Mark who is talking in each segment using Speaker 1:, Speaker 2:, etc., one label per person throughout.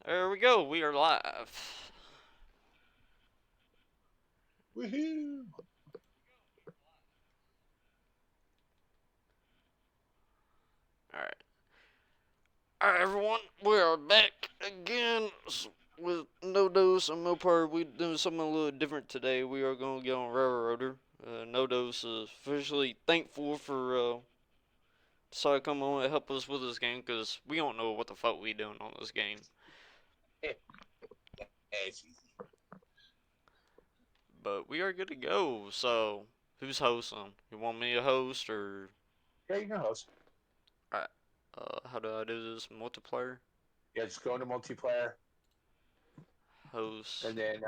Speaker 1: There we go. We are live.
Speaker 2: Woohoo!
Speaker 1: All right. All right, everyone. We are back again with No Dose and Mopar. We're doing something a little different today. We are going to get on Railroader. No Dose is officially thankful for decided to come on and help us with this game because we don't know what the fuck we doing on this game.
Speaker 2: It's easy.
Speaker 1: But we are good to go. So, who's hosting? You want me to host or?
Speaker 2: Yeah, you can host.
Speaker 1: Alright. How do I do this? Multiplayer?
Speaker 2: Yeah, just go into multiplayer,
Speaker 1: Host.
Speaker 2: and then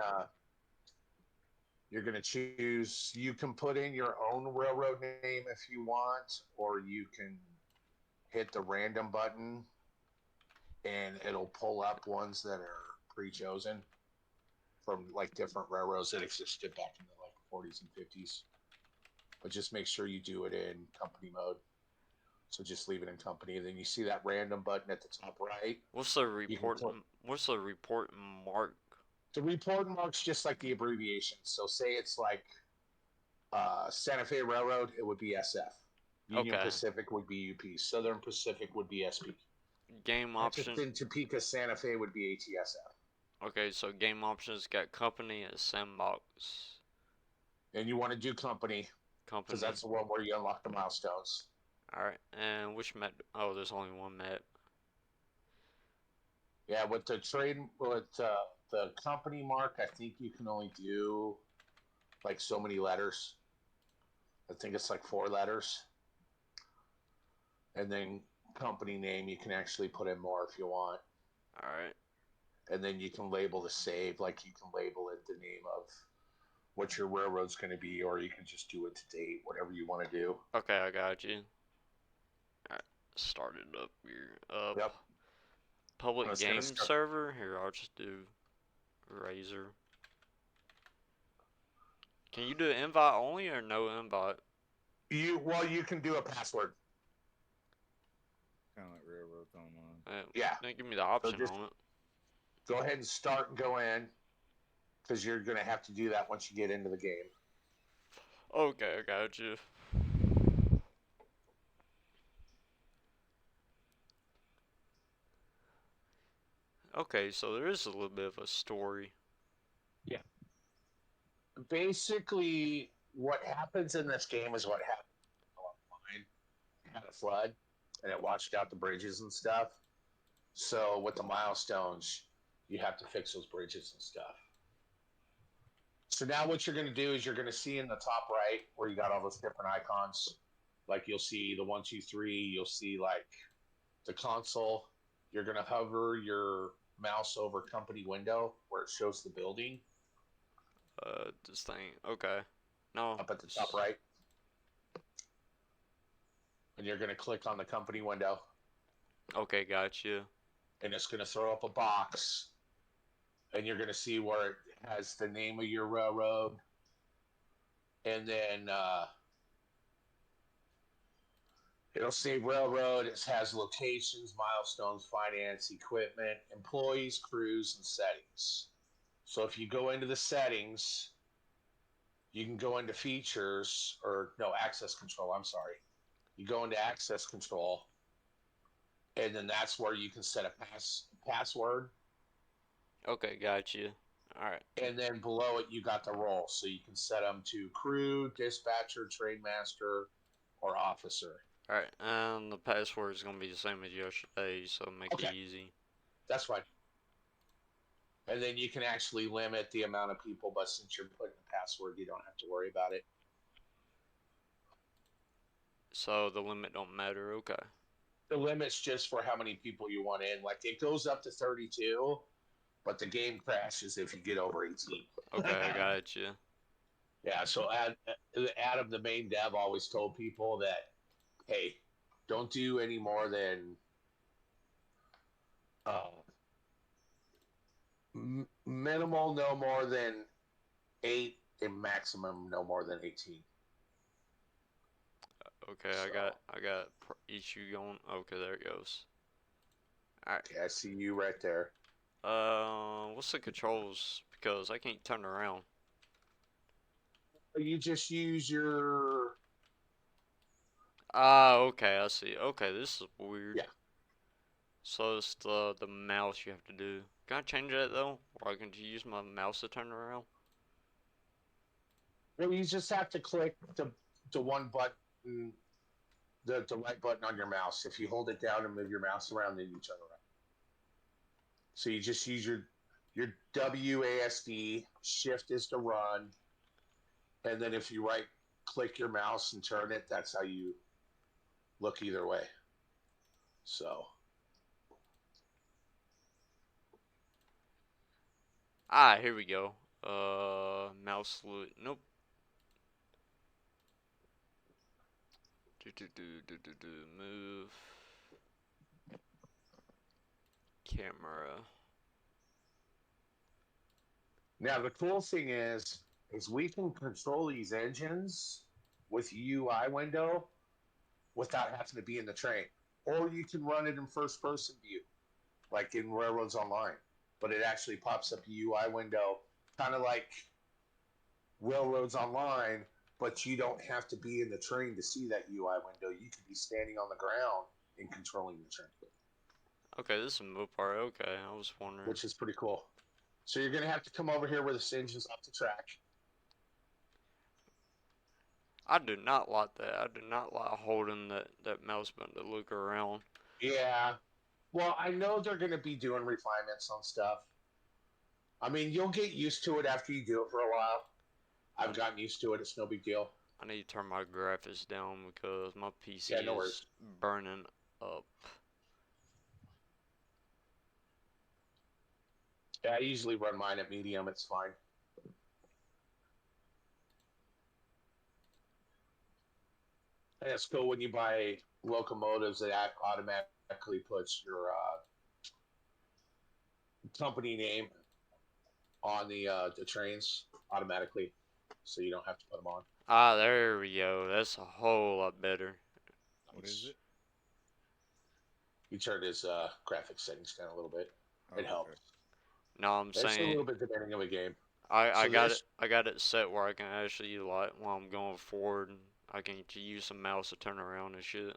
Speaker 2: you're going to choose. You can put in your own railroad name if you want, or you can hit the random button, and it'll pull up ones that are pre-chosen from like different railroads that existed back in the like 40s and 50s. But just make sure you do it in company mode. So just leave it in company, and then you see that random button at the top right.
Speaker 1: What's the
Speaker 2: You can
Speaker 1: report?
Speaker 2: click.
Speaker 1: What's the report mark?
Speaker 2: The report marks just like the abbreviation. So say it's like Santa Fe Railroad, it would be SF. Union
Speaker 1: Okay.
Speaker 2: Pacific would be UP. Southern Pacific would be SP.
Speaker 1: Game option.
Speaker 2: Atchison, Topeka, Santa Fe would be ATSF.
Speaker 1: Okay, so game options got company and sandbox.
Speaker 2: And you want to do company because
Speaker 1: Company.
Speaker 2: that's the one where you unlock the milestones.
Speaker 1: Alright, and which map? Oh, there's only one map.
Speaker 2: Yeah, with the company mark, I think you can only do like so many letters. I think it's like 4 letters. And then company name, you can actually put in more if you want.
Speaker 1: Alright.
Speaker 2: And then you can label the save, like you can label it the name of what your railroad's going to be, or you can just do it to date, whatever you want to do.
Speaker 1: Okay, I got you. Alright, started up here.
Speaker 2: Yep.
Speaker 1: Public
Speaker 2: It's going to
Speaker 1: game
Speaker 2: start.
Speaker 1: server. Here, I'll just do Razor. Can you do invite only or no invite?
Speaker 2: You can do a password.
Speaker 3: Kind of like Railroads Online.
Speaker 2: Yeah.
Speaker 1: They give me the
Speaker 2: So
Speaker 1: option
Speaker 2: just
Speaker 1: on it.
Speaker 2: go ahead and start and go in, because you're going to have to do that once you get into the game.
Speaker 1: Okay, I got you. Okay, so there is a little bit of a story.
Speaker 2: Yeah. Basically, what happens in this game is what happened online. It had a flood, and it washed out the bridges and stuff. So with the milestones, you have to fix those bridges and stuff. So now what you're going to do is you're going to see in the top right where you got all those different icons. Like you'll see the 1, 2, 3. You'll see like the console. You're going to hover your mouse over company window where it shows the building
Speaker 1: This thing. Okay. No.
Speaker 2: up at the top right. And you're going to click on the company window.
Speaker 1: Okay, got you.
Speaker 2: And it's going to throw up a box. And you're going to see where it has the name of your railroad. And then it'll say railroad. It has locations, milestones, finance, equipment, employees, crews, and settings. So if you go into the settings, you can go into features, or no, access control. I'm sorry. You go into access control, and then that's where you can set a password.
Speaker 1: Okay, got you. Alright.
Speaker 2: And then below it, you got the role. So you can set them to crew, dispatcher, train master, or officer.
Speaker 1: Alright, and the password is gonna be the same as yesterday, so make
Speaker 2: Okay,
Speaker 1: it easy.
Speaker 2: that's fine. And then you can actually limit the amount of people, but since you're putting a password, you don't have to worry about it.
Speaker 1: So the limit don't matter, okay.
Speaker 2: The limit's just for how many people you want in. Like it goes up to 32, but the game crashes if you get over 18.
Speaker 1: Okay, I got you.
Speaker 2: Yeah, so Adam, the main dev, always told people that, hey, don't do any more than uh, minimal, no more than 8, and maximum, no more than 18.
Speaker 1: Okay,
Speaker 2: So,
Speaker 1: I got issue going. Okay, there it goes. Alright.
Speaker 2: okay, I see you right there.
Speaker 1: What's the controls? Because I can't turn around.
Speaker 2: You just use your
Speaker 1: Ah, okay, I see. Okay, this is weird.
Speaker 2: yeah.
Speaker 1: So it's the mouse you have to do. Can I change that though? Or I can just use my mouse to turn around?
Speaker 2: Well, you just have to click the one button, the right button on your mouse. If you hold it down and move your mouse around, then you turn around. So you just use your WASD. Shift is to run, and then if you right click your mouse and turn it, that's how you look either way. So
Speaker 1: Ah, here we go. Mouse loot. Nope. Move. Camera.
Speaker 2: now the cool thing is we can control these engines with UI window without having to be in the train, or you can run it in first person view, like in Railroads Online. But it actually pops up a UI window, kind of like Railroads Online, but you don't have to be in the train to see that UI window. You could be standing on the ground and controlling the train,
Speaker 1: Okay, this is a move part. Okay, I was wondering.
Speaker 2: which is pretty cool. So you're going to have to come over here where this engine's off the track.
Speaker 1: I do not like that. I do not like holding that mouse button to look around.
Speaker 2: Yeah. Well, I know they're going to be doing refinements on stuff. I mean, you'll get used to it after you do it for a while.
Speaker 1: I,
Speaker 2: I've gotten used to it. It's no big deal.
Speaker 1: I need to turn my graphics down because my
Speaker 2: Yeah, no
Speaker 1: PC is
Speaker 2: worries.
Speaker 1: burning up.
Speaker 2: Yeah, I usually run mine at medium. It's fine. And it's cool when you buy locomotives that automatically puts your company name on the trains automatically, so you don't have to put them on.
Speaker 1: Ah, there we go. That's a whole lot better.
Speaker 3: What is it?
Speaker 2: You turn his graphic settings down a little bit.
Speaker 3: Oh,
Speaker 2: It
Speaker 3: okay.
Speaker 2: helps.
Speaker 1: No, I'm
Speaker 2: It's a
Speaker 1: saying
Speaker 2: little bit depending on the game.
Speaker 1: I
Speaker 2: So
Speaker 1: got it.
Speaker 2: this
Speaker 1: I got it set where I can actually like while I'm going forward, I can use some mouse to turn around and shit.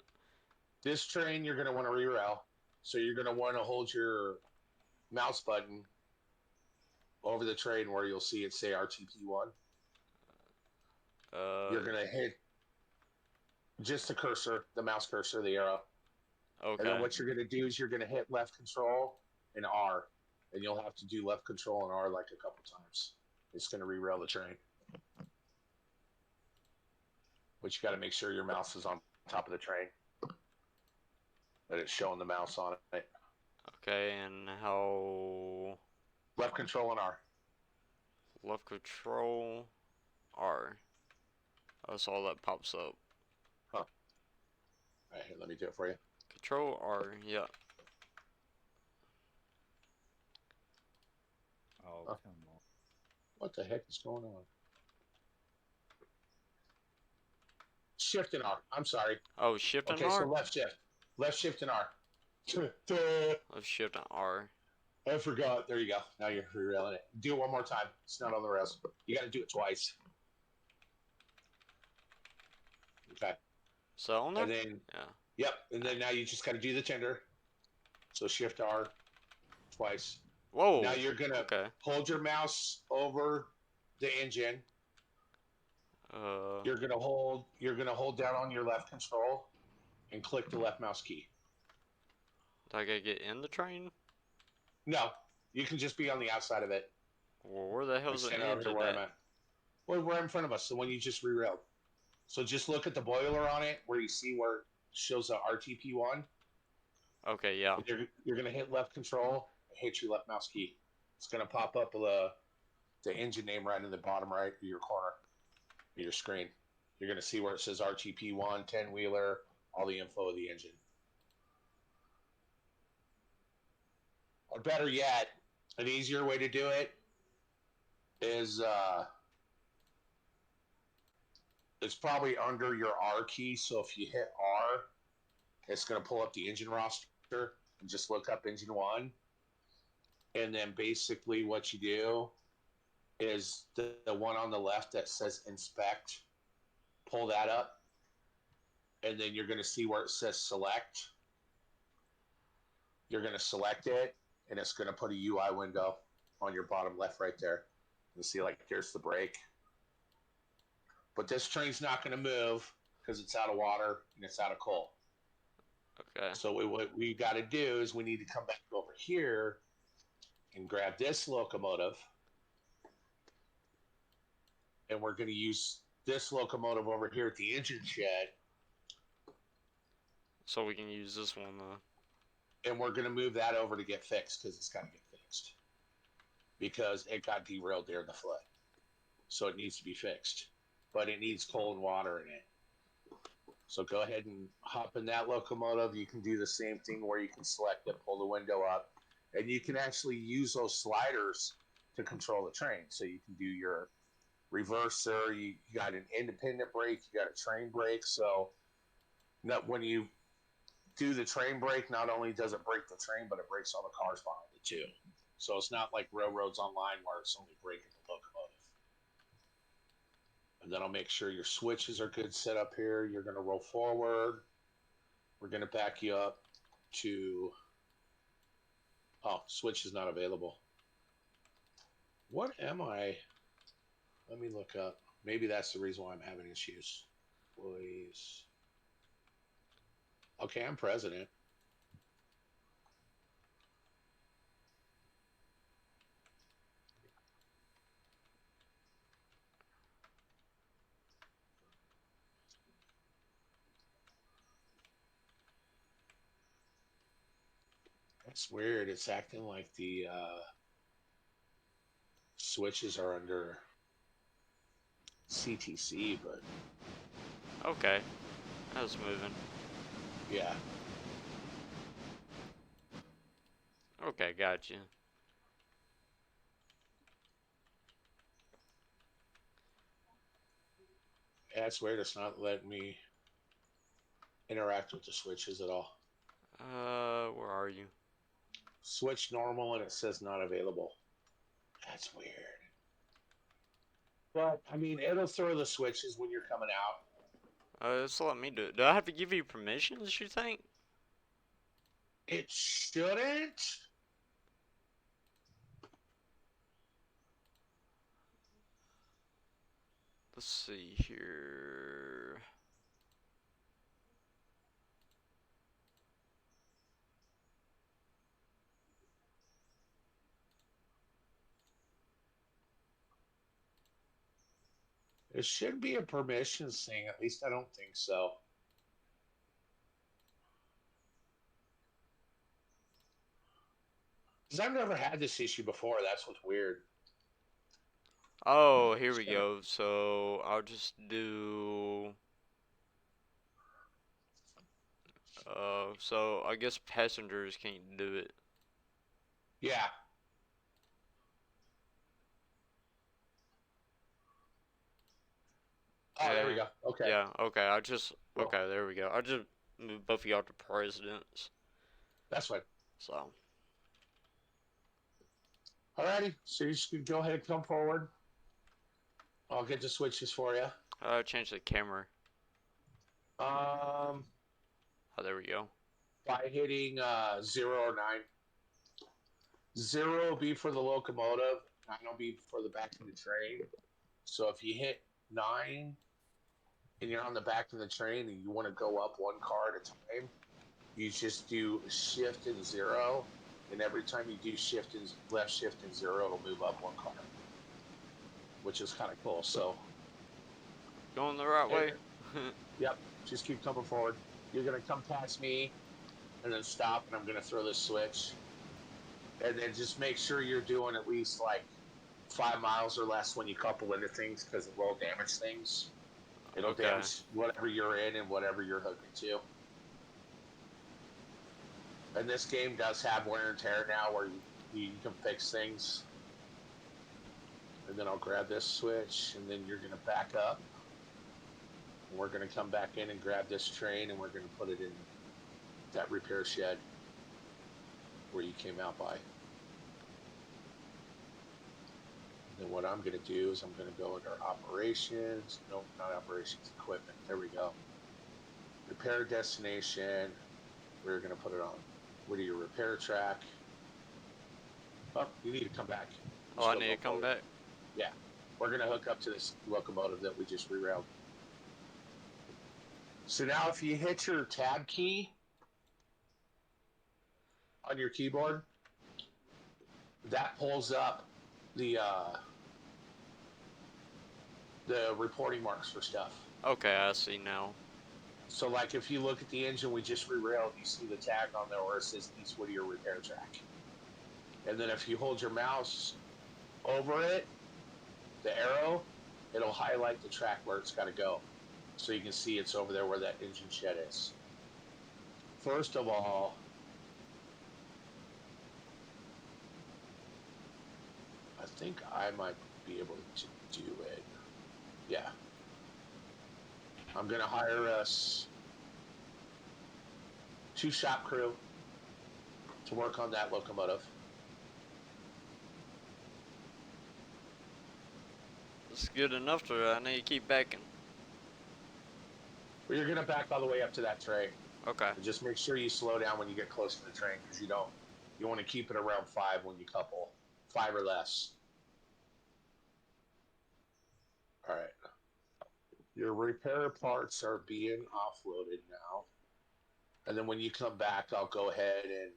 Speaker 2: this train you're going to want to reroute. So you're going to want to hold your mouse button over the train where you'll see it say RTP1.
Speaker 1: Uh,
Speaker 2: You're going to hit just the cursor, the mouse cursor, the arrow. And then
Speaker 1: okay.
Speaker 2: what you're going to do is you're going to hit left control and R. And you'll have to do left control and R like a couple times. It's going to re-rail the train. But you got to make sure your mouse is on top of the train. That it's showing the mouse on it.
Speaker 1: Okay, and how
Speaker 2: Left control and R.
Speaker 1: left control R. That's all that pops up.
Speaker 2: Huh. All right, here, let me do it for you.
Speaker 1: Control R, yeah.
Speaker 3: Oh,
Speaker 2: Huh.
Speaker 3: come on.
Speaker 2: What the heck is going on? Shift and R. I'm sorry.
Speaker 1: Oh, shift and
Speaker 2: Okay, so
Speaker 1: R?
Speaker 2: left shift. Left shift and R.
Speaker 1: Left shift and R.
Speaker 2: I forgot. There you go. Now you're re-railing it. Do it one more time. It's not on the rails. You got to do it twice. Okay.
Speaker 1: So on there?
Speaker 2: And then,
Speaker 1: Yeah.
Speaker 2: yep. And then now you just got to do the tender. So shift R twice.
Speaker 1: Whoa.
Speaker 2: Now you're going to
Speaker 1: Okay.
Speaker 2: hold your mouse over the engine. You're going to hold down on your left control and click the left mouse key.
Speaker 1: Do I gotta get in the train?
Speaker 2: No, you can just be on the outside of it.
Speaker 1: Well, where the hell's the
Speaker 2: Stand over here
Speaker 1: engine
Speaker 2: where I'm
Speaker 1: at?
Speaker 2: at. Well, right in front of us, the one you just re-railed. So just look at the boiler on it where you see where it shows the RTP1.
Speaker 1: Okay, yeah.
Speaker 2: You're going to hit left control and hit your left mouse key. It's going to pop up the engine name right in the bottom right of your corner of your screen. You're going to see where it says RTP1, 10-wheeler, all the info of the engine. Or better yet, an easier way to do it is it's probably under your R key. So if you hit R, it's going to pull up the engine roster and just look up engine one. And then basically what you do is the one on the left that says inspect, pull that up, and then you're going to see where it says select. You're going to select it, and it's going to put a UI window on your bottom left right there. You see, like, here's the brake. But this train's not going to move because it's out of water and it's out of coal.
Speaker 1: Okay.
Speaker 2: So what we got to do is we need to come back over here and grab this locomotive, and we're going to use this locomotive over here at the engine shed,
Speaker 1: So we can use this one,
Speaker 2: and we're going to move that over to get fixed because it's got to get fixed because it got derailed during the flood. So it needs to be fixed, but it needs cold water in it. So go ahead and hop in that locomotive. You can do the same thing where you can select it, pull the window up, and you can actually use those sliders to control the train. So you can do your reverser, you got an independent brake, you got a train brake. So when you do the train brake, not only does it brake the train, but it brakes all the cars behind it too. So it's not like railroads online where it's only braking the locomotive. And then I'll make sure your switches are good set up here. You're going to roll forward. We're going to back you up to... Oh, switch is not available. What am I? Let me look up. Maybe that's the reason why I'm having issues. Please. Okay, I'm president. That's weird. It's acting like the switches are under CTC, but
Speaker 1: Okay. That's moving.
Speaker 2: yeah.
Speaker 1: Okay, gotcha.
Speaker 2: That's weird. It's not letting me interact with the switches at all.
Speaker 1: Where are you?
Speaker 2: Switch normal and it says not available. That's weird. But I mean, it'll throw the switches when you're coming out.
Speaker 1: It's letting me do it. Do I have to give you permissions, you think?
Speaker 2: It shouldn't.
Speaker 1: Let's see here.
Speaker 2: It should be a permissions thing. At least I don't think so. Because I've never had this issue before. That's what's weird.
Speaker 1: Oh, here we go. So I'll just do. So I guess passengers can't do it.
Speaker 2: Yeah. Oh, there we
Speaker 1: Yeah.
Speaker 2: go. Okay.
Speaker 1: Yeah. Okay. I just.
Speaker 2: Cool.
Speaker 1: Okay. There we go. I just moved both of y'all to presidents.
Speaker 2: That's fine.
Speaker 1: So.
Speaker 2: Alrighty. So you should go ahead and come forward. I'll get the switches for you.
Speaker 1: Change the camera.
Speaker 2: Um,
Speaker 1: Oh, there we go.
Speaker 2: by hitting 0 or 9. 0 will be for the locomotive. 9 will be for the back of the train. So if you hit 9 and you're on the back of the train and you want to go up one car at a time, you just do shift and 0. And every time you do shift and left shift and 0, it'll move up one car, which is kind of cool. So
Speaker 1: Going the right way.
Speaker 2: Yep, just keep coming forward. You're gonna come past me, and then stop, and I'm gonna throw this switch, and then just make sure you're doing at least like 5 miles or less when you couple into things, because it will damage things. It'll
Speaker 1: Okay.
Speaker 2: damage whatever you're in and whatever you're hooking to. And this game does have wear and tear now, where you can fix things. And then I'll grab this switch, and then you're gonna back up. And we're going to come back in and grab this train, and we're going to put it in that repair shed where you came out by. Then what I'm going to do is I'm going to go under operations. Nope, not operations, equipment. There we go. Repair destination. We're going to put it on. Where do you repair track? Oh, you need to come back. You
Speaker 1: Oh, I
Speaker 2: still
Speaker 1: need to
Speaker 2: go
Speaker 1: come
Speaker 2: forward.
Speaker 1: back.
Speaker 2: Yeah. We're going to hook up to this locomotive that we just rerouted. So now if you hit your tab key on your keyboard, that pulls up the uh, the reporting marks for stuff.
Speaker 1: Okay, I see now.
Speaker 2: So, like, if you look at the engine we just re-railed, you see the tag on there where it says East Whittier Repair Track. And then if you hold your mouse over it, the arrow, it'll highlight the track where it's got to go. So you can see it's over there where that engine shed is. First of all, I think I might be able to do it. Yeah. I'm going to hire us 2 shop crew to work on that locomotive.
Speaker 1: It's good enough to. I need to keep backing.
Speaker 2: But you're going to back all the way up to that tray.
Speaker 1: Okay.
Speaker 2: And just make sure you slow down when you get close to the train because you want to keep it around 5 when you couple. 5 or less. All right. Your repair parts are being offloaded now. And then when you come back, I'll go ahead and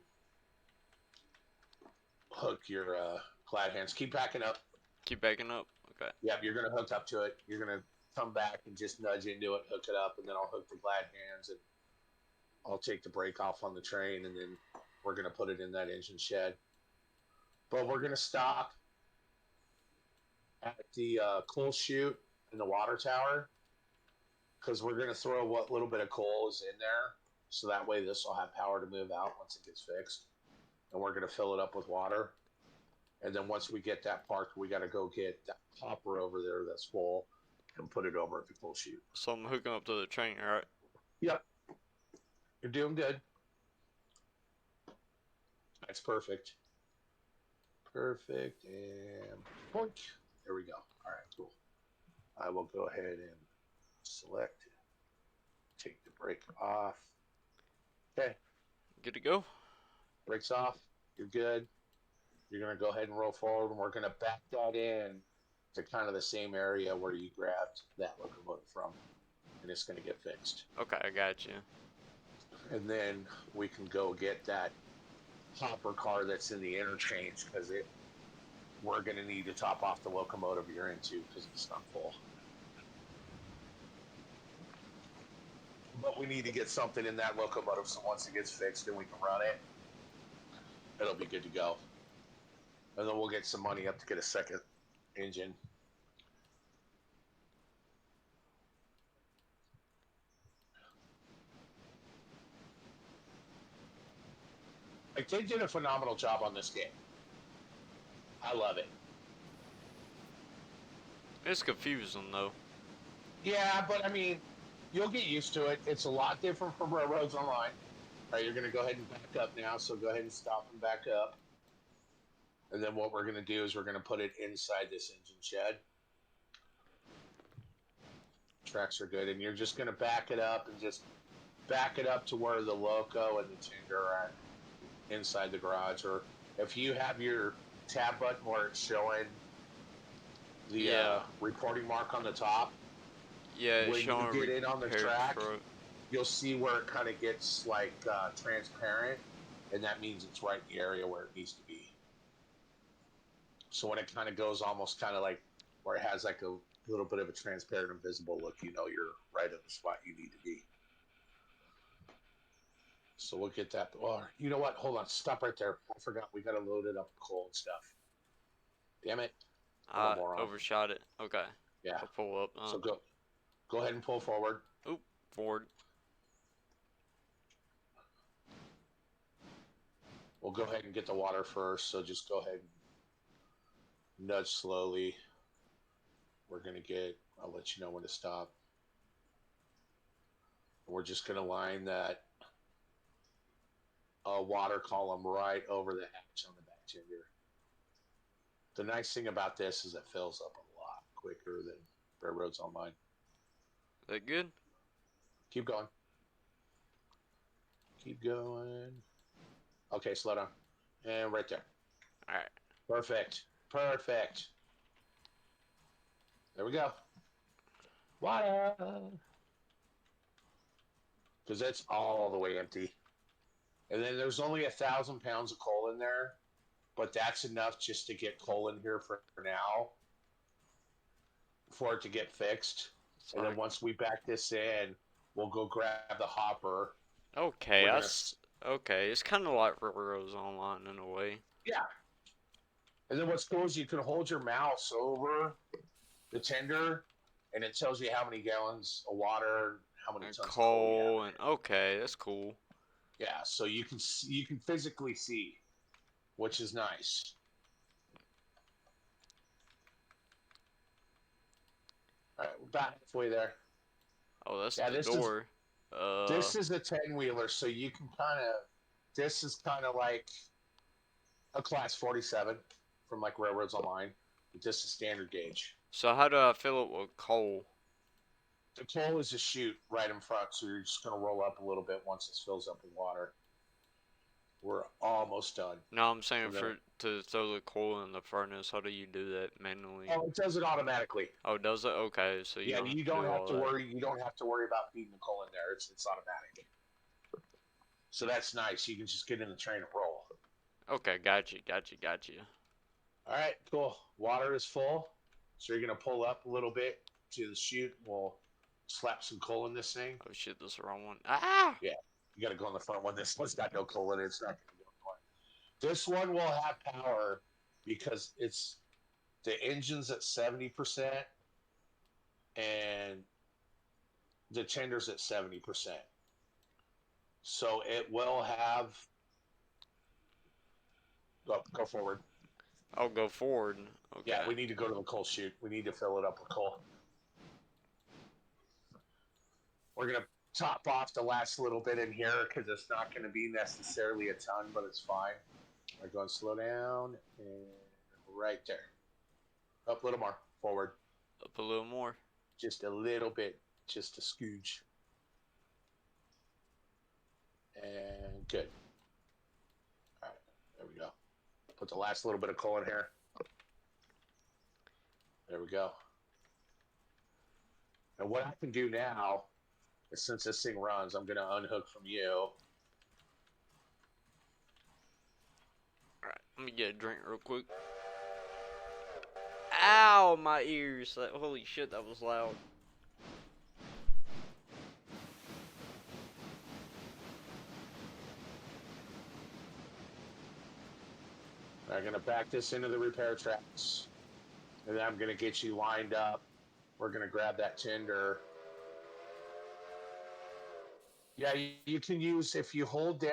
Speaker 2: hook your glad hands. Keep backing up.
Speaker 1: Keep backing up. Okay.
Speaker 2: Yep, you're going to hook up to it. You're going to come back and just nudge into it, hook it up, and then I'll hook the glad hands and I'll take the brake off on the train, and then we're going to put it in that engine shed. But we're going to stop at the coal chute in the water tower because we're going to throw what little bit of coal is in there. So that way this will have power to move out once it gets fixed. And we're going to fill it up with water. And then once we get that parked, we got to go get that hopper over there that's full and put it over at the coal chute.
Speaker 1: So I'm hooking up to the train, alright?
Speaker 2: Yep. You're doing good. That's perfect. Perfect. And boink. There we go. All right, cool. I will go ahead and select, take the brake off. Okay,
Speaker 1: Good to go?
Speaker 2: brakes off. You're good. You're going to go ahead and roll forward, and we're going to back that in to kind of the same area where you grabbed that locomotive from, and it's going to get fixed.
Speaker 1: Okay, I got you.
Speaker 2: And then we can go get that hopper car that's in the interchange because we're going to need to top off the locomotive you're into because it's not full. But we need to get something in that locomotive so once it gets fixed and we can run it, it'll be good to go. And then we'll get some money up to get a second engine. Like, they did a phenomenal job on this game. I love it.
Speaker 1: It's confusing though.
Speaker 2: Yeah, but I mean, you'll get used to it. It's a lot different from Railroads Online. All right, you're going to go ahead and back up now, so go ahead and stop and back up. And then what we're going to do is we're going to put it inside this engine shed. Tracks are good, and you're just going to back it up and just back it up to where the loco and the tender are inside the garage. Or if you have your tab button where it's showing the reporting mark on the top,
Speaker 1: Yeah, it's
Speaker 2: when you
Speaker 1: showing
Speaker 2: get in on the
Speaker 1: repair
Speaker 2: track,
Speaker 1: truck.
Speaker 2: you'll see where it kind of gets like transparent, and that means it's right in the area where it needs to be. So when it kind of goes almost kind of like where it has like a little bit of a transparent and visible look, you know you're right in the spot you need to be. So we'll get that. Well, you know what? Hold on. Stop right there. I forgot. We got to load it up with coal and stuff. Damn it. I'm a moron.
Speaker 1: Overshot it. Okay.
Speaker 2: Yeah.
Speaker 1: I'll pull up.
Speaker 2: So go ahead and pull forward.
Speaker 1: Oop, forward.
Speaker 2: We'll go ahead and get the water first. So just go ahead and nudge slowly. We're going to get, I'll let you know when to stop. We're just going to line that water column right over the hatch on the back tender. The nice thing about this is it fills up a lot quicker than Railroads Online.
Speaker 1: That good?
Speaker 2: Keep going. Keep going. Okay, slow down. And right there.
Speaker 1: All right.
Speaker 2: Perfect. Perfect. There we go. Water. Because that's all the way empty. And then there's only 1,000 pounds of coal in there, but that's enough just to get coal in here for now, for it to get fixed.
Speaker 1: So
Speaker 2: And then once we back this in, we'll go grab the hopper.
Speaker 1: okay,
Speaker 2: We're gonna,
Speaker 1: okay. It's kind of like Railroads Online in a way.
Speaker 2: yeah. And then what's cool is you can hold your mouse over the tender, and it tells you how many gallons of water, how many
Speaker 1: And
Speaker 2: tons of coal you
Speaker 1: coal
Speaker 2: have.
Speaker 1: and okay, that's cool.
Speaker 2: Yeah, so you can physically see, which is nice. All right, we're about halfway there.
Speaker 1: Oh, that's
Speaker 2: Yeah,
Speaker 1: the door.
Speaker 2: this is a 10-wheeler, so you can kind of. This is kind of like a class 47 from like Railroads Online. This is standard gauge.
Speaker 1: So how do I fill it with coal?
Speaker 2: The coal is a chute right in front, so you're just going to roll up a little bit once it fills up with water. We're almost done.
Speaker 1: No, I'm saying
Speaker 2: Gonna,
Speaker 1: for to throw the coal in the furnace. How do you do that manually?
Speaker 2: oh, it does it automatically.
Speaker 1: Oh, does it? Okay, so you
Speaker 2: Yeah,
Speaker 1: don't have
Speaker 2: you
Speaker 1: to
Speaker 2: don't
Speaker 1: do
Speaker 2: have
Speaker 1: all
Speaker 2: to
Speaker 1: that.
Speaker 2: worry. You don't have to worry about feeding the coal in there. It's automatic. So that's nice. You can just get in the train and roll.
Speaker 1: Okay, got you, got you, got you.
Speaker 2: All right, cool. Water is full, so you're gonna pull up a little bit to the chute. We'll slap some coal in this thing.
Speaker 1: Oh shit, this is the wrong one. Ah!
Speaker 2: Yeah, you got to go on the front one. This one's got no coal in it. It's not going to go anywhere. This one will have power because it's the engine's at 70% and the tender's at 70%. So it will have. Go forward.
Speaker 1: I'll go forward. Okay.
Speaker 2: Yeah, we need to go to the coal chute. We need to fill it up with coal. We're going to top off the last little bit in here because it's not going to be necessarily a ton, but it's fine. We're going to slow down and right there. Up a little more. Forward.
Speaker 1: Up a little more.
Speaker 2: Just a little bit. Just a scooge. And good. All right. There we go. Put the last little bit of coal in here. There we go. And what I can do now is, since this thing runs, I'm going to unhook from you.
Speaker 1: Alright, let me get a drink real quick. Ow, my ears. Holy shit, that was loud.
Speaker 2: I'm going to back this into the repair tracks. And then I'm going to get you lined up. We're going to grab that tinder. Yeah, you can use, if you hold down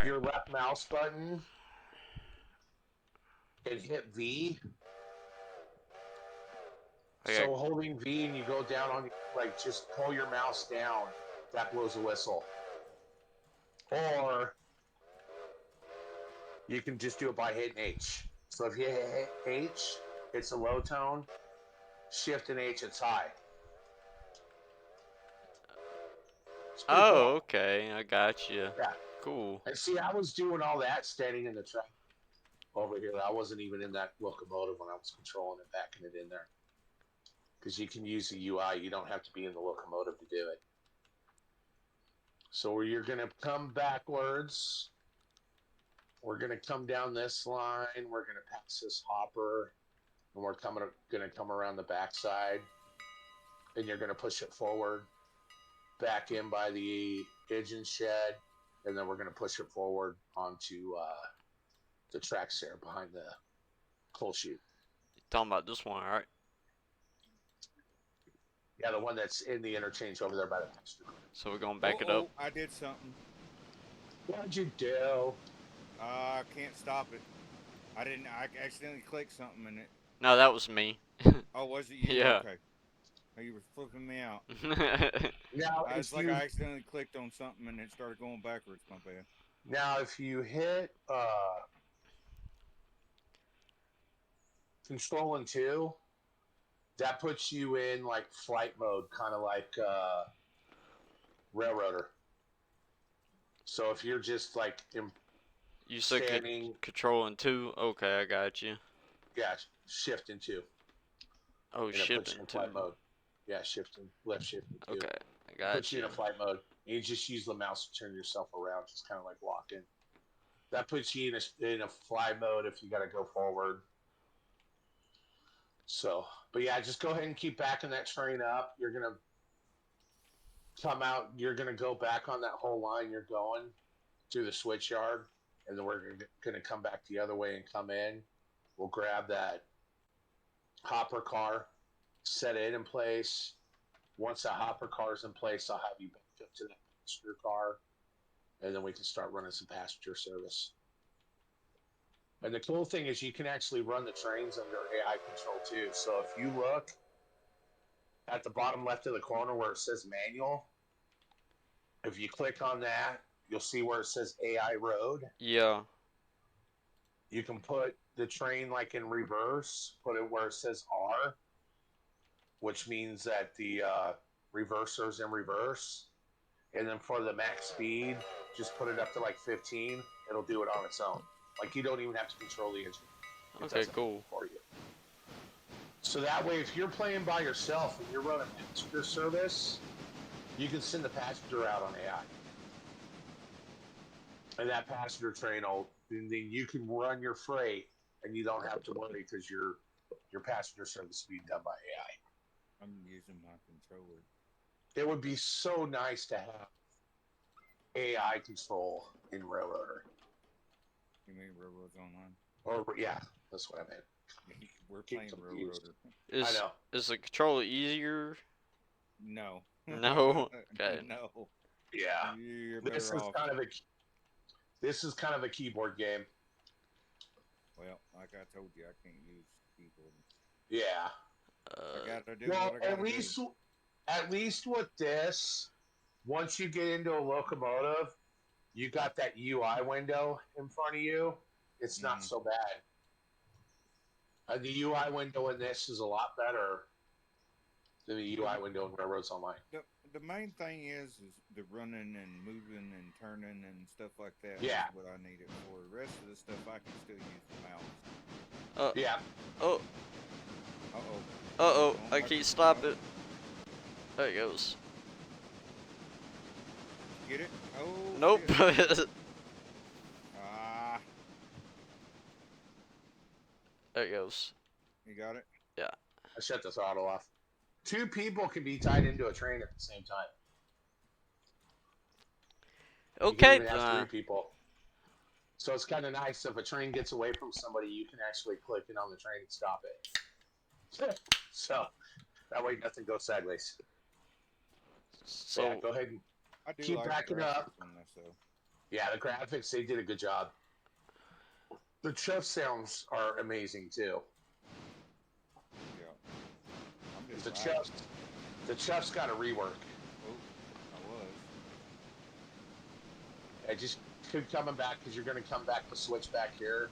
Speaker 2: your left mouse button and hit V.
Speaker 1: Okay.
Speaker 2: So holding V and you go down on, like, just pull your mouse down. That blows a whistle. Or you can just do it by hitting H. So if you hit H, it's a low tone. Shift and H, it's high. It's
Speaker 1: Oh,
Speaker 2: cool.
Speaker 1: okay. I got you.
Speaker 2: Yeah.
Speaker 1: Cool.
Speaker 2: And see, I was doing all that standing in the track over here. I wasn't even in that locomotive when I was controlling it, backing it in there. Because you can use the UI. You don't have to be in the locomotive to do it. So you're going to come backwards. We're going to come down this line. We're going to pass this hopper. And we're going to come around the backside. And you're going to push it forward. Back in by the engine shed. And then we're going to push it forward onto the tracks there behind the coal chute.
Speaker 1: You're talking about this one, alright?
Speaker 2: Yeah, the one that's in the interchange over there by the pasture.
Speaker 1: So we're gonna back it up.
Speaker 3: I did something.
Speaker 2: What'd you do?
Speaker 3: I can't stop it. I accidentally clicked something in it.
Speaker 1: No, that was me.
Speaker 3: Oh, was it you?
Speaker 1: Yeah.
Speaker 3: Okay. Oh, you were flipping me out.
Speaker 2: Now,
Speaker 3: It's like I accidentally clicked on something and it started going backwards. My bad.
Speaker 2: Now, if you hit Control and 2, that puts you in like flight mode, kind of like Railroader. So if you're just like
Speaker 1: You said
Speaker 2: standing,
Speaker 1: control and 2? Okay, I got you.
Speaker 2: yeah, shift and 2,
Speaker 1: Oh,
Speaker 2: and it puts you
Speaker 1: shipping
Speaker 2: in
Speaker 1: 2.
Speaker 2: flight mode. Yeah, left shift and 2.
Speaker 1: Okay, I
Speaker 2: It puts
Speaker 1: got
Speaker 2: you in
Speaker 1: you.
Speaker 2: a flight mode. And you just use the mouse to turn yourself around, just kind of like walking. That puts you in a fly mode if you got to go forward. So, but yeah, just go ahead and keep backing that train up. You're gonna come out. You're gonna go back on that whole line you're going through the switch yard, and then we're gonna come back the other way and come in. We'll grab that hopper car, set it in place. Once that hopper car is in place, I'll have you back up to that passenger car, and then we can start running some passenger service. And the cool thing is you can actually run the trains under AI control too. So if you look at the bottom left of the corner where it says manual, if you click on that, you'll see where it says AI road.
Speaker 1: Yeah.
Speaker 2: You can put the train like in reverse, put it where it says R, which means that the reverser's in reverse. And then for the max speed, just put it up to like 15. It'll do it on its own. Like you don't even have to control the engine. It
Speaker 1: Okay,
Speaker 2: does it
Speaker 1: cool.
Speaker 2: for you. So that way, if you're playing by yourself and you're running passenger service, you can send the passenger out on AI. And that passenger train will, and then you can run your freight and you don't have to worry because your passenger service is being done by AI.
Speaker 3: I'm using my controller.
Speaker 2: It would be so nice to have AI control in Railroader.
Speaker 3: You mean Railroads Online?
Speaker 2: Or, yeah, that's what I meant.
Speaker 3: We're
Speaker 2: Keep
Speaker 3: playing
Speaker 2: confused.
Speaker 3: Railroader.
Speaker 2: I
Speaker 1: Is
Speaker 2: know.
Speaker 1: is the controller easier?
Speaker 3: No.
Speaker 1: No. Okay.
Speaker 3: No.
Speaker 2: Yeah.
Speaker 3: You're
Speaker 2: This
Speaker 3: better
Speaker 2: is
Speaker 3: off.
Speaker 2: kind of a keyboard game.
Speaker 3: Well, like I told you, I can't use keyboard.
Speaker 2: Yeah.
Speaker 3: I gotta do
Speaker 2: Well,
Speaker 3: what I gotta do.
Speaker 2: at least with this, once you get into a locomotive, you got that UI window in front of you. It's not so bad. The UI window in this is a lot better than the UI window in Railroads Online.
Speaker 3: The main thing is the running and moving and turning and stuff like that.
Speaker 2: Yeah.
Speaker 3: Is what I need it for. The rest of the stuff I can still use the mouse.
Speaker 1: Uh.
Speaker 2: Yeah.
Speaker 1: Oh.
Speaker 3: Uh-oh.
Speaker 1: I can't stop it. There it goes.
Speaker 3: Get it? Oh.
Speaker 1: Nope.
Speaker 3: Ah.
Speaker 1: There it goes.
Speaker 3: You got it?
Speaker 1: Yeah.
Speaker 2: I shut the throttle off. 2 people can be tied into a train at the same time. You can
Speaker 1: Okay
Speaker 2: even have 3
Speaker 1: then.
Speaker 2: people. So it's kind of nice if a train gets away from somebody, you can actually click in on the train and stop it. So that way nothing goes sideways.
Speaker 1: So
Speaker 2: yeah, go ahead and
Speaker 3: I do
Speaker 2: keep
Speaker 3: like
Speaker 2: backing
Speaker 3: the
Speaker 2: up.
Speaker 3: graphics on this, though.
Speaker 2: Yeah, the graphics, they did a good job. The chuff sounds are amazing too.
Speaker 3: Yeah. I'm just
Speaker 2: The chuff's got a rework.
Speaker 3: Oh, I was.
Speaker 2: I just keep coming back because you're going to come back to switch back here.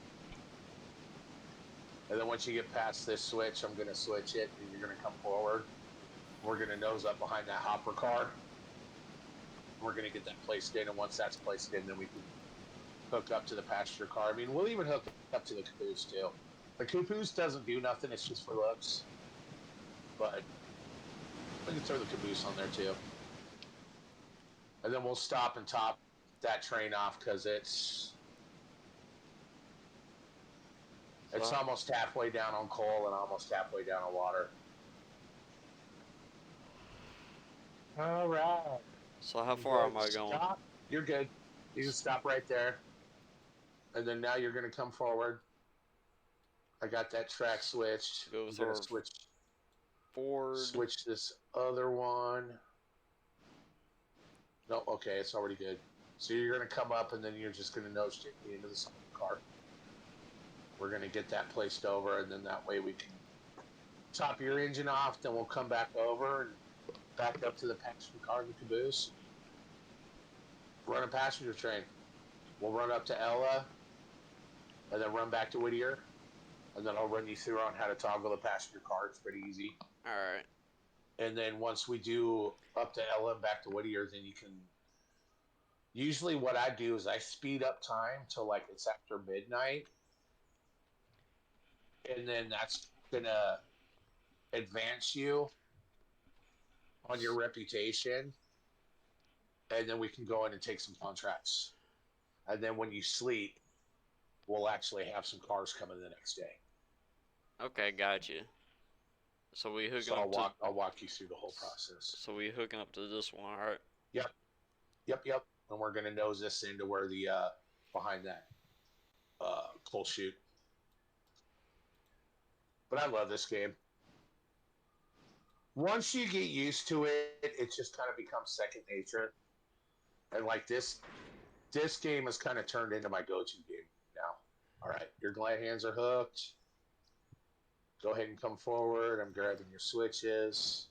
Speaker 2: And then once you get past this switch, I'm going to switch it and you're going to come forward. We're going to nose up behind that hopper car. We're going to get that placed in, and once that's placed in, then we can hook up to the passenger car. I mean, we'll even hook up to the caboose too. The caboose doesn't do nothing, it's just for looks. But we can throw the caboose on there too. And then we'll stop and top that train off because it's almost halfway down on coal and almost halfway down on water. All right.
Speaker 1: So how far am I going?
Speaker 2: Stop. You're good. You can stop right there. And then now you're going to come forward. I got that track switched.
Speaker 1: Go
Speaker 2: I'm going to
Speaker 1: forward.
Speaker 2: switch this other one. No, okay, it's already good. So you're going to come up and then you're just going to nose me into the car. We're going to get that placed over, and then that way we can top your engine off. Then we'll come back over and back up to the passenger car and the caboose. Run a passenger train. We'll run up to Ella, and then run back to Whittier, and then I'll run you through on how to toggle the passenger car. It's pretty easy.
Speaker 1: All right.
Speaker 2: And then once we do up to Ella and back to Whittier, then you can. Usually, what I do is I speed up time till like it's after midnight, and then that's gonna advance you on your reputation, and then we can go in and take some contracts. And then when you sleep, we'll actually have some cars coming the next day.
Speaker 1: Okay, gotcha. So we hooking
Speaker 2: So
Speaker 1: up to.
Speaker 2: I'll walk you through the whole process.
Speaker 1: So we hooking up to this one, all right?
Speaker 2: Yep, yep. And we're gonna nose this into where the behind that coal chute. But I love this game. Once you get used to it, it just kind of becomes second nature. And like this game has kind of turned into my go-to game now. All right, your glad hands are hooked. Go ahead and come forward. I'm grabbing your switches.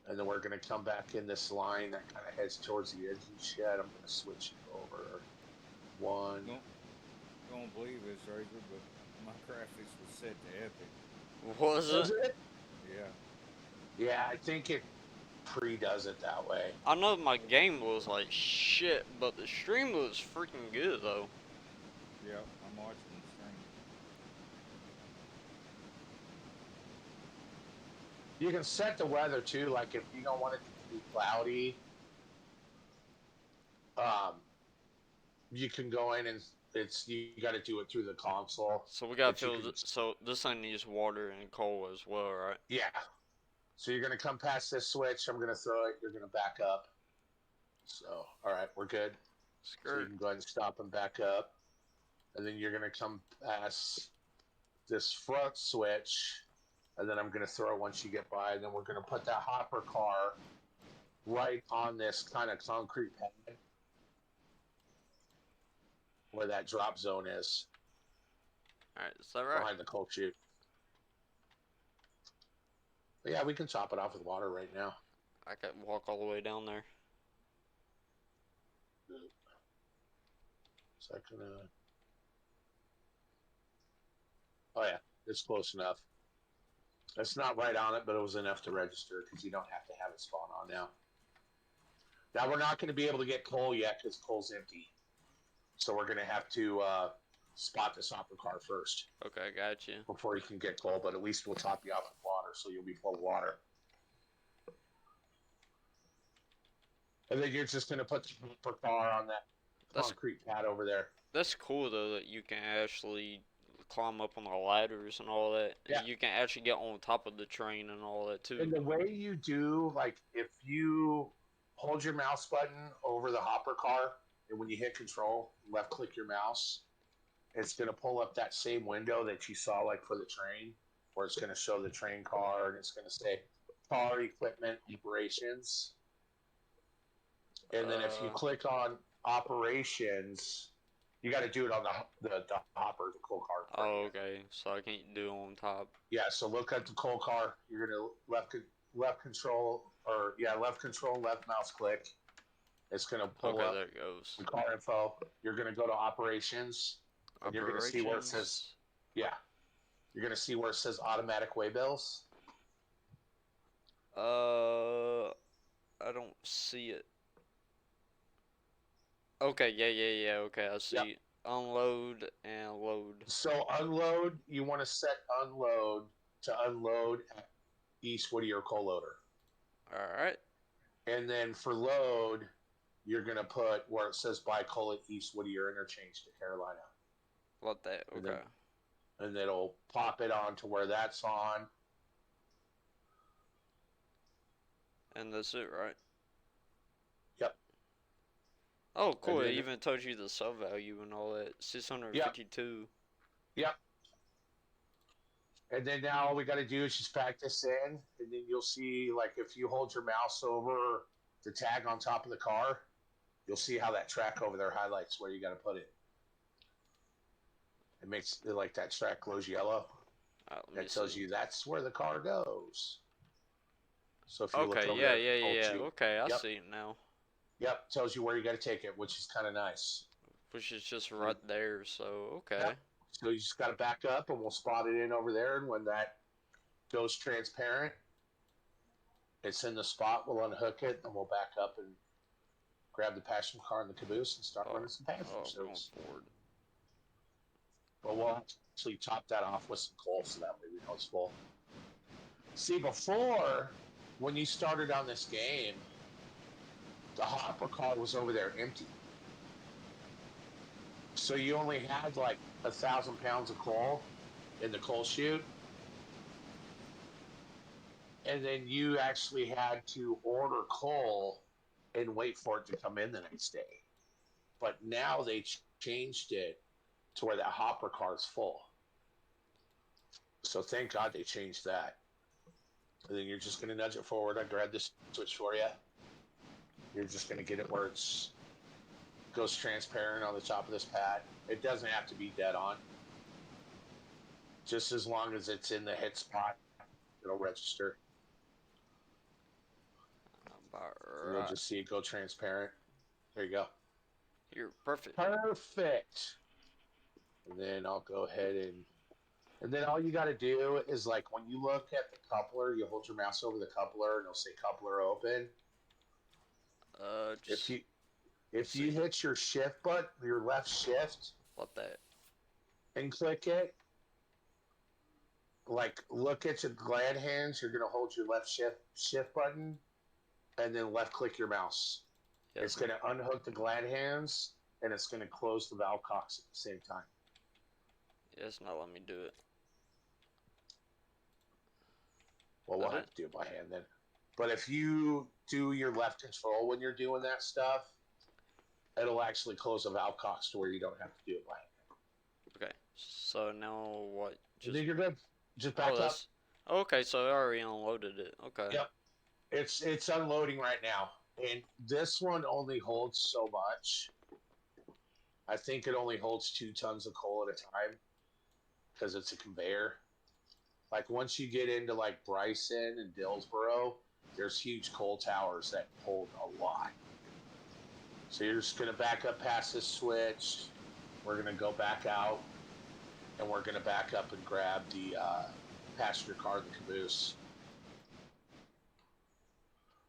Speaker 2: And then we're going to come back in this line that kind of heads towards the edge of the shed. I'm going to switch it over. One.
Speaker 3: Don't believe this, Razor, but my graphics was set to epic.
Speaker 1: Was it?
Speaker 2: it?
Speaker 3: Yeah.
Speaker 2: Yeah, I think it pre-does it that way.
Speaker 1: I know my game was like shit, but the stream was freaking good though.
Speaker 3: Yeah, I'm watching the stream.
Speaker 2: You can set the weather too, like if you don't want it to be cloudy, you can go in and you got to do it through the console.
Speaker 1: So we gotta fill. So this thing needs water and coal as well, right?
Speaker 2: Yeah. So you're gonna come past this switch. I'm gonna throw it. You're gonna back up. So all right, we're good. So you can go ahead and stop and back up, and then you're gonna come past this front switch, and then I'm gonna throw it once you get by, and then we're gonna put that hopper car right on this kind of concrete pad where that drop zone is.
Speaker 1: Alright, is that right?
Speaker 2: Behind the coal chute. But yeah, we can chop it off with water right now.
Speaker 1: I could walk all the way down there.
Speaker 2: So oh yeah, it's close enough. It's not right on it, but it was enough to register because you don't have to have it spawn on now. Now we're not going to be able to get coal yet because coal's empty. So we're going to have to spot this hopper car first.
Speaker 1: Okay, gotcha.
Speaker 2: Before you can get coal, but at least we'll top you off with water, so you'll be full of water. And then you're just going to put the hopper car on that concrete pad over there.
Speaker 1: That's cool though that you can actually climb up on the ladders and all that.
Speaker 2: Yeah.
Speaker 1: You can actually get on top of the train and all that too.
Speaker 2: And the way you do, like, if you hold your mouse button over the hopper car, and when you hit control, left click your mouse, it's going to pull up that same window that you saw, like, for the train, where it's going to show the train car, and it's going to say car equipment operations. And then if you click on operations, you got to do it on the hopper, the coal car.
Speaker 1: Oh, okay. So I can't do it on top.
Speaker 2: Yeah, so look at the coal car. You're going to left control, left mouse click. It's going to pull up
Speaker 1: there it goes.
Speaker 2: the car info. You're going to go to operations. And you're going to see where it says, you're going to see where it says automatic way bills.
Speaker 1: I don't see it. Okay, yeah, okay, I see. Yep. Unload and load.
Speaker 2: So unload, you want to set unload to unload at East Whittier coal loader.
Speaker 1: Alright.
Speaker 2: And then for load, you're going to put where it says buy coal at East Whittier interchange to Carolina.
Speaker 1: What that? Okay.
Speaker 2: And then it'll pop it on to where that's on.
Speaker 1: And that's it, right?
Speaker 2: Yep.
Speaker 1: Oh, cool. It even told you the sub value and all that. 652.
Speaker 2: Yep. And then now all we got to do is just pack this in, and then you'll see, like, if you hold your mouse over the tag on top of the car, you'll see how that track over there highlights where you got to put it. It makes it like that track glows yellow. That tells you that's where the car goes. So if you look over
Speaker 1: there, okay, I see it now.
Speaker 2: Yep, tells you where you got to take it, which is kind of nice.
Speaker 1: Which is just right there, so okay.
Speaker 2: Yep. So you just got to back up, and we'll spot it in over there. And when that goes transparent, it's in the spot. We'll unhook it, and we'll back up and grab the passenger car and the caboose and start running some passenger
Speaker 1: I'm going
Speaker 2: service.
Speaker 1: forward.
Speaker 2: But we'll actually top that off with some coal, so that way we know it's full. See, before, when you started on this game, the hopper car was over there empty. So you only had like 1,000 pounds of coal in the coal chute. And then you actually had to order coal and wait for it to come in the next day. But now they changed it to where that hopper car is full. So thank God they changed that. And then you're just going to nudge it forward. I grabbed this switch for you. You're just going to get it where it's goes transparent on the top of this pad. It doesn't have to be dead on. Just as long as it's in the hit spot, it'll register.
Speaker 1: Right.
Speaker 2: You'll just see it go transparent. There you go.
Speaker 1: You're perfect.
Speaker 2: Perfect. And then I'll go ahead and then all you got to do is like when you look at the coupler, you hold your mouse over the coupler and it'll say coupler open. If you hit your shift button, your left shift,
Speaker 1: what that?
Speaker 2: And click it, like look at your glad hands, you're gonna hold your left shift button, and then left click your mouse. Yes, it's gonna unhook the glad hands, and it's gonna close the valve cocks at the same time.
Speaker 1: Yeah, it's not letting me do it.
Speaker 2: Well, we'll have to do it by hand then. But if you do your left control when you're doing that stuff, it'll actually close the valve cocks to where you don't have to do it by hand.
Speaker 1: Okay, so now what?
Speaker 2: I think you're good. Just back up.
Speaker 1: Okay, so I already unloaded it. Okay.
Speaker 2: Yep. It's unloading right now. And this one only holds so much. I think it only holds 2 tons of coal at a time because it's a conveyor. Like once you get into like Bryson and Dillsboro, there's huge coal towers that hold a lot. So you're just going to back up past this switch. We're going to go back out, and we're going to back up and grab the passenger car and the caboose.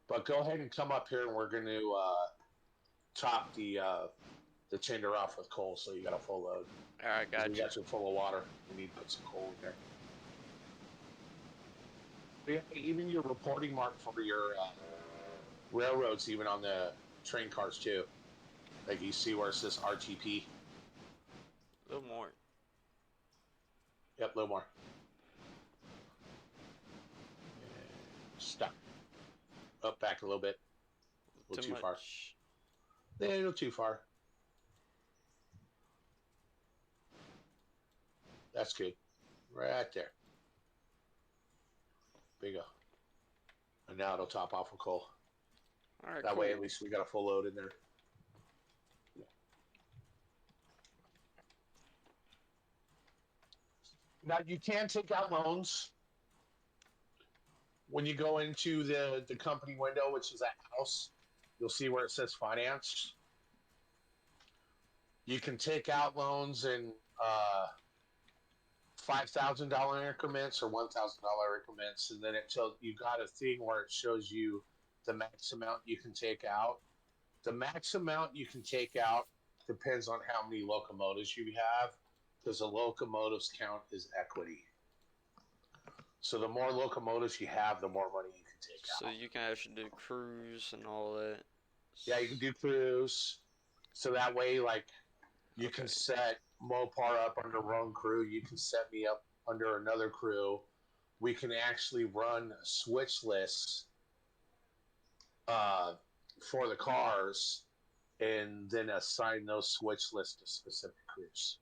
Speaker 2: But go ahead and come up here, and we're going to top the tinder off with coal, so you got a full load.
Speaker 1: All right, gotcha.
Speaker 2: You got you full of water. You need to put some coal in there. But yeah, even your reporting mark for your railroads, even on the train cars too. Like you see where it says RTP.
Speaker 1: A little more.
Speaker 2: Yep, a little more. Stuck. Up back a little bit. A little too far. A little too far. That's good. Right there. Bingo. And now it'll top off with coal.
Speaker 1: All right,
Speaker 2: that way at least we got a full load in there. Now you can take out loans when you go into the company window, which is that house. You'll see where it says finance. You can take out loans in $5,000 increments or $1,000 increments, and then you got a thing where it shows you the max amount you can take out. The max amount you can take out depends on how many locomotives you have, because the locomotives count as equity. So the more locomotives you have, the more money you can take out.
Speaker 1: So you can actually do crews and all that.
Speaker 2: Yeah, you can do crews. So that way, like, you can set Mopar up under one crew. You can set me up under another crew. We can actually run switch lists for the cars, and then assign those switch lists to specific crews.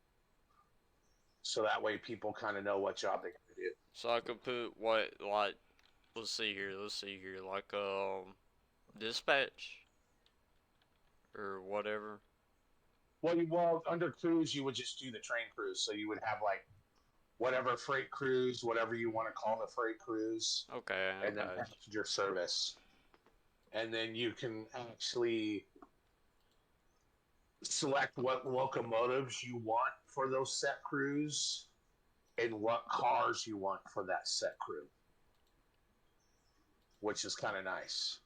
Speaker 2: So that way people kind of know what job they got to do.
Speaker 1: So I could put what, like, let's see here, like, dispatch or whatever.
Speaker 2: Well, under crews, you would just do the train crews. So you would have like whatever freight crews, whatever you want to call the freight crews.
Speaker 1: Okay.
Speaker 2: And then passenger service. And then you can actually select what locomotives you want for those set crews and what cars you want for that set crew, which is kind of nice.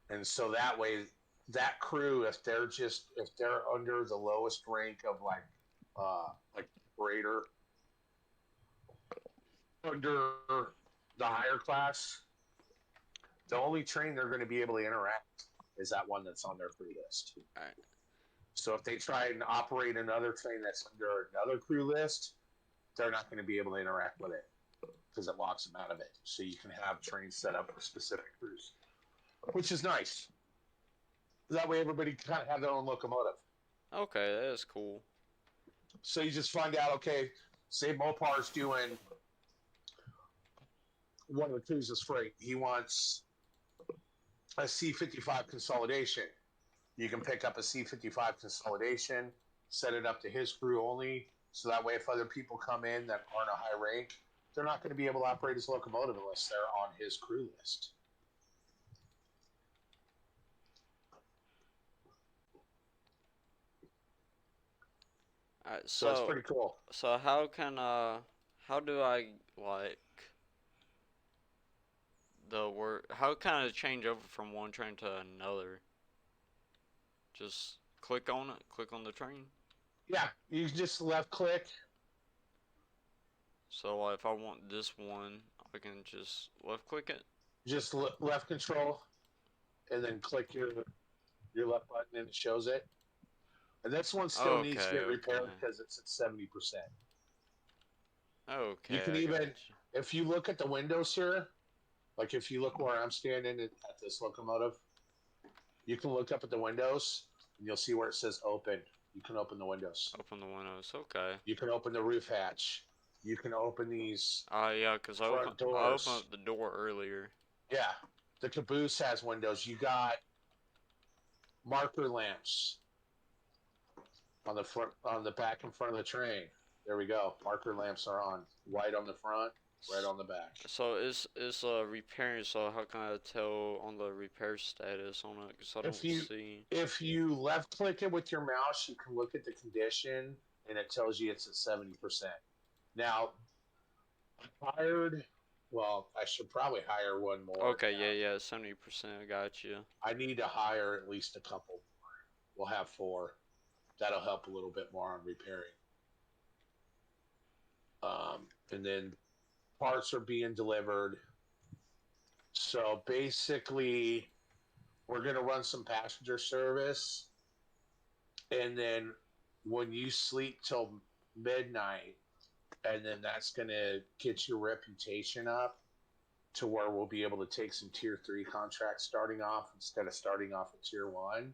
Speaker 2: And so that way, that crew, if they're under the lowest rank of like operator under the higher class, the only train they're going to be able to interact is that one that's on their crew list.
Speaker 1: All right.
Speaker 2: So if they try and operate another train that's under another crew list, they're not going to be able to interact with it because it locks them out of it. So you can have trains set up for specific crews, which is nice. That way everybody can kind of have their own locomotive.
Speaker 1: Okay, that is cool.
Speaker 2: So you just find out, okay, say Mopar's doing one of the crews is freight. He wants a C-55 consolidation. You can pick up a C-55 consolidation, set it up to his crew only, so that way if other people come in that aren't a high rank, they're not going to be able to operate his locomotive unless they're on his crew list.
Speaker 1: All right.
Speaker 2: So it's pretty cool.
Speaker 1: So how do I like the word? How can I change over from one train to another? Just click on it. Click on the train.
Speaker 2: Yeah, you just left click.
Speaker 1: So if I want this one, I can just left click it.
Speaker 2: Just left control, and then click your left button, and it shows it. And this one still needs to get repaired because it's at 70%.
Speaker 1: Okay.
Speaker 2: You can even, if you look at the windows here, like if you look where I'm standing at this locomotive, you can look up at the windows and you'll see where it says open. You can open the windows.
Speaker 1: Open the windows. Okay.
Speaker 2: You can open the roof hatch. You can open these.
Speaker 1: Yeah, because I opened up the door earlier.
Speaker 2: Yeah, the caboose has windows. You got marker lamps on the front, on the back and front of the train. There we go. Marker lamps are on. White on the front, red on the back.
Speaker 1: So it's repairing. So how can I tell on the repair status on it? Because I don't see.
Speaker 2: If you left click it with your mouse, you can look at the condition, and it tells you it's at 70%. Now, I hired. Well, I should probably hire one more.
Speaker 1: Okay, yeah, 70%. I got you.
Speaker 2: I need to hire at least a couple more. We'll have 4. That'll help a little bit more on repairing. And then parts are being delivered. So basically, we're going to run some passenger service. And then when you sleep till midnight, and then that's going to get your reputation up to where we'll be able to take some tier 3 contracts starting off instead of starting off at tier 1.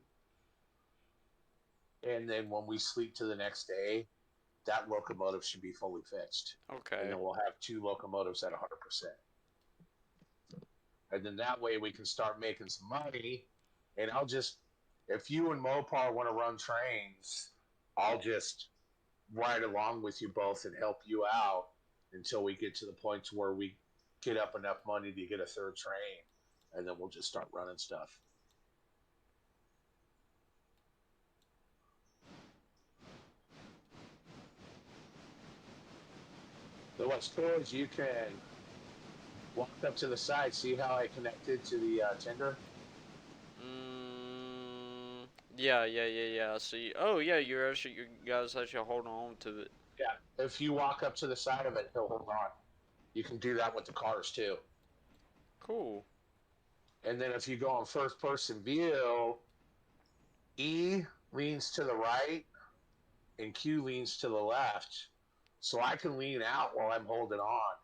Speaker 2: And then when we sleep to the next day, that locomotive should be fully fixed.
Speaker 1: Okay.
Speaker 2: And then we'll have 2 locomotives at 100%. And then that way we can start making some money. And I'll just, if you and Mopar want to run trains, I'll just ride along with you both and help you out until we get to the point to where we get up enough money to get a 3rd train. And then we'll just start running stuff. So what's cool is you can walk up to the side, see how I connected to the tender?
Speaker 1: Yeah. See, oh yeah, you guys actually holding on to it.
Speaker 2: Yeah, if you walk up to the side of it, he'll hold on. You can do that with the cars too.
Speaker 1: Cool.
Speaker 2: And then if you go on first person view, E leans to the right and Q leans to the left. So I can lean out while I'm holding on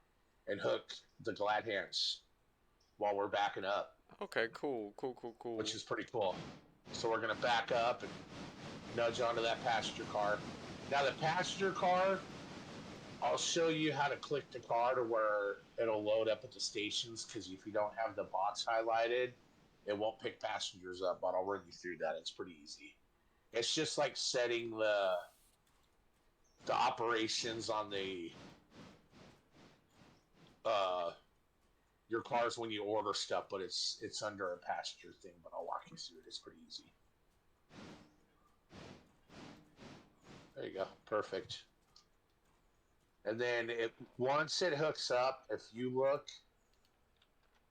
Speaker 2: and hook the glad hands while we're backing up.
Speaker 1: Okay, cool.
Speaker 2: Which is pretty cool. So we're going to back up and nudge onto that passenger car. Now the passenger car, I'll show you how to click the car to where it'll load up at the stations, because if you don't have the box highlighted, it won't pick passengers up, but I'll run you through that. It's pretty easy. It's just like setting the operations on the your cars when you order stuff, but it's under a passenger thing, but I'll walk you through it. It's pretty easy. There you go. Perfect. And then once it hooks up, if you look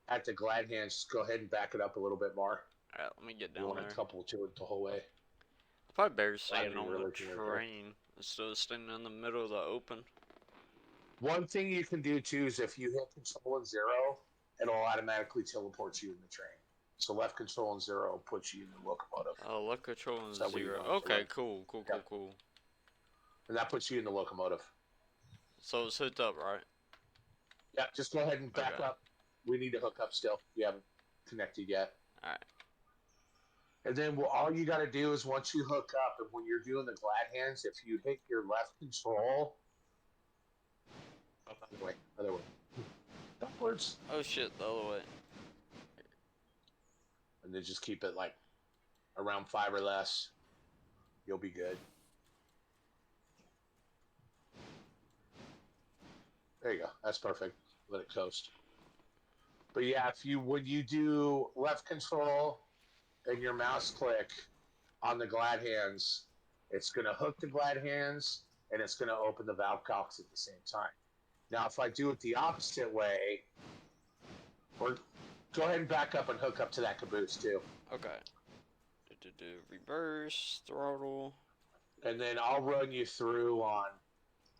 Speaker 2: at the glad hands, just go ahead and back it up a little bit more.
Speaker 1: Alright, let me get
Speaker 2: You
Speaker 1: down
Speaker 2: want
Speaker 1: there.
Speaker 2: to couple to it the whole way.
Speaker 1: Probably better
Speaker 2: I
Speaker 1: staying
Speaker 2: didn't
Speaker 1: on the
Speaker 2: realize you were there.
Speaker 1: train instead of staying in the middle of the open.
Speaker 2: One thing you can do too is if you hit control and 0, it'll automatically teleport you in the train. So left control and 0 puts you in the locomotive.
Speaker 1: Left control and
Speaker 2: So we
Speaker 1: 0.
Speaker 2: want to
Speaker 1: Okay,
Speaker 2: look.
Speaker 1: cool.
Speaker 2: Yep. And that puts you in the locomotive.
Speaker 1: So it's hooked up, right?
Speaker 2: Yeah, just go ahead and back up. We need to hook up still. We haven't connected yet.
Speaker 1: Alright.
Speaker 2: And then all you got to do is once you hook up, and when you're doing the glad hands, if you hit your left control, other way, backwards,
Speaker 1: Oh shit, the other way.
Speaker 2: and then just keep it like around 5 or less. You'll be good. There you go. That's perfect. Let it coast. But yeah, when you do left control and your mouse click on the glad hands, it's going to hook the glad hands and it's going to open the valve cocks at the same time. Now, if I do it the opposite way, or go ahead and back up and hook up to that caboose too.
Speaker 1: Okay. Reverse, throttle.
Speaker 2: And then I'll run you through on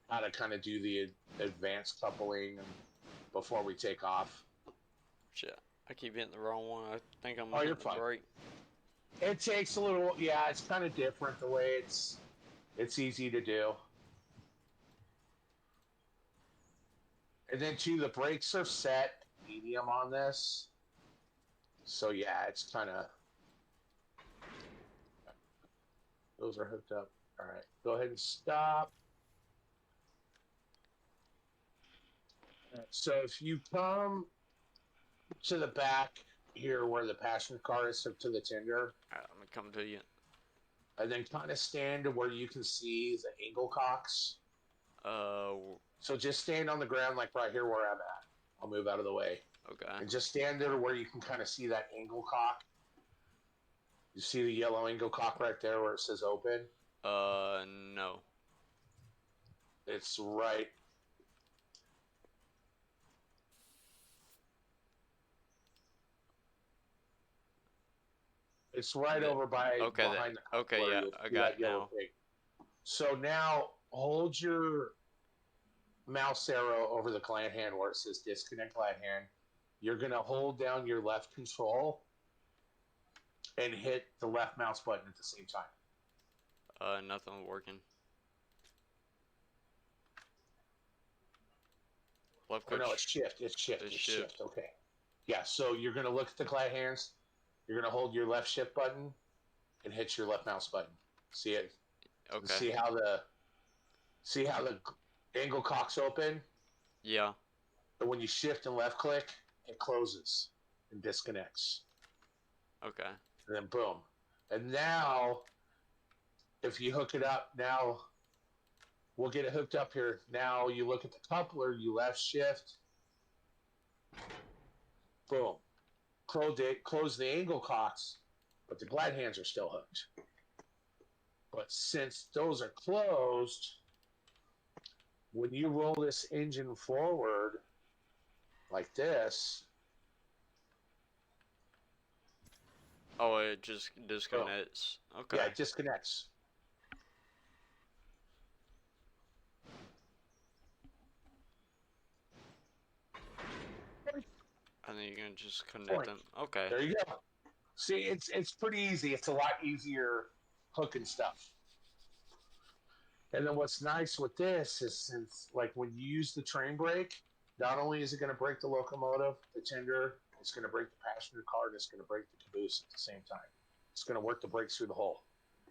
Speaker 2: how to kind of do the advanced coupling before we take off.
Speaker 1: Shit, I keep hitting the wrong one. I think I'm
Speaker 2: you're
Speaker 1: hitting the
Speaker 2: fine.
Speaker 1: brake.
Speaker 2: It takes a little, yeah, it's kind of different the way it's easy to do. And then too, the brakes are set medium on this. So yeah, it's kind of, those are hooked up. All right, go ahead and stop. So if you come to the back here where the passenger car is to the tender.
Speaker 1: Alright, let me come to you.
Speaker 2: And then kind of stand to where you can see the angle cocks. So just stand on the ground like right here where I'm at. I'll move out of the way.
Speaker 1: Okay.
Speaker 2: And just stand there where you can kind of see that angle cock. You see the yellow angle cock right there where it says open?
Speaker 1: No.
Speaker 2: It's right. It's right over by behind the cock.
Speaker 1: Okay, yeah, I got it now.
Speaker 2: Thing. So now hold your mouse arrow over the glad hand where it says disconnect glad hand. You're going to hold down your left control and hit the left mouse button at the same time.
Speaker 1: Nothing working. Left
Speaker 2: click. No, it's shift. It's shift. Okay. Yeah, so you're going to look at the glad hands. You're going to hold your left shift button and hit your left mouse button. See it?
Speaker 1: Okay.
Speaker 2: See how the angle cocks open?
Speaker 1: Yeah.
Speaker 2: But when you shift and left click, it closes and disconnects.
Speaker 1: Okay.
Speaker 2: And then boom. And now, if you hook it up, now we'll get it hooked up here. Now you look at the coupler, you left shift. Boom. Close the angle cocks, but the glad hands are still hooked. But since those are closed, when you roll this engine forward like this.
Speaker 1: Oh, it just disconnects. Okay.
Speaker 2: Yeah, it disconnects.
Speaker 1: And then you can just connect them. Okay.
Speaker 2: There you go. See, it's pretty easy. It's a lot easier hooking stuff. And then what's nice with this is since, like, when you use the train brake, not only is it going to brake the locomotive, the tender, it's going to brake the passenger car, and it's going to brake the caboose at the same time. It's going to work the brakes through the hole.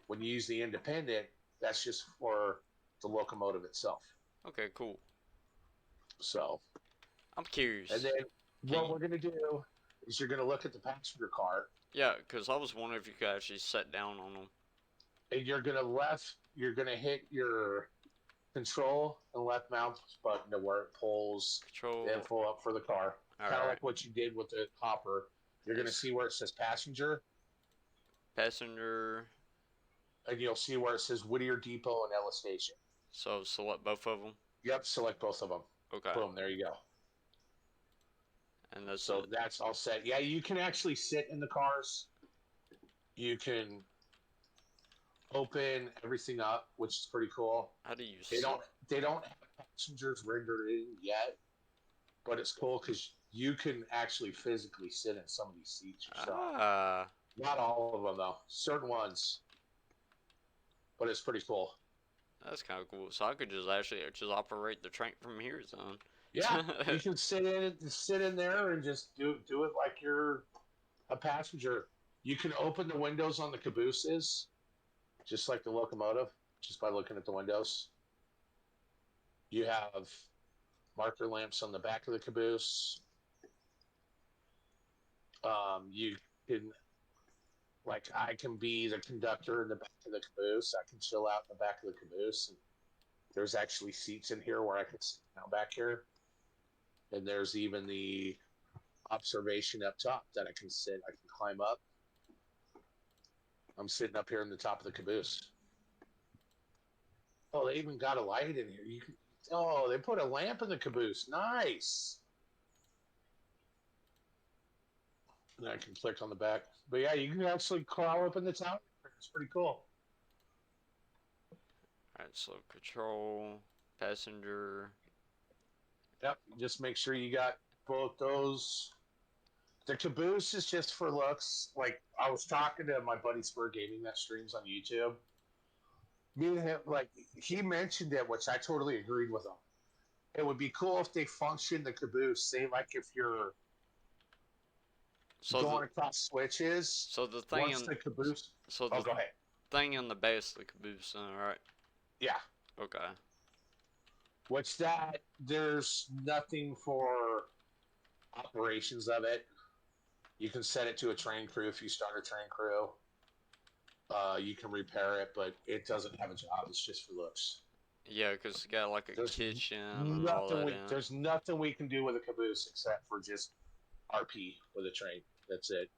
Speaker 2: When you use the independent, that's just for the locomotive itself.
Speaker 1: Okay, cool.
Speaker 2: So.
Speaker 1: I'm curious.
Speaker 2: And then what we're going to do is you're going to look at the passenger car.
Speaker 1: Yeah, because I was wondering if you could actually sit down on them.
Speaker 2: And you're going to hit your control and left mouse button to where it pulls the info up for the car. Kind of like what you did with the hopper. You're going to see where it says passenger.
Speaker 1: Passenger.
Speaker 2: and you'll see where it says Whittier Depot and Ella Station.
Speaker 1: So select both of them.
Speaker 2: Yep, select both of them.
Speaker 1: Okay.
Speaker 2: Boom, there you go.
Speaker 1: And that's
Speaker 2: So
Speaker 1: it.
Speaker 2: that's all set. Yeah, you can actually sit in the cars. You can open everything up, which is pretty cool.
Speaker 1: How do you
Speaker 2: They
Speaker 1: sit?
Speaker 2: don't have passengers rendered in yet, but it's cool because you can actually physically sit in some of these seats yourself.
Speaker 1: Ah,
Speaker 2: Not all of them though, certain ones, but it's pretty cool.
Speaker 1: that's kind of cool. So I could just actually just operate the train from here,
Speaker 2: Yeah,
Speaker 1: son.
Speaker 2: you can sit in there and just do it like you're a passenger. You can open the windows on the cabooses, just like the locomotive, just by looking at the windows. You have marker lamps on the back of the caboose. You can, like, I can be the conductor in the back of the caboose. I can chill out in the back of the caboose. And there's actually seats in here where I can sit down back here. And there's even the observation up top that I can sit. I can climb up. I'm sitting up here in the top of the caboose. Oh, they even got a light in here. You can. Oh, they put a lamp in the caboose. Nice. And I can click on the back. But yeah, you can actually crawl up in the top. It's pretty cool.
Speaker 1: Alright, so control, passenger.
Speaker 2: Yep. Just make sure you got both those. The caboose is just for looks. Like I was talking to my buddy Spur Gaming that streams on YouTube. Me and him, like he mentioned it, which I totally agreed with him. It would be cool if they function the caboose. Say like if you're
Speaker 1: So
Speaker 2: going across switches,
Speaker 1: the thing
Speaker 2: once
Speaker 1: in
Speaker 2: the caboose.
Speaker 1: so
Speaker 2: Oh,
Speaker 1: the
Speaker 2: go ahead.
Speaker 1: thing in the base of the caboose, right?
Speaker 2: Yeah.
Speaker 1: Okay.
Speaker 2: Which that there's nothing for operations of it. You can set it to a train crew if you start a train crew. You can repair it, but it doesn't have a job. It's just for looks.
Speaker 1: Yeah, because it's got like a
Speaker 2: There's
Speaker 1: kitchen and all that in it.
Speaker 2: There's nothing we can do with a caboose except for just RP with a train. That's it.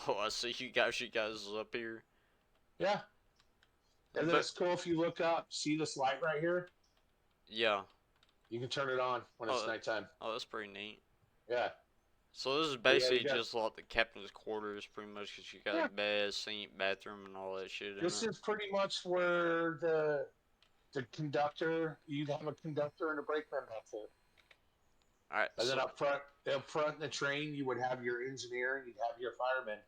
Speaker 1: Oh, I see you guys up here.
Speaker 2: Yeah. And then
Speaker 1: But
Speaker 2: it's cool if you look up, see this light right here?
Speaker 1: yeah.
Speaker 2: You can turn it on when it's nighttime.
Speaker 1: Oh, that's pretty neat.
Speaker 2: Yeah.
Speaker 1: So this is
Speaker 2: But yeah,
Speaker 1: basically just like the captain's quarters, pretty much, because you got a bed, sink, bathroom, and all that shit in
Speaker 2: This
Speaker 1: it.
Speaker 2: is pretty much where the conductor, you'd have a conductor and a brakeman back there.
Speaker 1: Alright,
Speaker 2: And
Speaker 1: so
Speaker 2: then up front in the train, you would have your engineer and you'd have your fireman.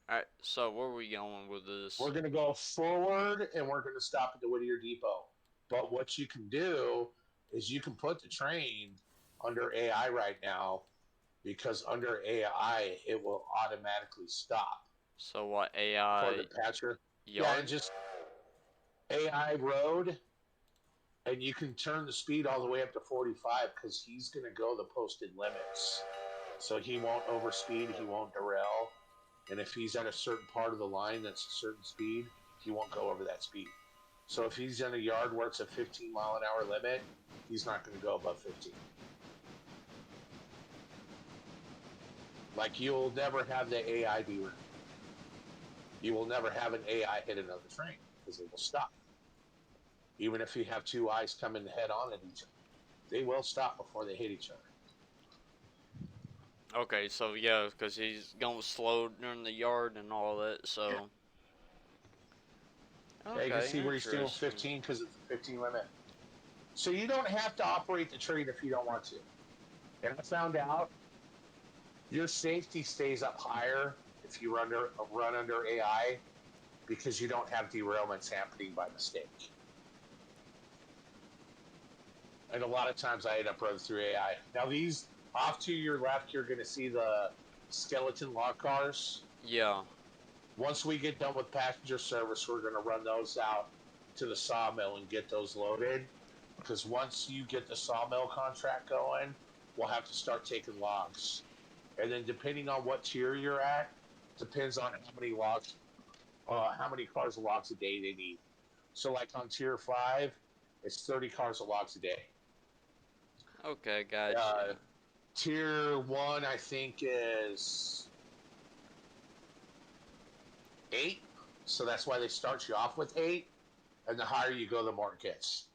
Speaker 1: alright, so where are we going with this?
Speaker 2: We're going to go forward and we're going to stop at the Whittier Depot. But what you can do is you can put the train under AI right now because under AI, it will automatically stop.
Speaker 1: So what, AI
Speaker 2: For the patcher.
Speaker 1: yard?
Speaker 2: Yeah, and just AI road, and you can turn the speed all the way up to 45 because he's going to go the posted limits. So he won't overspeed, he won't derail. And if he's at a certain part of the line that's a certain speed, he won't go over that speed. So if he's in a yard where it's a 15-mile-an-hour limit, he's not going to go above 15. Like, you'll never have the AI be running. You will never have an AI hit another train because it will stop. Even if you have two eyes coming head on at each other, they will stop before they hit each other.
Speaker 1: Okay, so yeah, because he's going slow during the yard and all that, so.
Speaker 2: Yeah.
Speaker 1: Okay,
Speaker 2: You can see where he's doing
Speaker 1: interesting.
Speaker 2: 15 because it's a 15 limit. So you don't have to operate the train if you don't want to. And I found out your safety stays up higher if you run under AI because you don't have derailments happening by mistake. And a lot of times I end up running through AI. Now these, off to your left, you're going to see the skeleton log cars.
Speaker 1: Yeah.
Speaker 2: Once we get done with passenger service, we're going to run those out to the sawmill and get those loaded. Because once you get the sawmill contract going, we'll have to start taking logs. And then depending on what tier you're at, depends on how many logs, how many cars of logs a day they need. So like on tier 5, it's 30 cars of logs a day.
Speaker 1: Okay, gotcha.
Speaker 2: Tier 1, I think, is 8. So that's why they start you off with 8, and the higher you go, the more it gets.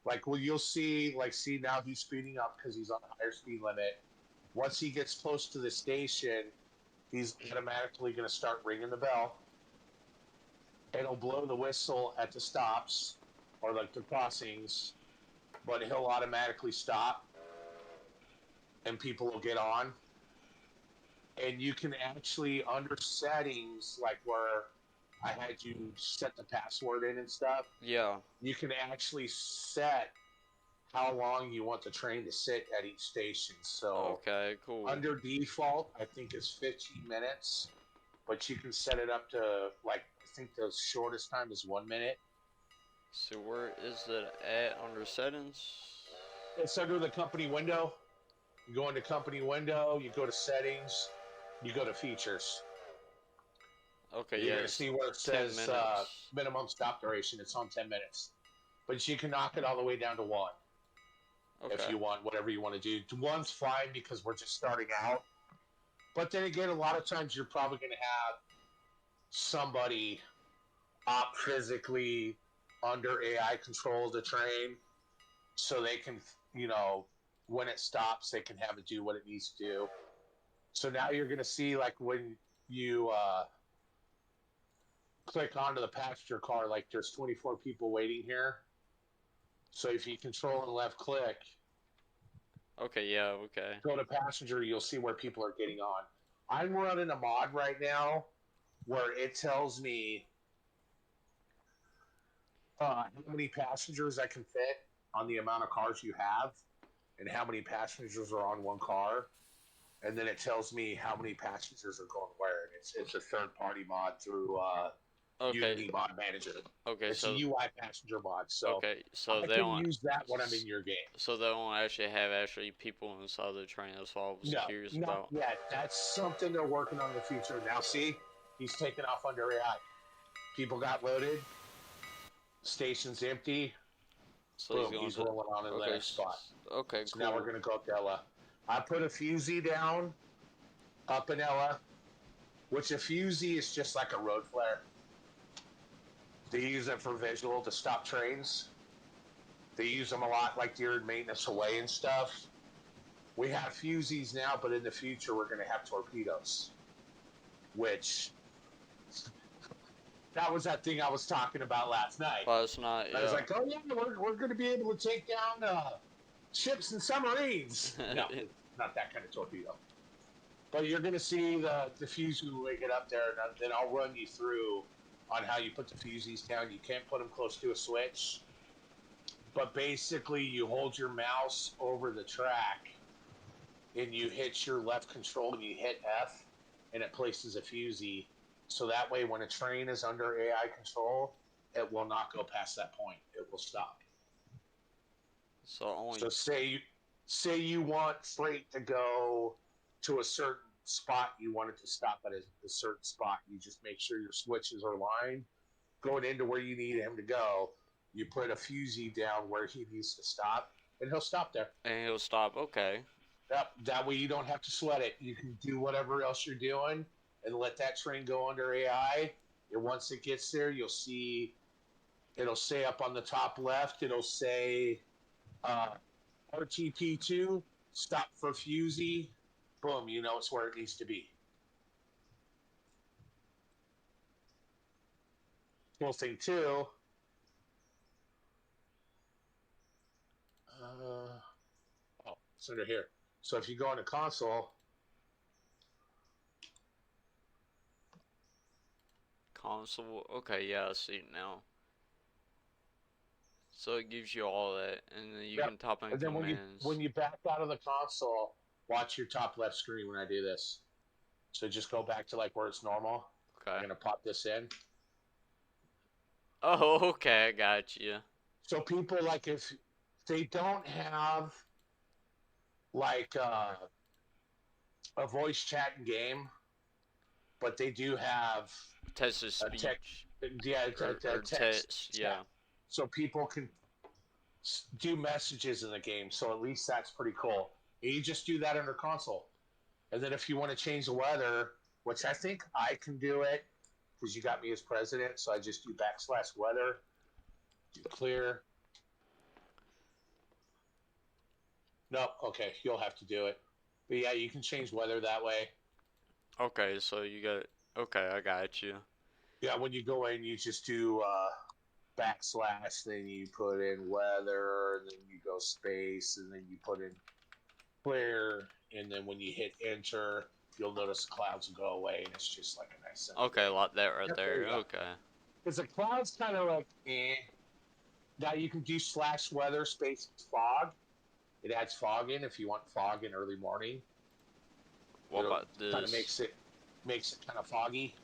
Speaker 2: Like, well, you'll see, see now he's speeding up because he's on a higher speed limit. Once he gets close to the station, he's automatically going to start ringing the bell. It'll blow the whistle at the stops or like the crossings, but he'll automatically stop and people will get on. And you can actually, under settings, like where I had you set the password in and stuff,
Speaker 1: Yeah.
Speaker 2: you can actually set how long you want the train to sit at each station. So
Speaker 1: Okay, cool.
Speaker 2: under default, I think it's 15 minutes, but you can set it up to I think the shortest time is 1 minute.
Speaker 1: So where is it at under settings?
Speaker 2: It's under the company window. You go into company window, you go to settings, you go to features.
Speaker 1: Okay,
Speaker 2: You're
Speaker 1: yeah,
Speaker 2: going to see where it
Speaker 1: 10
Speaker 2: says
Speaker 1: minutes.
Speaker 2: minimum stop duration. It's on 10 minutes. But you can knock it all the way down to 1 if
Speaker 1: Okay.
Speaker 2: you want, whatever you want to do. 1's fine because we're just starting out. But then again, a lot of times you're probably going to have somebody op physically under AI control the train so they can, when it stops, they can have it do what it needs to do. So now you're going to see, when you click onto the passenger car, there's 24 people waiting here. So if you control and left click,
Speaker 1: Okay, yeah, okay.
Speaker 2: go to passenger, you'll see where people are getting on. I'm running a mod right now where it tells me how many passengers I can fit on the amount of cars you have and how many passengers are on one car. And then it tells me how many passengers are going where. And it's a third-party mod through
Speaker 1: Okay.
Speaker 2: Unity Mod Manager.
Speaker 1: Okay,
Speaker 2: It's
Speaker 1: so
Speaker 2: a UI passenger mod, so
Speaker 1: okay, so
Speaker 2: I
Speaker 1: they
Speaker 2: can
Speaker 1: don't
Speaker 2: use that when I'm in your game.
Speaker 1: so they don't actually have people inside the train. That's what I was
Speaker 2: No,
Speaker 1: curious
Speaker 2: not
Speaker 1: about.
Speaker 2: yet. That's something they're working on in the future. Now, see, he's taking off under AI. People got loaded. Station's empty.
Speaker 1: So
Speaker 2: Boom, he's rolling on to the
Speaker 1: okay,
Speaker 2: next spot.
Speaker 1: okay,
Speaker 2: So
Speaker 1: cool.
Speaker 2: now we're going to go up to Ella. I put a fusee down up in Ella, which a fusee is just like a road flare. They use it for visual to stop trains. They use them a lot like during maintenance away and stuff. We have fusees now, but in the future we're going to have torpedoes, which that was that thing I was talking about last night.
Speaker 1: Last night, yeah.
Speaker 2: I was like, oh yeah, we're going to be able to take down ships and submarines. No, not that kind of torpedo. But you're going to see the fuse when we get up there, and then I'll run you through on how you put the fusees down. You can't put them close to a switch. But basically, you hold your mouse over the track, and you hit your left control, and you hit F, and it places a fusee. So that way, when a train is under AI control, it will not go past that point. It will stop. So say you want freight to go to a certain spot, you want it to stop at a certain spot. You just make sure your switches are aligned, going into where you need him to go. You put a fusee down where he needs to stop, and he'll stop there.
Speaker 1: And he'll stop. Okay.
Speaker 2: That way you don't have to sweat it. You can do whatever else you're doing and let that train go under AI. And once it gets there, you'll see it'll say up on the top left, it'll say RTP2, stop for fusee. Boom, you know it's where it needs to be. Cool thing too. It's under here. So if you go into console,
Speaker 1: Console. Okay, yeah, I see it now. So it gives you all that, and then you can type in
Speaker 2: and then
Speaker 1: commands.
Speaker 2: when you back out of the console, watch your top left screen when I do this. So just go back to where it's normal.
Speaker 1: Okay.
Speaker 2: I'm gonna pop this in.
Speaker 1: Oh, okay, I got you.
Speaker 2: So people if they don't have a voice chat in game, but they do have
Speaker 1: Text to speech.
Speaker 2: Text.
Speaker 1: Yeah.
Speaker 2: So people can do messages in the game. So at least that's pretty cool. And you just do that under console. And then if you want to change the weather, which I think I can do it because you got me as president. So I just do /weather, do clear. No, okay, you'll have to do it. But yeah, you can change weather that way.
Speaker 1: Okay, so you got. Okay, I got you.
Speaker 2: Yeah, when you go in, you just do /, then you put in weather, and then you go space, and then you put in clear, and then when you hit enter, you'll notice the clouds will go away, and it's just like a nice simple
Speaker 1: Okay,
Speaker 2: game.
Speaker 1: like that right
Speaker 2: Yep,
Speaker 1: there.
Speaker 2: you go.
Speaker 1: Okay.
Speaker 2: Because the clouds kind of like eh. Now you can do /weather space fog. It adds fog in if you want fog in early morning.
Speaker 1: What
Speaker 2: It
Speaker 1: about
Speaker 2: kind of
Speaker 1: this?
Speaker 2: makes it kind of foggy.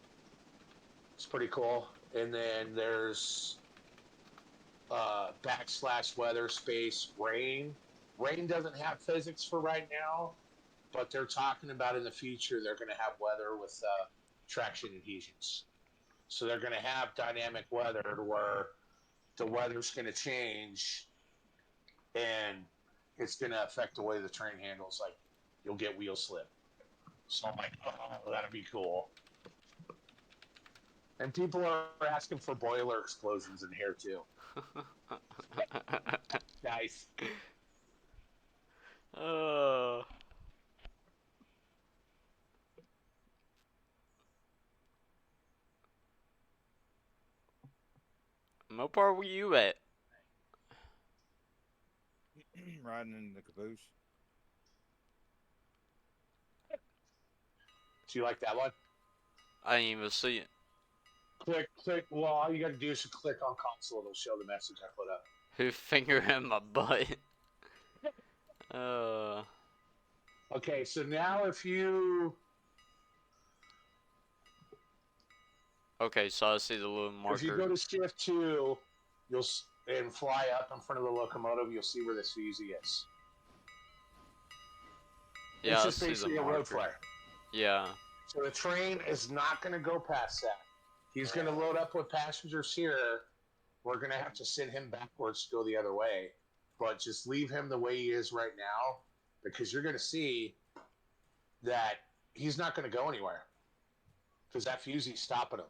Speaker 2: It's pretty cool. And then there's /weather space rain. Rain doesn't have physics for right now, but they're talking about in the future they're going to have weather with traction adhesions. So they're going to have dynamic weather where the weather's going to change and it's going to affect the way the train handles. Like you'll get wheel slip. So I'm like, oh, that'd be cool. And people are asking for boiler explosions in here too. Nice.
Speaker 1: uh, what part were you at?
Speaker 3: Riding in the caboose.
Speaker 2: Do you like that one?
Speaker 1: I didn't even see it.
Speaker 2: Click. Well, all you got to do is click on console. It'll show the message I put up.
Speaker 1: Who finger in my butt? Uh.
Speaker 2: Okay, so now if you
Speaker 1: Okay, so I see the little marker.
Speaker 2: go to shift 2, and fly up in front of the locomotive, you'll see where this fusee is.
Speaker 1: Yeah,
Speaker 2: it's
Speaker 1: I
Speaker 2: just
Speaker 1: see the
Speaker 2: basically a
Speaker 1: marker.
Speaker 2: road flare.
Speaker 1: Yeah.
Speaker 2: So the train is not going to go past that. He's going to load up with passengers here. We're going to have to send him backwards to go the other way. But just leave him the way he is right now, because you're going to see that he's not going to go anywhere because that fusee's stopping him.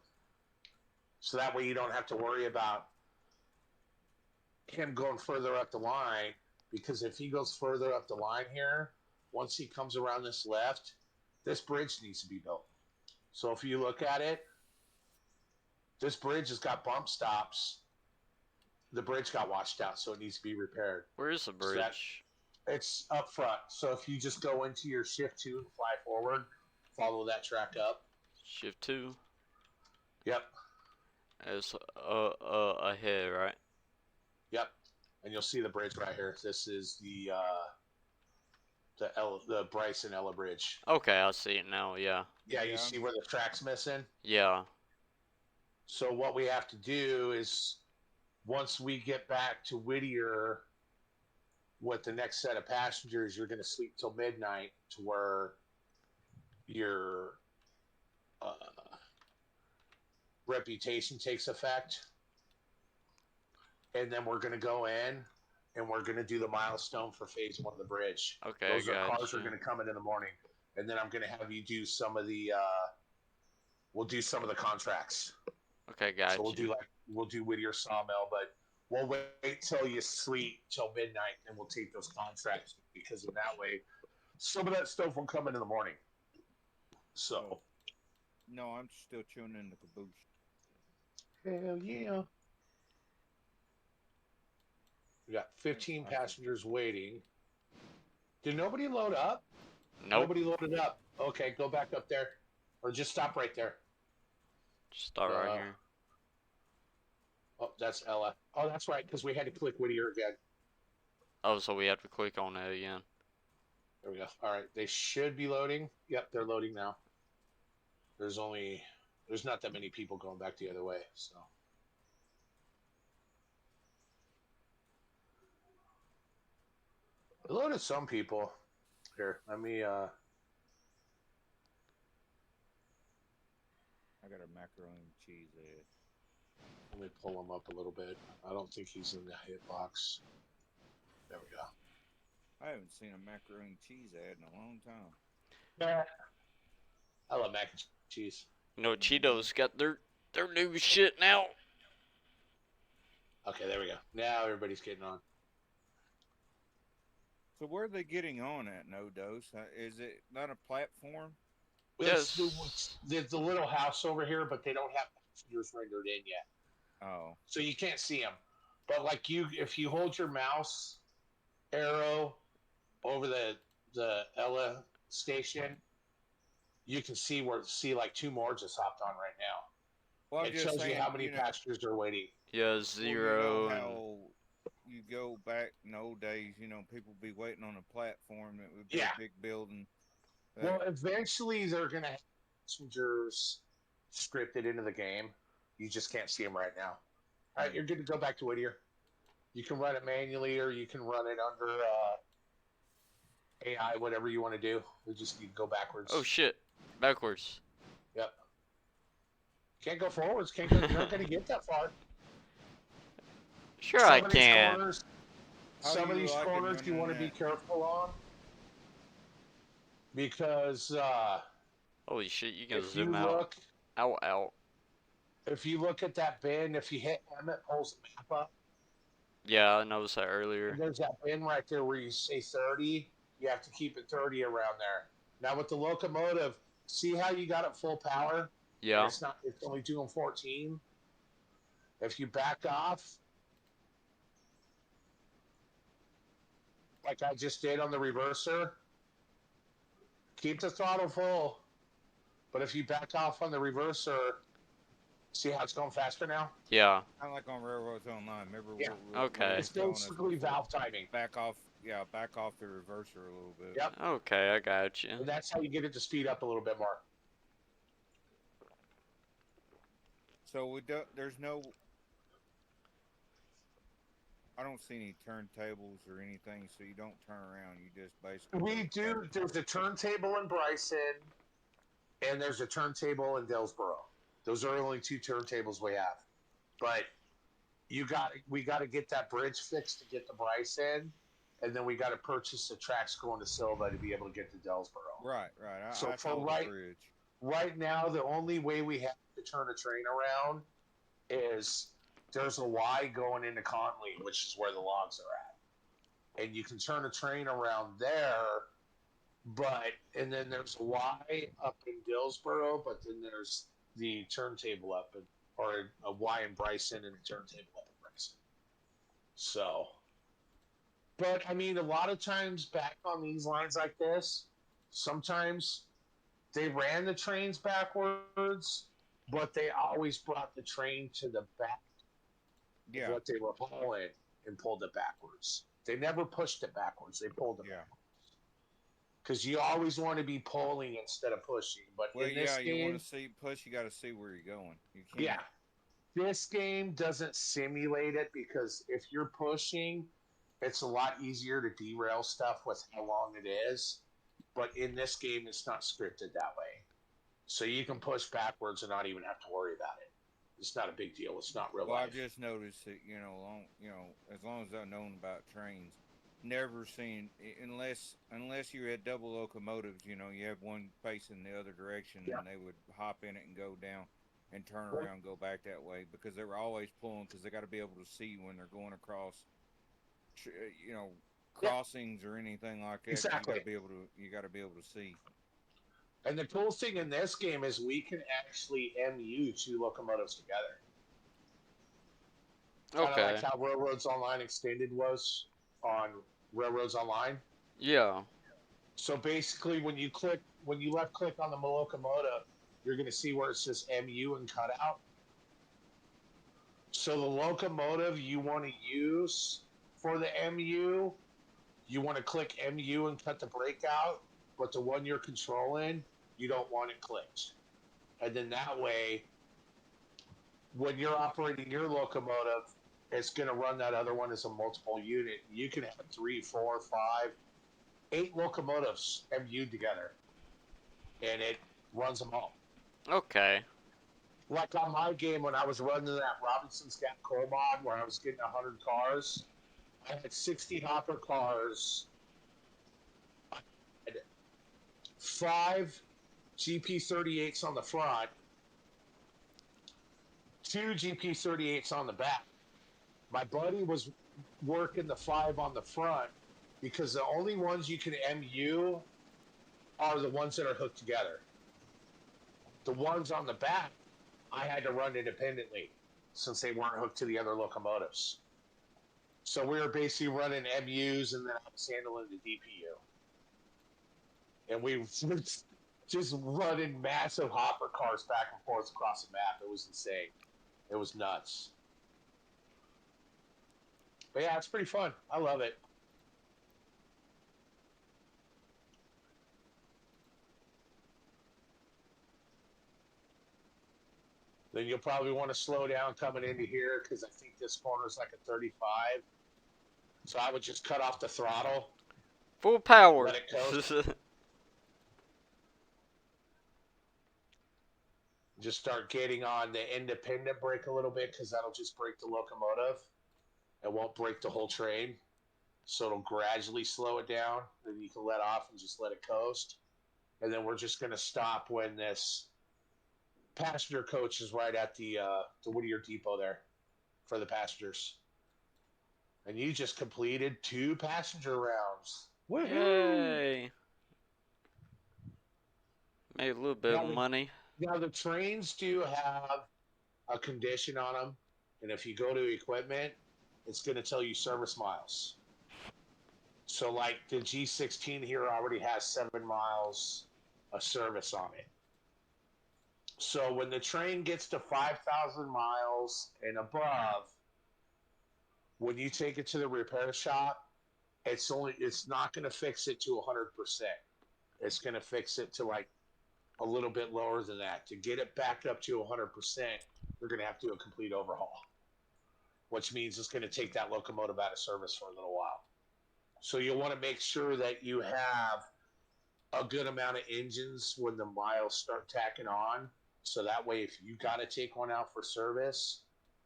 Speaker 2: So that way you don't have to worry about him going further up the line, because if he goes further up the line here, once he comes around this left, this bridge needs to be built. So if you look at it, this bridge has got bump stops. The bridge got washed out, so it needs to be repaired.
Speaker 1: Where is the bridge?
Speaker 2: So it's up front. So if you just go into your shift 2 and fly forward, follow that track up.
Speaker 1: Shift 2.
Speaker 2: Yep.
Speaker 1: It's ahead, right?
Speaker 2: Yep. And you'll see the bridge right here. This is the Bryson Ella Bridge.
Speaker 1: Okay, I see it now. Yeah.
Speaker 2: Yeah, you see where the track's missing?
Speaker 1: Yeah.
Speaker 2: So what we have to do is, once we get back to Whittier with the next set of passengers, you're going to sleep till midnight to where your reputation takes effect. And then we're going to go in and we're going to do the milestone for phase 1 of the bridge.
Speaker 1: Okay,
Speaker 2: Those cars
Speaker 1: you.
Speaker 2: are going to come in the morning. And then I'm going to have you do some of the we'll do some of the contracts.
Speaker 1: Okay, gotcha.
Speaker 2: So we'll do Whittier Sawmill, but we'll wait till you sleep till midnight, and we'll take those contracts, because in that way, some of that stuff will come in the morning. So.
Speaker 3: No, I'm still chewing in the caboose.
Speaker 2: Hell yeah. We got 15 passengers waiting. Did nobody load up?
Speaker 1: Nope.
Speaker 2: Nobody loaded up. Okay, go back up there. Or just stop right there.
Speaker 1: Just start right here.
Speaker 2: Oh, that's Ella. Oh, that's right, because we had to click Whittier again.
Speaker 1: Oh, so we have to click on that again.
Speaker 2: There we go. All right, they should be loading. Yep, they're loading now. There's not that many people going back the other way, so. I loaded some people. Here, let me
Speaker 3: I got a macaroni and cheese ad.
Speaker 2: Let me pull him up a little bit. I don't think he's in the hitbox. There we go.
Speaker 3: I haven't seen a macaroni and cheese ad in a long time.
Speaker 2: Yeah. I love mac and cheese.
Speaker 1: You know, Cheetos got their their new shit now.
Speaker 2: Okay, there we go. Now everybody's getting on.
Speaker 3: So where are they getting on at No Dose? Is it not a platform?
Speaker 2: It's
Speaker 1: Yes.
Speaker 2: the little house over here, but they don't have passengers rendered in yet,
Speaker 3: Oh,
Speaker 2: so you can't see them. But like if you hold your mouse arrow over the Ella station, you can see like two more just hopped on right
Speaker 3: well,
Speaker 2: now.
Speaker 3: I'm
Speaker 2: It
Speaker 3: just
Speaker 2: shows you how
Speaker 3: saying,
Speaker 2: many passengers are waiting.
Speaker 1: Yeah,
Speaker 3: well, you know
Speaker 1: zero and
Speaker 3: how you go back in the old days, people be waiting on a platform. It would be a
Speaker 2: Yeah.
Speaker 3: big building.
Speaker 2: Well, eventually they're gonna have passengers scripted into the game. You just can't see them right now. All right, you're good to go back to Whittier. You can run it manually, or you can run it under AI, whatever you want to do. We just need to go
Speaker 1: oh
Speaker 2: backwards.
Speaker 1: shit, backwards.
Speaker 2: Yep. Can't go forwards. Can't go. You're not going to get that far.
Speaker 1: Sure, I
Speaker 2: Some of these
Speaker 1: can.
Speaker 2: corners.
Speaker 3: How do
Speaker 2: Some of
Speaker 3: you
Speaker 2: these
Speaker 3: like it
Speaker 2: corners you
Speaker 3: running
Speaker 2: want to be
Speaker 3: that?
Speaker 2: careful on because
Speaker 1: Holy shit, you can
Speaker 2: if you
Speaker 1: zoom out.
Speaker 2: look,
Speaker 1: Out.
Speaker 2: if you look at that bin, if you hit M, it pulls the map up.
Speaker 1: Yeah, I noticed that earlier.
Speaker 2: And there's that bin right there where you say 30. You have to keep it 30 around there. Now with the locomotive, see how you got it full power, and
Speaker 1: Yeah.
Speaker 2: it's not. It's only doing 14. If you back off, like I just did on the reverser, keep the throttle full. But if you back off on the reverser, see how it's going faster now?
Speaker 1: Yeah.
Speaker 3: Kind of like on Railroads Online. Remember
Speaker 2: Yeah.
Speaker 3: what it
Speaker 1: Okay.
Speaker 3: was
Speaker 2: It's
Speaker 3: telling us
Speaker 2: basically
Speaker 3: before?
Speaker 2: valve timing.
Speaker 3: Back off, yeah, back off the reverser a little bit.
Speaker 2: Yep.
Speaker 1: Okay, I got you.
Speaker 2: And that's how you get it to speed up a little bit more.
Speaker 3: So there's no. I don't see any turntables or anything, so you don't turn around. You just basically.
Speaker 2: We do. There's a turntable in Bryson, and there's a turntable in Dillsboro. Those are the only two turntables we have. But we got to get that bridge fixed to get to Bryson, and then we got to purchase the tracks going to Silva to be able to get to Dillsboro.
Speaker 3: Right.
Speaker 2: So
Speaker 3: I
Speaker 2: for
Speaker 3: saw the bridge.
Speaker 2: right now, the only way we have to turn a train around is there's a Y going into Conley, which is where the logs are at. And you can turn a train around there, and then there's a Y up in Dillsboro, but then there's the turntable or a Y in Bryson and a turntable up in Bryson. So, but I mean, a lot of times back on these lines like this, sometimes they ran the trains backwards, but they always brought the train to the back of
Speaker 3: Yeah.
Speaker 2: what they were hauling and pulled it backwards. They never pushed it backwards. They pulled it backwards. Because you always want to be pulling instead of pushing. But
Speaker 3: Well,
Speaker 2: in this
Speaker 3: you want
Speaker 2: game,
Speaker 3: to see. Plus, you got to see where you're going. You can't.
Speaker 2: yeah, this game doesn't simulate it because if you're pushing, it's a lot easier to derail stuff with how long it is. But in this game, it's not scripted that way. So you can push backwards and not even have to worry about it. It's not a big deal. It's not real
Speaker 3: Well,
Speaker 2: life.
Speaker 3: I've just noticed that as long as I've known about trains, never seen unless you had double locomotives. You have one facing the other direction,
Speaker 2: Yeah.
Speaker 3: and they would hop in it and go down, and turn
Speaker 2: Well,
Speaker 3: around, and go back that way because they were always pulling because they got to be able to see when they're going across, crossings or anything like that.
Speaker 2: exactly.
Speaker 3: You got to be able to see.
Speaker 2: And the cool thing in this game is we can actually MU two locomotives together. Kind of like
Speaker 1: Okay.
Speaker 2: how Railroads Online Extended was on Railroads Online.
Speaker 1: Yeah.
Speaker 2: So basically, when you left click on the locomotive, you're going to see where it says MU and cutout. So the locomotive you want to use for the MU, you want to click MU and cut the brake out, but the one you're controlling, you don't want it clicked. And then that way, when you're operating your locomotive, it's going to run that other one as a multiple unit. You can have 3, 4, 5, 8 locomotives MU'd together, and it runs them all.
Speaker 1: Okay.
Speaker 2: Like on my game, when I was running that Robinson's Gap coal mod, where I was getting 100 cars, I had 60 hopper cars, I had 5 GP38s on the front, two GP38s on the back. My buddy was working the 5 on the front because the only ones you can MU are the ones that are hooked together. The ones on the back, I had to run independently since they weren't hooked to the other locomotives. So we were basically running MUs and then I was handling the DPU. And we were just running massive hopper cars back and forth across the map. It was insane. It was nuts. But yeah, it's pretty fun. I love it. Then you'll probably want to slow down coming into here because I think this corner is like a 35. So I would just cut off the throttle,
Speaker 1: Full power.
Speaker 2: let it coast, just start getting on the independent brake a little bit because that'll just break the locomotive. It won't break the whole train. So it'll gradually slow it down. Then you can let off and just let it coast. And then we're just going to stop when this passenger coach is right at the Whittier Depot there for the passengers. And you just completed 2 passenger rounds. Woohoo!
Speaker 1: Yay. Made a little bit of money.
Speaker 2: Now the trains do have a condition on them, and if you go to equipment, it's going to tell you service miles. So like the G16 here already has 7 miles of service on it. So when the train gets to 5,000 miles and above, when you take it to the repair shop, it's not going to fix it to 100%. It's going to fix it to like a little bit lower than that. To get it back up to 100%, you're going to have to do a complete overhaul, which means it's going to take that locomotive out of service for a little while. So you'll want to make sure that you have a good amount of engines when the miles start tacking on. So that way, if you got to take one out for service,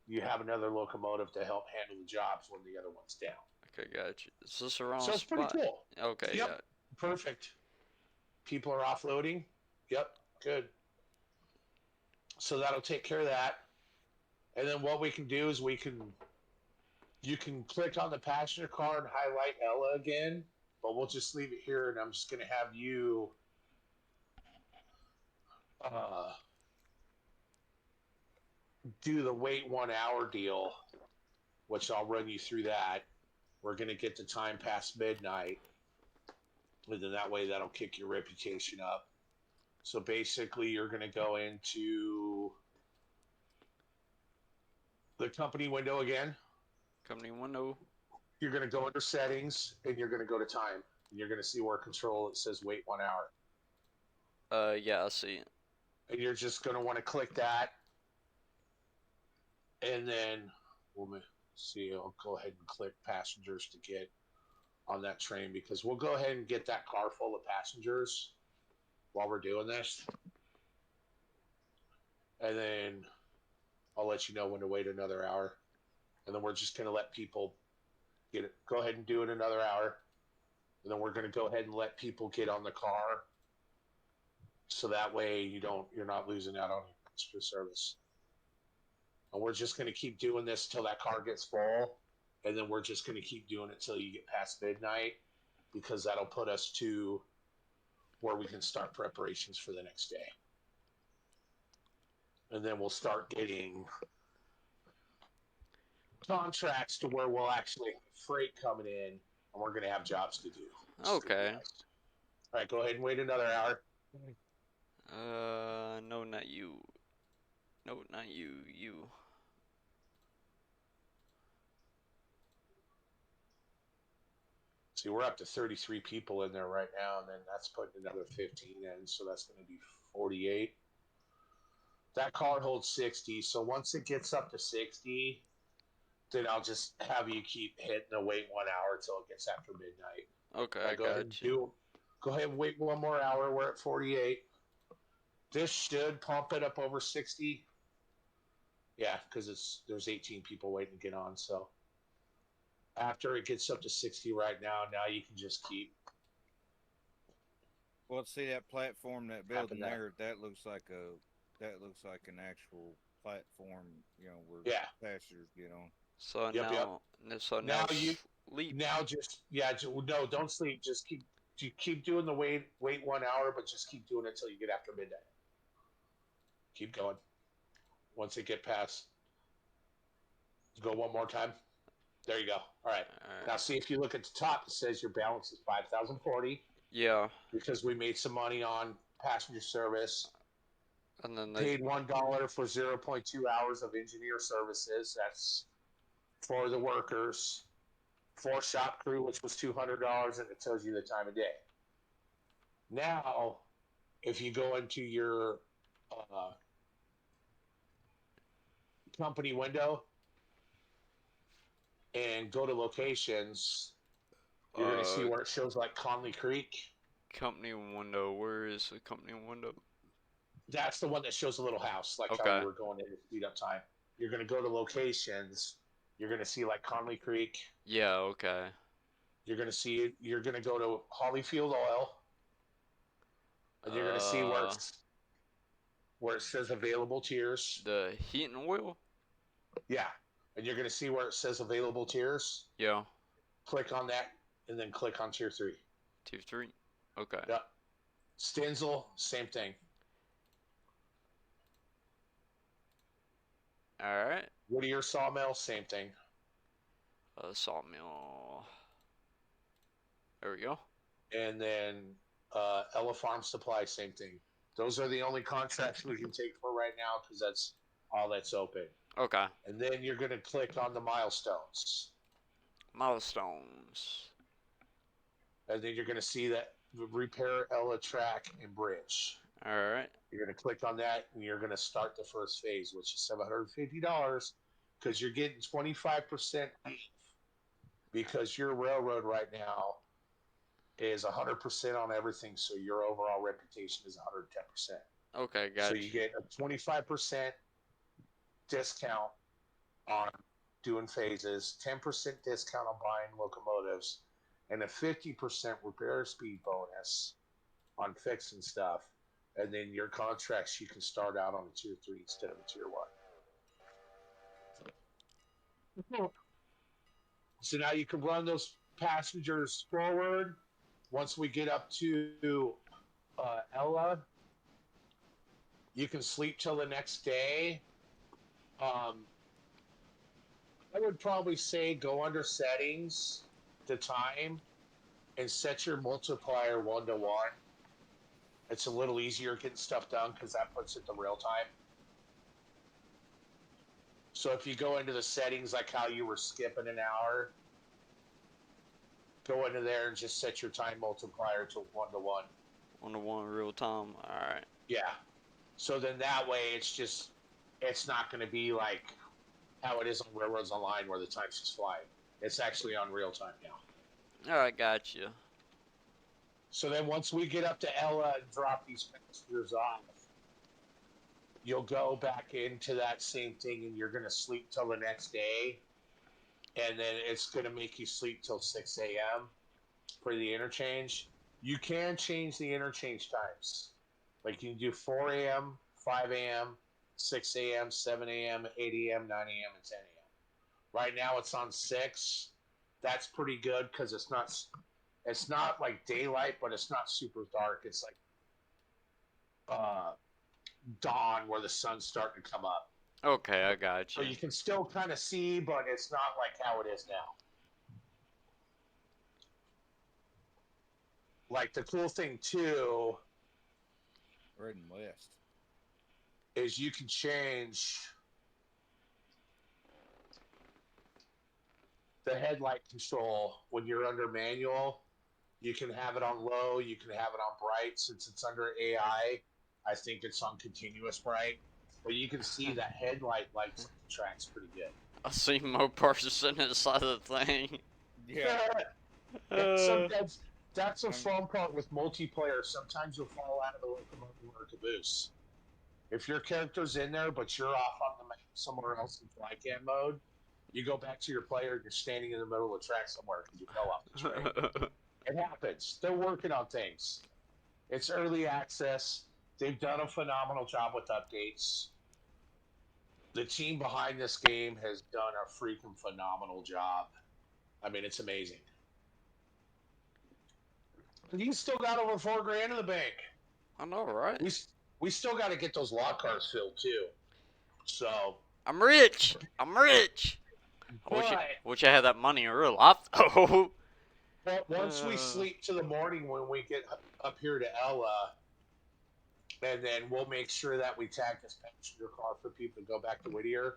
Speaker 2: you have another locomotive to help handle the jobs when the other one's down.
Speaker 1: Okay, gotcha. Is this the wrong
Speaker 2: So it's
Speaker 1: spot?
Speaker 2: pretty cool.
Speaker 1: Okay,
Speaker 2: Yep.
Speaker 1: yeah.
Speaker 2: Perfect. People are offloading. Yep, good. So that'll take care of that. And then what we can do is you can click on the passenger car and highlight Ella again, but we'll just leave it here and I'm just going to have you do the wait 1 hour deal, which I'll run you through that. We're going to get the time past midnight, and then that way that'll kick your reputation up. So basically, you're going to go into the company window again.
Speaker 1: Company window.
Speaker 2: You're going to go under settings, and you're going to go to time. And you're going to see where control it says wait 1 hour.
Speaker 1: Yeah, I see it.
Speaker 2: And you're just going to want to click that. And then we'll see. I'll go ahead and click passengers to get on that train because we'll go ahead and get that car full of passengers while we're doing this. And then I'll let you know when to wait another hour. And then we're just going to let people get it. Go ahead and do it another hour. And then we're going to go ahead and let people get on the car. So that way you're not losing out on extra service. And we're just going to keep doing this till that car gets full. And then we're just going to keep doing it till you get past midnight because that'll put us to where we can start preparations for the next day. And then we'll start getting contracts to where we'll actually have freight coming in and we're going to have jobs to do.
Speaker 1: Okay.
Speaker 2: All right, go ahead and wait another hour.
Speaker 1: No, not you. No, not you. You.
Speaker 2: See, we're up to 33 people in there right now, and then that's putting another 15 in, so that's going to be 48. That car holds 60, so once it gets up to 60, then I'll just have you keep hitting the wait 1 hour until it gets after midnight.
Speaker 1: Okay, I got you.
Speaker 2: Go ahead and wait 1 more hour. We're at 48. This should pump it up over 60. Yeah, because there's 18 people waiting to get on, so after it gets up to 60 right now you can just keep.
Speaker 3: Well, see that platform, that building there, that looks like that looks like an actual platform, where
Speaker 2: Yeah.
Speaker 3: passengers get on.
Speaker 1: So
Speaker 2: Yep.
Speaker 1: now, so
Speaker 2: Now
Speaker 1: now
Speaker 2: you
Speaker 1: sleep.
Speaker 2: now just yeah no, don't sleep. Just keep doing the wait 1 hour, but just keep doing it until you get after midnight. Keep going. Once it get past, go one more time. There you go. All right. Now see if you look at the top, it says your balance is 5,040
Speaker 1: Yeah,
Speaker 2: because we made some money on passenger service.
Speaker 1: and then they.
Speaker 2: Paid $1 for 0.2 hours of engineer services. That's for the workers. For shop crew, which was $200, and it tells you the time of day. Now, if you go into your uh, company window and go to locations, you're going to see
Speaker 1: Uh,
Speaker 2: where it shows like Conley Creek.
Speaker 1: company window. Where is the company window?
Speaker 2: That's the one that shows a little house, like how
Speaker 1: Okay.
Speaker 2: you were going in to speed up time. You're going to go to locations. You're going to see like Conley Creek.
Speaker 1: Yeah. Okay.
Speaker 2: You're going to go to Hollyfield Oil, and you're going to see
Speaker 1: Uh,
Speaker 2: where it says available tiers.
Speaker 1: the heat and oil.
Speaker 2: Yeah, and you're going to see where it says available tiers.
Speaker 1: Yeah.
Speaker 2: Click on that, and then click on tier 3.
Speaker 1: Tier 3. Okay.
Speaker 2: Yep. Stenzel, same thing.
Speaker 1: All right.
Speaker 2: Whittier Sawmill, same thing.
Speaker 1: Sawmill. There we go.
Speaker 2: And then Ella Farm Supply, same thing. Those are the only contracts we can take for right now because that's all that's open.
Speaker 1: Okay.
Speaker 2: And then you're going to click on the milestones.
Speaker 1: Milestones.
Speaker 2: And then you're going to see that repair Ella track and bridge.
Speaker 1: All right.
Speaker 2: You're going to click on that and you're going to start the first phase, which is $750 because you're getting 25% off because your railroad right now is 100% on everything. So your overall reputation is 110%.
Speaker 1: Okay, gotcha.
Speaker 2: So you get a 25% discount on doing phases, 10% discount on buying locomotives, and a 50% repair speed bonus on fixing stuff. And then your contracts, you can start out on a tier 3 instead of a tier 1. So now you can run those passengers forward. Once we get up to Ella, you can sleep till the next day. I would probably say go under settings, the time, and set your multiplier 1-to-1. It's a little easier getting stuff done because that puts it to real time. So if you go into the settings like how you were skipping an hour, go into there and just set your time multiplier to 1-to-1.
Speaker 1: 1-to-1 real time. All right.
Speaker 2: Yeah. So then that way it's not going to be like how it is on Railroads Online where the time's just flying. It's actually on real time now.
Speaker 1: All right, gotcha.
Speaker 2: So then once we get up to Ella and drop these passengers off, you'll go back into that same thing and you're going to sleep till the next day. And then it's going to make you sleep till 6 a.m. for the interchange. You can change the interchange times. Like you can do 4 a.m., 5 a.m., 6 a.m., 7 a.m., 8 a.m., 9 a.m., and 10 a.m. Right now it's on 6. That's pretty good because it's not like daylight, but it's not super dark. It's like dawn where the sun's starting to come up.
Speaker 1: Okay, I got
Speaker 2: So
Speaker 1: you.
Speaker 2: you can still kind of see, but it's not like how it is now. Like the cool thing too
Speaker 3: Red and West.
Speaker 2: is you can change the headlight control when you're under manual. You can have it on low, you can have it on bright. Since it's under AI, I think it's on continuous bright. But you can see that headlight lights up the tracks pretty good.
Speaker 1: I see Mopar sitting inside the thing.
Speaker 3: Yeah.
Speaker 2: Sometimes that's a fun part with multiplayer. Sometimes you'll fall out of the locomotive or caboose. If your character's in there, but you're off on the map somewhere else in flycam mode, you go back to your player and you're standing in the middle of the track somewhere because you fell off the train. It happens. They're working on things. It's early access. They've done a phenomenal job with updates. The team behind this game has done a freaking phenomenal job. I mean, it's amazing. You still got over $4 grand in the bank.
Speaker 1: I know, right?
Speaker 2: We still got to get those lock cars filled too. So,
Speaker 1: I'm rich. I'm rich.
Speaker 2: but
Speaker 1: Wish I had that money in real life though.
Speaker 2: once we sleep to the morning when we get up here to Ella, and then we'll make sure that we tag this passenger car for people to go back to Whittier.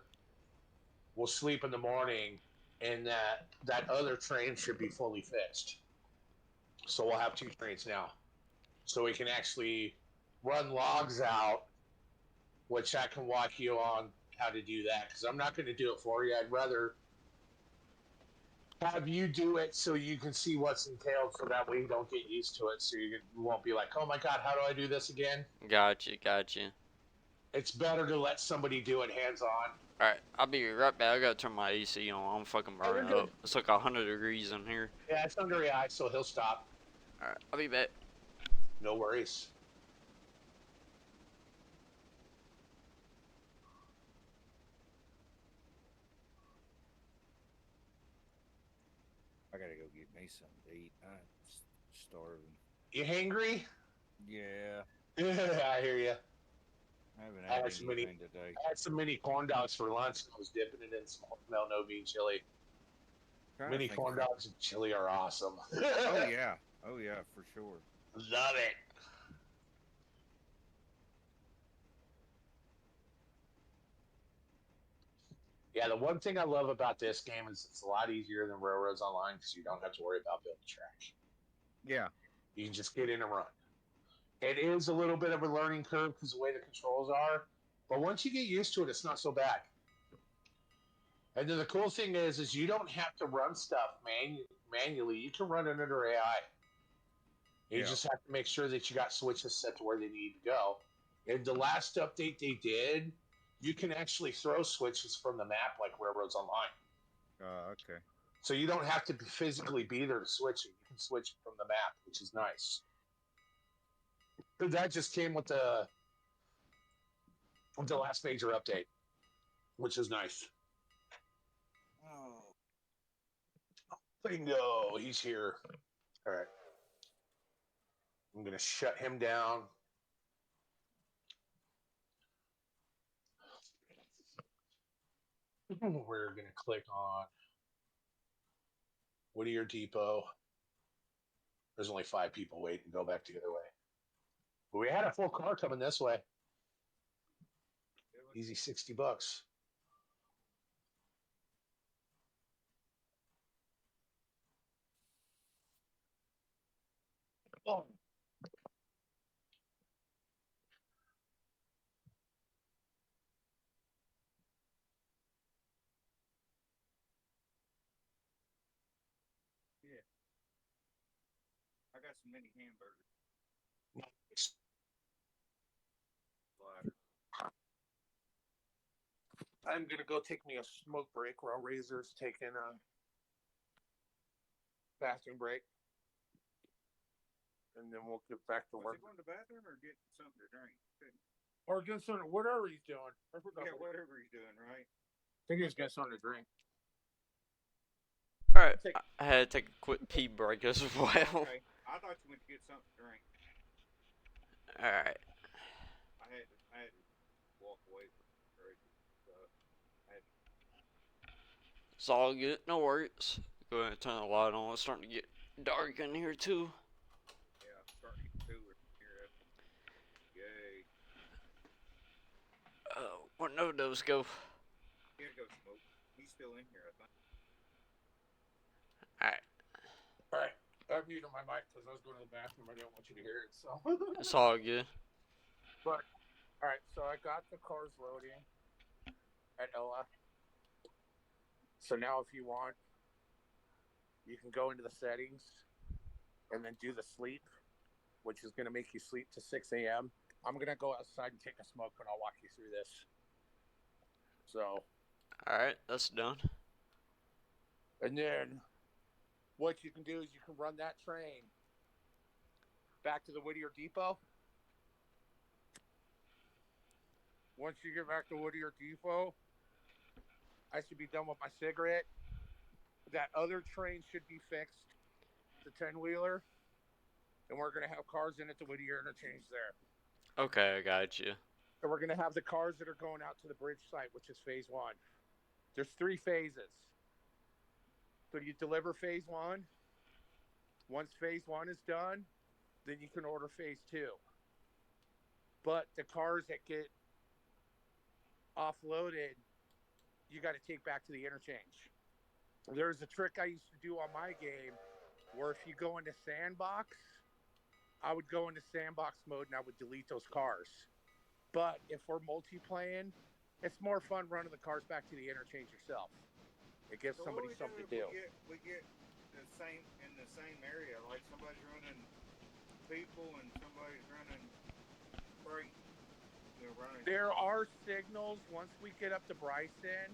Speaker 2: We'll sleep in the morning, and that other train should be fully fixed. So we'll have 2 trains now, so we can actually run logs out, which I can walk you on how to do that because I'm not going to do it for you. I'd rather have you do it so you can see what's entailed, so that way you don't get used to it, so you won't be like, oh my god, how do I do this again?
Speaker 1: Gotcha.
Speaker 2: It's better to let somebody do it hands on.
Speaker 1: Alright, I'll be right back. I gotta turn my AC on. I'm fucking
Speaker 2: Oh, you're
Speaker 1: burning
Speaker 2: good.
Speaker 1: up. It's like 100 degrees in here.
Speaker 2: Yeah, it's under the eye, so he'll stop.
Speaker 1: Alright, I'll be back.
Speaker 2: No worries.
Speaker 3: I gotta go get me something to eat. I'm starving.
Speaker 2: You hangry?
Speaker 3: Yeah,
Speaker 2: Yeah, I hear you.
Speaker 3: I haven't
Speaker 2: I
Speaker 3: had
Speaker 2: had some mini,
Speaker 3: anything today.
Speaker 2: I had some mini corn dogs for lunch, and I was dipping it in some Hormel no bean chili.
Speaker 3: Trying to
Speaker 2: Mini
Speaker 3: think
Speaker 2: corn
Speaker 3: of-
Speaker 2: dogs and chili are awesome.
Speaker 3: Oh yeah, for sure.
Speaker 2: Love it. Yeah, the one thing I love about this game is it's a lot easier than Railroads Online because you don't have to worry about building track.
Speaker 3: Yeah,
Speaker 2: You can just get in and run. It is a little bit of a learning curve because the way the controls are, but once you get used to it, it's not so bad. And then the cool thing is you don't have to run stuff manually. You can run it under AI. You
Speaker 3: Yeah.
Speaker 2: just have to make sure that you got switches set to where they need to go. And the last update they did, you can actually throw switches from the map like Railroads Online.
Speaker 3: Okay.
Speaker 2: So you don't have to physically be there to switch it. You can switch it from the map, which is nice. That just came with the last major update, which is nice.
Speaker 3: Oh.
Speaker 2: Bingo, he's here. All right. I'm going to shut him down. We're going to click on Whittier Depot. There's only 5 people waiting. Go back the other way. But we had a full car coming this way. Easy $60. Oh.
Speaker 3: Yeah. I got some mini hamburgers.
Speaker 2: I'm gonna go take me a smoke break while Razor's taking a bathroom break, and then we'll get back to work.
Speaker 3: Was he going to the bathroom or get something to drink?
Speaker 2: Or get something, whatever he's doing.
Speaker 3: Yeah, whatever he's doing, right?
Speaker 2: I think he's got something to drink.
Speaker 1: Alright, I had to take a quick pee break as well.
Speaker 3: Okay. I thought you went to get something to drink.
Speaker 1: Alright.
Speaker 3: I had to walk away from crazy stuff.
Speaker 1: It's all good. No worries. Go ahead and turn the light on. It's starting to get dark in here too.
Speaker 3: Yeah, I'm starting to get cooler here. Yay.
Speaker 1: Where'd No-Dos go?
Speaker 3: He had to go smoke. He's still in here, I think.
Speaker 2: Alright. I muted my mic because I was going to the bathroom. I didn't want you to hear it. So
Speaker 1: It's all good.
Speaker 2: But alright, so I got the cars loading at Ella. So now if you want, you can go into the settings and then do the sleep, which is going to make you sleep to 6 a.m. I'm going to go outside and take a smoke, and I'll walk you through this. So.
Speaker 1: Alright, that's done.
Speaker 2: And then what you can do is you can run that train back to the Whittier Depot.
Speaker 4: Once you get back to Whittier Depot, I should be done with my cigarette. That other train should be fixed, the 10 wheeler, and we're going to have cars in at the Whittier interchange there.
Speaker 1: Okay, I got you.
Speaker 4: And we're going to have the cars that are going out to the bridge site, which is phase one. There's 3 phases. So you deliver phase one. Once phase one is done, then you can order phase two. But the cars that get offloaded, you got to take back to the interchange. There's a trick I used to do on my game where if you go into sandbox, I would go into sandbox mode and I would delete those cars. But if we're multi-playing, it's more fun running the cars back to the interchange yourself. It gives
Speaker 3: So what
Speaker 4: somebody
Speaker 3: do we do
Speaker 4: something to
Speaker 3: if
Speaker 4: do.
Speaker 3: we get the same in the same area? Like somebody's running people and somebody's running freight. They're running.
Speaker 4: There are signals. Once we get up to Bryson,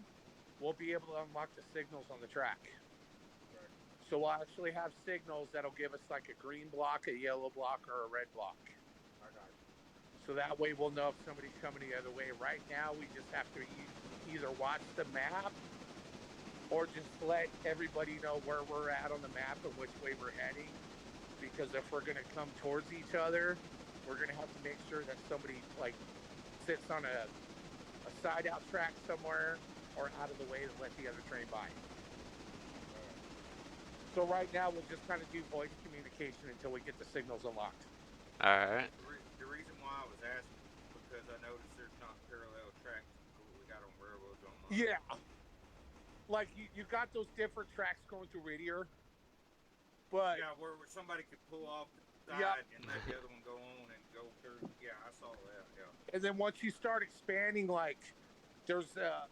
Speaker 4: we'll be able to unlock the signals on the track.
Speaker 3: Right.
Speaker 4: So we'll actually have signals that'll give us like a green block, a yellow block, or a red block.
Speaker 3: I got you.
Speaker 4: So that way we'll know if somebody's coming the other way. Right now, we just have to either watch the map or just let everybody know where we're at on the map and which way we're heading. Because if we're going to come towards each other, we're going to have to make sure that somebody like sits on a side out track somewhere or out of the way to let the other train by. So right now we'll just kind of do voice communication until we get the signals unlocked.
Speaker 1: Alright.
Speaker 3: The reason why I was asking because I noticed there's not parallel tracks to what we got on railroads online.
Speaker 4: Yeah. Like you got those different tracks going through Whittier, but
Speaker 3: yeah, where somebody could pull off the side
Speaker 4: Yep.
Speaker 3: and let the other one go on and go through. Yeah, I saw that. Yeah.
Speaker 4: and then once you start expanding, like there's a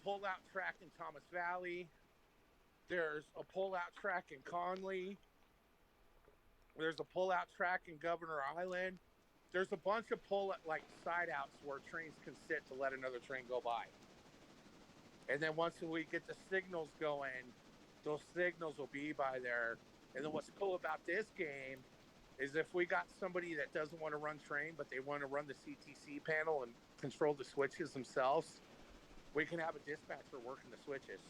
Speaker 4: pull-out track in Thomas Valley, there's a pull-out track in Conley, there's a pull-out track in Governor Island. There's a bunch of like side-outs where trains can sit to let another train go by. And then once we get the signals going, those signals will be by there. And then what's cool about this game is if we got somebody that doesn't want to run train, but they want to run the CTC panel and control the switches themselves, we can have a dispatcher working the switches.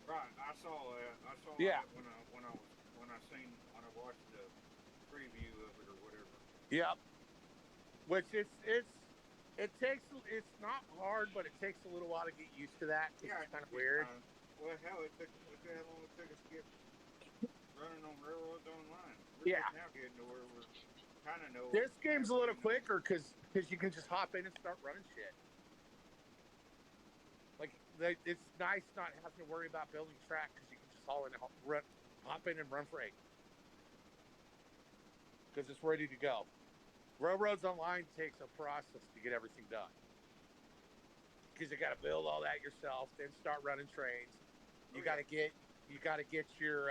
Speaker 3: Right, I saw that. I saw
Speaker 4: Yeah.
Speaker 3: that when I watched the preview of it or whatever.
Speaker 4: Yep. Which it's not hard, but it takes a little while to get used to that.
Speaker 3: Yeah,
Speaker 4: It's kind of weird.
Speaker 3: Well, hell, look at how long it took us to get running on railroads online. We're
Speaker 4: Yeah.
Speaker 3: just now getting to where we're kind of know.
Speaker 4: This game's a little quicker because you can just hop in and start running shit. Like it's nice not having to worry about building track because you can just hop in and run freight because it's ready to go. Railroads Online takes a process to get everything done because you got to build all that yourself, then start running trains. You got to get your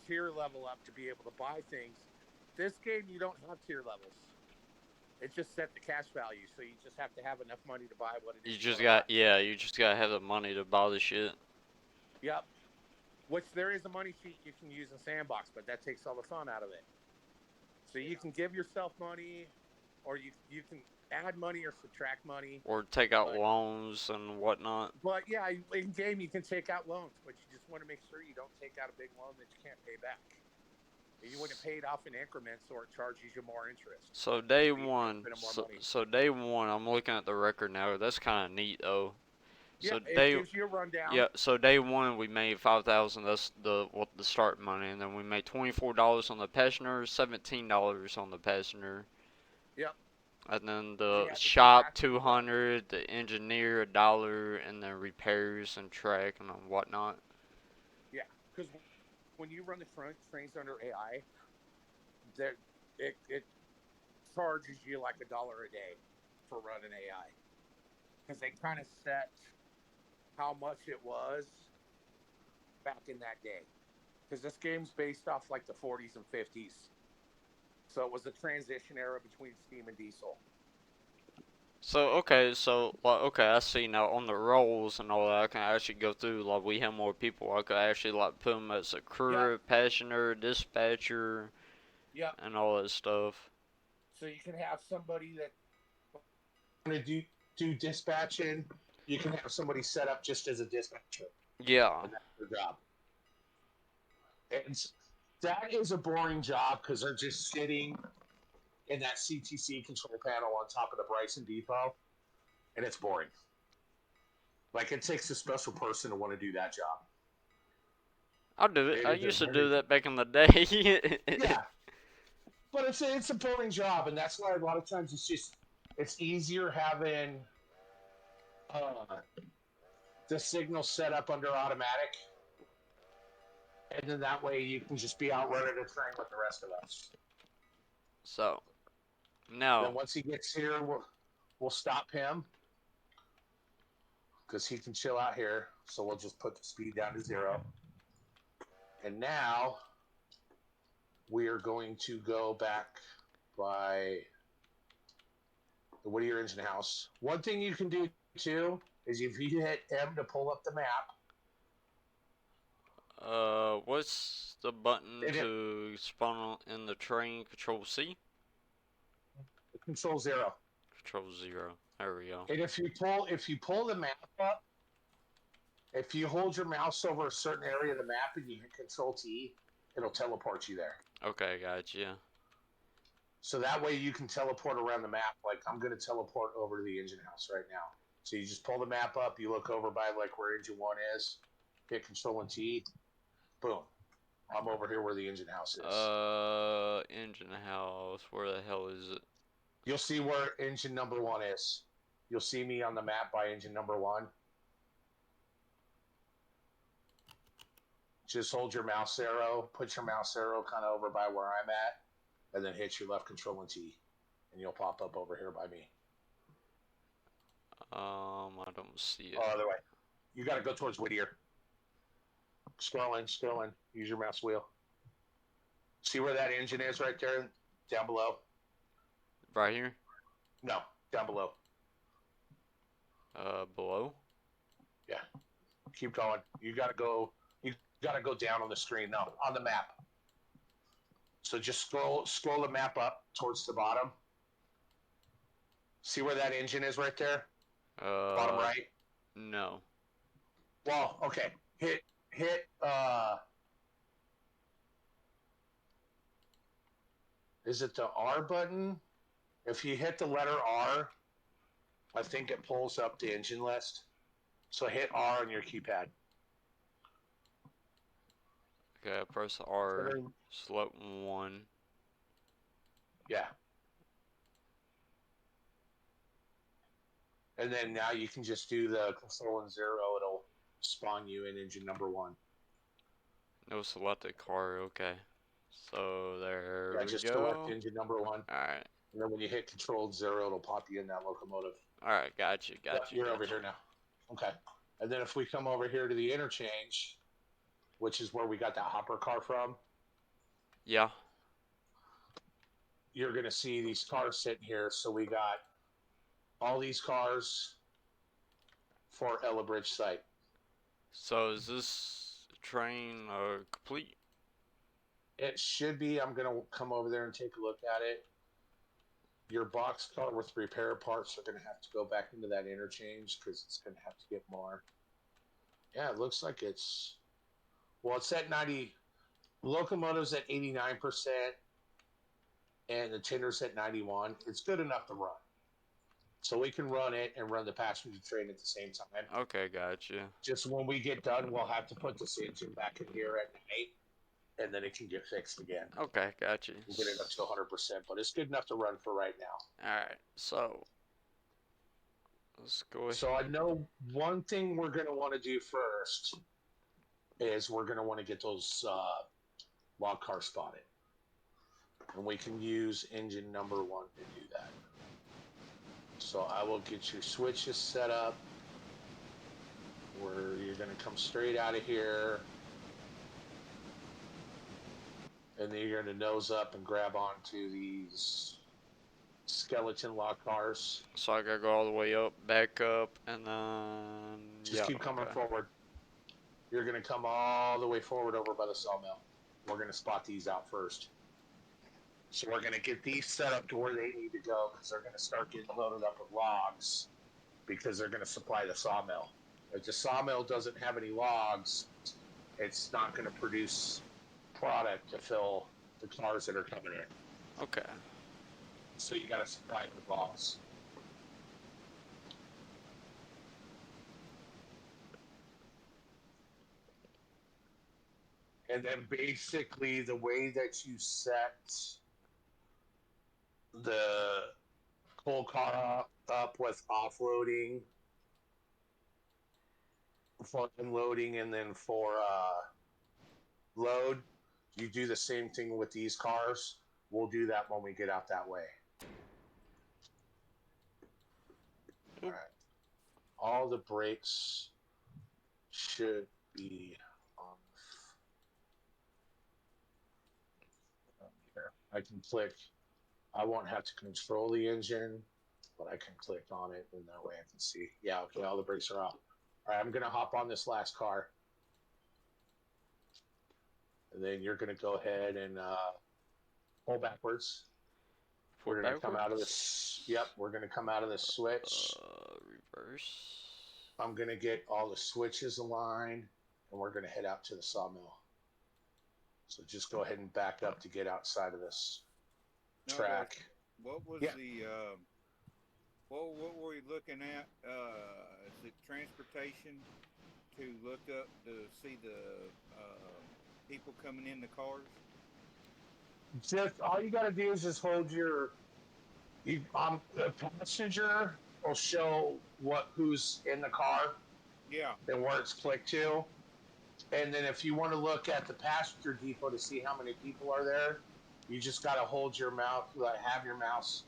Speaker 4: tier level up to be able to buy things. This game you don't have tier levels. It just set the cash value, so you just have to have enough money to buy what it is.
Speaker 1: You just gotta have the money to buy the shit.
Speaker 4: Yep. Which there is a money sheet you can use in Sandbox, but that takes all the fun out of it. So you can give yourself money, or you can add money or subtract money.
Speaker 1: Or take out loans and whatnot.
Speaker 4: But yeah, in game you can take out loans, but you just want to make sure you don't take out a big loan that you can't pay back. You want to pay it off in increments, or it charges you more interest.
Speaker 1: So day one, I'm looking at the record now. That's kind of neat though.
Speaker 4: Yeah,
Speaker 1: So
Speaker 4: it gives you a rundown.
Speaker 1: Yeah, so day one we made 5,000. That's the start money, and then we made $24 on the passenger, $17 on the passenger.
Speaker 4: Yep.
Speaker 1: And then the shop 200, the engineer $1, and then repairs and track and whatnot.
Speaker 4: Yeah, because when you run the front trains under AI, it charges you like $1 a day for running AI, because they kind of set how much it was back in that day. Because this game's based off like the 40s and 50s. So it was a transition era between steam and diesel.
Speaker 1: So I see now on the rolls and all that. I can actually go through, like, we have more people. I could actually like put them as a crew, passenger, dispatcher,
Speaker 4: Yep.
Speaker 1: and all that stuff.
Speaker 4: So you can have somebody that
Speaker 2: to do dispatching, you can have somebody set up just as a dispatcher,
Speaker 1: Yeah.
Speaker 2: and that's their job. It's that is a boring job because they're just sitting in that CTC control panel on top of the Bryson Depot, and it's boring. Like it takes a special person to want to do that job.
Speaker 1: I'll do it.
Speaker 2: It
Speaker 1: I
Speaker 2: is a
Speaker 1: used to
Speaker 2: very
Speaker 1: do that back in the day.
Speaker 2: yeah, but it's a boring job, and that's why a lot of times it's easier having uh, the signal set up under automatic, and then that way you can just be out running the train with the rest of us.
Speaker 1: So,
Speaker 2: Then
Speaker 1: now,
Speaker 2: once he gets here, we'll stop him because he can chill out here. So we'll just put the speed down to 0. And now we are going to go back by the Whittier Engine House. One thing you can do too is if you hit M to pull up the map,
Speaker 1: what's the button
Speaker 2: it
Speaker 1: to spawn in the train? Control C?
Speaker 2: control 0.
Speaker 1: Control 0. There we go.
Speaker 2: And if you pull the map up, if you hold your mouse over a certain area of the map and you hit Control T, it'll teleport you there.
Speaker 1: Okay, gotcha.
Speaker 2: So that way you can teleport around the map. Like I'm going to teleport over to the engine house right now. So you just pull the map up, you look over by like where engine 1 is, hit Control and T, boom. I'm over here where the engine house is.
Speaker 1: Engine house. Where the hell is it?
Speaker 2: You'll see where engine number 1 is. You'll see me on the map by engine number 1. Just hold your mouse arrow, put your mouse arrow kind of over by where I'm at, and then hit your left Control and T, and you'll pop up over here by me.
Speaker 1: I don't see it.
Speaker 2: Oh, other way. You got to go towards Whittier. Scrolling. Use your mouse wheel. See where that engine is right there? Down below?
Speaker 1: Right here?
Speaker 2: No, down below.
Speaker 1: Below?
Speaker 2: Yeah. Keep going. You got to go down on the screen. No, on the map. So just scroll the map up towards the bottom. See where that engine is right there? Bottom right?
Speaker 1: No.
Speaker 2: Well, okay. Hit is it the R button? If you hit the letter R, I think it pulls up the engine list. So hit R on your keypad.
Speaker 1: Okay, press R. Select 1.
Speaker 2: Yeah. And then now you can just do the Control and 0. It'll spawn you in engine number 1.
Speaker 1: No selected car. Okay. So there we
Speaker 2: just
Speaker 1: go.
Speaker 2: select engine number 1.
Speaker 1: Alright.
Speaker 2: And then when you hit Control 0, it'll pop you in that locomotive.
Speaker 1: Alright, gotcha.
Speaker 2: You're over here now. Okay. And then if we come over here to the interchange, which is where we got that hopper car from.
Speaker 1: Yeah.
Speaker 2: You're going to see these cars sitting here. So we got all these cars for Ella Bridge site.
Speaker 1: So is this train complete?
Speaker 2: It should be. I'm going to come over there and take a look at it. Your box car with repair parts are going to have to go back into that interchange because it's going to have to get more. Yeah, it looks like it's at 90. Locomotive's at 89%, and the tender's at 91. It's good enough to run. So we can run it and run the passenger train at the same time.
Speaker 1: Okay, gotcha.
Speaker 2: Just when we get done, we'll have to put this engine back in here at night, and then it can get fixed again.
Speaker 1: Okay, gotcha.
Speaker 2: We'll get it up to 100%, but it's good enough to run for right now.
Speaker 1: Alright, so let's go ahead.
Speaker 2: So I know one thing we're going to want to do first is we're going to want to get those log cars spotted. And we can use engine number 1 to do that. So I will get your switches set up where you're going to come straight out of here. And then you're going to nose up and grab onto these skeleton lock cars.
Speaker 1: So I gotta go all the way up, back up, and then
Speaker 2: just keep coming forward. You're going to come all the way forward over by the sawmill. We're going to spot these out first. So we're going to get these set up to where they need to go because they're going to start getting loaded up with logs because they're going to supply the sawmill. If the sawmill doesn't have any logs, it's not going to produce product to fill the cars that are coming in.
Speaker 1: Okay.
Speaker 2: So you got to supply it with logs. And then basically the way that you set the coal car up with offloading for unloading and then for load, you do the same thing with these cars. We'll do that when we get out that way. All right. All the brakes should be off. Here. I can click. I won't have to control the engine, but I can click on it, and that way I can see. Yeah, okay, all the brakes are off. All right, I'm going to hop on this last car. And then you're going to go ahead and pull backwards. We're going to come out of this. Yep, we're going to come out of this switch.
Speaker 1: Reverse.
Speaker 2: I'm going to get all the switches aligned, and we're going to head out to the sawmill. So just go ahead and back up to get outside of this track.
Speaker 3: What was the what were you looking at? Is it transportation to look up to see the people coming in the cars?
Speaker 2: Just all you got to do is just hold your. The passenger will show who's in the car.
Speaker 3: Yeah.
Speaker 2: And where it's clicked to. And then if you want to look at the passenger depot to see how many people are there, you just got to hold your mouse, have your mouse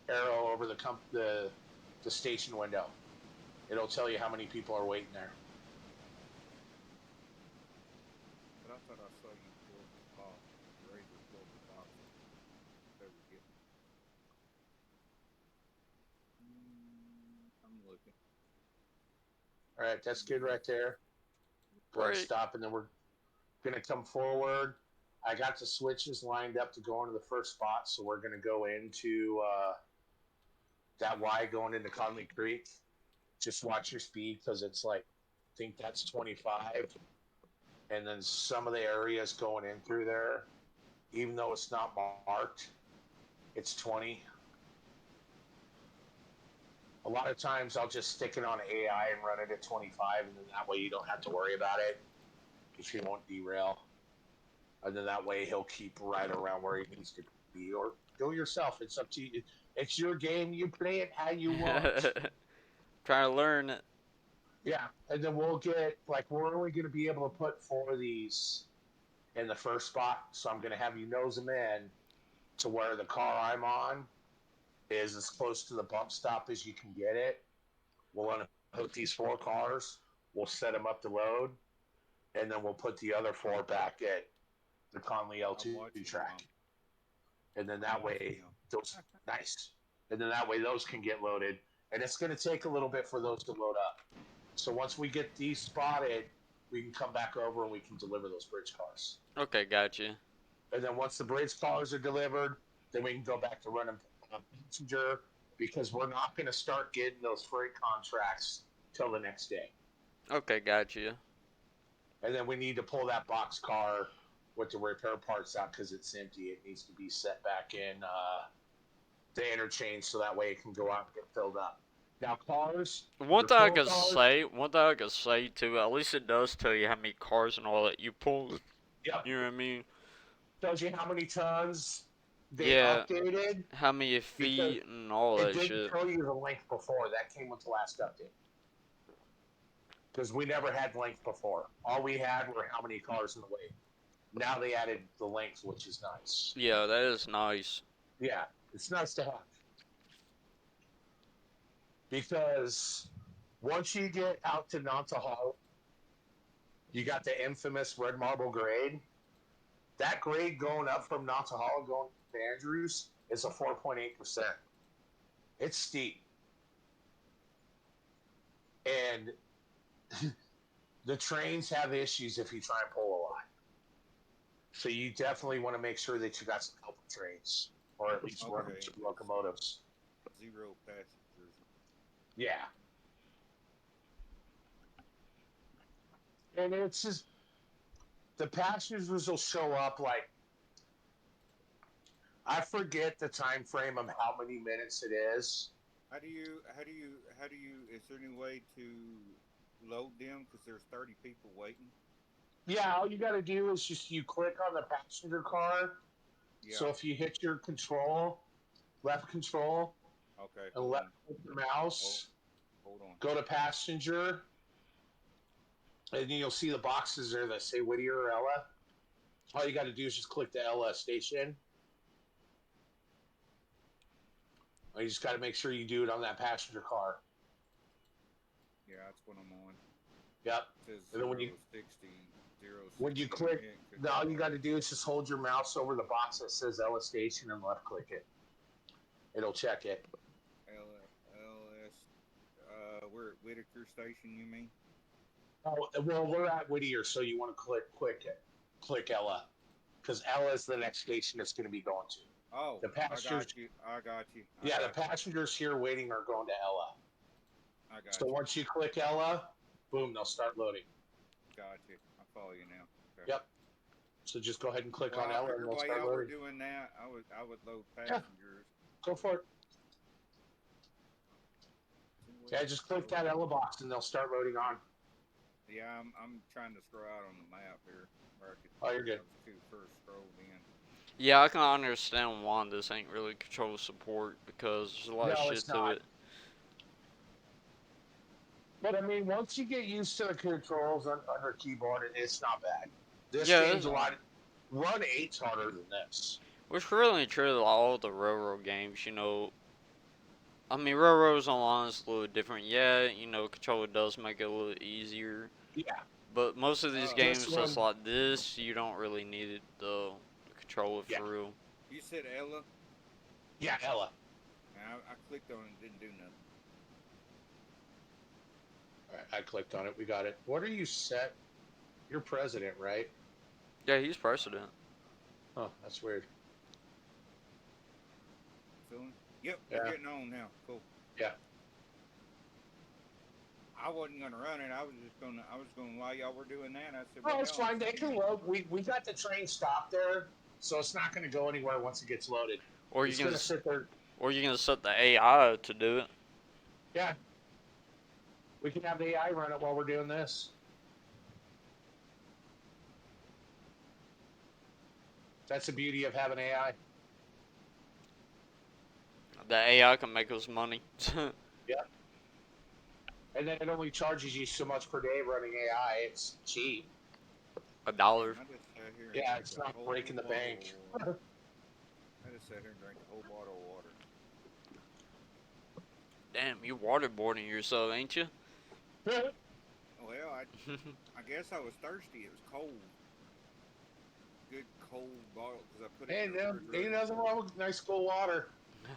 Speaker 2: arrow over the station window. It'll tell you how many people are waiting there.
Speaker 3: But I thought I saw you pull off. Razor pulled the box. They were getting. I'm looking.
Speaker 2: All right, that's good right there. Go ahead and stop, and then we're going to come forward. I got the switches lined up to go into the first spot, so we're going to go into that Y going into Conley Creek. Just watch your speed because it's like, I think that's 25. And then some of the areas going in through there, even though it's not marked, it's 20. A lot of times I'll just stick it on AI and run it at 25, and then that way you don't have to worry about it if he won't derail. And then that way he'll keep right around where he needs to be. Or go yourself. It's up to you. It's your game. You play it how you want.
Speaker 1: Trying to learn it.
Speaker 2: Yeah, and then we'll get, we're only going to be able to put 4 of these in the first spot. So I'm going to have you nose them in to where the car I'm on is as close to the bump stop as you can get it. We'll unhook these 4 cars. We'll set them up to load. And then we'll put the other 4 back at the Conley L2 track. And then that way, those, nice. And then that way those can get loaded. And it's going to take a little bit for those to load up. So once we get these spotted, we can come back over and we can deliver those bridge cars.
Speaker 1: Okay, gotcha.
Speaker 2: And then once the bridge cars are delivered, then we can go back to running passenger because we're not going to start getting those freight contracts till the next day.
Speaker 1: Okay, gotcha.
Speaker 2: And then we need to pull that box car with the repair parts out because it's empty. It needs to be set back in the interchange so that way it can go out and get filled up. Now cars.
Speaker 1: One thing I could say too, at least it does tell you how many cars and all that you pulled.
Speaker 2: Yep.
Speaker 1: You know what I mean?
Speaker 2: Tells you how many tons they updated.
Speaker 1: How many feet and all that shit.
Speaker 2: It didn't tell you the length before. That came with the last update. Because we never had length before. All we had were how many cars in the way. Now they added the length, which is nice.
Speaker 1: Yeah, that is nice.
Speaker 2: Yeah, it's nice to have. Because once you get out to Nantahala, you got the infamous red marble grade. That grade going up from Nantahala going to Andrews is a 4.8%. It's steep. And the trains have issues if you try and pull a lot. So you definitely want to make sure that you got some helper trains, or at least one or
Speaker 3: Okay.
Speaker 2: two locomotives.
Speaker 3: 0 passengers.
Speaker 2: Yeah, and it's just the passengers will show up like I forget the time frame of how many minutes it is.
Speaker 3: Is there any way to load them? Because there's 30 people waiting.
Speaker 2: Yeah, all you got to do is just you click on the passenger car.
Speaker 3: Yeah.
Speaker 2: So if you hit your control, left control,
Speaker 3: Okay,
Speaker 2: and left click the
Speaker 3: Hold,
Speaker 2: mouse,
Speaker 3: hold on.
Speaker 2: go to passenger, and you'll see the boxes there that say Whittier or Ella. All you got to do is just click the Ella station. You just got to make sure you do it on that passenger car.
Speaker 3: Yeah, that's what I'm on.
Speaker 2: Yep.
Speaker 3: It says
Speaker 2: And then
Speaker 3: 060, 060.
Speaker 2: when you click, all you got to do is just hold your mouse over the box that says Ella station and left click it. It'll check it.
Speaker 3: LS. We're at Whitaker Station, you mean?
Speaker 2: Oh, well, we're at Whittier, so you want to click Ella, because Ella is the next station it's going to be going to.
Speaker 3: Oh,
Speaker 2: The passengers,
Speaker 3: I got you.
Speaker 2: the passengers here waiting are going to Ella.
Speaker 3: I got
Speaker 2: So
Speaker 3: you.
Speaker 2: once you click Ella, boom, they'll start loading.
Speaker 3: Got you. I follow you now. Okay.
Speaker 2: Yep. So just go ahead and click
Speaker 3: Well,
Speaker 2: on
Speaker 3: I
Speaker 2: Ella, and
Speaker 3: figured
Speaker 2: they'll
Speaker 3: while
Speaker 2: start
Speaker 3: y'all were
Speaker 2: loading.
Speaker 3: doing that, I would load passengers.
Speaker 2: Go for it. Yeah, just click that Ella box, and they'll start loading on.
Speaker 3: Yeah, I'm trying to scroll out on the map here.
Speaker 2: Oh, you're good.
Speaker 3: I was first scrolled in.
Speaker 1: Yeah, I can understand why this ain't really control support because there's a lot of shit to it.
Speaker 2: But I mean, once you get used to the controls under keyboard, it's not bad. This
Speaker 1: Yeah,
Speaker 2: game's a lot. Run 8's harder than this.
Speaker 1: Which really true to all the railroad games, you know. I mean, Railroads Online is a little different. Yeah, you know, controller does make it a little easier.
Speaker 2: Yeah.
Speaker 1: But most of these games
Speaker 2: This
Speaker 1: that's
Speaker 2: one-
Speaker 1: like this, you don't really need it, the controller for real.
Speaker 3: You said Ella?
Speaker 2: Yeah, Ella.
Speaker 3: I clicked on it and didn't do nothing.
Speaker 2: All right, I clicked on it. We got it. What are you set? You're president, right?
Speaker 1: Yeah, he's president.
Speaker 2: Oh, that's weird.
Speaker 3: Feeling? Yep, we're getting on now. Cool.
Speaker 2: Yeah.
Speaker 3: I wasn't gonna run it. I was gonna while y'all were doing that. I said,
Speaker 2: Oh, it's fine. They can load. We got the train stopped there, so it's not going to go anywhere once it gets loaded.
Speaker 1: Or
Speaker 2: it's going to sit there.
Speaker 1: Or you can set the AI to do it.
Speaker 2: Yeah. We can have the AI run it while we're doing this. That's the beauty of having AI.
Speaker 1: The AI can make us money.
Speaker 2: Yeah. And then it only charges you so much per day running AI. It's cheap.
Speaker 1: $1.
Speaker 2: Yeah, it's not breaking the bank.
Speaker 3: I just sat here and drank a whole bottle of water.
Speaker 1: Damn, you waterboarding yourself, ain't you?
Speaker 3: Well, I guess I was thirsty. It was cold. Good cold bottle because I put it in the refrigerator.
Speaker 2: Ain't nothing wrong with nice cold water.
Speaker 3: Yeah.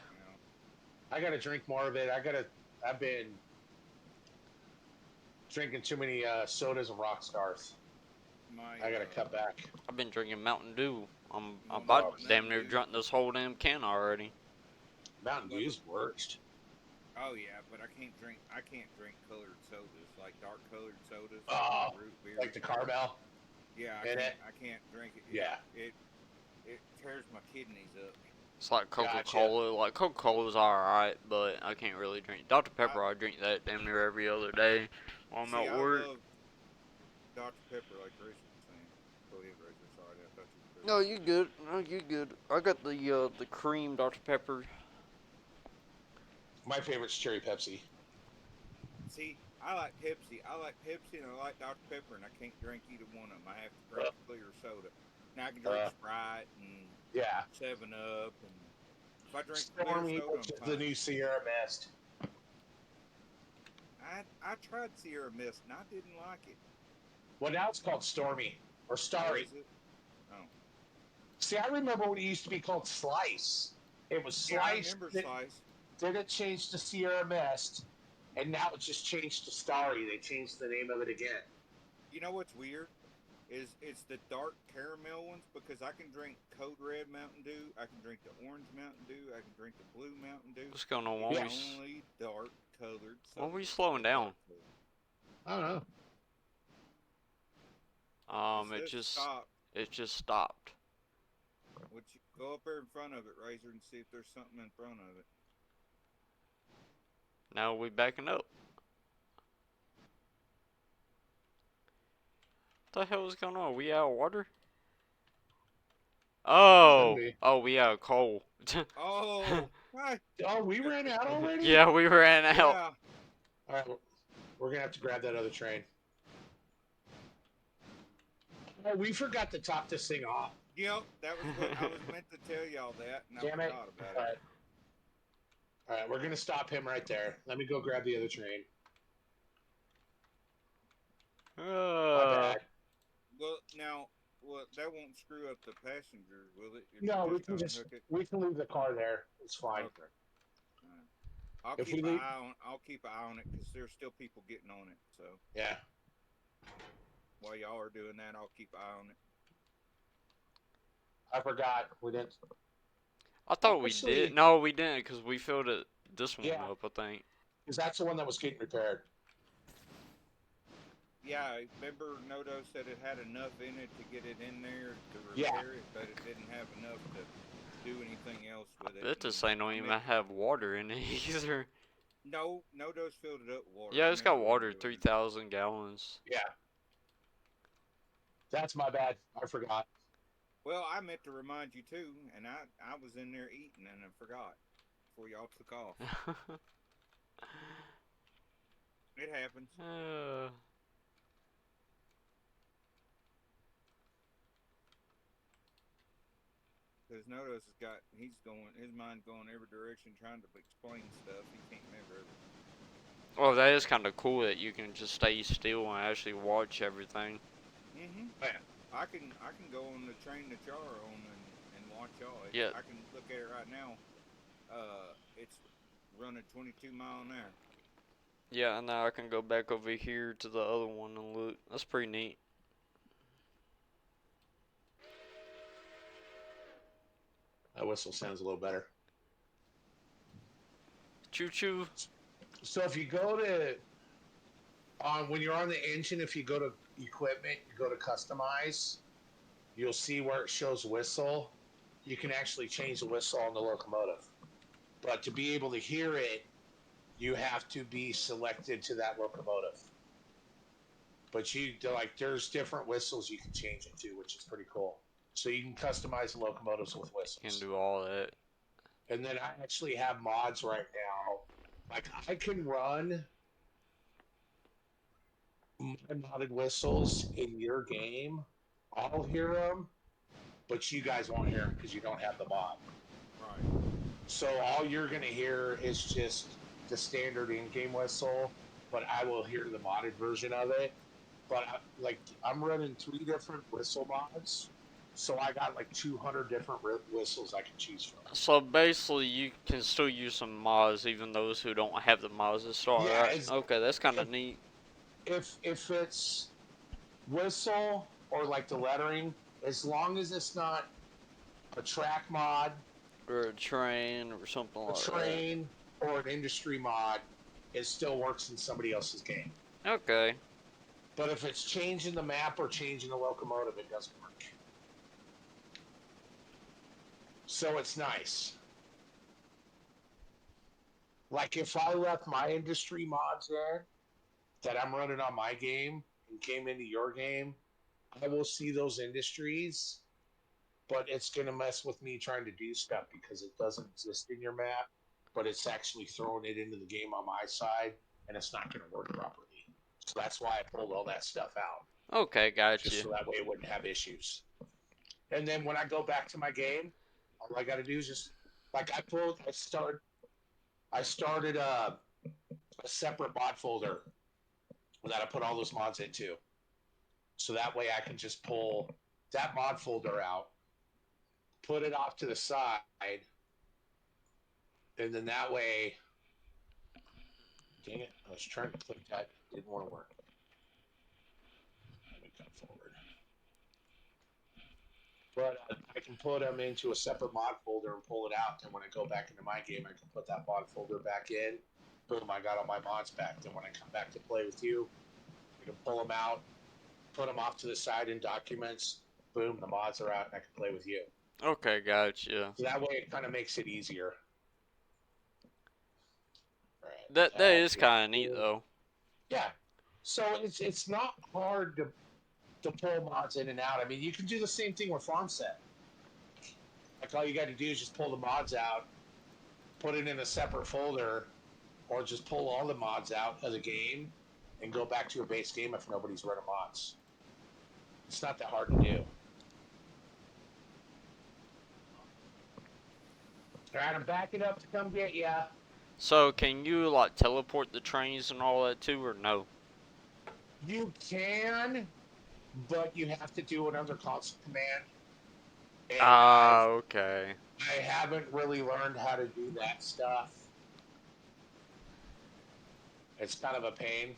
Speaker 2: I gotta drink more of it. I've been drinking too many sodas and rock stars. I gotta cut back.
Speaker 1: I've been drinking Mountain Dew. I'm about damn near drunk this whole damn can already.
Speaker 2: Mountain Dew's worst.
Speaker 3: Oh yeah, but I can't drink colored sodas, like dark colored sodas.
Speaker 2: Oh,
Speaker 3: root beer.
Speaker 2: like the Carmel.
Speaker 3: Yeah, I can't drink it.
Speaker 2: Yeah.
Speaker 3: It tears my kidneys up.
Speaker 1: It's like Coca-Cola. Gotcha. Like Coca-Cola's alright, but I can't really drink. Dr. Pepper, I drink that damn near every other day while I'm at work.
Speaker 3: I love Dr. Pepper, like Grace was saying. Go ahead, Grace. Sorry, I thought you were
Speaker 1: No, you good. No, you good. I got the cream Dr. Pepper.
Speaker 2: My favorite's cherry Pepsi.
Speaker 3: See, I like Pepsi. I like Pepsi and I like Dr. Pepper, and I can't drink either one of them. I have to drink clear soda. Now I can drink Sprite and 7-Up, and if I drink
Speaker 2: Stormy,
Speaker 3: clear soda,
Speaker 2: which is the new Sierra Mist.
Speaker 3: I tried Sierra Mist and I didn't like it.
Speaker 2: Well, now it's called Stormy or Starry.
Speaker 3: Oh.
Speaker 2: See, I remember when it used to be called Slice. It was Slice.
Speaker 3: Yeah, I remember Slice.
Speaker 2: Then it changed to Sierra Mist, and now it just changed to Starry. They changed the name of it again.
Speaker 3: You know what's weird? is it's the dark caramel ones because I can drink Code Red Mountain Dew, I can drink the orange Mountain Dew, I can drink the blue Mountain Dew.
Speaker 1: What's going on?
Speaker 3: It's
Speaker 2: Yeah.
Speaker 3: only dark colored
Speaker 1: Why are
Speaker 3: sodas
Speaker 1: we slowing
Speaker 3: that
Speaker 1: down?
Speaker 3: work for it.
Speaker 2: I don't know.
Speaker 1: It
Speaker 3: says
Speaker 1: just
Speaker 3: stop.
Speaker 1: stopped.
Speaker 3: Would you go up there in front of it, Razor, and see if there's something in front of it?
Speaker 1: Now we backing up. What the hell is going on? We out of water?
Speaker 2: Shouldn't
Speaker 1: Oh,
Speaker 2: be.
Speaker 1: oh, we out of coal.
Speaker 3: Oh, hi.
Speaker 2: Oh, we ran out already?
Speaker 1: Yeah, we ran out.
Speaker 3: Yeah.
Speaker 2: All right, we're gonna have to grab that other train. Oh, we forgot to top this thing off.
Speaker 3: Yep, that was what I was meant to tell y'all that, and I
Speaker 2: Damn it.
Speaker 3: forgot about
Speaker 2: All
Speaker 3: it.
Speaker 2: right. All right, we're gonna stop him right there. Let me go grab the other train. My bad.
Speaker 3: Well, now, that won't screw up the passengers, will it? If
Speaker 2: No,
Speaker 3: you
Speaker 2: we can
Speaker 3: just
Speaker 2: just
Speaker 3: unhook it?
Speaker 2: we can leave the car there. It's fine.
Speaker 3: Okay. I'll
Speaker 2: If
Speaker 3: keep
Speaker 2: we
Speaker 3: an
Speaker 2: leave-
Speaker 3: eye on. I'll keep an eye on it because there's still people getting on it. So
Speaker 2: Yeah.
Speaker 3: while y'all are doing that, I'll keep an eye on it.
Speaker 2: I forgot. We didn't.
Speaker 1: I thought we
Speaker 2: Actually-
Speaker 1: did. No, we didn't because we filled it this one
Speaker 2: Yeah.
Speaker 1: up, I think.
Speaker 2: Because that's the one that was getting repaired.
Speaker 3: Yeah, remember Nodo said it had enough in it to get it in there to
Speaker 2: Yeah.
Speaker 3: repair it, but it didn't have enough to do anything else with it.
Speaker 1: That this ain't don't
Speaker 3: I
Speaker 1: even
Speaker 3: meant-
Speaker 1: have water in it either.
Speaker 3: No, Nodo's filled it up with water.
Speaker 1: Yeah,
Speaker 3: I
Speaker 1: it's got
Speaker 3: remember him
Speaker 1: water,
Speaker 3: doing it.
Speaker 1: 3,000 gallons.
Speaker 2: Yeah. That's my bad. I forgot.
Speaker 3: Well, I meant to remind you too, and I was in there eating and I forgot before y'all took off. It happens. Because Nodos has got, his mind going every direction trying to explain stuff. He can't remember everything.
Speaker 1: Oh, that is kind of cool that you can just stay still and actually watch everything.
Speaker 2: Yeah.
Speaker 3: I can go on the train that y'all are on and watch y'all.
Speaker 1: Yeah.
Speaker 3: I can look at it right now. It's running 22 mile an hour.
Speaker 1: Yeah, and now I can go back over here to the other one and look. That's pretty neat.
Speaker 2: That whistle sounds a little better.
Speaker 1: Choo choo.
Speaker 2: So if you go to when you're on the engine, if you go to equipment, you go to customize, you'll see where it shows whistle. You can actually change the whistle on the locomotive. But to be able to hear it, you have to be selected to that locomotive. But there's different whistles you can change it to, which is pretty cool. So you can customize the locomotives with whistles.
Speaker 1: Can do all that.
Speaker 2: And then I actually have mods right now. Like I can run my modded whistles in your game. I'll hear them, but you guys won't hear them because you don't have the mod.
Speaker 3: Right.
Speaker 2: So all you're gonna hear is just the standard in-game whistle, but I will hear the modded version of it. But I'm running 3 different whistle mods, so I got like 200 different whistles I can choose from.
Speaker 1: So basically, you can still use some mods, even those who don't have the mods to start,
Speaker 2: Yeah,
Speaker 1: right? Okay, that's kind of neat.
Speaker 2: If it's whistle or like the lettering, as long as it's not a track mod,
Speaker 1: Or a train or something
Speaker 2: a
Speaker 1: like
Speaker 2: train, or an industry mod, it still works in somebody else's game.
Speaker 1: that. Okay.
Speaker 2: But if it's changing the map or changing the locomotive, it doesn't work. So it's nice. Like if I left my industry mods there that I'm running on my game and came into your game, I will see those industries, but it's going to mess with me trying to do stuff because it doesn't exist in your map, but it's actually throwing it into the game on my side, and it's not going to work properly. So that's why I pulled all that stuff out.
Speaker 1: Okay, gotcha.
Speaker 2: Just so that way it wouldn't have issues. And then when I go back to my game, all I got to do is just like I started a separate mod folder that I put all those mods into. So that way I can just pull that mod folder out, put it off to the side, and then that way, dang it, I was trying to click that, didn't want to work. Let me come forward. But I can put them into a separate mod folder and pull it out. And when I go back into my game, I can put that mod folder back in. Boom, I got all my mods back. Then when I come back to play with you, I can pull them out, put them off to the side in documents. Boom, the mods are out, and I can play with you.
Speaker 1: Okay, gotcha.
Speaker 2: So that way, it kind of makes it easier. Right.
Speaker 1: That is kind of neat though.
Speaker 2: Yeah. So it's not hard to pull mods in and out. I mean, you can do the same thing with farm set. Like all you got to do is just pull the mods out, put it in a separate folder, or just pull all the mods out of the game and go back to your base game if nobody's running mods. It's not that hard to do. All right, I'm backing up to come get ya.
Speaker 1: So can you like teleport the trains and all that too, or no?
Speaker 2: You can, but you have to do it under console command. And
Speaker 1: Ah, okay.
Speaker 2: I haven't really learned how to do that stuff. It's kind of a pain.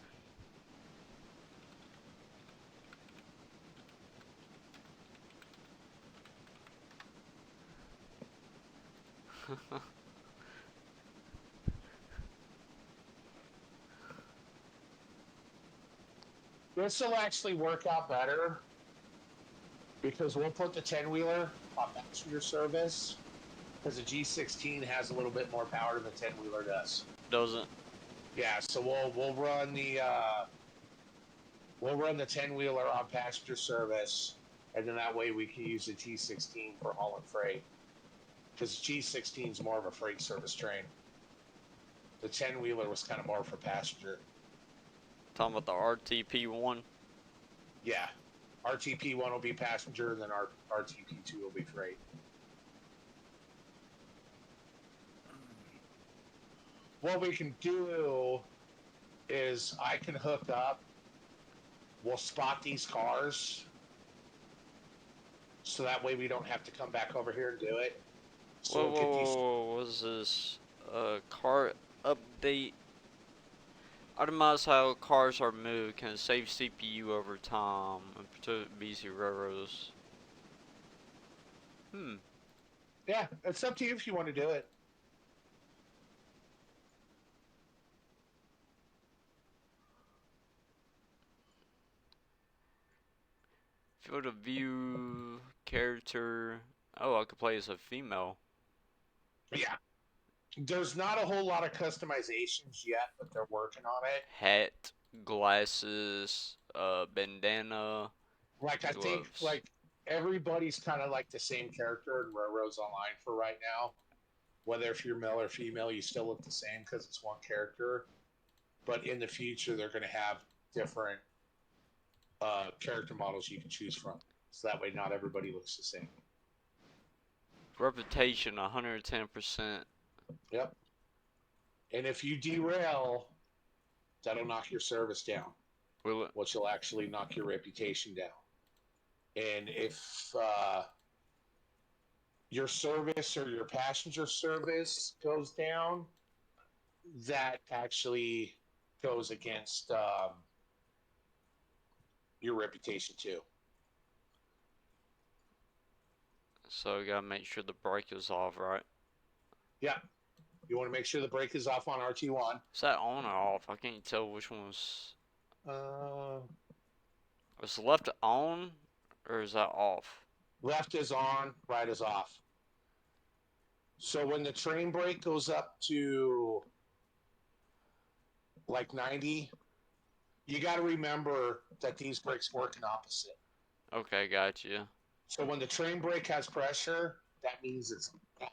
Speaker 2: This will actually work out better because we'll put the 10-wheeler on passenger service because the G16 has a little bit more power than the 10-wheeler does.
Speaker 1: Doesn't.
Speaker 2: Yeah, so we'll run the 10-wheeler on passenger service, and then that way we can use the G16 for hauling freight because G16 is more of a freight service train. The 10-wheeler was kind of more for passenger.
Speaker 1: Talking about the RTP1.
Speaker 2: Yeah, RTP1 will be passenger, and then RTP2 will be freight. What we can do is I can hook up. We'll spot these cars, so that way we don't have to come back over here and do it. So we'll get these.
Speaker 1: Whoa, what is this? Car update. Itemize how cars are moved can save CPU over time and protect BC railroads.
Speaker 2: Yeah, it's up to you if you want to do it.
Speaker 1: Field of view, character. Oh, I could play as a female.
Speaker 2: Yeah. There's not a whole lot of customizations yet, but they're working on it.
Speaker 1: Hat, glasses, bandana.
Speaker 2: Like I think
Speaker 1: Gloves.
Speaker 2: like everybody's kind of like the same character in Railroads Online for right now. Whether if you're male or female, you still look the same because it's one character. But in the future, they're going to have different character models you can choose from. So that way, not everybody looks the same.
Speaker 1: Reputation 110%.
Speaker 2: Yep. And if you derail, that'll knock your service down,
Speaker 1: Will it?
Speaker 2: which will actually knock your reputation down. And if your service or your passenger service goes down, that actually goes against your reputation too.
Speaker 1: So you gotta make sure the brake is off, right?
Speaker 2: Yeah. You want to make sure the brake is off on RT1.
Speaker 1: Is that on or off? I can't tell which one was. Was left on or is that off?
Speaker 2: Left is on, right is off. So when the train brake goes up to like 90, you got to remember that these brakes work in opposite.
Speaker 1: Okay, gotcha.
Speaker 2: So when the train brake has pressure, that means it's on.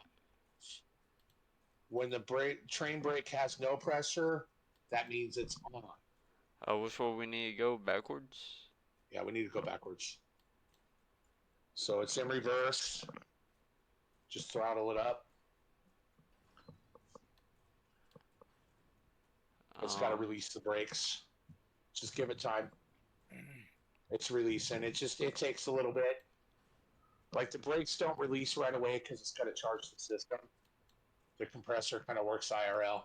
Speaker 2: When the train brake has no pressure, that means it's on.
Speaker 1: Which way we need to go? Backwards?
Speaker 2: Yeah, we need to go backwards. So it's in reverse. Just throttle it up. It's got to release the brakes. Just give it time. It's releasing. It takes a little bit. Like the brakes don't release right away because it's got to charge the system. The compressor kind of works IRL.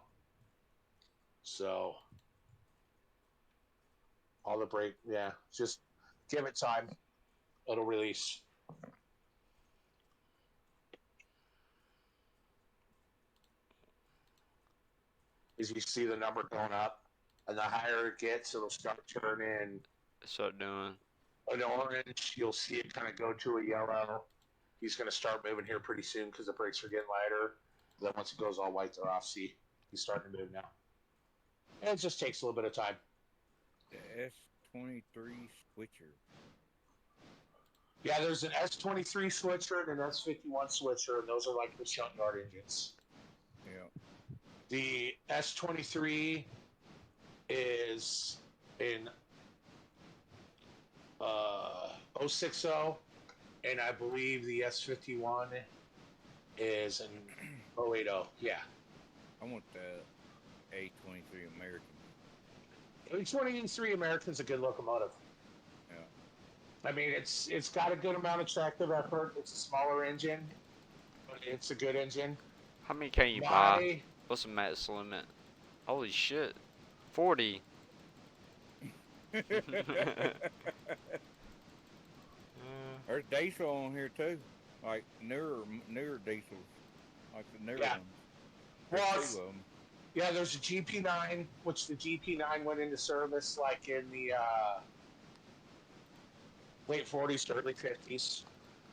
Speaker 2: So all the brake, yeah, just give it time. It'll release. is you see the number going up, and the higher it gets, it'll start turning
Speaker 1: Start doing.
Speaker 2: an orange. You'll see it kind of go to a yellow. He's going to start moving here pretty soon because the brakes are getting lighter. Then once it goes all white, they're off. See, he's starting to move now. And it just takes a little bit of time.
Speaker 3: The S23 switcher.
Speaker 2: Yeah, there's an S23 switcher and an S51 switcher, and those are like the shunt yard engines.
Speaker 3: Yeah.
Speaker 2: The S23 is in 060, and I believe the S51 is in 080. Yeah.
Speaker 3: I want the A23 American.
Speaker 2: A23 American's a good locomotive.
Speaker 3: Yeah.
Speaker 2: I mean, it's got a good amount of tractive effort. It's a smaller engine, but it's a good engine.
Speaker 1: How many can you buy? What's the max limit? Holy shit. 40.
Speaker 3: There's diesel on here too, like newer diesels, like the newer
Speaker 2: Yeah.
Speaker 3: ones.
Speaker 2: Well,
Speaker 3: There's two of them.
Speaker 2: yeah, there's a GP9, which the GP9 went into service like in the late 40s to early 50s.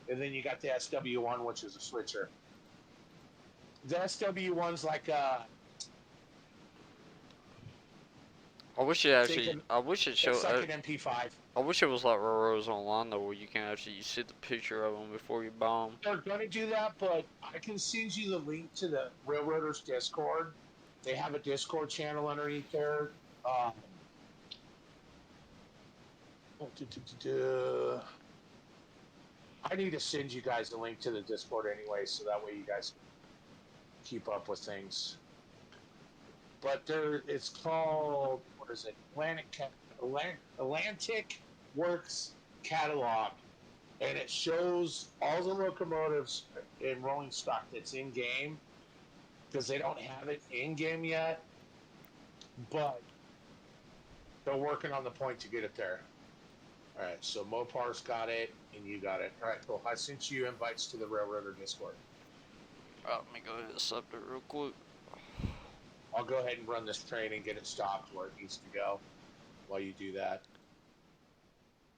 Speaker 2: And then you got the SW1, which is a switcher. The SW1's like
Speaker 1: I wish it actually. I wish it showed.
Speaker 2: it's like an MP5.
Speaker 1: I wish it was like Railroads Online though, where you can actually see the picture of them before you buy them.
Speaker 2: They're going to do that, but I can send you the link to the Railroaders Discord. They have a Discord channel underneath there. I need to send you guys a link to the Discord anyway, so that way you guys can keep up with things. But it's called, what is it? Atlantic Works Catalog, and it shows all the locomotives in rolling stock that's in game, because they don't have it in game yet, but they're working on the point to get it there. All right, so Mopar's got it, and you got it. All right, cool. I sent you invites to the Railroader Discord.
Speaker 1: Let me go ahead and accept it real quick.
Speaker 2: I'll go ahead and run this train and get it stopped where it needs to go while you do that.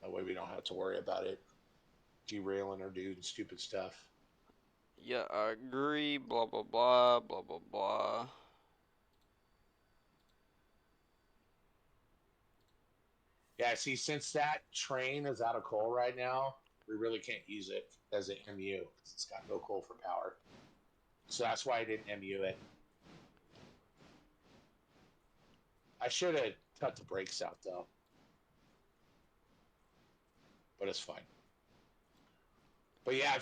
Speaker 2: That way we don't have to worry about it derailing or doing stupid stuff.
Speaker 1: Yeah, I agree. Blah blah blah. Blah blah blah.
Speaker 2: Yeah, see, since that train is out of coal right now, we really can't use it as an MU because it's got no coal for power. So that's why I didn't MU it. I should have cut the brakes out though, but it's fine. But yeah,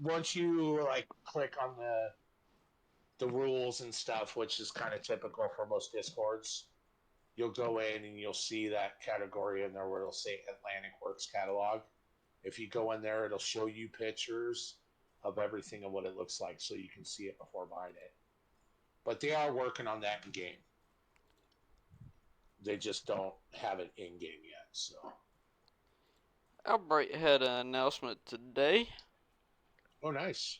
Speaker 2: once you like click on the rules and stuff, which is kind of typical for most Discords, you'll go in and you'll see that category in there where it'll say Atlantic Works Catalog. If you go in there, it'll show you pictures of everything and what it looks like, so you can see it before buying it. But they are working on that in game. They just don't have it in game yet. So
Speaker 1: Outbreak had an announcement today.
Speaker 2: Oh, nice.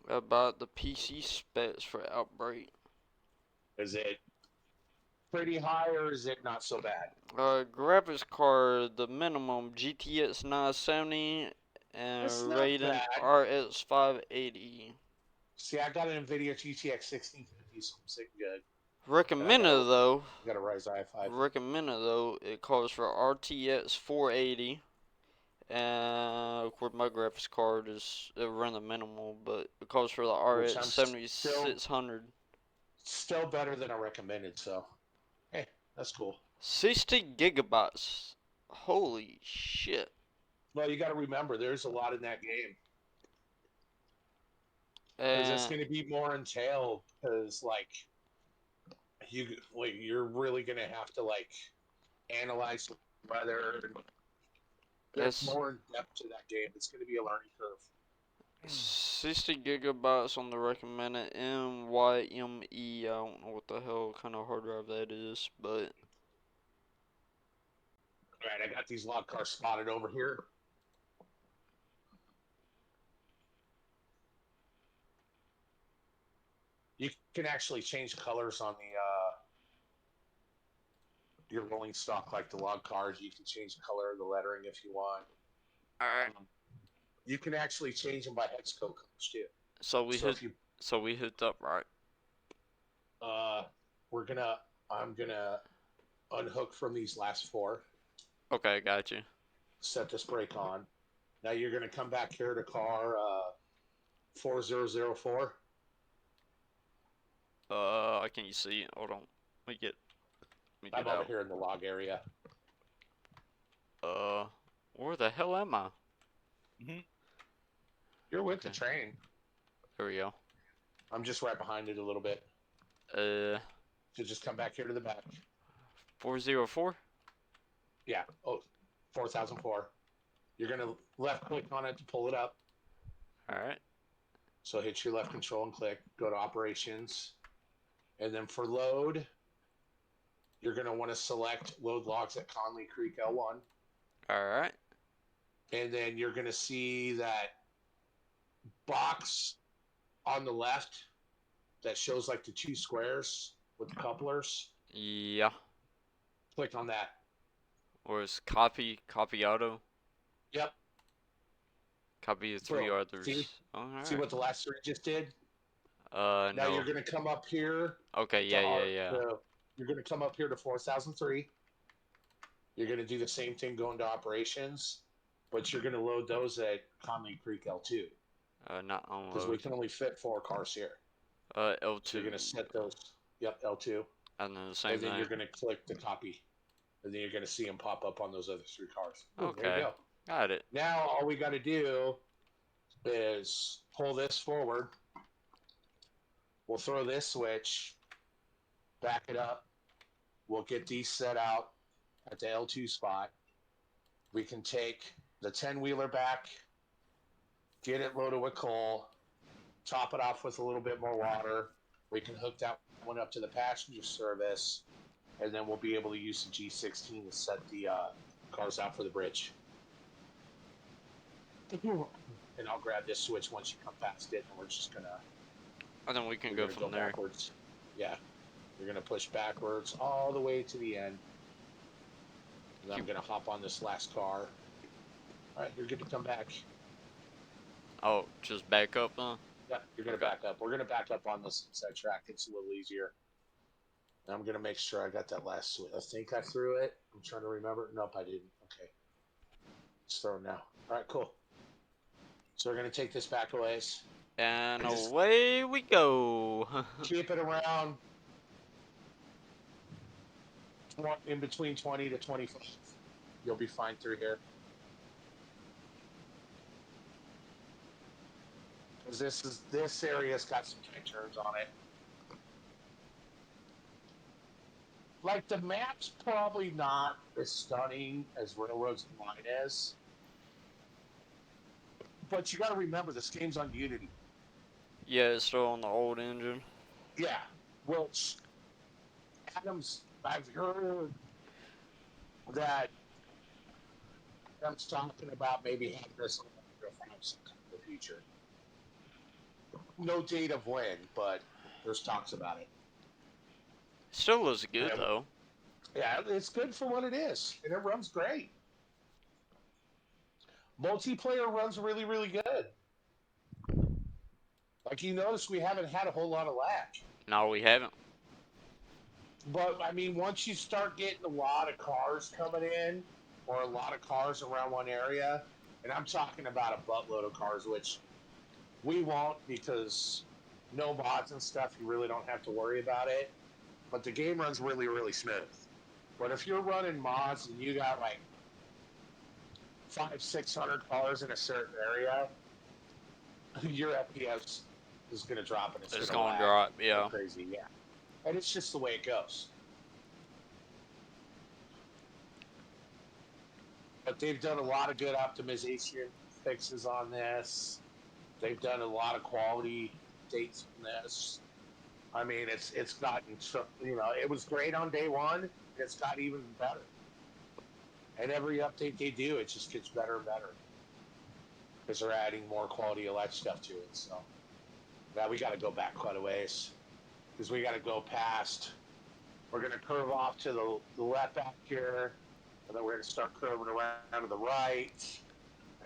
Speaker 1: About the PC specs for Outbreak.
Speaker 2: Is it pretty high or is it not so bad?
Speaker 1: Graphics card, the minimum GTX 970 and
Speaker 2: It's not
Speaker 1: Radeon
Speaker 2: bad.
Speaker 1: RX 580.
Speaker 2: See, I got an NVIDIA GTX 1650, so I'm sitting good.
Speaker 1: Recommended though.
Speaker 2: I got a Ryzen i5.
Speaker 1: Recommended though. It calls for RTX 480. And of course, my graphics card it run the minimal, but it calls for the RX 7600.
Speaker 2: Still better than I recommended, so hey, that's cool.
Speaker 1: 60 gigabytes. Holy shit.
Speaker 2: Well, you got to remember, there's a lot in that game. Because it's going to be more entailed, because you're really going to have to analyze the weather. There's more in depth to that game. It's going to be a learning curve.
Speaker 1: 60 gigabytes on the recommended NYME. I don't know what the hell kind of hard drive that is, but.
Speaker 2: Alright, I got these log cars spotted over here. You can actually change colors on your rolling stock like the log cars. You can change the color of the lettering if you want.
Speaker 1: All right.
Speaker 2: You can actually change them by hex code colors too.
Speaker 1: So we
Speaker 2: So
Speaker 1: hit.
Speaker 2: if you,
Speaker 1: So we hooked up, right?
Speaker 2: I'm gonna unhook from these last 4.
Speaker 1: Okay, got you.
Speaker 2: Set this brake on. Now you're gonna come back here to car 4004.
Speaker 1: Can you see? Hold on. Let me get. Let me
Speaker 2: I'm
Speaker 1: get
Speaker 2: over
Speaker 1: out.
Speaker 2: here in the log area.
Speaker 1: Where the hell am I?
Speaker 2: You're with
Speaker 1: Okay.
Speaker 2: the train.
Speaker 1: There we go.
Speaker 2: I'm just right behind it a little bit.
Speaker 1: Uh,
Speaker 2: So just come back here to the back.
Speaker 1: 404.
Speaker 2: Yeah. Oh, 4004. You're gonna left click on it to pull it up.
Speaker 1: All right.
Speaker 2: So hit your left control and click. Go to operations, and then for load, you're gonna want to select load logs at Conley Creek L1,
Speaker 1: All right.
Speaker 2: and then you're gonna see that box on the left that shows like the 2 squares with the couplers.
Speaker 1: Yeah.
Speaker 2: Click on that.
Speaker 1: Or is copy auto?
Speaker 2: Yep.
Speaker 1: Copy the 3
Speaker 2: Boom.
Speaker 1: others.
Speaker 2: See?
Speaker 1: All right.
Speaker 2: See what the last 3 just did?
Speaker 1: Now
Speaker 2: Now you're gonna come up here.
Speaker 1: Okay. Yeah.
Speaker 2: You're gonna come up here to 4003. You're gonna do the same thing going to operations, but you're gonna load those at Conley Creek L2
Speaker 1: Not
Speaker 2: because we
Speaker 1: unload.
Speaker 2: can only fit 4 cars here.
Speaker 1: L2.
Speaker 2: So you're gonna set those. Yep, L2.
Speaker 1: And then the same
Speaker 2: And then
Speaker 1: thing.
Speaker 2: you're gonna click the copy, and then you're gonna see them pop up on those other 3 cars. Boom,
Speaker 1: Okay.
Speaker 2: there you go.
Speaker 1: Got it.
Speaker 2: Now all we got to do is pull this forward. We'll throw this switch, back it up. We'll get these set out at the L2 spot. We can take the 10-wheeler back, get it loaded with coal, top it off with a little bit more water. We can hook that one up to the passenger service, and then we'll be able to use the G16 to set the cars out for the bridge. And I'll grab this switch once you come past it, and we're just gonna.
Speaker 1: And then we can go from there.
Speaker 2: Backwards. Yeah, you're gonna push backwards all the way to the end. And I'm gonna hop on this last car. All right, you're good to come back.
Speaker 1: Oh, just back up, huh?
Speaker 2: Yeah, you're gonna back up. We're gonna back up on this inside track. It's a little easier. And I'm gonna make sure I got that last switch. I think I threw it. I'm trying to remember. Nope, I didn't. Okay, it's thrown now. All right, cool. So we're gonna take this back a ways.
Speaker 1: And away we go.
Speaker 2: Keep it around in between 20 to 25. You'll be fine through here. Because this area's got some tight turns on it. Like the map's probably not as stunning as Railroads Line is. But you got to remember this game's on Unity.
Speaker 1: Yeah, it's still on the old engine.
Speaker 2: Yeah, well, Adams, I've heard that Adam's talking about maybe having this on sometime in the future. No date of when, but there's talks about it.
Speaker 1: Still looks good though.
Speaker 2: Yeah, it's good for what it is, and it runs great. Multiplayer runs really, really good. Like you notice, we haven't had a whole lot of lag.
Speaker 1: No, we haven't.
Speaker 2: But I mean, once you start getting a lot of cars coming in, or a lot of cars around one area, and I'm talking about a buttload of cars, which we won't because no mods and stuff, you really don't have to worry about it. But the game runs really, really smooth. But if you're running mods and you got like 500-600 cars in a certain area, your FPS is going to drop and
Speaker 1: It's going to drop, yeah.
Speaker 2: Crazy, yeah. And it's just the way it goes. But they've done a lot of good optimization fixes on this. They've done a lot of quality updates on this. I mean, it's gotten, it was great on day one. It's got even better. And every update they do, it just gets better and better. Because they're adding more quality of life stuff to it. So now we got to go back quite a ways. Because we got to go past We're going to curve off to the left back here, and then we're going to start curving around to the right.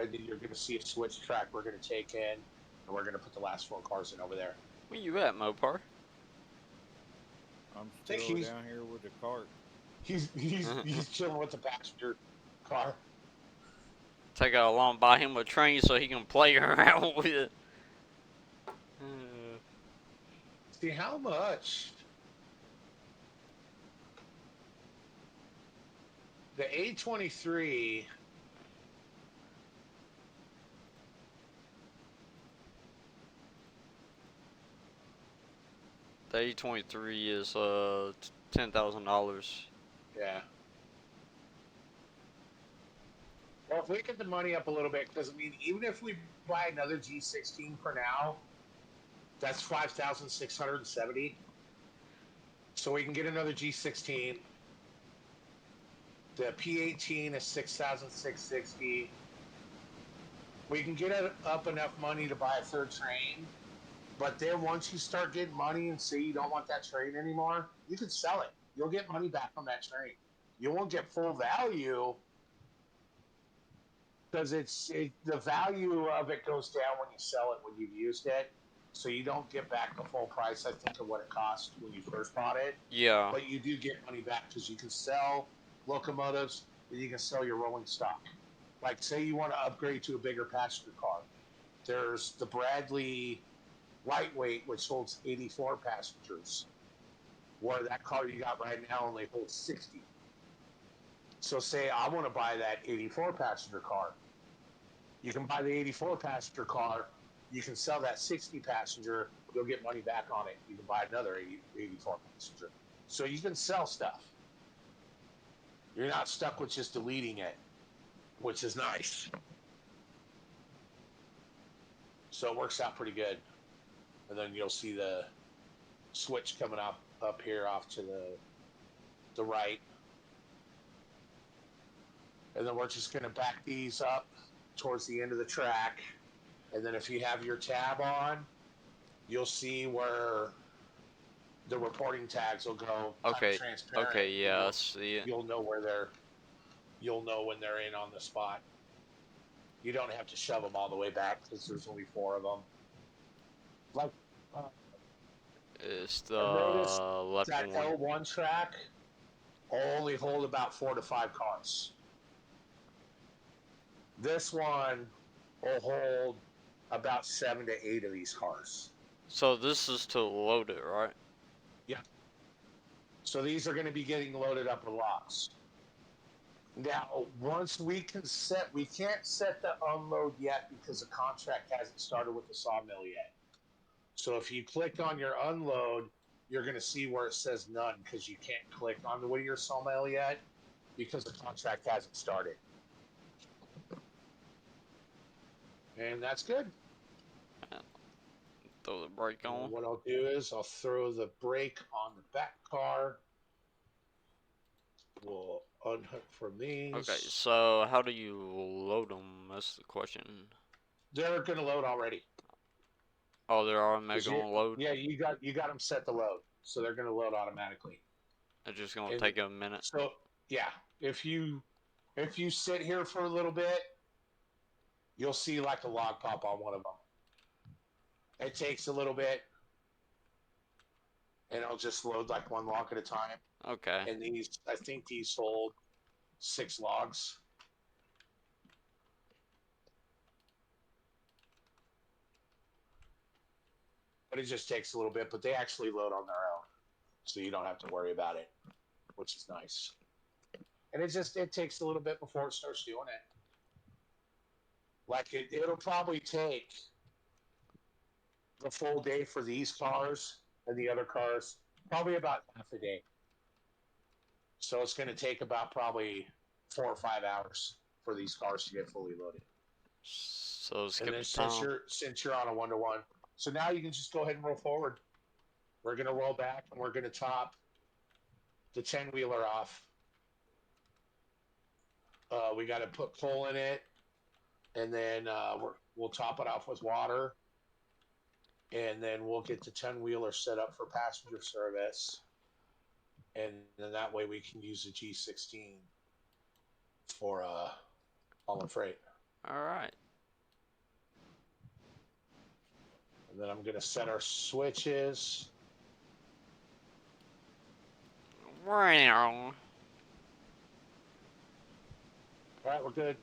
Speaker 2: And then you're going to see a switch track we're going to take in, and we're going to put the last 4 cars in over there.
Speaker 1: Where you at, Mopar?
Speaker 3: I'm
Speaker 2: think
Speaker 3: still
Speaker 2: he's-
Speaker 3: down here with the cart.
Speaker 2: He's chilling with the passenger car.
Speaker 1: Take out along by him a train so he can play around with it.
Speaker 2: See how much the A23.
Speaker 1: The A23 is $10,000.
Speaker 2: Yeah. Well, if we get the money up a little bit, because I mean, even if we buy another G16 for now, that's 5,670. So we can get another G16. The P18 is 6,660. We can get up enough money to buy a third train, but then once you start getting money and say you don't want that train anymore, you can sell it. You'll get money back on that train. You won't get full value because the value of it goes down when you sell it when you've used it, so you don't get back the full price. I think of what it cost when you first bought it.
Speaker 1: Yeah.
Speaker 2: But you do get money back because you can sell locomotives and you can sell your rolling stock. Like, say you want to upgrade to a bigger passenger car. There's the Bradley Lightweight, which holds 84 passengers, where that car you got right now only holds 60. So say I want to buy that 84 passenger car. You can buy the 84 passenger car. You can sell that 60 passenger. You'll get money back on it. You can buy another 84 passenger. So you can sell stuff. You're not stuck with just deleting it, which is nice. So it works out pretty good. And then you'll see the switch coming up here off to the right. And then we're just going to back these up towards the end of the track. And then if you have your tab on, you'll see where the reporting tags will go.
Speaker 1: Okay.
Speaker 2: Transparent.
Speaker 1: Okay. Yeah. I see it.
Speaker 2: You'll know you'll know when they're in on the spot. You don't have to shove them all the way back because there's only 4 of them. Like,
Speaker 1: It's the left
Speaker 2: that
Speaker 1: one.
Speaker 2: L1 track only hold about 4 to 5 cars. This one will hold about 7 to 8 of these cars.
Speaker 1: So this is to load it, right?
Speaker 2: Yeah. So these are going to be getting loaded up with logs. Now, once we can't set the unload yet because the contract hasn't started with the sawmill yet. So if you click on your unload, you're going to see where it says none because you can't click on the your sawmill yet because the contract hasn't started. And that's good.
Speaker 1: Throw the brake on.
Speaker 2: What I'll do is I'll throw the brake on the back car. We'll unhook from these.
Speaker 1: Okay, so how do you load them? That's the question.
Speaker 2: They're going to load already.
Speaker 1: Oh, they're automatically gonna load?
Speaker 2: Yeah, you got them set to load, so they're going to load automatically.
Speaker 1: It's just gonna take a minute.
Speaker 2: So yeah, if you sit here for a little bit, you'll see like a log pop on one of them. It takes a little bit, and it'll just load like one log at a time.
Speaker 1: Okay.
Speaker 2: And I think these hold 6 logs. But it just takes a little bit, but they actually load on their own. So you don't have to worry about it, which is nice. And it takes a little bit before it starts doing it. Like it'll probably take the full day for these cars and the other cars, probably about half a day. So it's going to take about probably 4 or 5 hours for these cars to get fully loaded.
Speaker 1: So skip
Speaker 2: and then
Speaker 1: the time.
Speaker 2: since you're on a 1-to-1, so now you can just go ahead and roll forward. We're going to roll back and we're going to top the 10-wheeler off. We got to put coal in it, and then we'll top it off with water, and then we'll get the 10-wheeler set up for passenger service. and then that way we can use the G16 for hauling freight.
Speaker 1: All right.
Speaker 2: And then I'm gonna set our switches.
Speaker 1: Wow.
Speaker 2: All right, we're good.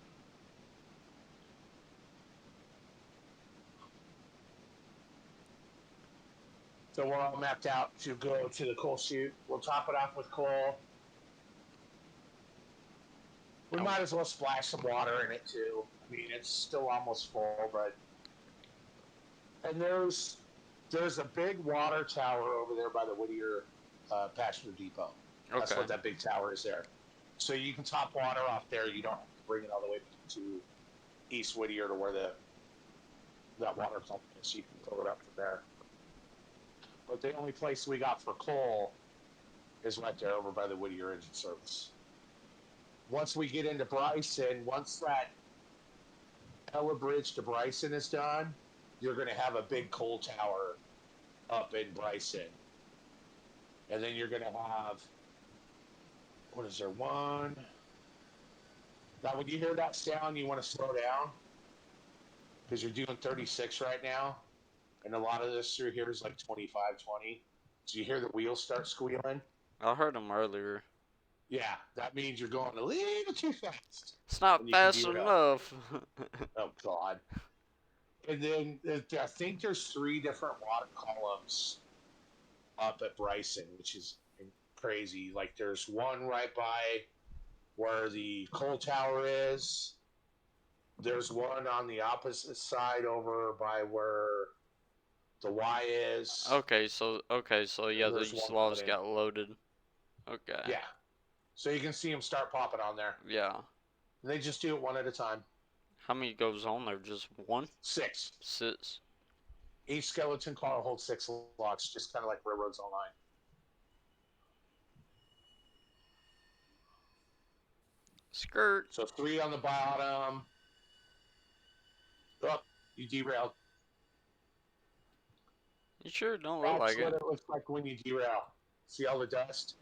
Speaker 2: So we're all mapped out to go to the coal chute. We'll top it off with coal. We might as well splash some water in it too. I mean, it's still almost full, but and there's a big water tower over there by the Whittier passenger depot. That's
Speaker 1: Okay.
Speaker 2: what that big tower is there. So you can top water off there. You don't have to bring it all the way to East Whittier to where that water pump is. So you can fill it up from there. But the only place we got for coal is right there over by the Whittier Engine Service. Once we get into Bryson, once that Ella Bridge to Bryson is done, you're going to have a big coal tower up in Bryson. And then you're going to have, what is there, one? Now, when you hear that sound, you want to slow down because you're doing 36 right now. And a lot of this through here is like 25, 20. So you hear the wheels start squealing.
Speaker 1: I heard him earlier.
Speaker 2: Yeah, that means you're going a little too fast.
Speaker 1: It's not
Speaker 2: And you can
Speaker 1: fast
Speaker 2: derail.
Speaker 1: enough.
Speaker 2: Oh, God. And then I think there's 3 different water columns up at Bryson, which is crazy. Like there's one right by where the coal tower is. There's one on the opposite side over by where the Y is.
Speaker 1: Okay, so yeah,
Speaker 2: There's
Speaker 1: these
Speaker 2: one
Speaker 1: logs
Speaker 2: coming in.
Speaker 1: got loaded. Okay.
Speaker 2: Yeah. So you can see them start popping on there.
Speaker 1: Yeah.
Speaker 2: And they just do it one at a time.
Speaker 1: How many goes on there? Just one?
Speaker 2: 6.
Speaker 1: 6.
Speaker 2: Each skeleton car holds 6 logs, just kind of like railroads online.
Speaker 1: Skirt.
Speaker 2: So 3 on the bottom. Oh, you derailed.
Speaker 1: You sure don't look
Speaker 2: That's
Speaker 1: like
Speaker 2: what
Speaker 1: it.
Speaker 2: it looks like when you derail. See all the dust?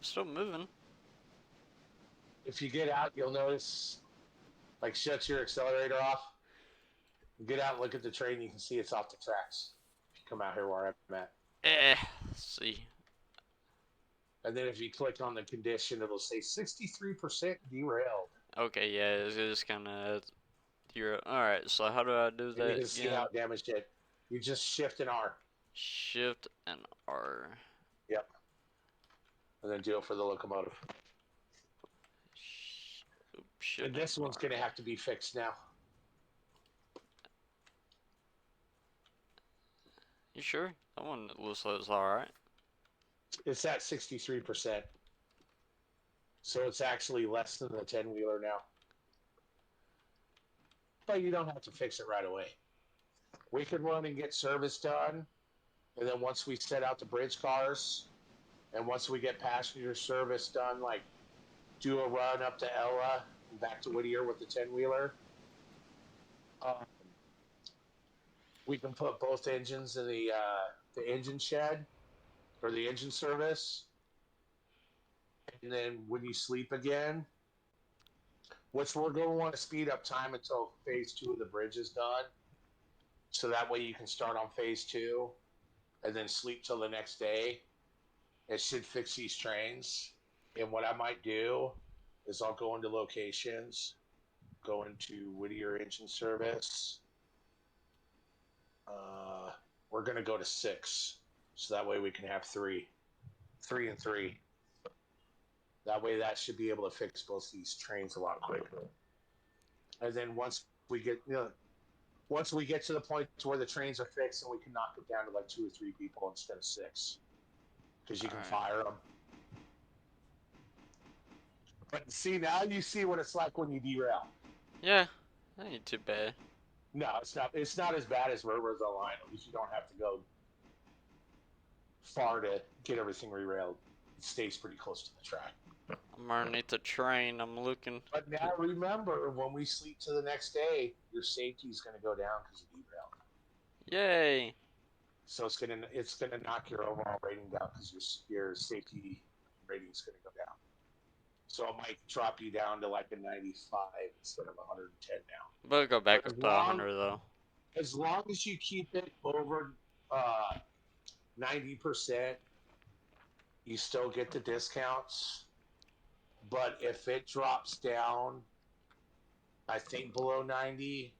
Speaker 1: Still moving.
Speaker 2: If you get out, you'll notice, like, shut your accelerator off. Get out and look at the train, you can see it's off the tracks. If you come out here where I'm at.
Speaker 1: Let's see.
Speaker 2: And then if you click on the condition, it'll say 63% derailed.
Speaker 1: Okay, yeah, it's kind of. Alright, so how do I do
Speaker 2: And
Speaker 1: that
Speaker 2: you can see
Speaker 1: again?
Speaker 2: how it damaged it. You just shift and R.
Speaker 1: Shift and R.
Speaker 2: Yep. And then do it for the locomotive.
Speaker 1: Shift
Speaker 2: And this one's
Speaker 1: R.
Speaker 2: going to have to be fixed now.
Speaker 1: You sure? That one looks like it's alright.
Speaker 2: It's at 63%. So it's actually less than the 10-wheeler now. But you don't have to fix it right away. We can run and get service done. And then once we set out the bridge cars, and once we get passenger service done, like do a run up to Ella and back to Whittier with the 10-wheeler, we can put both engines in the engine shed or the engine service. And then when you sleep again, which we're going to want to speed up time until phase 2 of the bridge is done. So that way you can start on phase 2 and then sleep till the next day. It should fix these trains. And what I might do is I'll go into locations, go into Whittier Engine Service. We're going to go to 6. So that way we can have 3. 3 and 3. That way that should be able to fix both these trains a lot quicker. And then once we get to the point where the trains are fixed, and we can knock it down to like 2 or 3 people instead of 6. Because you can fire them. But see, now you see what it's like when you derail.
Speaker 1: Yeah, that ain't too bad.
Speaker 2: No, it's not. It's not as bad as railroads online. At least you don't have to go far to get everything rerailed. It stays pretty close to the track.
Speaker 1: I'm underneath the train. I'm looking.
Speaker 2: But now remember, when we sleep to the next day, your safety is going to go down because you derailed.
Speaker 1: Yay!
Speaker 2: So it's gonna knock your overall rating down because your safety rating is gonna go down. So it might drop you down to like a 95 instead of 110 now.
Speaker 1: But go back
Speaker 2: But
Speaker 1: up to 100 though.
Speaker 2: as long as you keep it over uh, 90%, you still get the discounts. But if it drops down, I think below 90,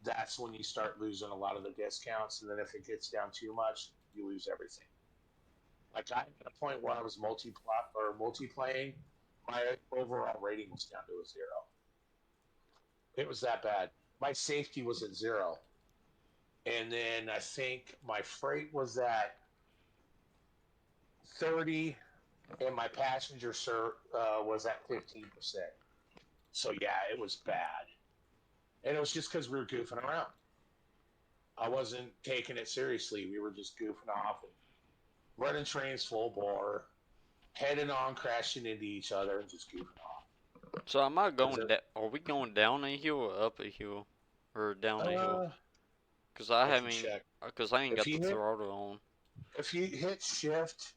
Speaker 2: that's when you start losing a lot of the discounts. And then if it gets down too much, you lose everything. Like I at a point where I was multiplaying, my overall rating was down to a 0. It was that bad. My safety was at 0, and then I think my freight was at 30, and my passenger was at 15%. So yeah, it was bad, and it was just because we were goofing around. I wasn't taking it seriously. We were just goofing off and running trains full bore, heading on, crashing into each other, and just goofing off.
Speaker 1: So am I going down? Are we going down a hill or up a hill, or down a hill?
Speaker 2: Uh,
Speaker 1: Cause I
Speaker 2: I can
Speaker 1: haven't.
Speaker 2: check.
Speaker 1: Cause I ain't
Speaker 2: If
Speaker 1: got the
Speaker 2: you hit
Speaker 1: throttle on.
Speaker 2: if you hit shift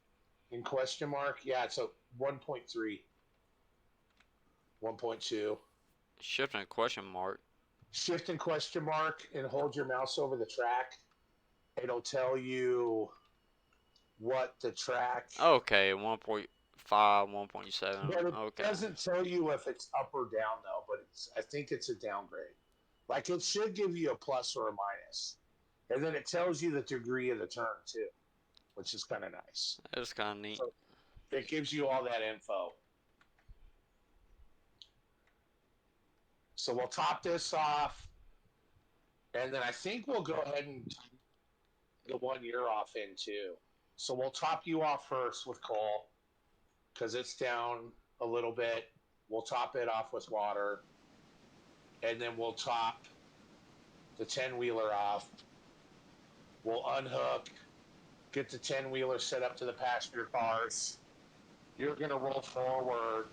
Speaker 2: in question mark, yeah, it's a 1.3, 1.2.
Speaker 1: Shifting a question mark.
Speaker 2: Shift in question mark and hold your mouse over the track. It'll tell you what the track.
Speaker 1: Okay, 1.5, 1.7.
Speaker 2: But it
Speaker 1: Okay.
Speaker 2: doesn't tell you if it's up or down though. But I think it's a downgrade. Like it should give you a plus or a minus, and then it tells you the degree of the turn too, which is kind of nice.
Speaker 1: That's kind of neat.
Speaker 2: So it gives you all that info. So we'll top this off, and then I think we'll go ahead and the 1 year off in too. So we'll top you off first with coal because it's down a little bit. We'll top it off with water, and then we'll top the 10-wheeler off. We'll unhook, get the 10-wheeler set up to the passenger cars. You're going to roll forward.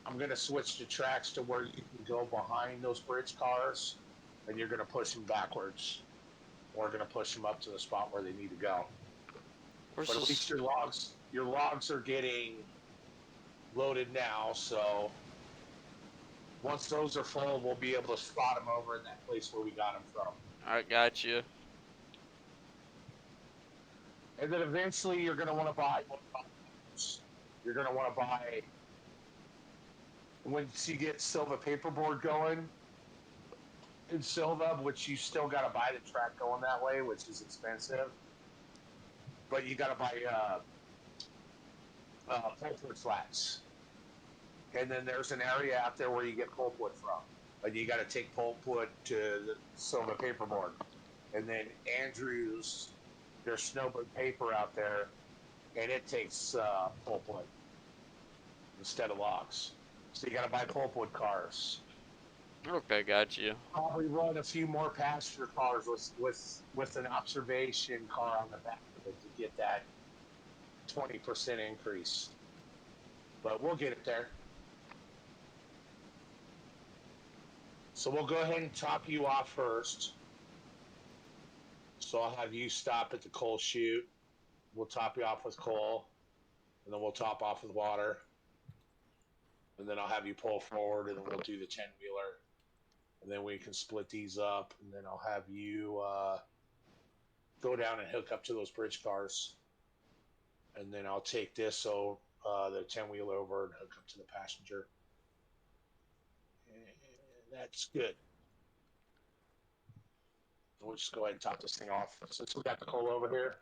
Speaker 2: I'm going to switch the tracks to where you can go behind those bridge cars, and you're going to push them backwards. We're going to push them up to the spot where they need to go.
Speaker 1: Where's
Speaker 2: But at
Speaker 1: this?
Speaker 2: least your logs are getting loaded now, so once those are full, we'll be able to spot them over in that place where we got them from.
Speaker 1: I got you.
Speaker 2: And then eventually you're going to want to buy. You're going to want to buy, once you get Silva paperboard going in Silva, which you still got to buy the track going that way, which is expensive. But you got to buy pulpwood flats. And then there's an area out there where you get pulpwood from. But you got to take pulpwood to the Silva paperboard. And then Andrews, there's snowbird paper out there, and it takes pulpwood instead of logs. So you got to buy pulpwood cars.
Speaker 1: Okay, got you.
Speaker 2: Probably run a few more passenger cars with an observation car on the back of it to get that 20% increase. But we'll get it there. So we'll go ahead and top you off first. So I'll have you stop at the coal chute. We'll top you off with coal, and then we'll top off with water. And then I'll have you pull forward, and then we'll do the 10-wheeler. And then we can split these up, and then I'll have you go down and hook up to those bridge cars. And then I'll take this, the 10-wheeler over and hook up to the passenger. And that's good. We'll just go ahead and top this thing off. Since we got the coal over here,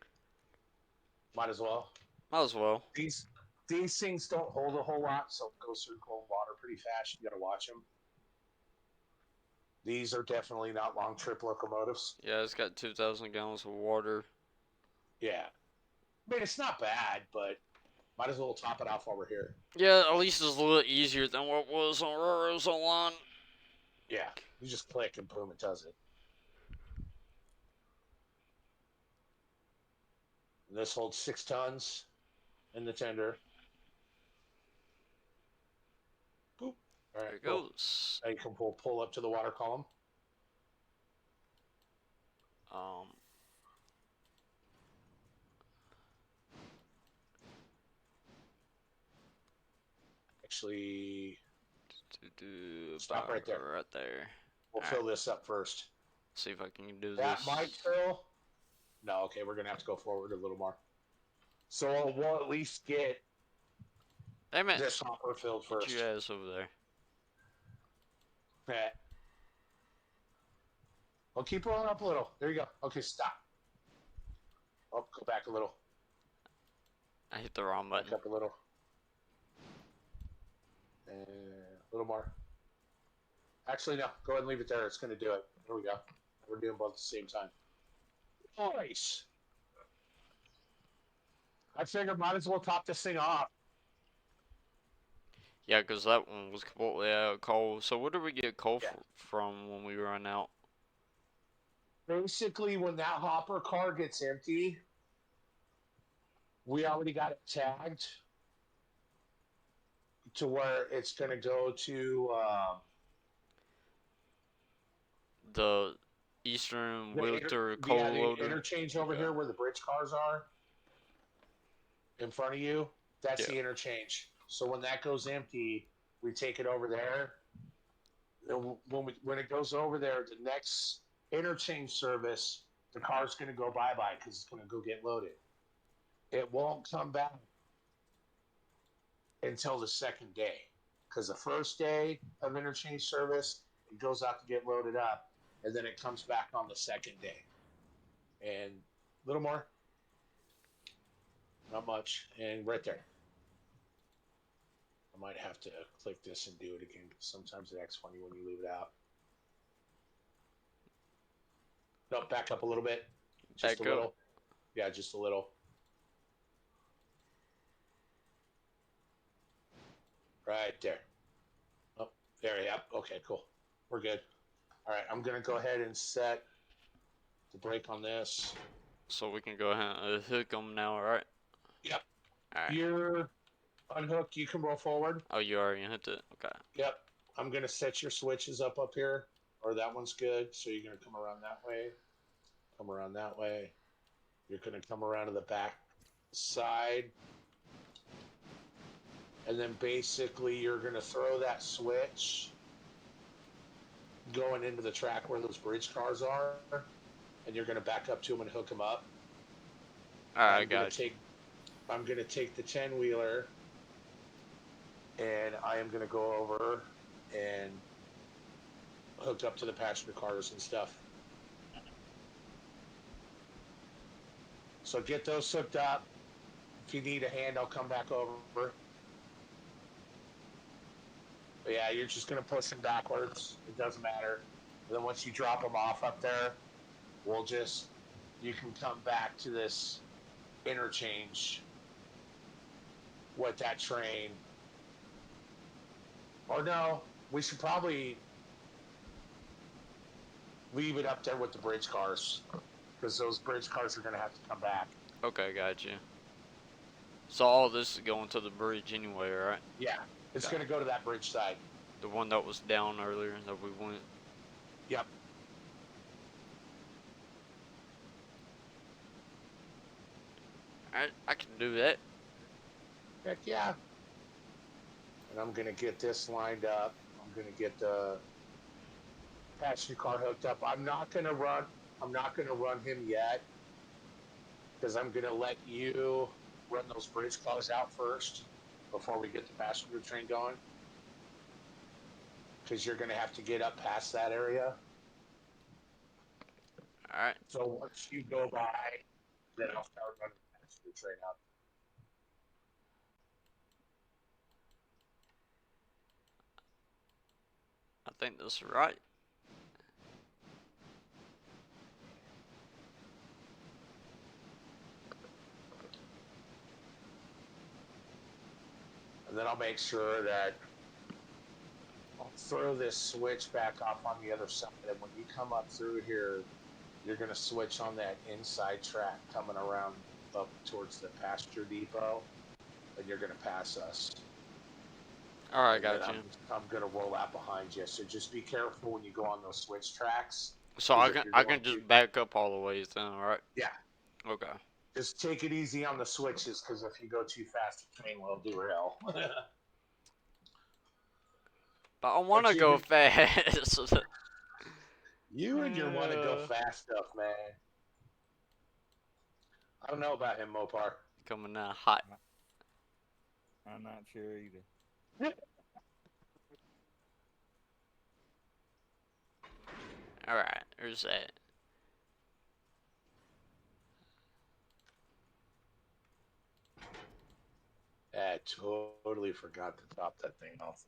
Speaker 2: might as well.
Speaker 1: Might as well.
Speaker 2: These things don't hold a whole lot, so it goes through cold water pretty fast. You got to watch them. These are definitely not long trip locomotives.
Speaker 1: Yeah, it's got 2,000 gallons of water.
Speaker 2: Yeah. I mean, it's not bad, but might as well top it off while we're here.
Speaker 1: Yeah, at least it's a little easier than what was on Railroads Online.
Speaker 2: Yeah. You just click and boom, it does it. And this holds 6 tons in the tender. Boop. All right,
Speaker 1: There it
Speaker 2: cool.
Speaker 1: goes.
Speaker 2: Now you can pull up to the water column. actually stop
Speaker 1: About
Speaker 2: right there.
Speaker 1: right there.
Speaker 2: We'll
Speaker 1: All
Speaker 2: fill
Speaker 1: right.
Speaker 2: this up first.
Speaker 1: See if I can do
Speaker 2: That
Speaker 1: this.
Speaker 2: might fill. No, okay, we're gonna have to go forward a little more. So we'll at least get
Speaker 1: Hey man,
Speaker 2: this hopper filled
Speaker 1: get
Speaker 2: first.
Speaker 1: your ass over there.
Speaker 2: Okay. Well, keep rolling up a little. There you go. Okay, stop. Oh, go back a little.
Speaker 1: I hit the wrong
Speaker 2: Back
Speaker 1: button.
Speaker 2: up a little. And a little more. Actually, no. Go ahead and leave it there. It's going to do it. There we go. We're doing both at the same time. Nice. I figured might as well top this thing off.
Speaker 1: Yeah, because that one was completely out of coal. So where did we get coal
Speaker 2: Yeah.
Speaker 1: from when we run out?
Speaker 2: Basically, when that hopper car gets empty, we already got it tagged to where it's going to go to
Speaker 1: The Eastern Wheelter coal
Speaker 2: the
Speaker 1: loader.
Speaker 2: interchange over
Speaker 1: Okay.
Speaker 2: here where the bridge cars are in front of you. That's
Speaker 1: Yeah.
Speaker 2: the interchange. So when that goes empty, we take it over there. And when it goes over there, the next interchange service, the car's going to go bye-bye because it's going to go get loaded. It won't come back until the second day, because the first day of interchange service, it goes out to get loaded up, and then it comes back on the second day. And a little more, not much, and right there. I might have to click this and do it again, because sometimes it acts funny when you leave it out. No, back up a little bit. Just
Speaker 1: Back
Speaker 2: a
Speaker 1: up.
Speaker 2: little. Yeah, just a little. Right there. Oh, there, yeah. Okay, cool. We're good. All right, I'm going to go ahead and set the brake on this.
Speaker 1: So we can go ahead and hook them now, alright?
Speaker 2: Yep.
Speaker 1: Alright.
Speaker 2: You're unhooked. You can roll forward.
Speaker 1: Oh, you already hit it? Okay.
Speaker 2: Yep. I'm going to set your switches up here, or that one's good. So you're going to come around that way. Come around that way. You're going to come around to the back side. And then basically you're going to throw that switch going into the track where those bridge cars are. And you're going to back up to them and hook them up.
Speaker 1: Alright, I got you.
Speaker 2: I'm going to take the 10-wheeler and I am going to go over and hook up to the passenger cars and stuff. So get those hooked up. If you need a hand, I'll come back over. But yeah, you're just going to push them backwards. It doesn't matter. And then once you drop them off up there, you can come back to this interchange with that train. Or no, we should probably leave it up there with the bridge cars, because those bridge cars are going to have to come back.
Speaker 1: Okay, got you. So all this is going to the bridge anyway, right?
Speaker 2: Yeah, it's going to go to that bridge side.
Speaker 1: The one that was down earlier that we went.
Speaker 2: Yep.
Speaker 1: I can do that.
Speaker 2: Heck yeah. And I'm going to get this lined up. I'm going to get the passenger car hooked up. I'm not going to run him yet, because I'm going to let you run those bridge cars out first before we get the passenger train going, because you're going to have to get up past that area.
Speaker 1: Alright.
Speaker 2: So once you go by, then I'll start running the passenger train out.
Speaker 1: I think that's right.
Speaker 2: And then I'll make sure that I'll throw this switch back off on the other side. And when you come up through here, you're going to switch on that inside track coming around up towards the passenger depot, and you're going to pass us.
Speaker 1: Alright, got you.
Speaker 2: I'm going to roll out behind you, so just be careful when you go on those switch tracks.
Speaker 1: So I can just back up all the ways then, alright?
Speaker 2: Yeah.
Speaker 1: Okay.
Speaker 2: Just take it easy on the switches, because if you go too fast, the train will derail.
Speaker 1: But I want to
Speaker 2: you
Speaker 1: go
Speaker 2: can-
Speaker 1: fast.
Speaker 2: You and your want to go
Speaker 1: Uh,
Speaker 2: fast stuff, man. I don't know about him, Mopar.
Speaker 1: Coming out hot.
Speaker 3: I'm not sure either.
Speaker 1: Alright, there's that.
Speaker 2: I totally forgot to top that thing off.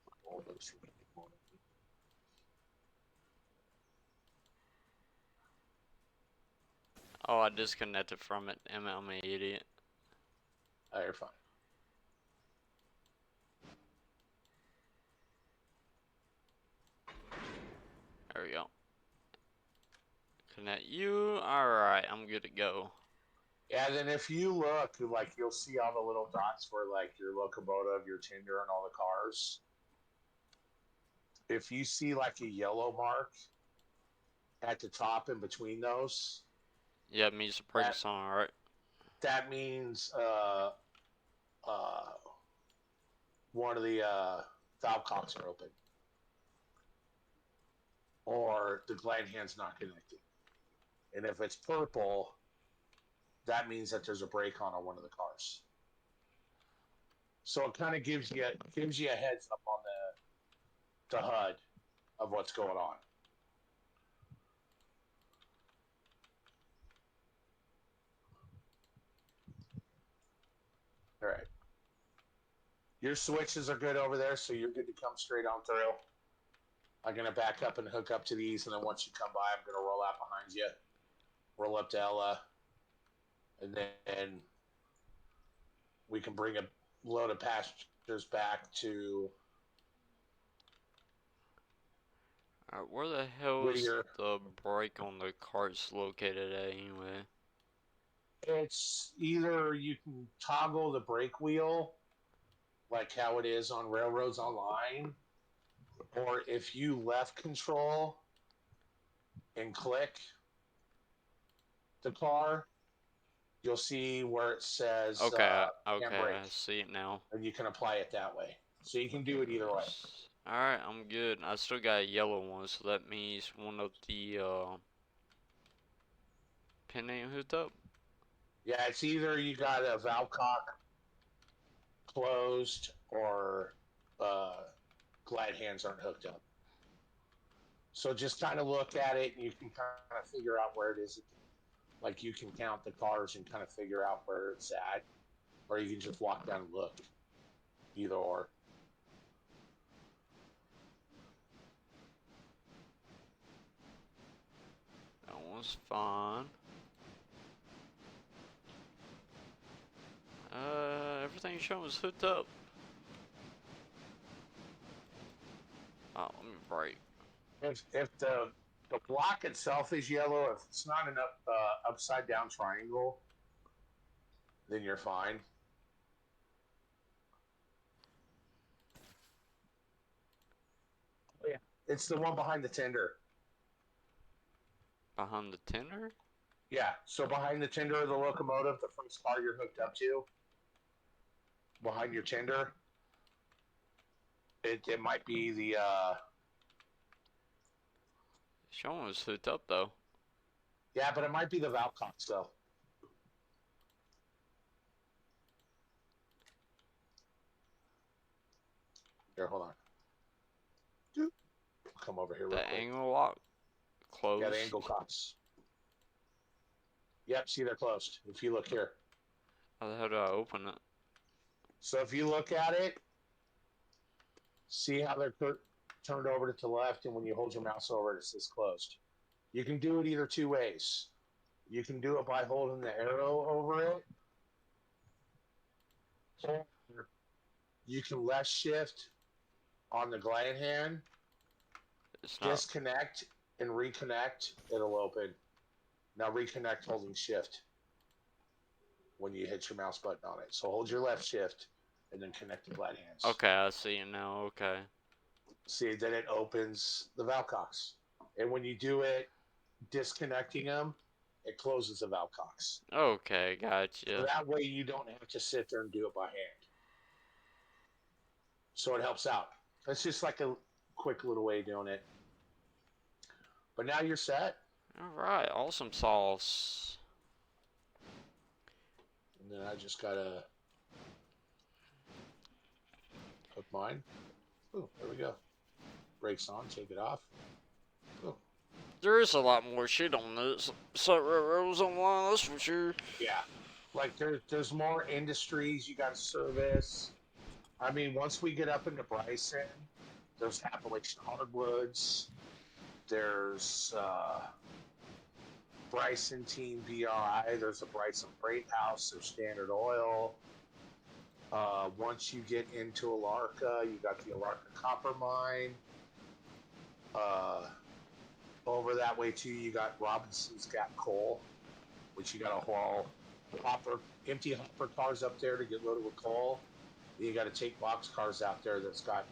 Speaker 1: Oh, I disconnected from it. I'm an idiot.
Speaker 2: Oh, you're fine.
Speaker 1: There we go. Connect you. Alright, I'm good to go.
Speaker 2: Yeah, then if you look, like you'll see all the little dots for like your locomotive, your Tinder, and all the cars. If you see like a yellow mark at the top in between those,
Speaker 1: Yeah, it means the brakes on, alright?
Speaker 2: that means uh, one of the valve cocks are open, or the glide hand's not connected. And if it's purple, that means that there's a brake on one of the cars. So it kind of gives you a heads up on the HUD of what's going on. All right. Your switches are good over there, so you're good to come straight on through. I'm going to back up and hook up to these, and then once you come by, I'm going to roll out behind you, roll up to Ella, and then we can bring a load of passengers back to
Speaker 1: Alright, where the hell is
Speaker 2: Whittier.
Speaker 1: the brake on the carts located at anyway?
Speaker 2: It's either you can toggle the brake wheel like how it is on Railroads Online, or if you left control and click the car, you'll see where it says
Speaker 1: Okay, okay,
Speaker 2: handbrake,
Speaker 1: I see it now.
Speaker 2: and you can apply it that way. So you can do it either way.
Speaker 1: Alright, I'm good. I still got a yellow one, so that means one of the pin ain't hooked up.
Speaker 2: Yeah, it's either you got a valve cock closed or glide hands aren't hooked up. So just kind of look at it, and you can kind of figure out where it is. Like you can count the cars and kind of figure out where it's at, or you can just walk down and look. Either or.
Speaker 1: That one's fine. Everything showing is hooked up. Oh, let me break.
Speaker 2: If the block itself is yellow, if it's not an upside down triangle, then you're fine. Oh, yeah, it's the one behind the tender.
Speaker 1: Behind the tender?
Speaker 2: Yeah, so behind the tender of the locomotive, the first car you're hooked up to, behind your tender, it might be the
Speaker 1: Showing is hooked up though.
Speaker 2: yeah, but it might be the valve cocks though. Here, hold on. Come over here real
Speaker 1: The
Speaker 2: quick.
Speaker 1: angle lock closed.
Speaker 2: Yeah, the angle cocks. Yep, see they're closed. If you look here.
Speaker 1: How the hell do I open it?
Speaker 2: So if you look at it, see how they're turned over to the left, and when you hold your mouse over it, it says closed. You can do it either two ways. You can do it by holding the arrow over it, or you can left shift on the glide hand,
Speaker 1: It's not.
Speaker 2: disconnect and reconnect. It'll open. Now reconnect holding shift when you hit your mouse button on it. So hold your left shift and then connect the glide hands.
Speaker 1: Okay, I see it now. Okay.
Speaker 2: See, then it opens the valve cocks. And when you do it, disconnecting them, it closes the valve cocks.
Speaker 1: Okay,
Speaker 2: So
Speaker 1: gotcha.
Speaker 2: that way you don't have to sit there and do it by hand. So it helps out. It's just like a quick little way of doing it. But now you're set.
Speaker 1: Alright, awesome sauce.
Speaker 2: And then I just gotta hook mine. Ooh, there we go. Brakes on, take it off. Ooh.
Speaker 1: There is a lot more shit on this. Site Railroads Online, that's for sure.
Speaker 2: Yeah. Like there's more industries you gotta service. I mean, once we get up into Bryson, there's Appalachian Hardwoods. There's Bryson Team BRI. There's a Bryson Freight House. There's Standard Oil. Once you get into Alarka, you got the Alarka Copper Mine. Over that way too, you got Robinson's Gap Coal, which you got to haul empty hopper cars up there to get loaded with coal. You got to take box cars out there that's got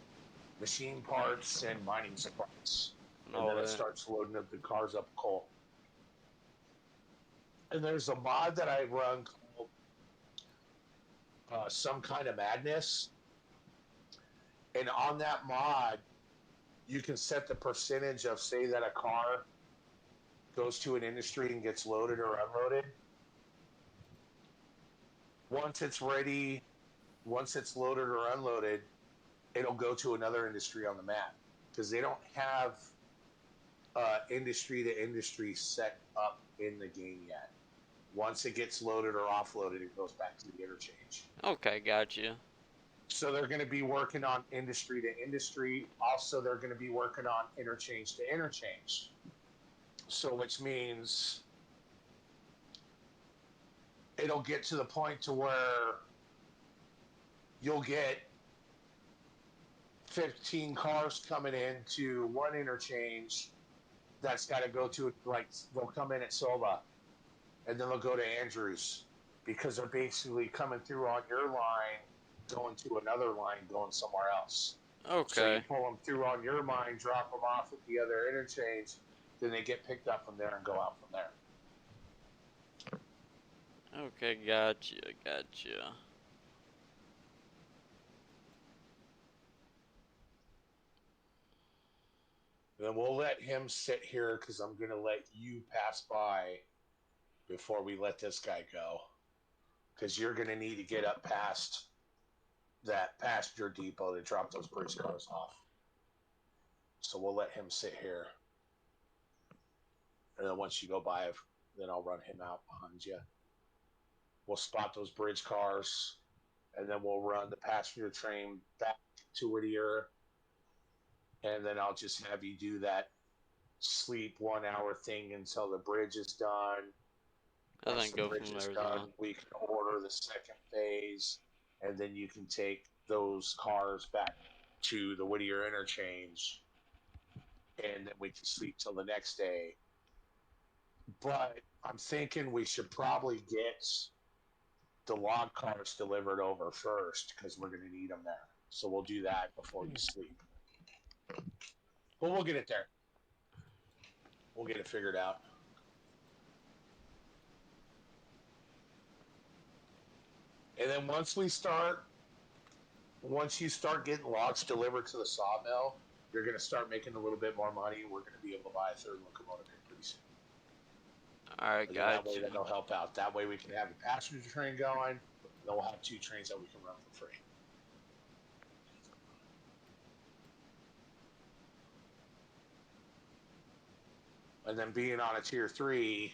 Speaker 2: machine parts and mining supplies, and then it starts loading up the cars up with coal. And there's a mod that I run called Some Kind of Madness, and on that mod, you can set the percentage of, say that a car goes to an industry and gets loaded or unloaded. Once it's ready, once it's loaded or unloaded, it'll go to another industry on the map because they don't have industry to industry set up in the game yet. Once it gets loaded or offloaded, it goes back to the interchange.
Speaker 1: Okay, gotcha.
Speaker 2: So they're going to be working on industry to industry. Also, they're going to be working on interchange to interchange. So which means it'll get to the point to where you'll get 15 cars coming into one interchange that's got to go to, like, they'll come in at Silva and then they'll go to Andrews because they're basically coming through on your line, going to another line, going somewhere else.
Speaker 1: Okay.
Speaker 2: So you pull them through on your line, drop them off at the other interchange, then they get picked up from there and go out from there.
Speaker 1: Okay, gotcha.
Speaker 2: Then we'll let him sit here because I'm going to let you pass by before we let this guy go. Because you're going to need to get up past that passenger depot to drop those bridge cars off. So we'll let him sit here. And then once you go by, then I'll run him out behind you. We'll spot those bridge cars. And then we'll run the passenger train back to Whittier. And then I'll just have you do that sleep 1 hour thing until the bridge is done.
Speaker 1: And
Speaker 2: Once
Speaker 1: then
Speaker 2: the
Speaker 1: go
Speaker 2: bridge
Speaker 1: from
Speaker 2: is
Speaker 1: there.
Speaker 2: done, we can order the second phase, and then you can take those cars back to the Whittier interchange, and then we can sleep till the next day. But I'm thinking we should probably get the log cars delivered over first because we're going to need them there. So we'll do that before you sleep. But we'll get it there. We'll get it figured out. And then once you start getting logs delivered to the sawmill, you're going to start making a little bit more money. We're going to be able to buy a third locomotive here pretty soon.
Speaker 1: Alright,
Speaker 2: And that way
Speaker 1: gotcha.
Speaker 2: that'll help out. That way we can have a passenger train going, and then we'll have 2 trains that we can run for free. And then being on a tier 3,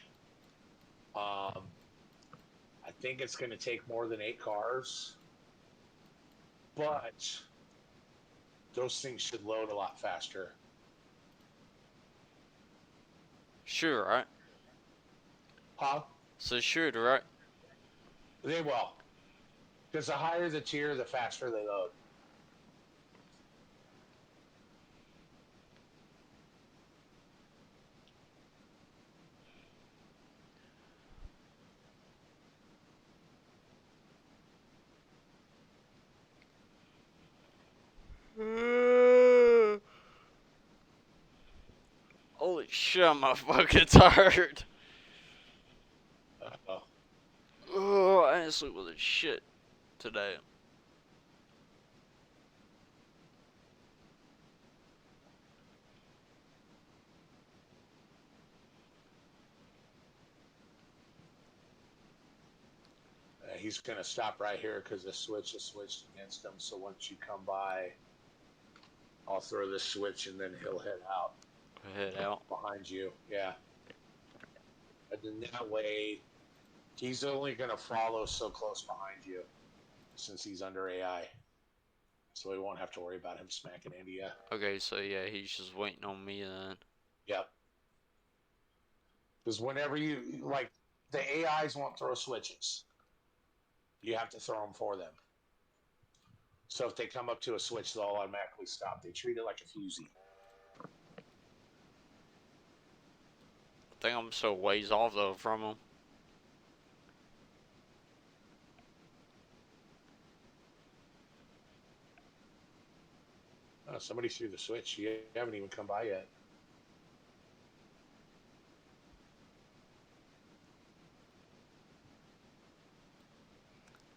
Speaker 2: I think it's going to take more than 8 cars, but those things should load a lot faster.
Speaker 1: Sure, right?
Speaker 2: Huh?
Speaker 1: So should, right?
Speaker 2: They will. Because the higher the tier, the faster they load.
Speaker 1: Holy shit, I'm fucking tired.
Speaker 2: Uh-oh.
Speaker 1: Oh, I didn't sleep with a shit today.
Speaker 2: he's going to stop right here because the switch is switched against him. So once you come by, I'll throw the switch and then he'll head out
Speaker 1: Head out.
Speaker 2: behind you. Yeah. And then that way, he's only going to follow so close behind you since he's under AI. So we won't have to worry about him smacking into you.
Speaker 1: Okay, so yeah, he's just waiting on me then.
Speaker 2: Yep. Because whenever you, like, the AIs won't throw switches. You have to throw them for them. So if they come up to a switch, they'll automatically stop. They treat it like a fusee.
Speaker 1: I think I'm still ways off though from him.
Speaker 2: Oh, somebody threw the switch. You haven't even come by yet.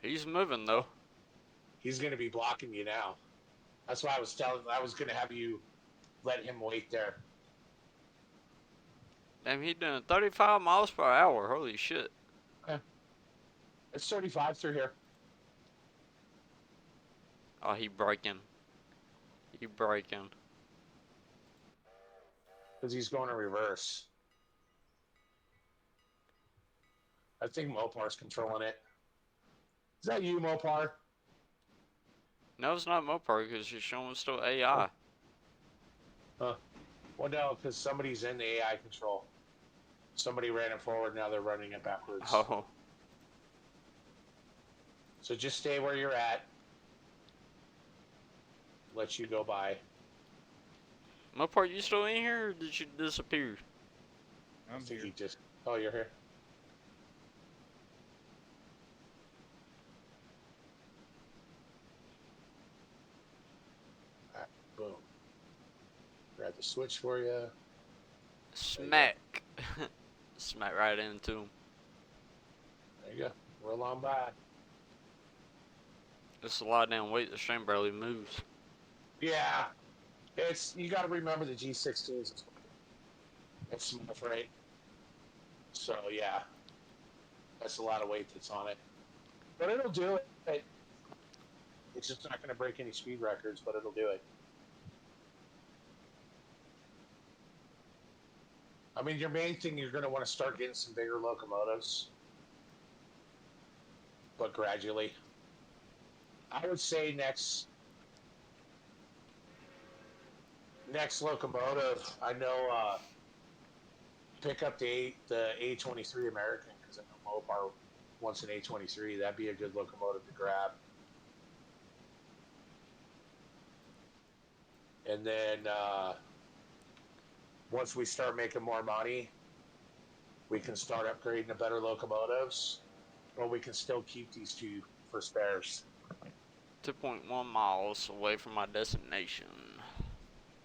Speaker 1: He's moving though.
Speaker 2: He's going to be blocking you now. That's why I was going to have you let him wait there.
Speaker 1: Damn, he doing 35 miles per hour. Holy shit.
Speaker 2: It's 35 through here.
Speaker 1: Oh, he braking. He braking.
Speaker 2: Because he's going in reverse. I think Mopar's controlling it. Is that you, Mopar?
Speaker 1: No, it's not Mopar because you're showing still AI.
Speaker 2: Huh. Well, no, because somebody's in the AI control. Somebody ran it forward, now they're running it backwards.
Speaker 1: Oh.
Speaker 2: So just stay where you're at. Let you go by.
Speaker 1: Mopar, you still in here or did you disappear?
Speaker 2: I
Speaker 3: I'm
Speaker 2: think
Speaker 3: here.
Speaker 2: he just. Oh, you're here. Alright, boom. Grab the switch for you.
Speaker 1: Smack. Smack right into him.
Speaker 2: There you go. Roll on by.
Speaker 1: It's a lot down weight. The stream barely moves.
Speaker 2: Yeah. You got to remember the G16s. It's small freight. So, yeah. That's a lot of weight that's on it. But it'll do it. It's just not going to break any speed records, but it'll do it. I mean, your main thing, you're going to want to start getting some bigger locomotives, but gradually. I would say next locomotive, I know, pick up the A23 American because I know Mopar wants an A23. That'd be a good locomotive to grab. And then once we start making more money, we can start upgrading to better locomotives, or we can still keep these two for spares.
Speaker 1: 2.1 miles away from my destination.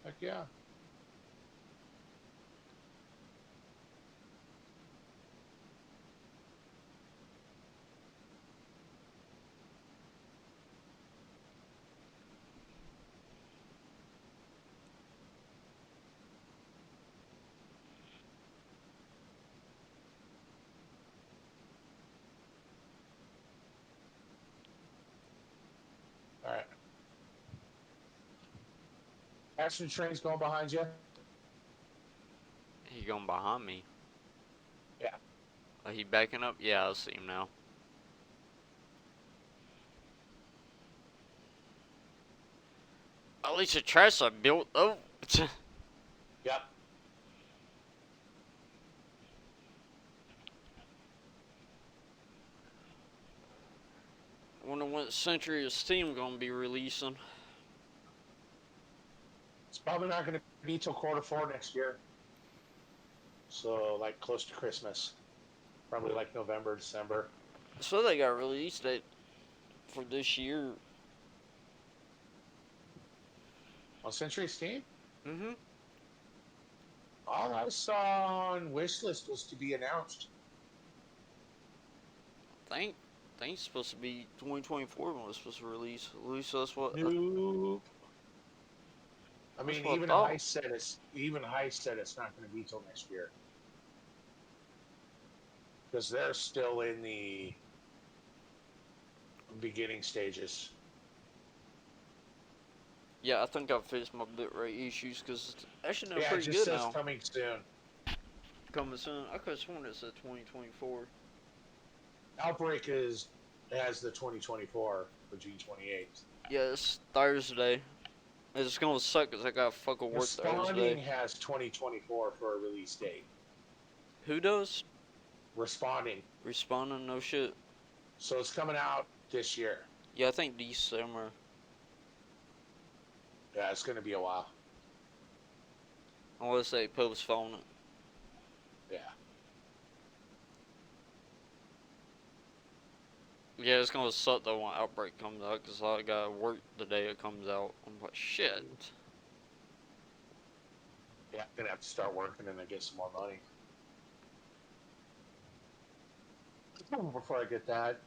Speaker 2: Heck yeah. All right. Passenger train's going behind you.
Speaker 1: He going behind me.
Speaker 2: Yeah.
Speaker 1: Are he backing up? Yeah, I see him now. At least the tracks are built. Oh.
Speaker 2: Yep.
Speaker 1: Wonder what Century of Steam gonna be releasing.
Speaker 2: It's probably not going to be till Q4 next year. So, like, close to Christmas. Probably like November, December.
Speaker 1: So they got released date for this year.
Speaker 2: On Century Steam?
Speaker 1: Mm-hmm.
Speaker 2: All I saw on Wishlist was to be announced.
Speaker 1: Think it's supposed to be 2024 when it's supposed to release. At least that's what.
Speaker 2: Nope. I mean,
Speaker 1: what I
Speaker 2: even
Speaker 1: thought.
Speaker 2: Heist said it's not going to be till next year because they're still in the beginning stages.
Speaker 1: Yeah, I think I've fixed my bitrate issues because it's actually doing
Speaker 2: Yeah, it
Speaker 1: pretty
Speaker 2: just
Speaker 1: good
Speaker 2: says
Speaker 1: now.
Speaker 2: coming soon.
Speaker 1: Coming soon. I could have sworn it said 2024.
Speaker 2: Outbreak has the 2024 for June 28th.
Speaker 1: Yeah, it's Thursday. It's gonna suck because I got fucking work
Speaker 2: Responding
Speaker 1: Thursday.
Speaker 2: has 2024 for a release date.
Speaker 1: Who does?
Speaker 2: Responding.
Speaker 1: Responding? No shit.
Speaker 2: So it's coming out this year.
Speaker 1: Yeah, I think December.
Speaker 2: Yeah, it's going to be a while.
Speaker 1: Unless they postpone it.
Speaker 2: Yeah.
Speaker 1: Yeah, it's gonna suck though when Outbreak comes out because I gotta work the day it comes out. I'm like, shit.
Speaker 2: Yeah, I'm going to have to start working and then get some more money. Before I get that.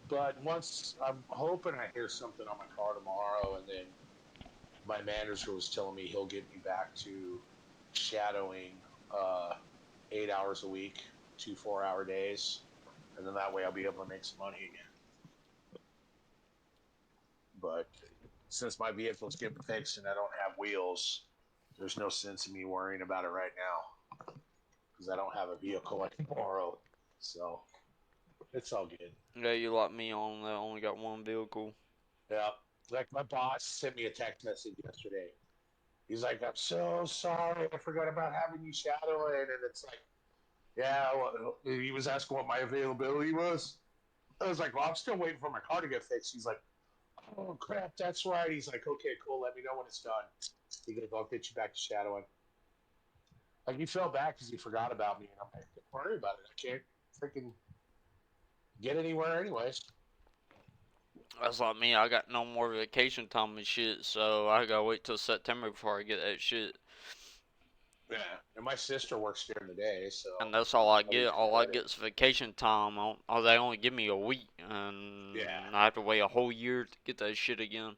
Speaker 2: But once I'm hoping I hear something on my car tomorrow, and then my manager was telling me he'll get me back to shadowing 8 hours a week, 2 4-hour days, and then that way I'll be able to make some money again. But since my vehicle's getting fixed and I don't have wheels, there's no sense in me worrying about it right now because I don't have a vehicle I can borrow. So it's all good.
Speaker 1: Yeah, you like me on that. I only got one vehicle.
Speaker 2: Yeah. Like my boss sent me a text message yesterday. He's like, I'm so sorry. I forgot about having you shadowing. And it's like, yeah, well, he was asking what my availability was. I was like, well, I'm still waiting for my car to get fixed. He's like, oh, crap, that's right. He's like, okay, cool. Let me know when it's done. He goes, I'll get you back to shadowing. Like, he felt bad because he forgot about me. And I'm like, don't worry about it. I can't freaking get anywhere anyways.
Speaker 1: That's like me. I got no more vacation time and shit, so I gotta wait till September before I get that shit.
Speaker 2: Yeah. And my sister works during the day, so
Speaker 1: And that's all I
Speaker 2: I'll be
Speaker 1: get.
Speaker 2: kind of
Speaker 1: All I
Speaker 2: ready.
Speaker 1: get is vacation time. They only give me a week, and
Speaker 2: Yeah.
Speaker 1: I have to wait a whole year to get that shit again.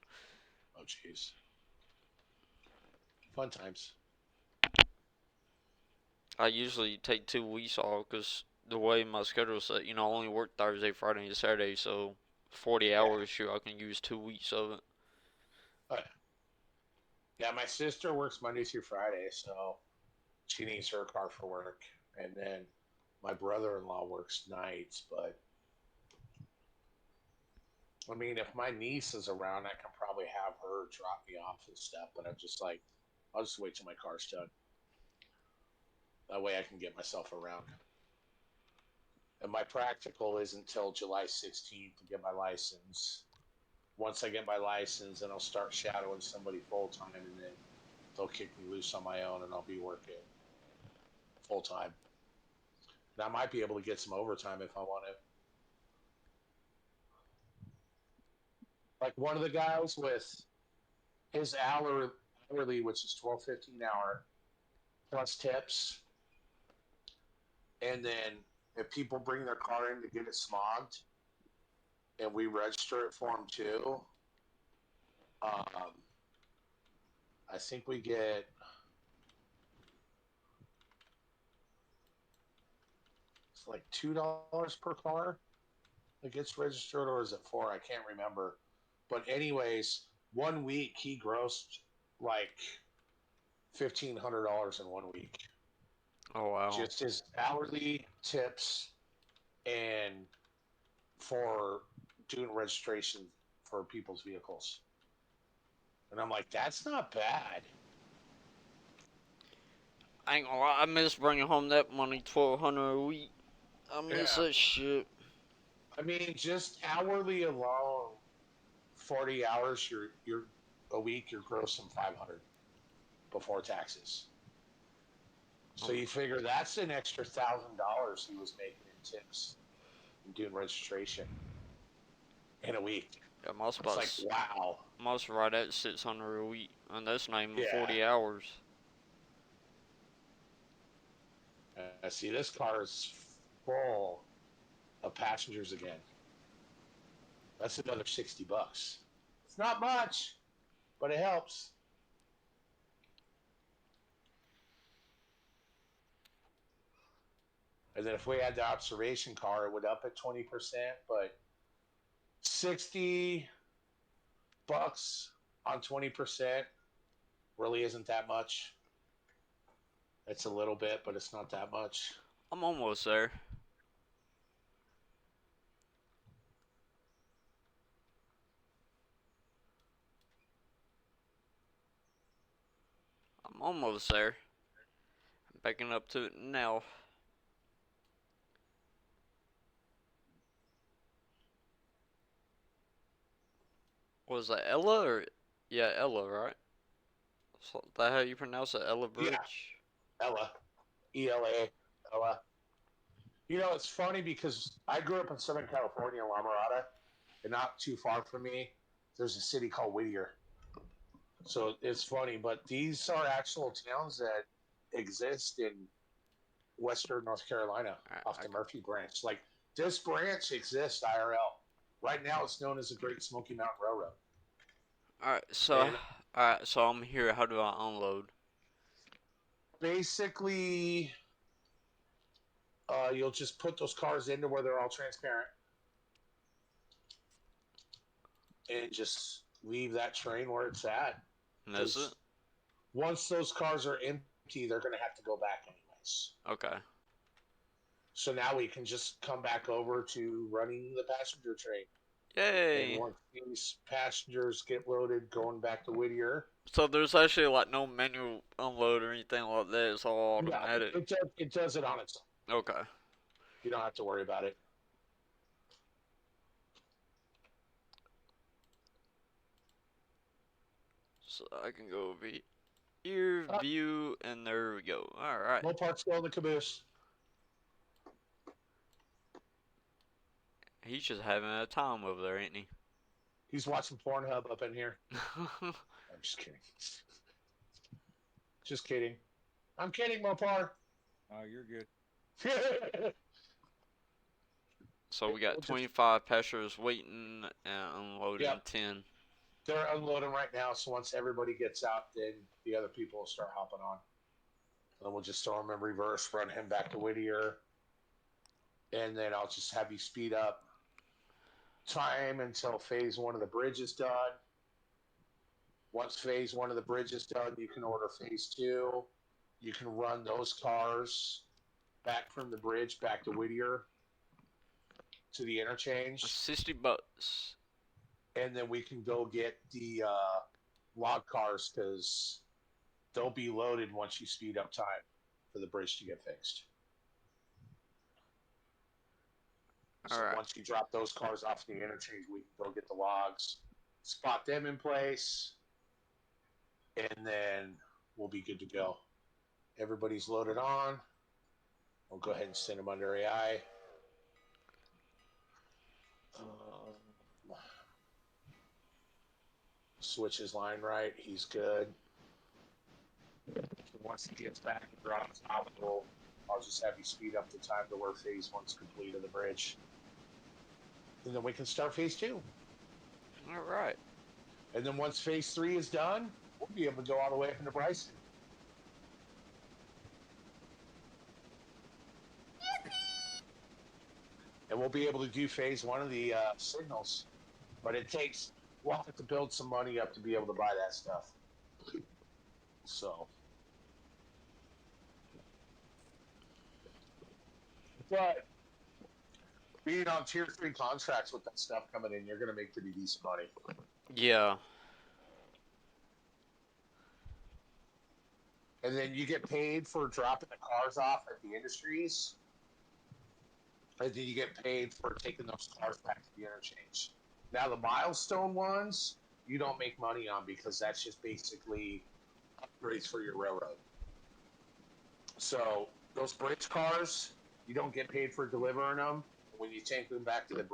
Speaker 2: Oh, jeez. Fun times.
Speaker 1: I usually take 2 weeks off because the way my schedule's set, I only work Thursday, Friday, and Saturday, so 40
Speaker 2: Yeah.
Speaker 1: hours, sure, I can use 2 weeks of it.
Speaker 2: Yeah, my sister works Monday through Friday, so she needs her car for work. And then my brother in law works nights, but I mean, if my niece is around, I can probably have her drop me off and stuff. But I'm just like, I'll just wait till my car's done. That way I can get myself around. And my practical isn't until July 16th to get my license. Once I get my license, then I'll start shadowing somebody full time, and then they'll kick me loose on my own, and I'll be working full time. And I might be able to get some overtime if I want to. Like one of the guys with his hourly, which is 12.15 an hour plus tips, and then if people bring their car in to get it smogged, and we register it for them too, um, I think we get it's like $2 per car that gets registered, or is it four? I can't remember. But anyways, 1 week he grossed like $1,500 in 1 week.
Speaker 1: Oh, wow.
Speaker 2: Just his hourly tips and for doing registration for people's vehicles. And I'm like, that's not bad.
Speaker 1: I ain't gonna lie, I miss bringing home that money, 1,200 a week. I miss
Speaker 2: Yeah.
Speaker 1: that shit.
Speaker 2: I mean, just hourly alone, 40 hours, you're a week, you're grossing 500 before taxes. So you figure that's an extra $1,000 he was making in tips and doing registration in a week.
Speaker 1: Yeah, most
Speaker 2: It's like,
Speaker 1: spots,
Speaker 2: wow.
Speaker 1: most right at 600 a week, and that's not even
Speaker 2: Yeah.
Speaker 1: 40 hours.
Speaker 2: See, this car is full of passengers again. That's another $60. It's not much, but it helps. And then if we had the observation car, it would up at 20%, but $60 on 20% really isn't that much. It's a little bit, but it's not that much.
Speaker 1: I'm almost there. I'm almost there. I'm backing up to it now. Was that Ella or? Yeah, Ella, right? Is that how you pronounce it? Ella
Speaker 2: Yeah,
Speaker 1: Bridge?
Speaker 2: Ella. ELA. Ella. You know, it's funny because I grew up in Southern California, La Mirada, and not too far from me, there's a city called Whittier. So it's funny, but these are actual towns that exist in Western North Carolina off the Murphy branch. Like this branch exists IRL. Right now, it's known as the Great Smoky Mountain Railroad. And
Speaker 1: Alright, so I'm here. How do I unload?
Speaker 2: basically, you'll just put those cars into where they're all transparent, and just leave that train where it's at.
Speaker 1: And that's it?
Speaker 2: Once those cars are empty, they're going to have to go back anyways.
Speaker 1: Okay.
Speaker 2: So now we can just come back over to running the passenger train.
Speaker 1: Yay!
Speaker 2: And once these passengers get loaded, going back to Whittier.
Speaker 1: So there's actually like no manual unload or anything like that. It's all automatic.
Speaker 2: Yeah, it does it on its
Speaker 1: own. Okay.
Speaker 2: You don't have to worry about it.
Speaker 1: So I can go over here, view, and there we go. Alright.
Speaker 2: No parts go in the caboose.
Speaker 1: He's just having a time over there, ain't he?
Speaker 2: He's watching Pornhub up in here. I'm just kidding. Just kidding. I'm kidding, Mopar.
Speaker 3: Oh, you're good.
Speaker 1: So we got 25 passengers waiting and unloading 10.
Speaker 2: They're unloading right now, so once everybody gets out, then the other people will start hopping on. Then we'll just throw him in reverse, run him back to Whittier, and then I'll just have you speed up time until phase 1 of the bridge is done. Once phase 1 of the bridge is done, you can order phase 2. You can run those cars back from the bridge back to Whittier to the interchange.
Speaker 1: $60.
Speaker 2: And then we can go get the log cars because they'll be loaded once you speed up time for the bridge to get fixed. So once you drop those cars off the interchange, we can go get the logs, spot them in place, and then we'll be good to go. Everybody's loaded on. We'll go ahead and send them under AI. Switch his line right. He's good. Once he gets back and drops nominal, I'll just have you speed up the time to where phase 1's complete of the bridge. And then we can start phase 2.
Speaker 1: All right.
Speaker 2: And then once phase 3 is done, we'll be able to go all the way up into Bryson. And we'll be able to do phase 1 of the signals. But we'll have to build some money up to be able to buy that stuff. So. But being on tier 3 contracts with that stuff coming in, you're going to make pretty decent money.
Speaker 1: Yeah.
Speaker 2: And then you get paid for dropping the cars off at the industries. And then you get paid for taking those cars back to the interchange. Now, the milestone ones, you don't make money on because that's just basically upgrades for your railroad. So those bridge cars, you don't get paid for delivering them. When you take them back to the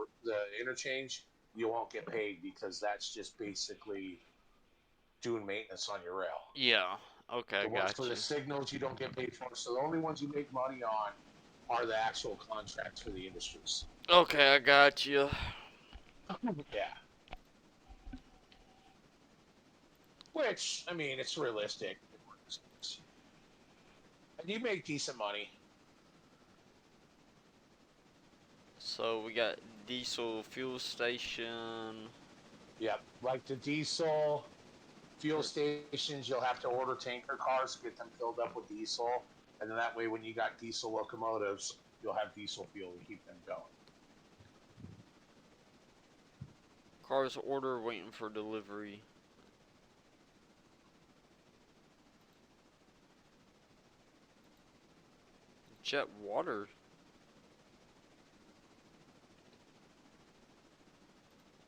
Speaker 2: interchange, you won't get paid because that's just basically doing maintenance on your rail.
Speaker 1: Yeah. Okay,
Speaker 2: the ones for
Speaker 1: gotcha.
Speaker 2: the signals you don't get paid for. So the only ones you make money on are the actual contracts for the industries.
Speaker 1: Okay, I got you.
Speaker 2: Yeah. Which, I mean, it's realistic. And you make decent money.
Speaker 1: So we got diesel fuel station.
Speaker 2: Yep, like the diesel fuel stations, you'll have to order tanker cars, get them filled up with diesel, and then that way, when you got diesel locomotives, you'll have diesel fuel to keep them going.
Speaker 1: Cars order waiting for delivery. Jet water.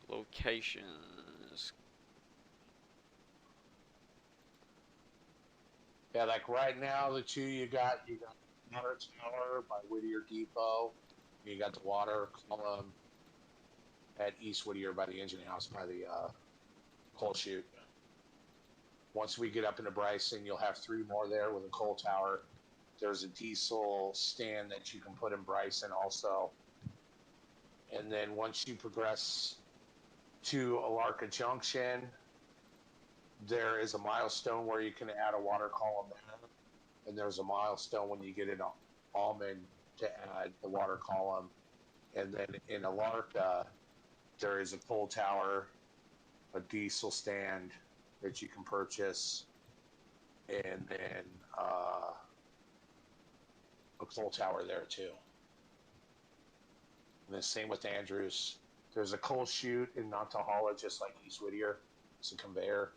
Speaker 1: Locations.
Speaker 2: Yeah, like right now, the two you got Water Tower by Whittier Depot. You got the water column at East Whittier by the engine house by the coal chute. Once we get up into Bryson, you'll have three more there with a coal tower. There's a diesel stand that you can put in Bryson also. And then once you progress to Alarka Junction, there is a milestone where you can add a water column there. And there's a milestone when you get in Almond to add the water column. And then in Alarka, there is a coal tower, a diesel stand that you can purchase, and then a coal tower there too. And the same with Andrews. There's a coal chute in Nantahala, just like East Whittier. It's a conveyor,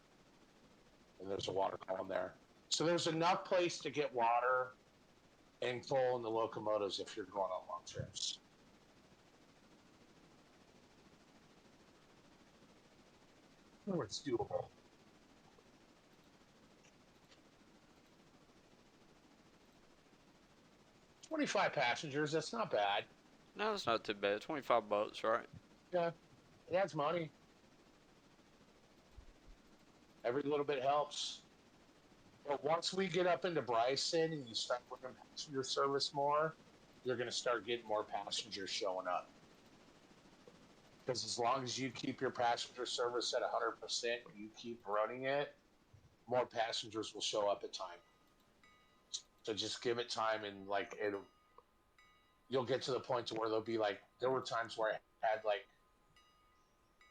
Speaker 2: and there's a water column there. So there's enough place to get water and coal in the locomotives if you're going on long trips. Oh, it's doable. $25 passengers, that's not bad.
Speaker 1: No, it's not too bad. $25, right?
Speaker 2: Yeah, that's money. Every little bit helps. But once we get up into Bryson and you start working passenger service more, you're going to start getting more passengers showing up. Because as long as you keep your passenger service at 100%, you keep running it, more passengers will show up at time. So just give it time, and you'll get to the point to where there'll be there were times where I had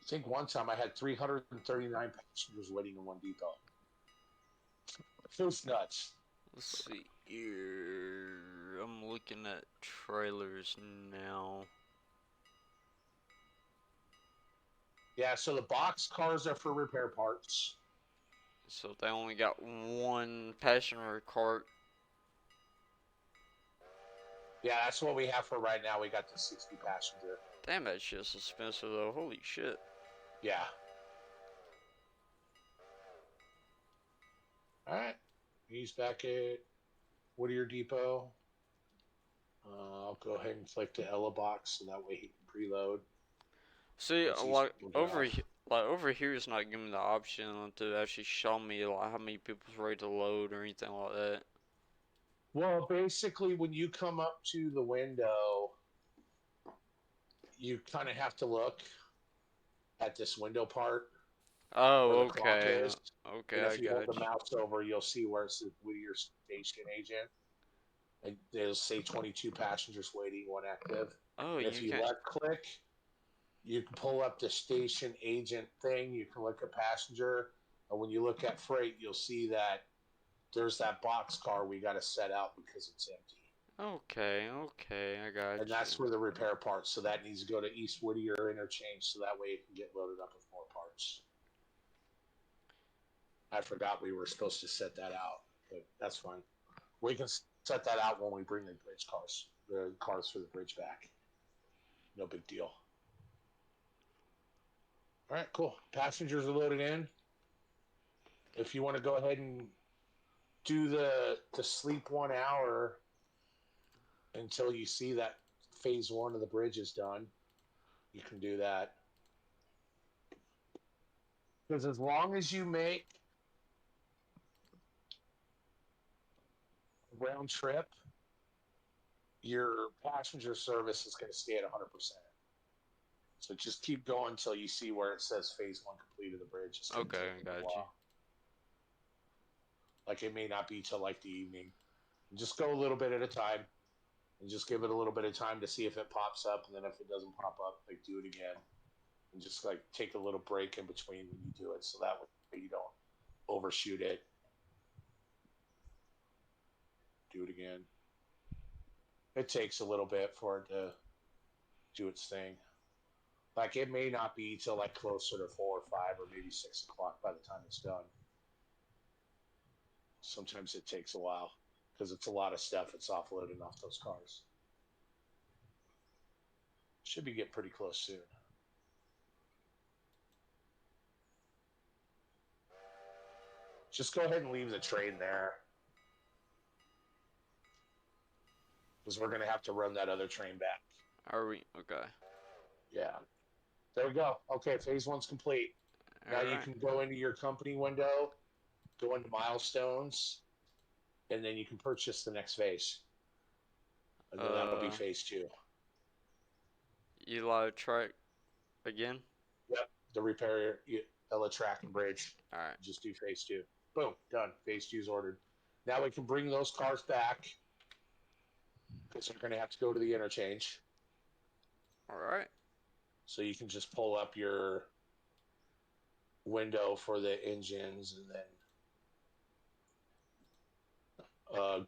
Speaker 2: I think one time I had 339 passengers waiting in one depot. It was nuts.
Speaker 1: Let's see here. I'm looking at trailers now.
Speaker 2: Yeah, so the box cars are for repair parts.
Speaker 1: So they only got one passenger cart.
Speaker 2: Yeah, that's what we have for right now. We got the 60 passenger.
Speaker 1: Damn, that shit's expensive though. Holy shit.
Speaker 2: Yeah. All right. He's back at Whittier Depot. I'll go ahead and click the Ella box so that way he can preload.
Speaker 1: See,
Speaker 2: Once he's
Speaker 1: like
Speaker 2: pulled it off.
Speaker 1: over here, it's not giving me the option to actually show me how many people's ready to load or anything like that.
Speaker 2: Well, basically, when you come up to the window, you kind of have to look at this window part
Speaker 1: Oh,
Speaker 2: where the clock
Speaker 1: okay.
Speaker 2: is.
Speaker 1: Okay,
Speaker 2: And
Speaker 1: I
Speaker 2: if you hold
Speaker 1: got
Speaker 2: the
Speaker 1: you.
Speaker 2: mouse over, you'll see where it says Whittier Station Agent. And it'll say 22 passengers waiting, one active.
Speaker 1: Oh,
Speaker 2: And if
Speaker 1: you
Speaker 2: you
Speaker 1: can.
Speaker 2: left click, you can pull up the station agent thing. You can look at passenger. And when you look at freight, you'll see that there's that box car we got to set out because it's empty.
Speaker 1: Okay, I got
Speaker 2: And that's where the repair parts. So that needs to go to East Whittier interchange so that way it can get loaded up with more parts. I forgot we were supposed to set that out, but that's fine. We can set that out when we bring the bridge cars, the cars for the bridge back. No big deal. All right, cool. Passengers are loaded in. If you want to go ahead and do the sleep 1 hour until you see that phase one of the bridge is done, you can do that. Because as long as you make a round trip, your passenger service is going to stay at 100%. So just keep going until you see where it says phase one complete of the bridge.
Speaker 1: Okay, I got you.
Speaker 2: Like it may not be till like the evening. Just go a little bit at a time. and just give it a little bit of time to see if it pops up, and then if it doesn't pop up, like do it again, and just like take a little break in between when you do it, so that way you don't overshoot it. Do it again. It takes a little bit for it to do its thing. Like it may not be till like closer to 4 or 5 or maybe 6 o'clock by the time it's done. Sometimes it takes a while because it's a lot of stuff it's offloading off those cars. Should be getting pretty close soon. Just go ahead and leave the train there because we're going to have to run that other train back.
Speaker 1: Are we? Okay.
Speaker 2: Yeah. There we go. Okay, phase one's complete. Now you can go into your company window, go into milestones, and then you can purchase the next phase. And then that'll be phase two.
Speaker 1: Eli track again?
Speaker 2: Yep, the repair Ella track and bridge.
Speaker 1: Alright.
Speaker 2: Just do phase two. Boom, done. Phase two's ordered. Now we can bring those cars back because they're going to have to go to the interchange.
Speaker 1: Alright.
Speaker 2: So you can just pull up your window for the engines and then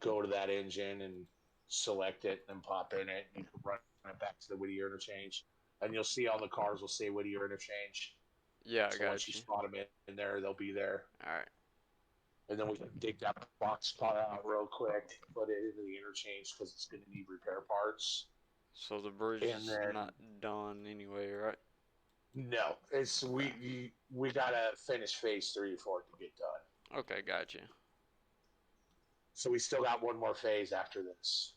Speaker 2: go to that engine and select it and pop in it. You can run it back to the Whittier interchange, and you'll see all the cars will say Whittier interchange.
Speaker 1: Yeah,
Speaker 2: so
Speaker 1: I got
Speaker 2: once you spot them in there, they'll be there.
Speaker 1: Alright.
Speaker 2: And then we can dig that box car out real quick, put it into the interchange because it's going to need repair parts.
Speaker 1: So the bridge is not done anyway, right?
Speaker 2: No, it's we gotta finish phase three for it to get done.
Speaker 1: Okay, gotcha.
Speaker 2: So we still got one more phase after this,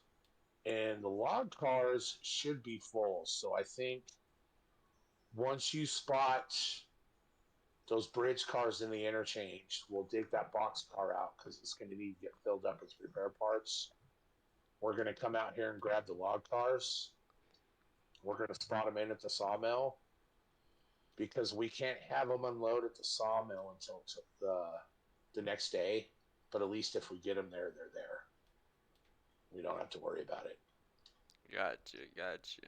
Speaker 2: and the log cars should be full. So I think once you spot those bridge cars in the interchange, we'll dig that box car out because it's going to need to get filled up with repair parts. We're going to come out here and grab the log cars. We're going to spot them in at the sawmill because we can't have them unload at the sawmill until the next day. But at least if we get them there, they're there. We don't have to worry about it.
Speaker 1: Gotcha.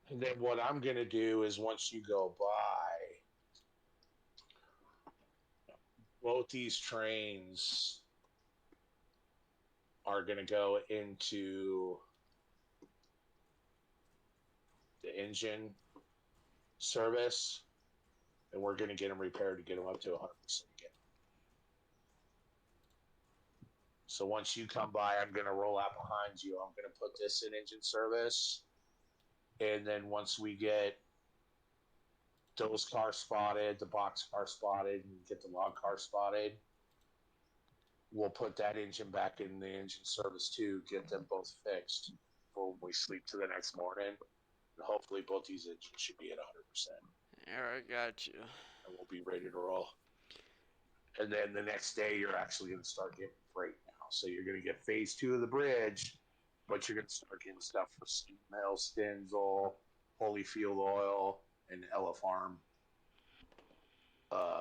Speaker 2: And then what I'm going to do is once you go by, both these trains are going to go into the engine service, and we're going to get them repaired to get them up to 100% again. So once you come by, I'm going to roll out behind you. I'm going to put this in engine service, and then once we get those cars spotted, the box car spotted, and get the log car spotted, we'll put that engine back in the engine service too, get them both fixed before we sleep to the next morning. And hopefully both these engines should be at 100%.
Speaker 1: Alright, gotcha.
Speaker 2: And we'll be ready to roll. And then the next day, you're actually going to start getting freight now. So you're going to get phase two of the bridge, but you're going to start getting stuff for Steam Mill, Stenzel, Holyfield Oil, and Ella Farm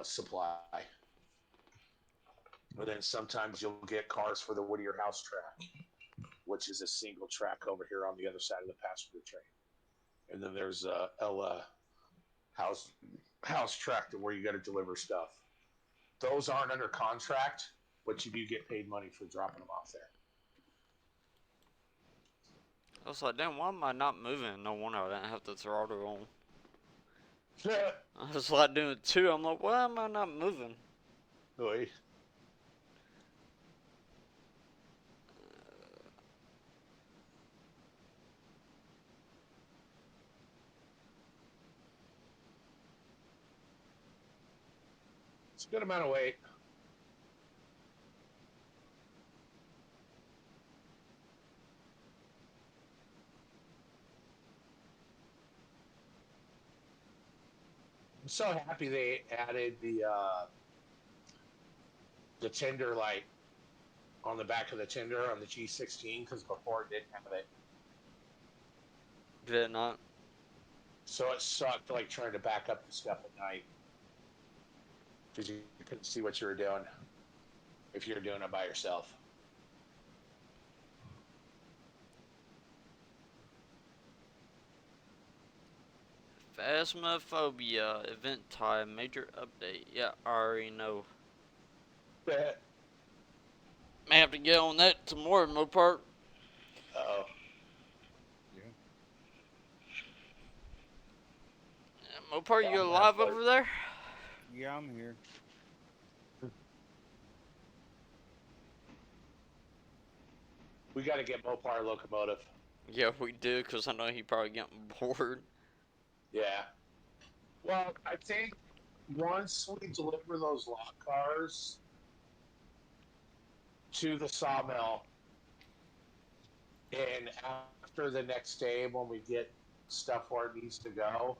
Speaker 2: supply. And then sometimes you'll get cars for the Whittier House track, which is a single track over here on the other side of the passenger train. And then there's Ella house track to where you got to deliver stuff. Those aren't under contract, but you do get paid money for dropping them off there.
Speaker 1: I was like, damn, why am I not moving? No wonder I didn't have the throttle on. I was like doing two. I'm like, why am I not moving?
Speaker 2: Really? It's a good amount of weight. I'm so happy they added the tender light on the back of the tender on the G16 because before it didn't have it.
Speaker 1: Did it not?
Speaker 2: So it sucked like trying to back up the stuff at night because you couldn't see what you were doing if you were doing it by yourself.
Speaker 1: Asthmaphobia event time major update. Yeah, I already know.
Speaker 2: Bet.
Speaker 1: May have to get on that tomorrow, Mopar.
Speaker 2: Oh,
Speaker 3: Yeah.
Speaker 1: Mopar,
Speaker 2: yeah,
Speaker 1: you
Speaker 2: I'm gonna have
Speaker 1: alive
Speaker 2: to.
Speaker 1: over there?
Speaker 3: Yeah, I'm here.
Speaker 2: We got to get Mopar locomotive.
Speaker 1: Yeah, we do, because I know he probably getting bored.
Speaker 2: Yeah. Well, I think once we deliver those lock cars to the sawmill, and after the next day when we get stuff where it needs to go,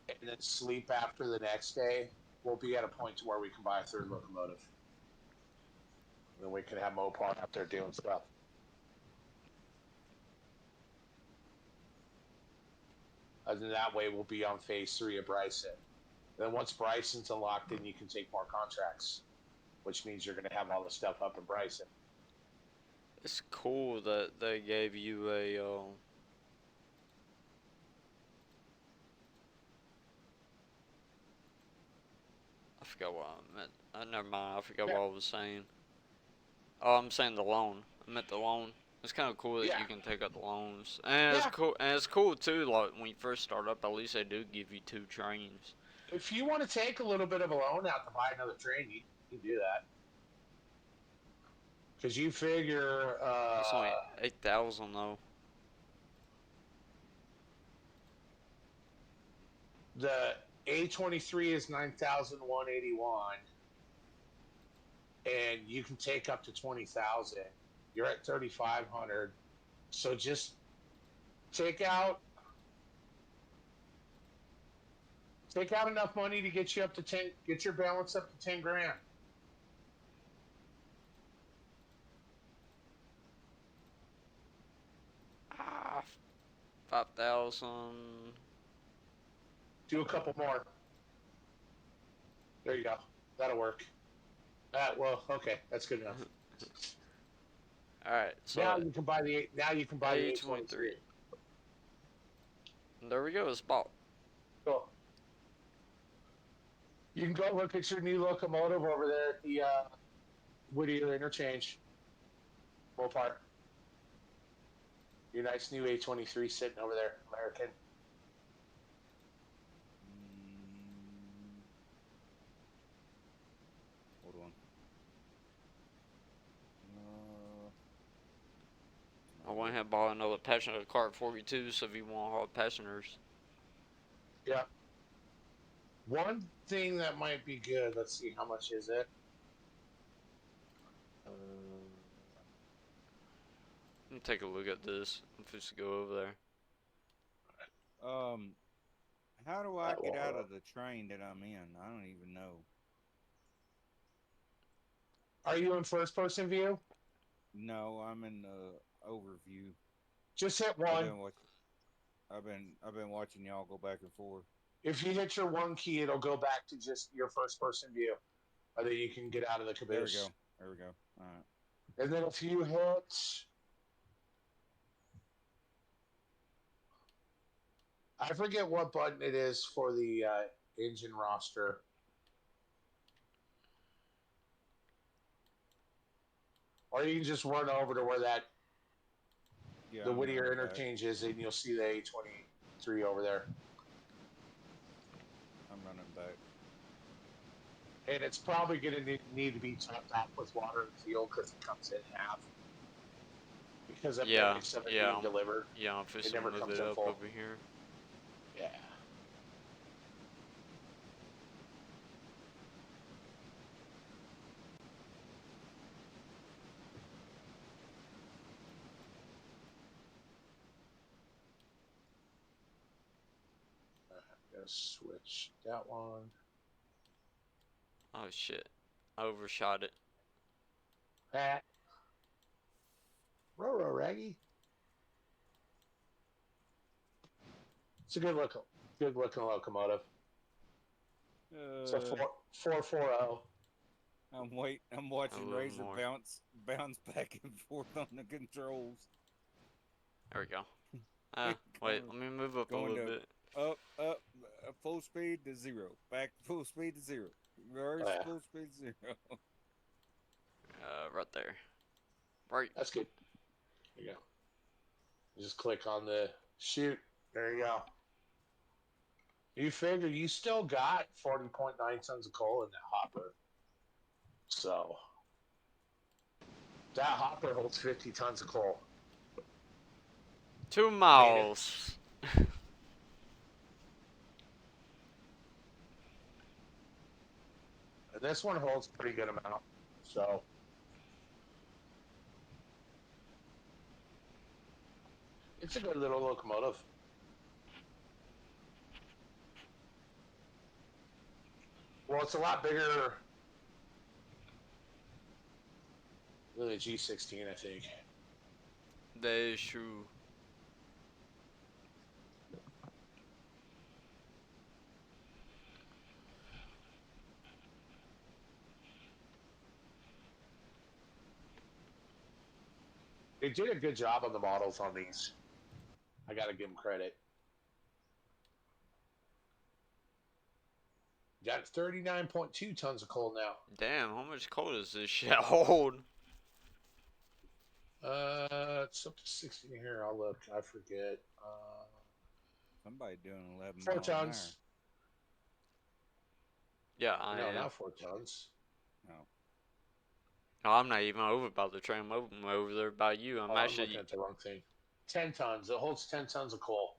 Speaker 2: and then sleep after the next day, we'll be at a point to where we can buy a third locomotive. And then we can have Mopar out there doing stuff. And then that way we'll be on phase 3 of Bryson. Then once Bryson's unlocked, then you can take more contracts, which means you're going to have all the stuff up in Bryson.
Speaker 1: It's cool that they gave you a, I forgot what I meant. Never mind, I forgot what I was saying. Oh, I'm saying the loan. I meant the loan. It's kind of cool that
Speaker 2: Yeah.
Speaker 1: you can take out the loans, and
Speaker 2: Yeah.
Speaker 1: it's cool too. Like when you first start up, at least they do give you 2 trains.
Speaker 2: If you want to take a little bit of a loan out to buy another train, you can do that. Because you figure
Speaker 1: It's only 8,000 though.
Speaker 2: the A23 is 9,181, and you can take up to 20,000. You're at 3,500. So just take out enough money to get you up to 10, get your balance up to 10 grand.
Speaker 1: Ah, 5,000.
Speaker 2: Do a couple more. There you go. That'll work. Well, okay, that's good enough.
Speaker 1: All right, so
Speaker 2: Now you can buy the A23.
Speaker 1: There we go. It's bought.
Speaker 2: Cool. You can go look at your new locomotive over there at the Whittier interchange. Mopar. Your nice new A23 sitting over there, American.
Speaker 3: Hold on.
Speaker 1: I went ahead and bought another passenger car at 42, so if you want to haul passengers.
Speaker 2: Yeah. One thing that might be good. Let's see, how much is it?
Speaker 1: Let me take a look at this. I'm supposed to go over there.
Speaker 3: How do I
Speaker 2: That
Speaker 3: get
Speaker 2: won't
Speaker 3: out
Speaker 2: work.
Speaker 3: of the train that I'm in? I don't even know.
Speaker 2: Are you in first person view?
Speaker 3: No, I'm in the overview.
Speaker 2: Just hit one.
Speaker 3: I've been watching y'all go back and forth.
Speaker 2: If you hit your one key, it'll go back to just your first person view. And then you can get out of the caboose.
Speaker 3: There we go. All right.
Speaker 2: And then if you hit I forget what button it is for the engine roster. Or you can just run over to where the Whittier interchange is, and you'll see the A23 over there.
Speaker 3: I'm running back.
Speaker 2: And it's probably going to need to be topped off with water and fuel because it comes in half. Because of every 7 being delivered.
Speaker 1: Yeah, I'm supposed
Speaker 2: It
Speaker 1: to
Speaker 2: never
Speaker 1: move
Speaker 2: comes
Speaker 1: it
Speaker 2: in
Speaker 1: up
Speaker 2: full.
Speaker 1: over here.
Speaker 2: Yeah. I'm going to switch that one.
Speaker 1: Oh shit, I overshot it.
Speaker 2: Pat. Roro Raggy. It's a good looking locomotive. It's a 440.
Speaker 3: I'm watching
Speaker 1: little
Speaker 3: Razor
Speaker 1: more.
Speaker 3: bounce back and forth on the controls.
Speaker 1: There we go. Wait, let me move up a
Speaker 3: Going
Speaker 1: little
Speaker 3: to
Speaker 1: bit.
Speaker 3: up, full speed to zero. Back to full speed to zero. Reverse
Speaker 2: Yeah,
Speaker 3: full speed to zero.
Speaker 1: Right there. Right.
Speaker 2: that's good. There you go. You just click on the shoot. There you go. You figure you still got 40.9 tons of coal in that hopper. So that hopper holds 50 tons of coal.
Speaker 1: 2
Speaker 2: I mean, it,
Speaker 1: miles.
Speaker 2: and this one holds a pretty good amount. So it's a good little locomotive. Well, it's a lot bigger than the G16, I think.
Speaker 1: That is true.
Speaker 2: They did a good job on the models on these. I got to give them credit. Got 39.2 tons of coal now.
Speaker 1: Damn, how much coal does this shit hold?
Speaker 2: It's up to 60 here. I'll look. I forget.
Speaker 3: Somebody doing 11
Speaker 2: 4
Speaker 3: miles an hour.
Speaker 2: tons.
Speaker 1: Yeah, I
Speaker 2: No,
Speaker 1: am.
Speaker 2: not 4 tons.
Speaker 3: No.
Speaker 1: No, I'm not even over by the train. I'm over there by you. I'm
Speaker 2: I'm
Speaker 1: actually.
Speaker 2: looking at the wrong thing. 10 tons. It holds 10 tons of coal.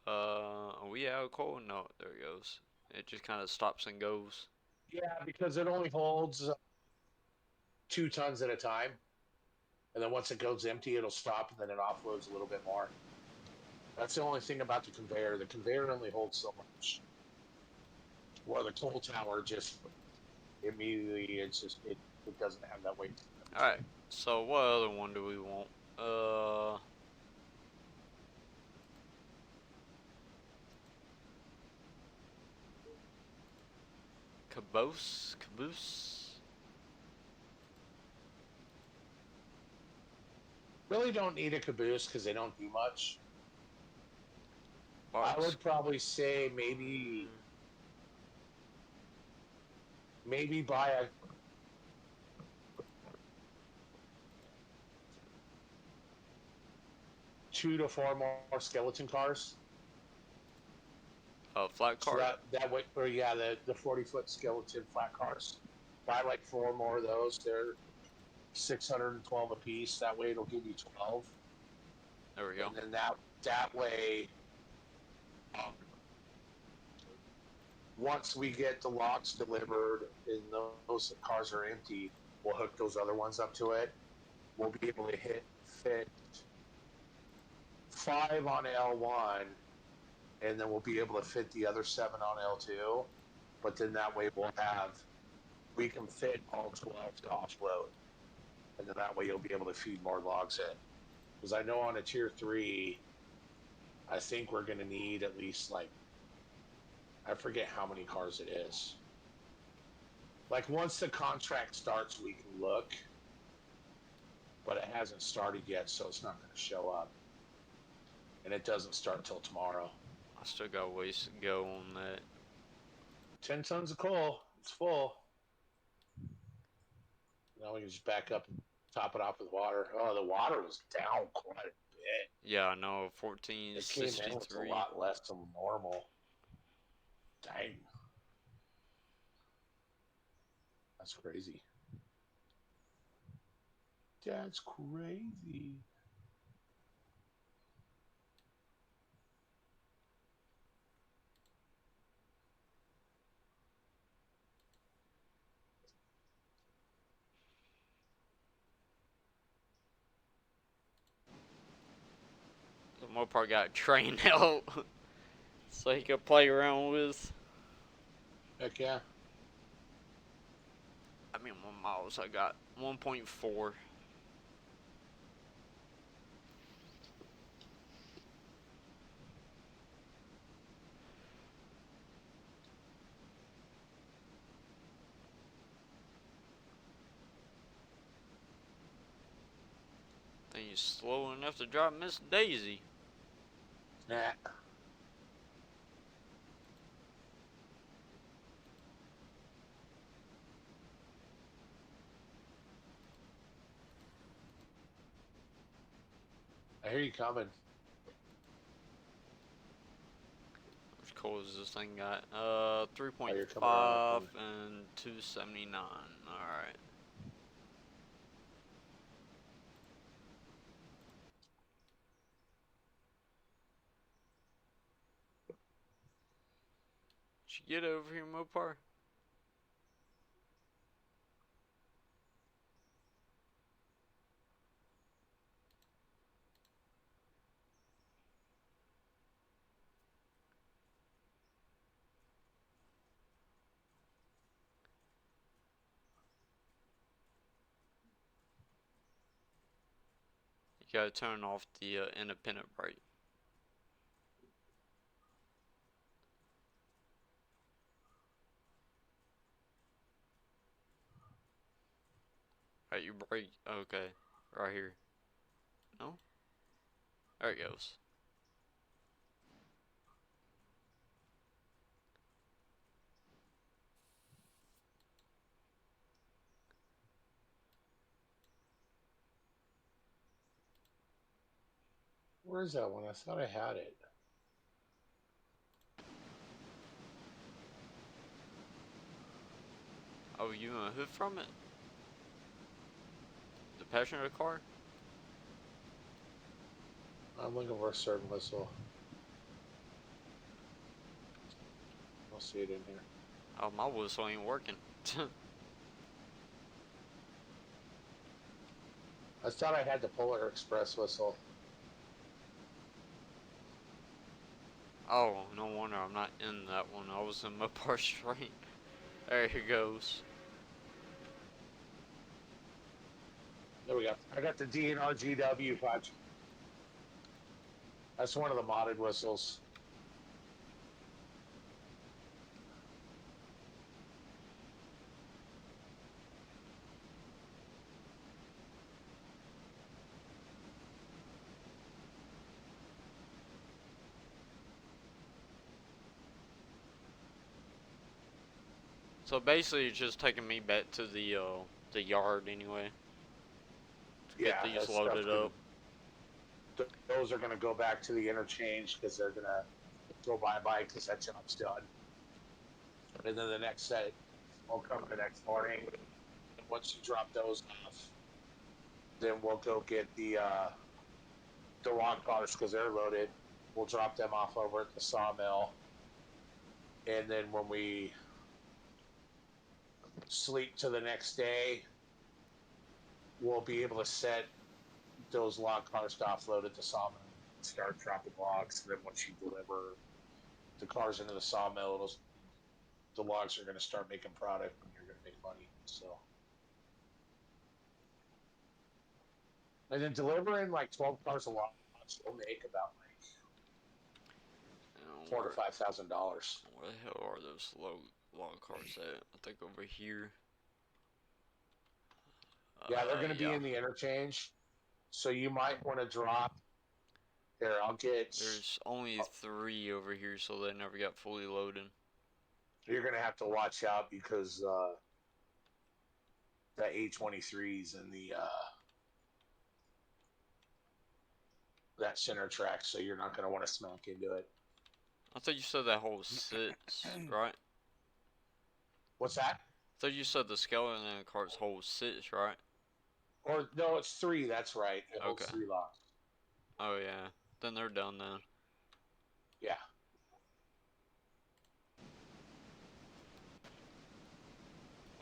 Speaker 1: Are we out of coal? No, there it goes. It just kind of stops and goes.
Speaker 2: Yeah, because it only holds 2 tons at a time. And then once it goes empty, it'll stop and then it offloads a little bit more. That's the only thing about the conveyor. The conveyor only holds so much. Well, the coal tower just immediately, it doesn't have that weight.
Speaker 1: Alright, so what other one do we want? Caboose?
Speaker 2: Really don't need a caboose because they don't do much.
Speaker 1: Box.
Speaker 2: I would probably say maybe buy a two to four more skeleton cars.
Speaker 1: Flat
Speaker 2: So
Speaker 1: card.
Speaker 2: that way, or yeah, the 40-foot skeleton flat cars. Buy like 4 more of those. They're 612 a piece. That way it'll give you 12.
Speaker 1: There we go.
Speaker 2: And then that way, once we get the lots delivered and those cars are empty, we'll hook those other ones up to it. We'll be able to fit 5 on L1, and then we'll be able to fit the other 7 on L2. But then that way we can fit all 12 to offload, and then that way you'll be able to feed more logs in. Because I know on a tier 3, I think we're going to need at least I forget how many cars it is. Like once the contract starts, we can look, but it hasn't started yet, so it's not going to show up. And it doesn't start till tomorrow.
Speaker 1: I still got ways to go on that.
Speaker 2: 10 tons of coal. It's full. Now we can just back up and top it off with water. Oh, the water was down quite a bit.
Speaker 1: Yeah, I know.
Speaker 2: It came in with a
Speaker 1: 1463.
Speaker 2: lot less than normal. Dang. That's crazy. That's crazy.
Speaker 1: The Mopar got trained out so he could play around with.
Speaker 2: Heck yeah.
Speaker 1: I mean, what miles I got? 1.4. Think he's slow enough to drop Miss Daisy.
Speaker 2: Nah. I hear you coming.
Speaker 1: Which coal is this thing got?
Speaker 2: Oh, you're coming around the
Speaker 1: 3.5
Speaker 2: corner.
Speaker 1: and 279. Alright. Did you get over here, Mopar? You gotta turn off the independent brake. Alright, you brake. Okay. Right here. No? There it goes.
Speaker 2: Where's that one? I thought I had it.
Speaker 1: Oh, you want a hood from it? The passenger car?
Speaker 2: I'm looking for a certain whistle. I don't see it in here.
Speaker 1: Oh, my whistle ain't working.
Speaker 2: I thought I had the Polar Express whistle.
Speaker 1: Oh, no wonder I'm not in that one. I was in Mopar Street. There it goes.
Speaker 2: There we go. I got the DNR GW patch. That's one of the modded whistles.
Speaker 1: So basically, it's just taking me back to the yard anyway to get
Speaker 2: Yeah,
Speaker 1: these
Speaker 2: that stuff's
Speaker 1: loaded
Speaker 2: gonna.
Speaker 1: up.
Speaker 2: Those are gonna go back to the interchange because they're gonna go bye because that job's done. And then the next set will come the next morning. And once you drop those off, then we'll go get the log cars because they're loaded. We'll drop them off over at the sawmill, and then when we sleep to the next day, we'll be able to set those log cars to offload at the sawmill and start dropping logs. And then once you deliver the cars into the sawmill, the logs are going to start making product and you're going to make money. So, and then delivering like 12 cars a log, will make about like
Speaker 1: And
Speaker 2: $4,000 to $5,000.
Speaker 1: where the hell are those log cars at? I think over here.
Speaker 2: Yeah, they're going to be
Speaker 1: Yeah.
Speaker 2: in the interchange. So you might want to drop there. I'll get.
Speaker 1: There's only 3 over here, so they never got fully loaded.
Speaker 2: You're going to have to watch out because the A23s and the that center track, so you're not going to want to smack into it.
Speaker 1: I thought you said that whole 6, right?
Speaker 2: What's that?
Speaker 1: I thought you said the skeleton car's whole 6, right?
Speaker 2: Or no, it's 3. That's right. It holds
Speaker 1: Okay.
Speaker 2: 3 logs.
Speaker 1: Oh yeah. Then they're done then.
Speaker 2: Yeah.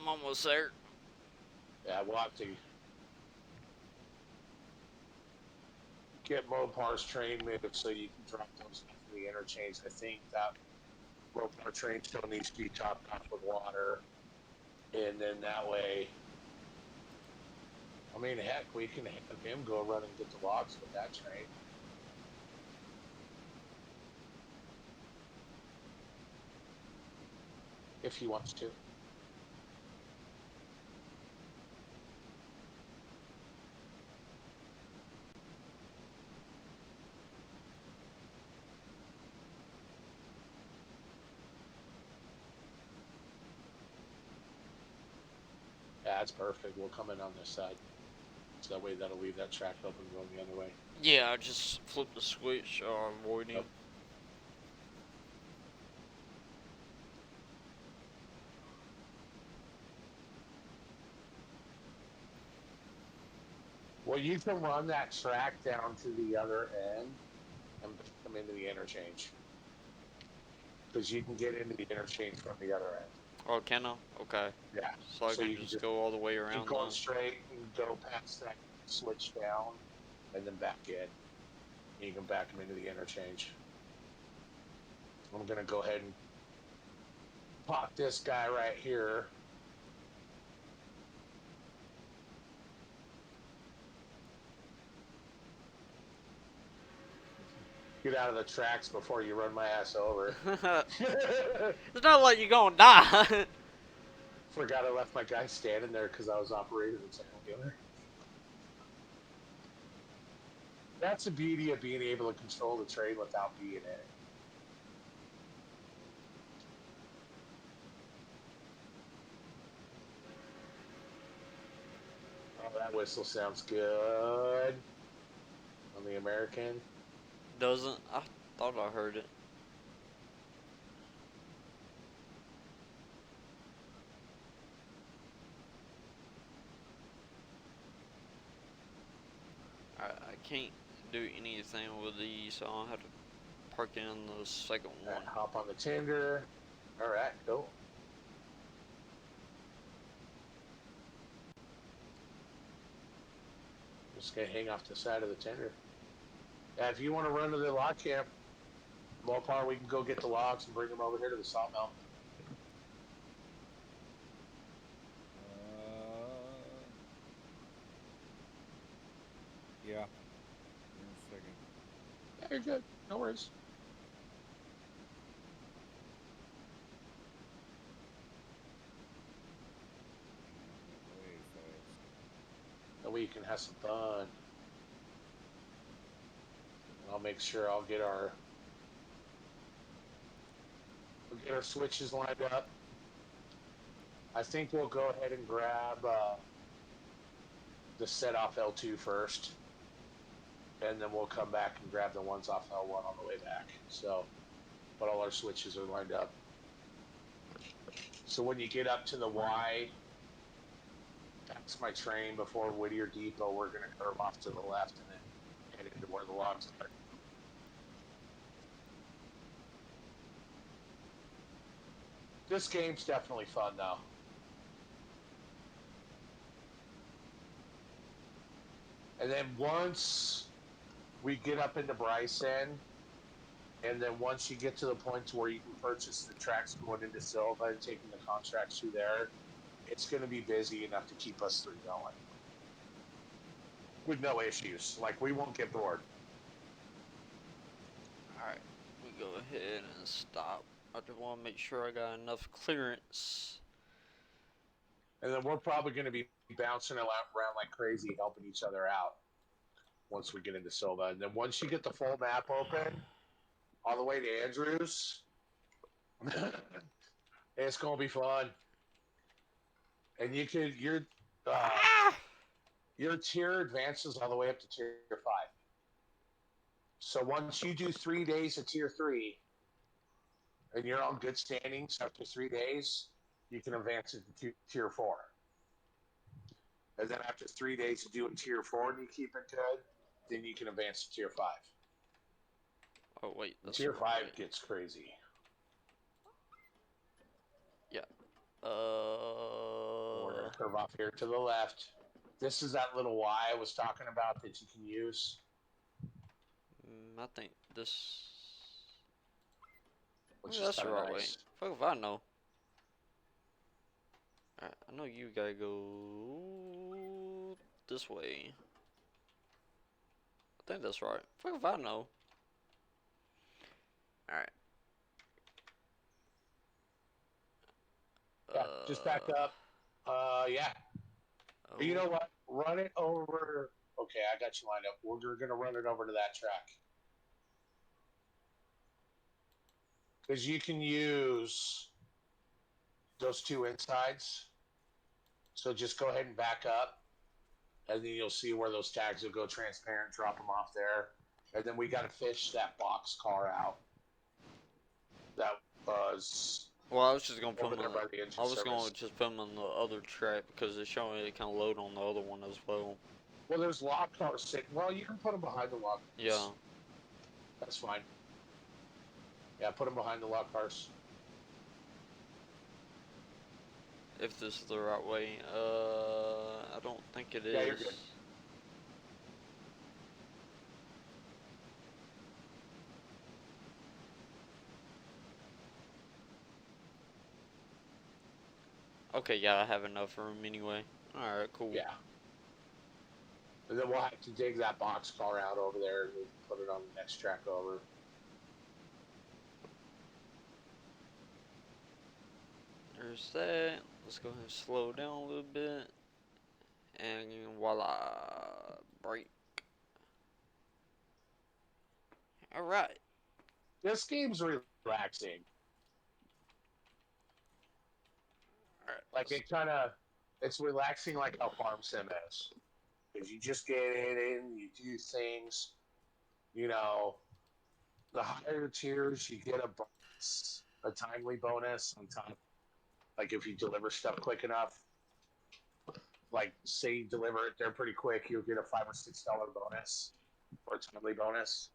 Speaker 1: I'm almost there.
Speaker 2: Yeah, we'll have to get Mopar's train moved so you can drop those off in the interchange. I think that Mopar train still needs to be topped off with water. And then that way, I mean, heck, we can have him go run and get the logs with that train. If he wants to. that's perfect. We'll come in on this side. So that way that'll leave that track open going the other way.
Speaker 1: Yeah, I just flipped the switch, avoiding.
Speaker 2: Yep. Well, you can run that track down to the other end and come into the interchange. Because you can get into the interchange from the other end.
Speaker 1: Oh, can I? Okay.
Speaker 2: Yeah.
Speaker 1: So I
Speaker 2: So
Speaker 1: can
Speaker 2: you can
Speaker 1: just
Speaker 2: just
Speaker 1: go all the way
Speaker 2: keep
Speaker 1: around
Speaker 2: going
Speaker 1: though.
Speaker 2: straight and go past that switch down and then back in. You can back them into the interchange. I'm going to go ahead and pop this guy right here. Get out of the tracks before you run my ass over.
Speaker 1: It's not like you're gonna die.
Speaker 2: Forgot I left my guy standing there because I was operating the telehandler. That's the beauty of being able to control the train without being in it. Oh, that whistle sounds good on the American.
Speaker 1: Doesn't? I thought I heard it. I can't do anything with these, so I'll have to park in the second
Speaker 2: All
Speaker 1: one.
Speaker 2: right, hop on the tender. All right, cool. Just gonna hang off the side of the tender. Yeah, if you want to run to the log camp, Mopar, we can go get the logs and bring them over here to the sawmill.
Speaker 3: Yeah. Here in a second.
Speaker 2: Yeah, you're good. No worries.
Speaker 3: Way fast.
Speaker 2: That way you can have some fun. And I'll make sure we'll get our switches lined up. I think we'll go ahead and grab the set off L2 first, and then we'll come back and grab the ones off L1 on the way back. So, but all our switches are lined up. So when you get up to the Y, that's my train before Whittier Depot. We're going to curve off to the left and then head into where the logs are. This game's definitely fun, though. And then once we get up into Bryson, and then once you get to the point to where you can purchase the tracks going into Silva and taking the contracts through there, it's going to be busy enough to keep us three going with no issues. Like, we won't get bored.
Speaker 1: Alright, we go ahead and stop. I just want to make sure I got enough clearance.
Speaker 2: And then we're probably going to be bouncing around like crazy, helping each other out once we get into Silva. And then once you get the full map open, all the way to Andrews, it's going to be fun. And your tier advances all the way up to tier 5. So once you do 3 days of tier 3, and you're on good standings after 3 days, you can advance it to tier 4. And then after 3 days of doing tier 4 and you keep it good, then you can advance to tier 5.
Speaker 1: Oh wait, that's
Speaker 2: Tier 5
Speaker 1: right.
Speaker 2: gets crazy.
Speaker 1: Yeah.
Speaker 2: We're going to curve off here to the left. This is that little Y I was talking about that you can use.
Speaker 1: I think this.
Speaker 2: Which
Speaker 1: That's
Speaker 2: is
Speaker 1: the
Speaker 2: kind
Speaker 1: right
Speaker 2: of
Speaker 1: way.
Speaker 2: nice.
Speaker 1: Fuck if I know. Alright, I know you gotta go this way. I think that's right. Fuck if I know. Alright.
Speaker 2: Yeah, just back up. Yeah.
Speaker 1: Oh.
Speaker 2: You know what? Run it over. Okay, I got you lined up. We're going to run it over to that track. Because you can use those two insides. So just go ahead and back up, and then you'll see where those tags will go transparent. Drop them off there, and then we got to fish that box car out. That was
Speaker 1: Well, I was just gonna put
Speaker 2: over
Speaker 1: them
Speaker 2: there
Speaker 1: on.
Speaker 2: by the engine
Speaker 1: I was gonna
Speaker 2: service.
Speaker 1: just put them on the other track because it's showing it can load on the other one as well.
Speaker 2: Well, there's lock cars sitting. Well, you can put them behind the lock cars.
Speaker 1: Yeah.
Speaker 2: That's fine. Yeah, put them behind the lock cars.
Speaker 1: If this is the right way. I don't think it
Speaker 2: Yeah, you're
Speaker 1: is.
Speaker 2: good.
Speaker 1: Okay, yeah, I have enough room anyway. Alright, cool.
Speaker 2: Yeah. And then we'll have to dig that box car out over there and we can put it on the next track over.
Speaker 1: There's that. Let's go ahead and slow down a little bit. And voila. Break. Alright.
Speaker 2: This game's relaxing.
Speaker 1: Alright.
Speaker 2: Like it's relaxing like how Farm Sim is. Because you just get in, you do things, you know, the higher tiers, you get a bonus, a timely bonus on top. Like if you deliver stuff quick enough, like say you deliver it there pretty quick, you'll get a $5 or $6 bonus or a timely bonus.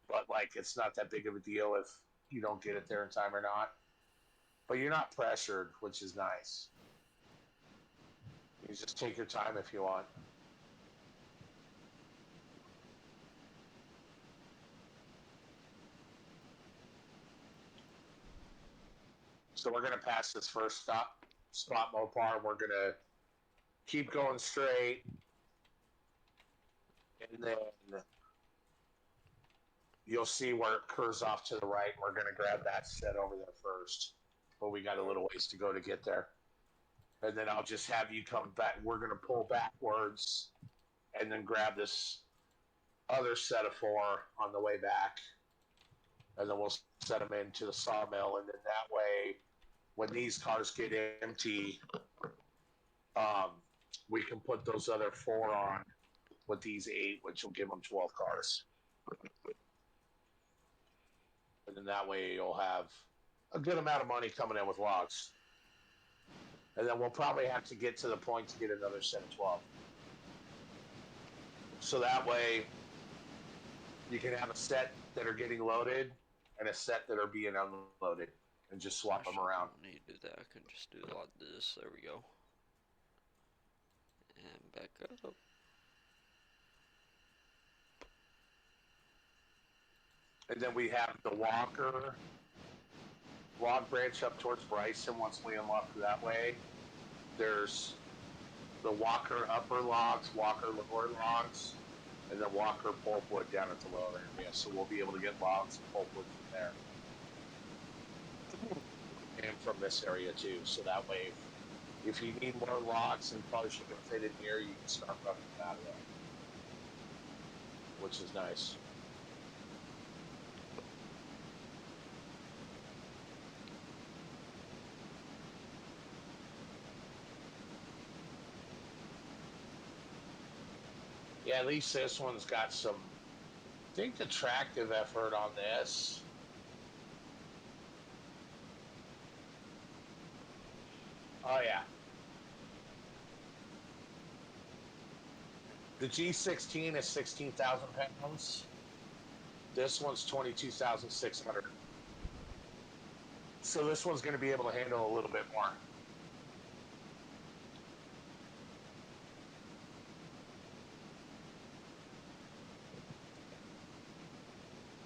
Speaker 2: But like it's not that big of a deal if you don't get it there in time or not. But you're not pressured, which is nice. You just take your time if you want. So we're gonna pass this first spot Mopar. We're gonna keep going straight, and then you'll see where it curves off to the right. We're gonna grab that set over there first, but we got a little ways to go to get there. And then I'll just have you come back. We're gonna pull backwards, and then grab this other set of 4 on the way back, and then we'll set them into the sawmill, and then that way, when these cars get empty, we can put those other 4 on with these 8, which will give them 12 cars. And then that way you'll have a good amount of money coming in with logs. And then we'll probably have to get to the point to get another set of 12. So that way you can have a set that are getting loaded and a set that are being unloaded and just swap them around.
Speaker 1: I don't need to do that. I can just do it like this. There we go. And back up.
Speaker 2: And then we have the Walker log branch up towards Bryson once we unlock that way. There's the Walker upper logs, Walker lower logs, and then Walker pulpwood down at the lower area. So we'll be able to get logs and pulpwood from there. And from this area too. So that way, if you need more logs and polish you can fit in here, you can start running out of there. Which is nice. Yeah, at least this one's got some, I think, attractive effort on this. Oh, yeah. The G16 is 16,000 pounds. This one's 22,600. So this one's going to be able to handle a little bit more.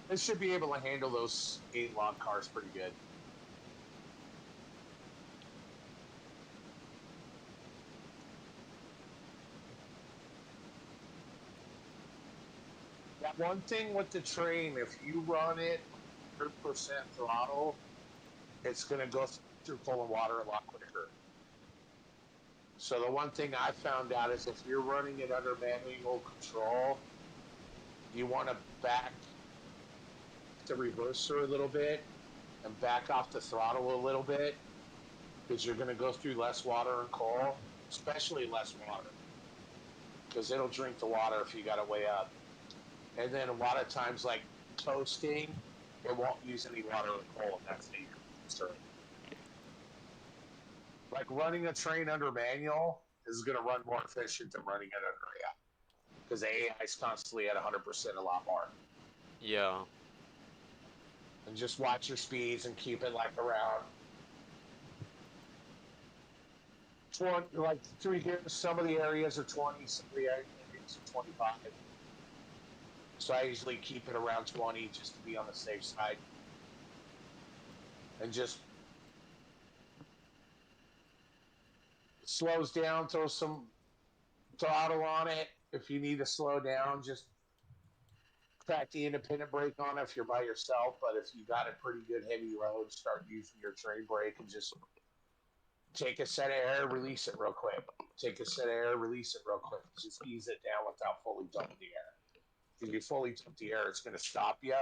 Speaker 2: This should be able to handle those 8 log cars pretty good. That one thing with the train, if you run it 100% throttle, it's going to go through pulling water a lot quicker. So the one thing I found out is if you're running it under manual control, you want to back the reverser a little bit and back off the throttle a little bit because you're going to go through less water and coal. especially less water, because it'll drink the water if you got it way up. And then a lot of times, like toasting, it won't use any water or coal, and that's the concern. Like running a train under manual is going to run more efficient than running it under AI, because the AI is constantly at 100% a lot more.
Speaker 1: Yeah.
Speaker 2: And just watch your speeds and keep it like around 20, like through here. Some of the areas are 20, some of the areas are 25. So I usually keep it around 20 just to be on the safe side. And just slows down, throw some throttle on it. If you need to slow down, just crack the independent brake on if you're by yourself. But if you got a pretty good heavy road, start using your train brake and just take a set of air, release it real quick. Take a set of air, release it real quick. Just ease it down without fully dumping the air. If you fully dump the air, it's going to stop you,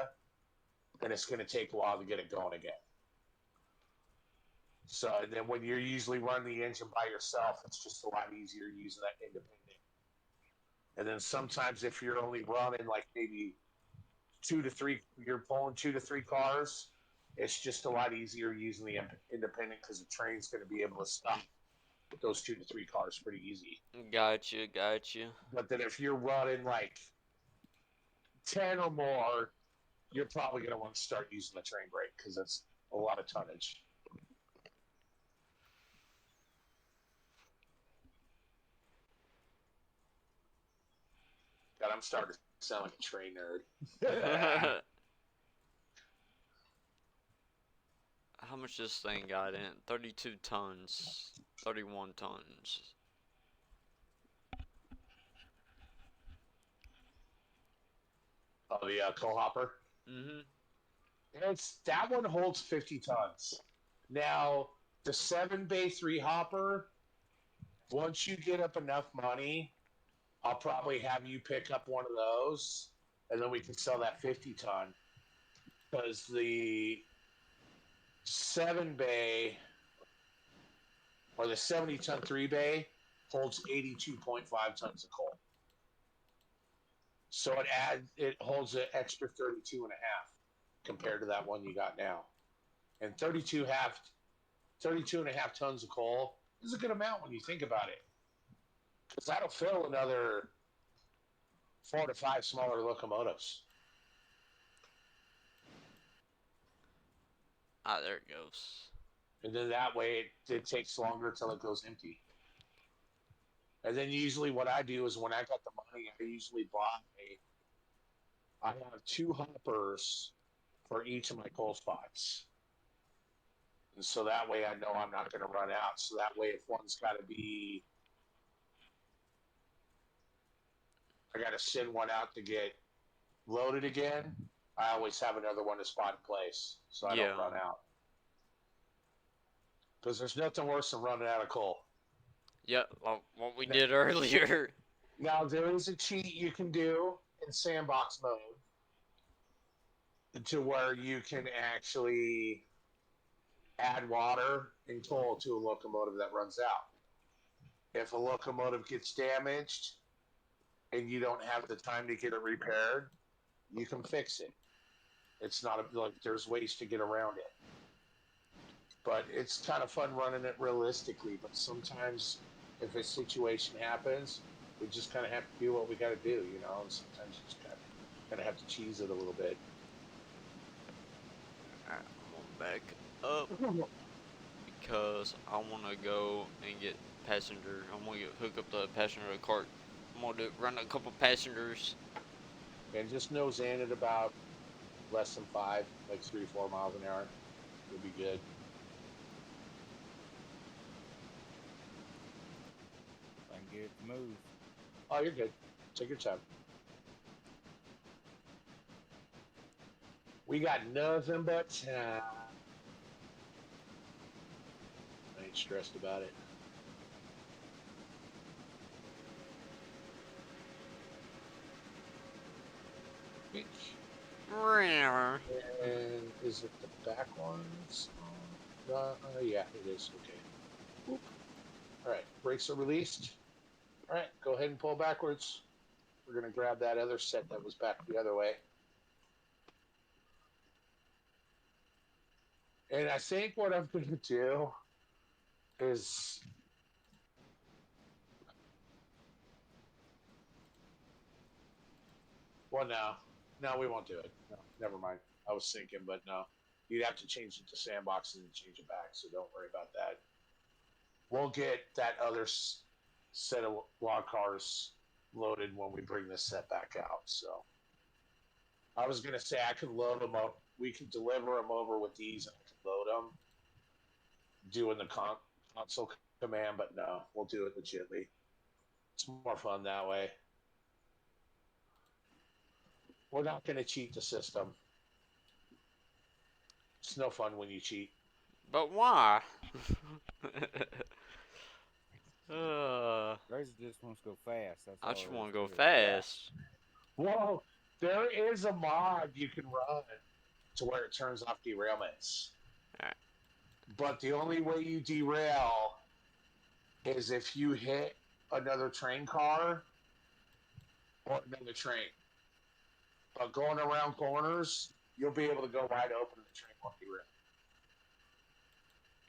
Speaker 2: and it's going to take a while to get it going again. So and then when you're usually running the engine by yourself, it's just a lot easier using that independent. And then sometimes if you're only running like maybe 2 to 3, you're pulling 2 to 3 cars, it's just a lot easier using the independent because the train's going to be able to stop those 2 to 3 cars pretty easy.
Speaker 1: Gotcha.
Speaker 2: But then if you're running like 10 or more, you're probably going to want to start using the train brake because it's a lot of tonnage. God, I'm starting to sound like a train nerd.
Speaker 1: How much this thing got in? 32 tons. 31 tons.
Speaker 2: Oh, the coal hopper?
Speaker 1: Mm-hmm.
Speaker 2: That one holds 50 tons. Now, the 7-bay 3 hopper, once you get up enough money, I'll probably have you pick up one of those, and then we can sell that 50-ton. Because the 7-bay or the 70-ton 3-bay holds 82.5 tons of coal. So it holds an extra 32 and a half compared to that one you got now. And 32 and a half tons of coal is a good amount when you think about it. Because that'll fill another 4 to 5 smaller locomotives.
Speaker 1: Ah, there it goes.
Speaker 2: And then that way it takes longer until it goes empty. And then usually what I do is when I got the money, I usually I have 2 hoppers for each of my coal spots. And so that way I know I'm not going to run out. So that way if one's got to be, I got to send one out to get loaded again, I always have another one to spot in place so I don't run out. Because there's nothing worse than running out of coal.
Speaker 1: Yeah, like what we did earlier.
Speaker 2: Now, there is a cheat you can do in sandbox mode to where you can actually add water and coal to a locomotive that runs out. If a locomotive gets damaged and you don't have the time to get it repaired, you can fix it. It's not like there's ways to get around it. But it's kind of fun running it realistically. But sometimes if a situation happens, we just kind of have to do what we got to do, you know. And sometimes you just kind of have to cheese it a little bit.
Speaker 1: Alright, I'm going back up because I want to go and get passenger. I'm going to hook up the passenger cart. I'm going to run a couple passengers.
Speaker 2: And just nose in at about less than 5, like 3-4 miles an hour. Would be good.
Speaker 3: I can get it to move.
Speaker 2: Oh, you're good. Take your time. We got nothing but time. I ain't stressed about it. And is it the back ones? Yeah, it is. Okay. Oop. All right, brakes are released. All right, go ahead and pull backwards. We're going to grab that other set that was back the other way. And I think what I'm going to do is well, no, we won't do it. No, never mind. I was thinking, but no, you'd have to change it to sandboxes and change it back. So don't worry about that. We'll get that other set of log cars loaded when we bring this set back out. So I was gonna say I could load them up. We could deliver them over with these, and I could load them doing the console command. But no, we'll do it legitly. It's more fun that way. We're not gonna cheat the system. It's no fun when you cheat.
Speaker 1: But why? uh,
Speaker 3: Razor just wants to go fast. That's
Speaker 1: I
Speaker 3: all
Speaker 1: just
Speaker 3: there
Speaker 1: want
Speaker 3: is
Speaker 1: to go
Speaker 3: it.
Speaker 1: fast.
Speaker 2: Whoa, there is a mod you can run to where it turns off derailments.
Speaker 1: Alright.
Speaker 2: But the only way you derail is if you hit another train car or another train. But going around corners, you'll be able to go wide open and the train won't derail.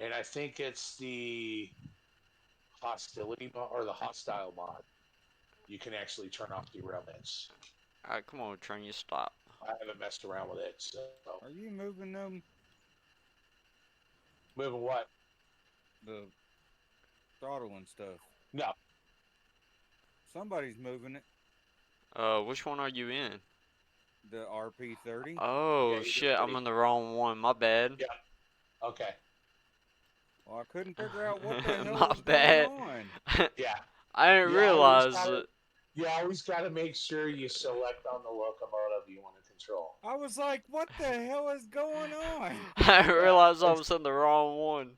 Speaker 2: And I think it's the hostility mod or the hostile mod. You can actually turn off derailments.
Speaker 1: Alright, come on, train, you stop.
Speaker 2: I haven't messed around with it. So
Speaker 3: Are you moving them?
Speaker 2: moving what?
Speaker 3: The throttle and stuff.
Speaker 2: No.
Speaker 3: Somebody's moving it.
Speaker 1: Which one are you in?
Speaker 3: The RP30.
Speaker 1: Oh,
Speaker 2: Yeah,
Speaker 1: shit, I'm in the wrong one. My bad.
Speaker 2: Yeah. Okay.
Speaker 3: Well, I couldn't figure out what the hell
Speaker 1: My
Speaker 3: was
Speaker 1: bad.
Speaker 3: going on.
Speaker 2: Yeah.
Speaker 1: I didn't
Speaker 2: You
Speaker 1: realize
Speaker 2: always gotta-
Speaker 1: it.
Speaker 2: You always got to make sure you select on the locomotive you want to control.
Speaker 3: I was like, what the hell is going on?
Speaker 1: I didn't realize I was in the wrong one.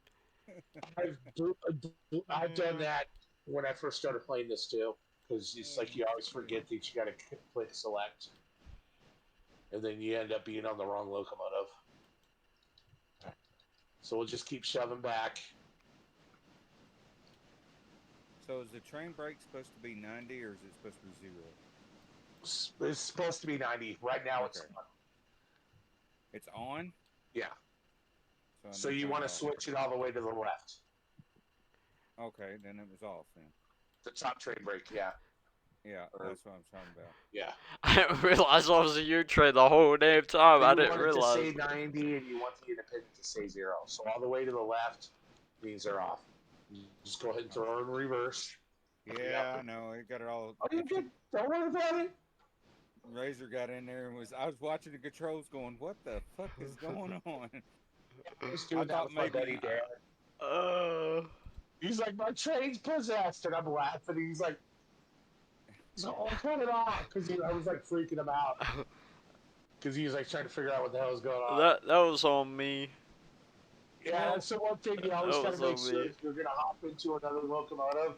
Speaker 2: I've done that when I first started playing this too, because it's like you always forget that you got to click select, and then you end up being on the wrong locomotive. So we'll just keep shoving back.
Speaker 3: So is the train brake supposed to be 90 or is it supposed to be 0?
Speaker 2: It's supposed to be 90. Right now it's
Speaker 3: Okay.
Speaker 2: on.
Speaker 3: It's on?
Speaker 2: Yeah.
Speaker 3: I
Speaker 2: So
Speaker 3: need
Speaker 2: you
Speaker 3: turn
Speaker 2: want to
Speaker 3: off.
Speaker 2: switch it all the way to the left.
Speaker 3: Okay, then it was off then.
Speaker 2: The top train brake, yeah.
Speaker 3: Yeah,
Speaker 2: Or-
Speaker 3: that's what I'm talking about.
Speaker 2: Yeah.
Speaker 1: I didn't realize I was in your train the whole damn time. I
Speaker 2: You
Speaker 1: didn't
Speaker 2: want it
Speaker 1: realize.
Speaker 2: to say 90 and you want the independent to say 0. So all the way to the left means they're off. You just go ahead and throw it in reverse.
Speaker 3: Yeah, I know. It got it all.
Speaker 2: Oh, you're good. Don't worry about it.
Speaker 3: Razor got in there and I was watching the controls going, what the fuck is going on?
Speaker 2: I was doing
Speaker 3: I
Speaker 2: that
Speaker 3: thought
Speaker 2: with my
Speaker 3: maybe-
Speaker 2: buddy Dan. He's like, my train's possessed, and I'm laughing. He's like, oh, cut it off, because I was like freaking him out, because he was like trying to figure out what the hell was going on.
Speaker 1: That was on me.
Speaker 2: Yeah, that's the one thing you always
Speaker 1: That
Speaker 2: got
Speaker 1: was
Speaker 2: to make
Speaker 1: so
Speaker 2: sure
Speaker 1: weird.
Speaker 2: if you're gonna hop into another locomotive.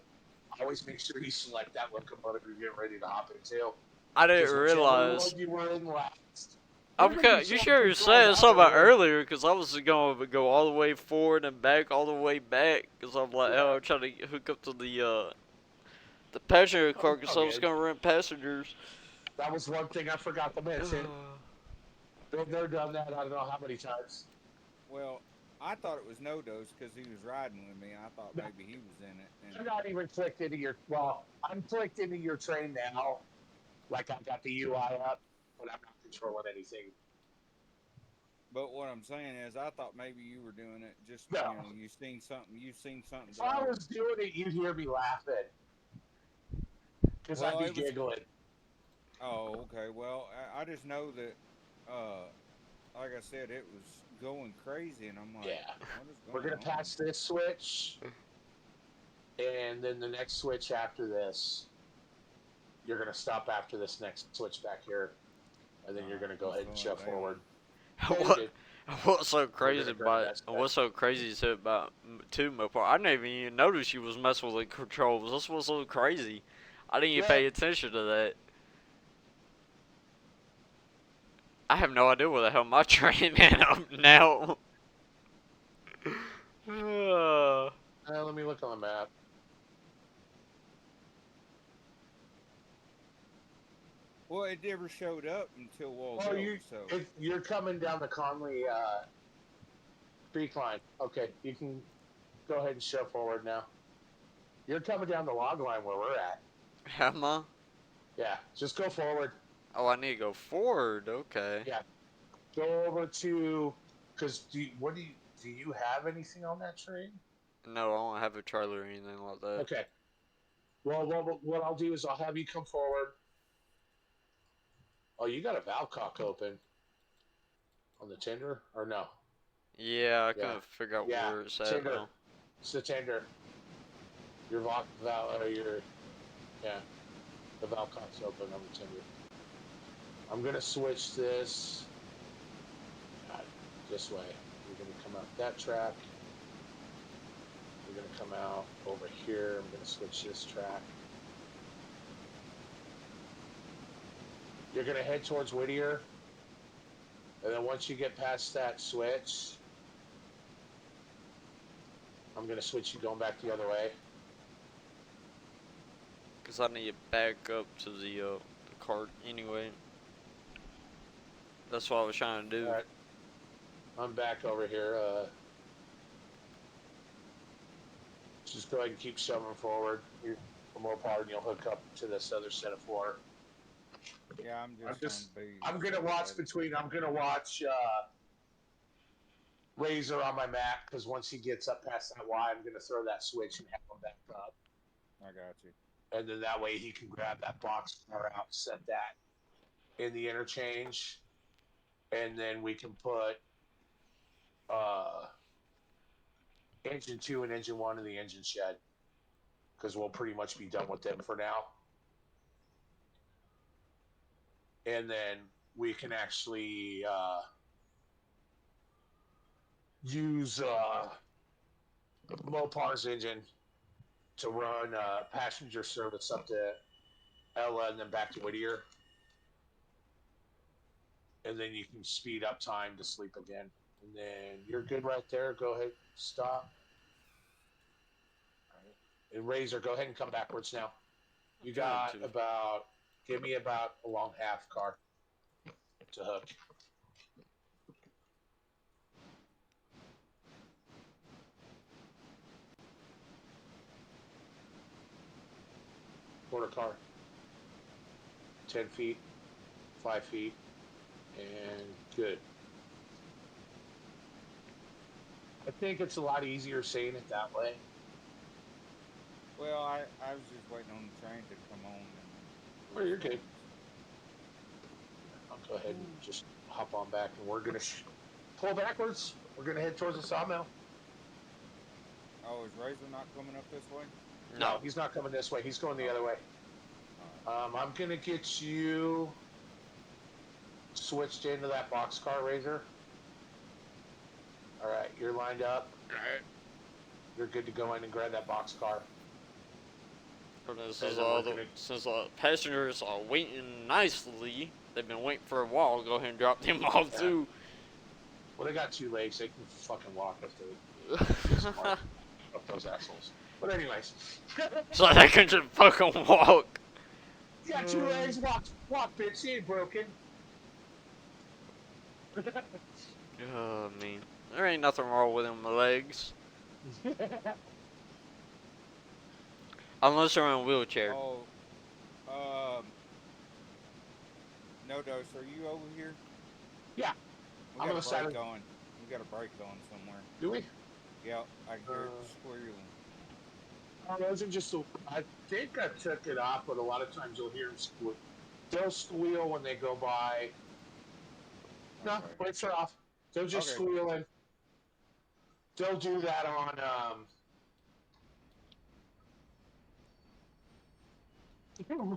Speaker 2: Always make sure you select that locomotive you're getting ready to hop into.
Speaker 1: I
Speaker 2: 'Cause
Speaker 1: didn't
Speaker 2: whichever
Speaker 1: realize.
Speaker 2: one you were in last.
Speaker 1: I'm
Speaker 2: you're gonna be
Speaker 1: you
Speaker 2: so
Speaker 1: sure you
Speaker 2: controlled
Speaker 1: said
Speaker 2: out
Speaker 1: something
Speaker 2: of it.
Speaker 1: earlier? Because I was going to go all the way forward and back, all the way back. Because I'm like,
Speaker 2: Yeah.
Speaker 1: oh, I'm trying to hook up to the passenger car. Because I was
Speaker 2: okay.
Speaker 1: going to rent passengers.
Speaker 2: That was one thing I forgot to mention. Been there, done that. I don't know how many times.
Speaker 3: Well, I thought it was no dose because he was riding with me. I thought
Speaker 2: No.
Speaker 3: maybe he was in it.
Speaker 2: You're
Speaker 3: And
Speaker 2: not even clicked into your. Well, I'm clicked into your train now. Like I got the UI up, but I'm not controlling anything.
Speaker 3: but what I'm saying is, I thought maybe you were doing it. Just
Speaker 2: No.
Speaker 3: you know, you've seen something.
Speaker 2: If I was doing it, you'd hear me laughing. Because
Speaker 3: Well,
Speaker 2: I'd
Speaker 3: it
Speaker 2: be
Speaker 3: was-
Speaker 2: giggling.
Speaker 3: Oh, okay. Well, I just know that, like I said, it was going crazy, and I'm like,
Speaker 2: Yeah.
Speaker 3: what is going
Speaker 2: We're gonna
Speaker 3: on?
Speaker 2: pass this switch, and then the next switch after this. You're gonna stop after this next switch back here, and then you're gonna go ahead and shove forward.
Speaker 1: what? What's so crazy
Speaker 2: gonna grab
Speaker 1: about?
Speaker 2: that stuff.
Speaker 1: What's so crazy is about Mopar? I didn't even notice you was messing with the controls. That's what's so crazy. I didn't even
Speaker 2: Yeah.
Speaker 1: pay attention to that. I have no idea where the hell my train ended up now.
Speaker 2: Let me look on the map.
Speaker 3: Well, it never showed up until a while
Speaker 2: Oh,
Speaker 3: ago. So
Speaker 2: you're coming down the Conley creek line. Okay, you can go ahead and shove forward now. You're coming down the log line where we're at.
Speaker 1: Am I?
Speaker 2: Yeah, just go forward.
Speaker 1: Oh, I need to go forward. Okay.
Speaker 2: Yeah, go over to because do you have anything on that train?
Speaker 1: No, I don't have a trailer or anything like that.
Speaker 2: Okay. Well, what I'll do is I'll have you come forward. Oh, you got a valve cock open on the tender or no?
Speaker 1: Yeah, I
Speaker 2: Yeah,
Speaker 1: couldn't figure out
Speaker 2: yeah.
Speaker 1: where it's at
Speaker 2: Tender.
Speaker 1: though.
Speaker 2: It's the tender. Your yeah. The valve cock's open on the tender. I'm gonna switch this. God, this way. We're gonna come out that track. We're gonna come out over here. I'm gonna switch this track. You're gonna head towards Whittier, and then once you get past that switch, I'm gonna switch you going back the other way.
Speaker 1: Cause I need to back up to the cart anyway. That's what I was trying to do.
Speaker 2: All right, I'm back over here. Just go ahead and keep shoving forward. For more power, and you'll hook up to this other set of four.
Speaker 3: yeah,
Speaker 2: I'm gonna watch between. I'm gonna watch Razor on my map because once he gets up past that Y, I'm gonna throw that switch and have him back up,
Speaker 3: I got you.
Speaker 2: and then that way he can grab that box car out, set that in the interchange, and then we can put engine 2 and engine 1 in the engine shed because we'll pretty much be done with them for now. And then we can actually use Mopar's engine to run passenger service up to Ella and then back to Whittier. And then you can speed up time to sleep again. And then you're good right there. Go ahead, stop. All right. And Razor, go ahead and come backwards now. You got about, give me about a long half car to hook. Quarter car. 10 feet, 5 feet, and good. I think it's a lot easier saying it that way.
Speaker 3: Well, I was just waiting on the train to come on. And
Speaker 2: Oh, you're good. I'll go ahead and just hop on back, and we're going to pull backwards. We're going to head towards the sawmill.
Speaker 3: Oh, is Razor not coming up this way?
Speaker 2: No, he's not coming this way. He's going the other way. I'm going to get you switched into that boxcar, Razor. All right, you're lined up.
Speaker 1: All right.
Speaker 2: You're good to go in and grab that boxcar.
Speaker 1: Since passengers are waiting nicely, they've been waiting for a while. Go ahead and drop them off too.
Speaker 2: Well, they got 2 legs. They can fucking walk if they smart. Fuck those assholes. But anyways.
Speaker 1: So they can just fucking walk.
Speaker 2: You got 2 legs. Walk, bitch. She ain't broken.
Speaker 1: Oh, man. There ain't nothing wrong with them legs. Unless they're in a wheelchair.
Speaker 3: Oh, no dose. Are you over here?
Speaker 2: Yeah.
Speaker 3: We got a brake on. We got a brake on somewhere.
Speaker 2: Do we?
Speaker 3: Yeah, I can hear it squealing.
Speaker 2: Oh, those are just. I think I took it off, but a lot of times you'll hear them squeal. They'll squeal when they go by. No, brakes are off. They're just squealing. They'll do that on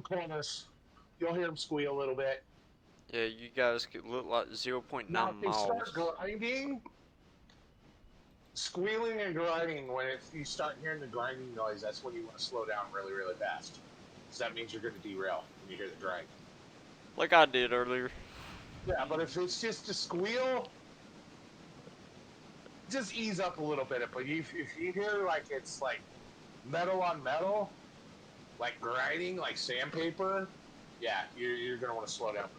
Speaker 2: corners. You'll hear them squeal a little bit.
Speaker 1: Yeah, you guys could look like 0.9
Speaker 2: Now, if they
Speaker 1: miles.
Speaker 2: start grinding, squealing and grinding, when you start hearing the grinding noise, that's when you want to slow down really, really fast. Because that means you're going to derail when you hear the grind.
Speaker 1: Like I did earlier.
Speaker 2: Yeah, but if it's just a squeal, just ease up a little bit. But if you hear like it's like metal on metal, like grinding, like sandpaper, yeah, you're gonna want to slow down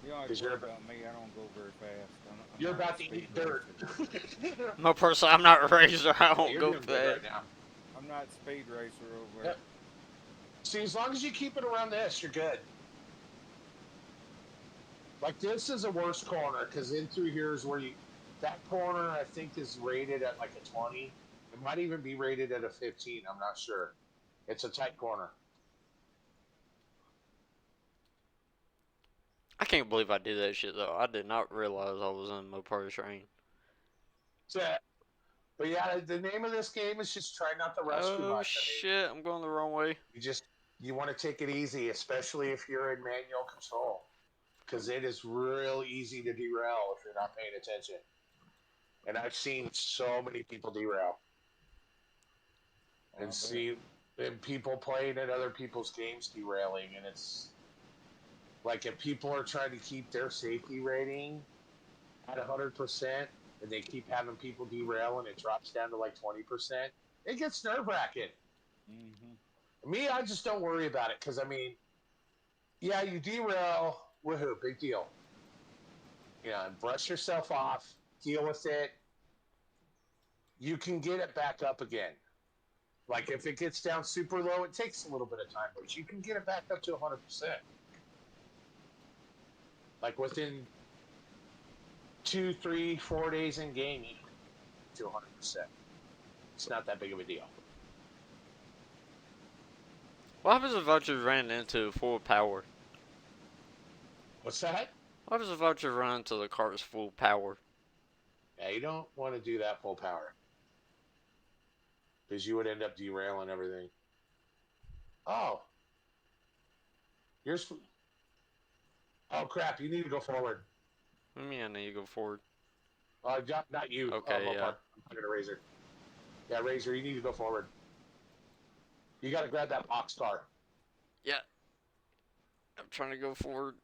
Speaker 3: You don't have
Speaker 2: because
Speaker 3: to worry about me. I don't go very fast. I'm
Speaker 2: you're
Speaker 3: not a
Speaker 2: about to
Speaker 3: speed
Speaker 2: eat dirt.
Speaker 3: racer.
Speaker 1: No, personally, I'm not a racer. I
Speaker 2: Yeah,
Speaker 1: don't
Speaker 2: you're
Speaker 1: go
Speaker 2: doing good
Speaker 1: fast.
Speaker 2: right now.
Speaker 3: I'm not a speed racer over there.
Speaker 2: Yep. See, as long as you keep it around this, you're good. Like this is a worse corner because in through here is where you that corner I think is rated at like a 20. It might even be rated at a 15. I'm not sure. It's a tight corner.
Speaker 1: I can't believe I did that shit though. I did not realize I was in Mopar train.
Speaker 2: So, but yeah, the name of this game is just try not to rush too
Speaker 1: Oh
Speaker 2: much. I mean,
Speaker 1: shit, I'm going the wrong way.
Speaker 2: you want to take it easy, especially if you're in manual control, because it is real easy to derail if you're not paying attention. And I've seen so many people derail
Speaker 3: Oh,
Speaker 2: and
Speaker 3: I bet.
Speaker 2: see and people playing at other people's games derailing, and it's like if people are trying to keep their safety rating at 100% and they keep having people derail and it drops down to like 20%, it gets nerve wracking.
Speaker 3: Mm-hmm.
Speaker 2: Me, I just don't worry about it because I mean, yeah, you derail, woohoo, big deal. You know, brush yourself off, deal with it. You can get it back up again. Like if it gets down super low, it takes a little bit of time, but you can get it back up to 100%. Like within 2, 3, 4 days in game, you can get to 100%. It's not that big of a deal.
Speaker 1: What happens if I just ran into full power?
Speaker 2: What's that?
Speaker 1: What happens if I just run into the car's full power?
Speaker 2: Yeah, you don't want to do that full power because you would end up derailing everything. Oh, here's. Oh crap! You need to go forward.
Speaker 1: What do you mean I need to go forward?
Speaker 2: Not you,
Speaker 1: Okay, yeah.
Speaker 2: Mopar. I'm talking to Razor. Yeah, Razor, you need to go forward. You got to grab that box car.
Speaker 1: Yeah. I'm trying to go forward.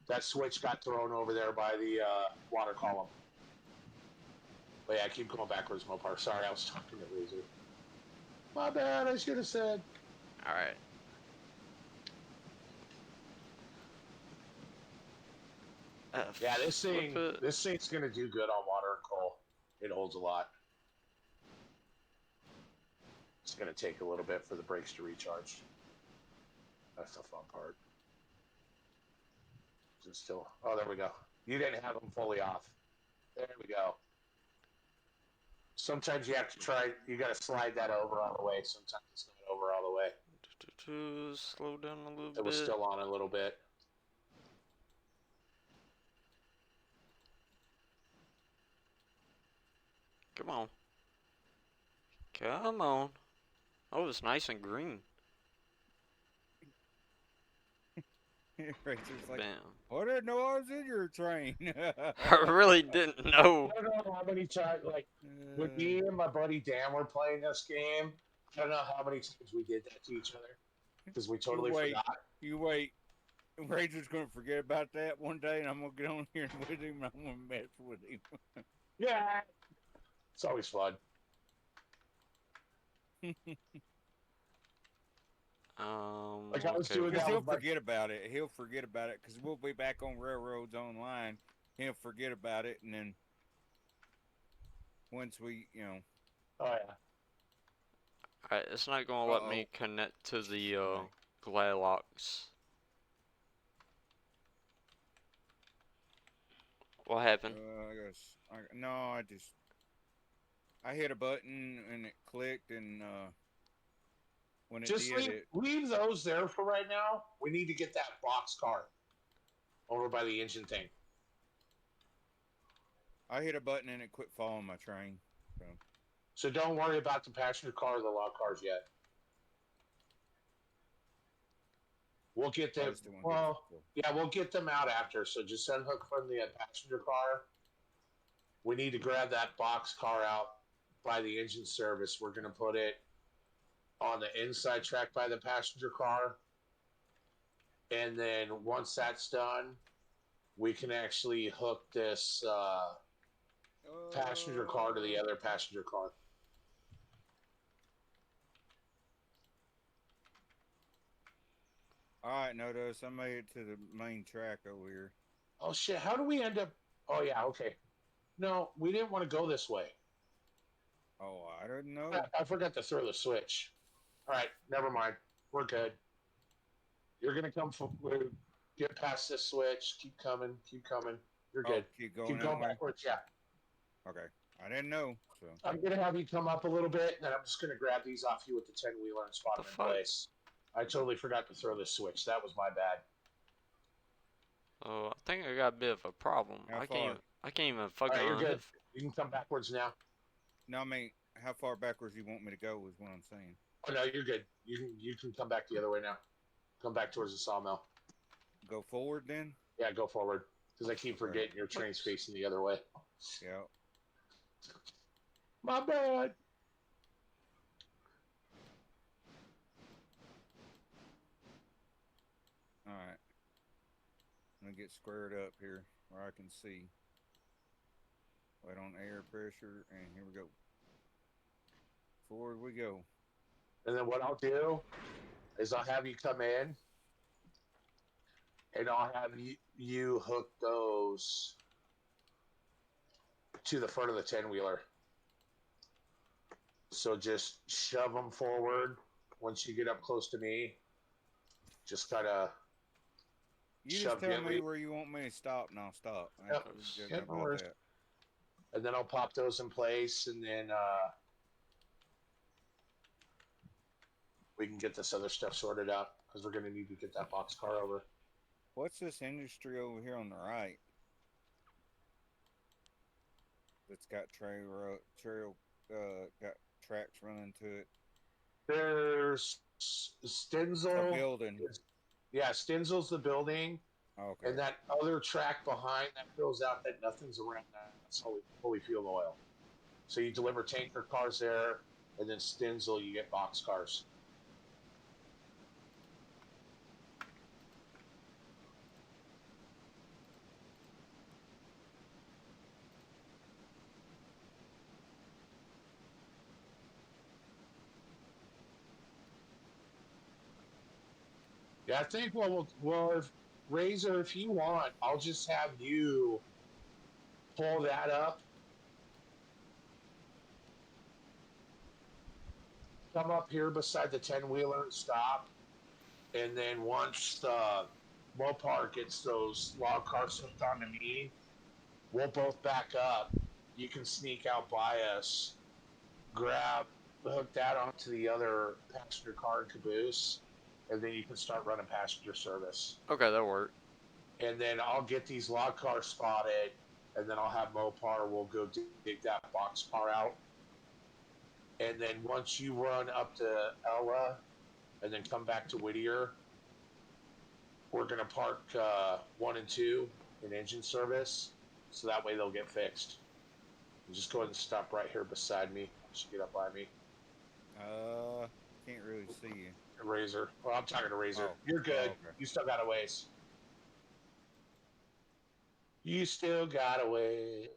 Speaker 2: That switch got thrown over there by the water column. But yeah, I keep going backwards, Mopar. Sorry, I was talking to Razor. My bad. I should have said.
Speaker 1: Alright.
Speaker 2: Yeah,
Speaker 1: Flip it.
Speaker 2: this thing's gonna do good on water and coal. It holds a lot. It's gonna take a little bit for the brakes to recharge. That's the fun part. Just still. Oh, there we go. You didn't have them fully off. There we go. Sometimes you have to try. You got to slide that over all the way. Sometimes it's not over all the way.
Speaker 1: Slow down a little
Speaker 2: It was
Speaker 1: bit.
Speaker 2: still on a little bit.
Speaker 1: Come on. Come on. Oh, it's nice and green.
Speaker 3: Racer's like,
Speaker 1: Bam.
Speaker 3: I didn't know I was in your train.
Speaker 1: I really didn't know.
Speaker 2: I don't know how many times, like, when me and my buddy Dan were playing this game, I don't know how many times we did that to each other because we totally forgot.
Speaker 3: You wait. Razor's gonna forget about that one day, and I'm gonna get on here with him, and I'm gonna mess with him.
Speaker 2: Yeah, it's always fun. Like I was
Speaker 1: Okay.
Speaker 2: doing
Speaker 3: Because
Speaker 2: that
Speaker 3: he'll
Speaker 2: with my.
Speaker 3: forget about it. He'll forget about it because we'll be back on Railroads Online. He'll forget about it, and then once we,
Speaker 2: Oh yeah.
Speaker 1: Alright, it's not gonna let me connect to the glide locks. What happened?
Speaker 3: I hit a button and it clicked, and when it
Speaker 2: Just
Speaker 3: did it,
Speaker 2: leave those there for right now. We need to get that box car over by the engine thing.
Speaker 3: I hit a button and it quit following my train.
Speaker 2: So don't worry about the passenger car or the log cars yet. We'll get them. Well, yeah, we'll get them out after. So just unhook from the passenger car. We need to grab that box car out by the engine service. We're going to put it on the inside track by the passenger car. And then once that's done, we can actually hook this passenger car to the other passenger car.
Speaker 3: All right, Nodos, I made it to the main track over here.
Speaker 2: Oh shit! How do we end up? Oh yeah, okay. No, we didn't want to go this way.
Speaker 3: Oh, I didn't know.
Speaker 2: I forgot to throw the switch. All right, never mind. We're good. You're gonna come. Get past this switch. Keep coming. Keep coming. You're
Speaker 3: Oh,
Speaker 2: good.
Speaker 3: keep going
Speaker 2: Keep
Speaker 3: that
Speaker 2: going
Speaker 3: way.
Speaker 2: backwards. Yeah.
Speaker 3: Okay, I didn't know. So
Speaker 2: I'm gonna have you come up a little bit, and then I'm just gonna grab these off you with the 10-wheeler and spot
Speaker 1: The
Speaker 2: them in
Speaker 1: fuck?
Speaker 2: place. I totally forgot to throw this switch. That was my bad.
Speaker 1: Oh, I think I got a bit of a problem.
Speaker 3: how far?
Speaker 1: I can't even
Speaker 2: All
Speaker 1: fucking
Speaker 2: right, you're good.
Speaker 1: unhook.
Speaker 2: You can come backwards now.
Speaker 3: No, I mean, how far backwards you want me to go is what I'm saying.
Speaker 2: Oh no, you're good. You can come back the other way now. Come back towards the sawmill.
Speaker 3: Go forward then.
Speaker 2: Yeah, go forward. Because I keep forgetting your train's facing the other way.
Speaker 3: Yeah.
Speaker 2: My bad.
Speaker 3: All right. I'm gonna get squared up here where I can see. Wait on air pressure, and here we go. Forward we go.
Speaker 2: And then what I'll do is I'll have you come in, and I'll have you hook those to the front of the 10-wheeler. So just shove them forward. Once you get up close to me, just kind of
Speaker 3: You just
Speaker 2: shove
Speaker 3: tell
Speaker 2: gently.
Speaker 3: me where you want me to stop, and I'll stop.
Speaker 2: Yep.
Speaker 3: Just
Speaker 2: Yep, no
Speaker 3: about
Speaker 2: worries.
Speaker 3: that.
Speaker 2: And then I'll pop those in place, and then we can get this other stuff sorted out because we're going to need to get that box car over.
Speaker 3: What's this industry over here on the right? That's got got tracks running to it.
Speaker 2: There's
Speaker 3: A
Speaker 2: Stenzel.
Speaker 3: building.
Speaker 2: Yeah, Stenzel's the building.
Speaker 3: Okay.
Speaker 2: And that other track behind that fills out that nothing's around that. That's Holyfield Oil. So you deliver tanker cars there, and then Stenzel, you get box cars. Yeah, I think if Razor, if you want, I'll just have you pull that up. Come up here beside the 10-wheeler and stop. And then once the Mopar gets those log cars hooked onto me, we'll both back up. You can sneak out by us, hook that onto the other passenger car and caboose, and then you can start running passenger service.
Speaker 1: Okay, that'll work.
Speaker 2: And then I'll get these log cars spotted, and then I'll have Mopar. We'll go dig that box car out. And then once you run up to Ella and then come back to Whittier, we're going to park 1 and 2 in engine service, so that way they'll get fixed. And just go ahead and stop right here beside me once you get up by me.
Speaker 3: Can't really see you.
Speaker 2: Razor. Well, I'm talking to Razor.
Speaker 3: Oh.
Speaker 2: You're good.
Speaker 3: Oh, okay.
Speaker 2: You still got a ways. You still got a ways.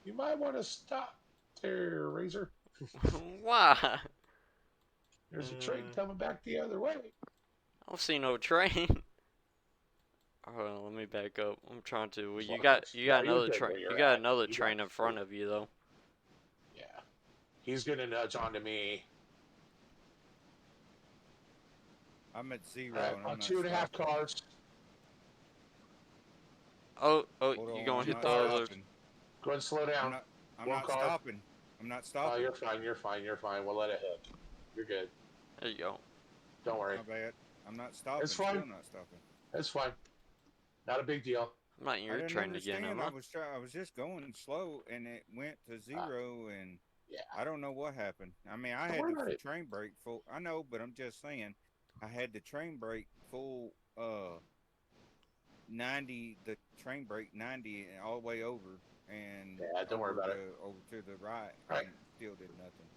Speaker 2: You might want to stop there, Razor.
Speaker 1: Why?
Speaker 2: There's a train coming back the other way.
Speaker 1: I don't see no train. Hold on, let me back up. I'm trying to. Well, you got another train. You got another train in front of you though.
Speaker 2: Yeah. He's gonna nudge onto me.
Speaker 3: I'm at 0.
Speaker 2: Right,
Speaker 3: and I'm not
Speaker 2: 2.5
Speaker 3: stopping.
Speaker 2: cars.
Speaker 1: Oh,
Speaker 3: Hold
Speaker 1: you
Speaker 3: on,
Speaker 1: gonna
Speaker 3: I'm
Speaker 1: hit
Speaker 3: not
Speaker 1: the other?
Speaker 3: stopping.
Speaker 2: Go ahead and slow
Speaker 3: I'm
Speaker 2: down.
Speaker 3: not. I'm
Speaker 2: One
Speaker 3: not
Speaker 2: car.
Speaker 3: stopping. I'm not
Speaker 2: Oh,
Speaker 3: stopping.
Speaker 2: you're fine. You're fine. You're fine. We'll let it hook. You're good.
Speaker 1: There you go.
Speaker 2: Don't worry.
Speaker 3: My bad. I'm not stopping.
Speaker 2: It's fine.
Speaker 3: Still not stopping.
Speaker 2: It's fine. Not a big deal.
Speaker 1: I'm not in
Speaker 3: I
Speaker 1: your
Speaker 3: didn't
Speaker 1: train again,
Speaker 3: understand.
Speaker 1: am I?
Speaker 3: I was just going slow, and it went to 0, and
Speaker 2: Yeah.
Speaker 3: I don't know what happened. I mean, I
Speaker 2: Don't
Speaker 3: had
Speaker 2: worry about
Speaker 3: the
Speaker 2: it.
Speaker 3: train brake full. I know, but I'm just saying, I had the train brake full. 90. The train brake 90 all the way over, and
Speaker 2: Yeah, don't worry about it.
Speaker 3: Over to the right,
Speaker 2: Right.
Speaker 3: and still did nothing.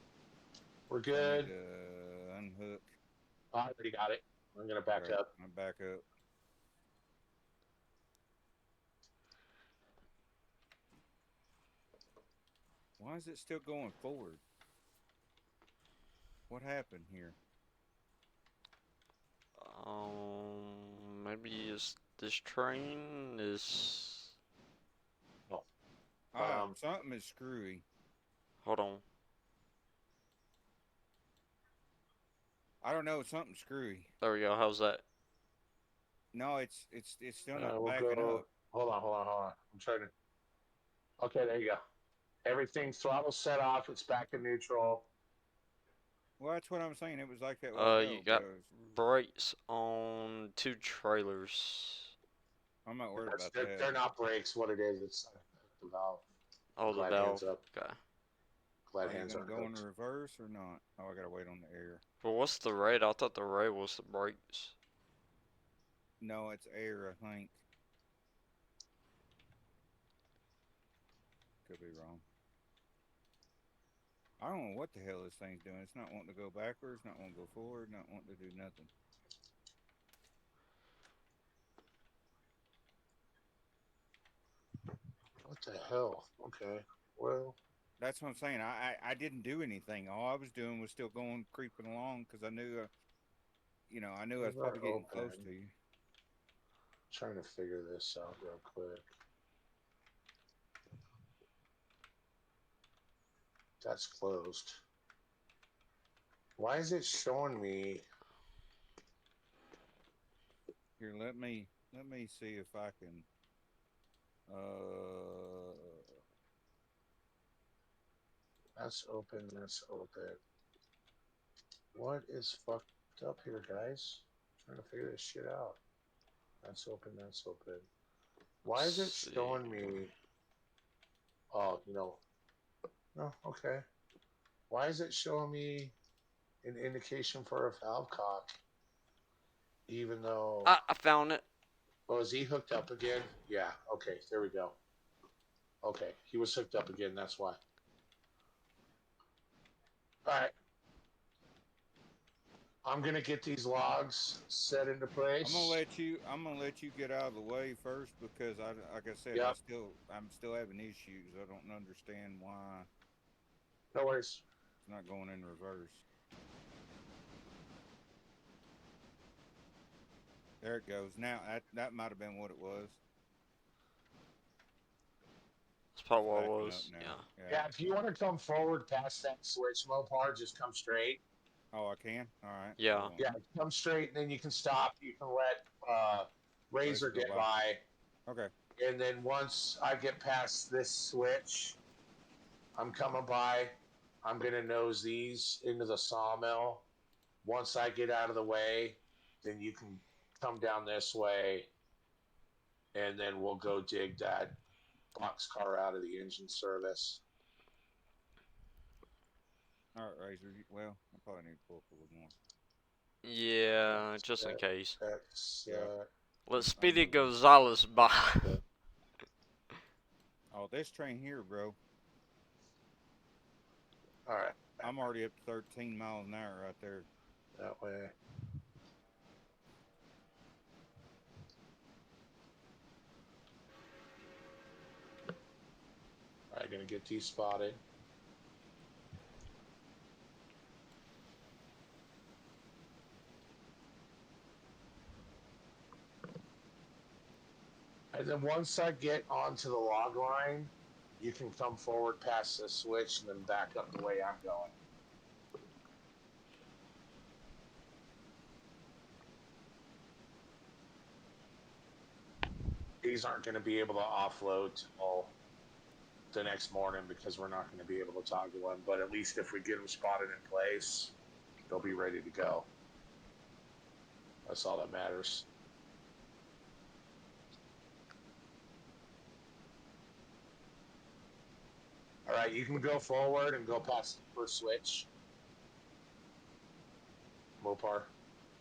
Speaker 2: We're
Speaker 3: I
Speaker 2: good.
Speaker 3: need to unhook.
Speaker 2: I already got it. I'm gonna back
Speaker 3: Okay,
Speaker 2: up.
Speaker 3: I'm back up. Why is it still going forward? What happened here?
Speaker 1: Maybe it's this train is.
Speaker 2: No.
Speaker 3: Something is screwy.
Speaker 1: Hold on.
Speaker 3: I don't know. Something's screwy.
Speaker 1: There we go. How's that?
Speaker 3: No, it's still not
Speaker 2: We'll
Speaker 3: backing
Speaker 2: go.
Speaker 3: up.
Speaker 2: Hold on. I'm trying to. Okay, there you go. Everything's throttle set off. It's back in neutral.
Speaker 3: Well, that's what I'm saying. It was like that a while
Speaker 1: You
Speaker 3: ago, but
Speaker 1: got brakes on 2 trailers.
Speaker 3: I'm not worried about
Speaker 2: They're
Speaker 3: that.
Speaker 2: not brakes. What it is, it's the valve.
Speaker 1: Oh, the
Speaker 2: Glad
Speaker 1: valve.
Speaker 2: hands up.
Speaker 1: Okay.
Speaker 2: Glad
Speaker 3: Are you
Speaker 2: hands
Speaker 3: gonna
Speaker 2: aren't
Speaker 3: go in
Speaker 2: hooked.
Speaker 3: reverse or not? Oh, I gotta wait on the air.
Speaker 1: Well, what's the rate? I thought the rate was the brakes.
Speaker 3: No, it's air. I think. Could be wrong. I don't know what the hell this thing's doing. It's not wanting to go backwards, not wanting to go forward, not wanting to do nothing.
Speaker 2: What the hell? Okay. Well,
Speaker 3: That's what I'm saying. I didn't do anything. All I was doing was still going creeping along because I knew, I knew I was
Speaker 2: leave
Speaker 3: probably
Speaker 2: that
Speaker 3: getting close
Speaker 2: open.
Speaker 3: to you.
Speaker 2: Trying to figure this out real quick. That's closed. Why is it showing me?
Speaker 3: Here, let me see if I can. Uh,
Speaker 2: That's open. That's open. What is fucked up here, guys? Trying to figure this shit out. That's open. That's open. Why is it
Speaker 1: Let's see.
Speaker 2: showing me? Oh, no. Okay. Why is it showing me an indication for a valve cock? Even though.
Speaker 1: I found it.
Speaker 2: Oh, is he hooked up again? Yeah. Okay. There we go. Okay. He was hooked up again. That's why. All right. I'm gonna get these logs set into
Speaker 3: I'm gonna
Speaker 2: place.
Speaker 3: let you. I'm gonna let you get out of the way first because like I said,
Speaker 2: Yep.
Speaker 3: I'm still having issues. I don't understand why
Speaker 2: No worries.
Speaker 3: it's not going in reverse. There it goes. Now that might have been what it was.
Speaker 1: That's probably
Speaker 3: It's
Speaker 1: what it
Speaker 3: backing up
Speaker 1: was.
Speaker 3: now.
Speaker 1: Yeah.
Speaker 3: Yeah.
Speaker 2: Yeah. If you want to come forward past that switch, Mopar, just come straight.
Speaker 3: Oh, I can. All right.
Speaker 1: Yeah.
Speaker 3: Hold on.
Speaker 2: Yeah. Come straight, and then you can stop. You can let
Speaker 3: Razor
Speaker 2: Razor
Speaker 3: go
Speaker 2: get
Speaker 3: by.
Speaker 2: by.
Speaker 3: Okay.
Speaker 2: And then once I get past this switch, I'm coming by. I'm going to nose these into the sawmill. Once I get out of the way, then you can come down this way, and then we'll go dig that boxcar out of the engine service.
Speaker 3: All right, Razor. Well, I probably need to pull up a little more.
Speaker 1: Yeah, just in case.
Speaker 2: That's
Speaker 3: Yeah.
Speaker 1: Let
Speaker 3: I'm
Speaker 1: Speedy
Speaker 3: moving.
Speaker 1: Gonzalez by.
Speaker 3: Oh, this train here, bro.
Speaker 2: all right.
Speaker 3: I'm already up to 13 miles an hour right there.
Speaker 2: That way. All right, gonna get these spotted. And then once I get onto the log line, you can come forward past the switch and then back up the way I'm going. These aren't going to be able to offload till the next morning because we're not going to be able to toggle them. But at least if we get them spotted in place, they'll be ready to go. That's all that matters. All right, you can go forward and go past the first switch, Mopar,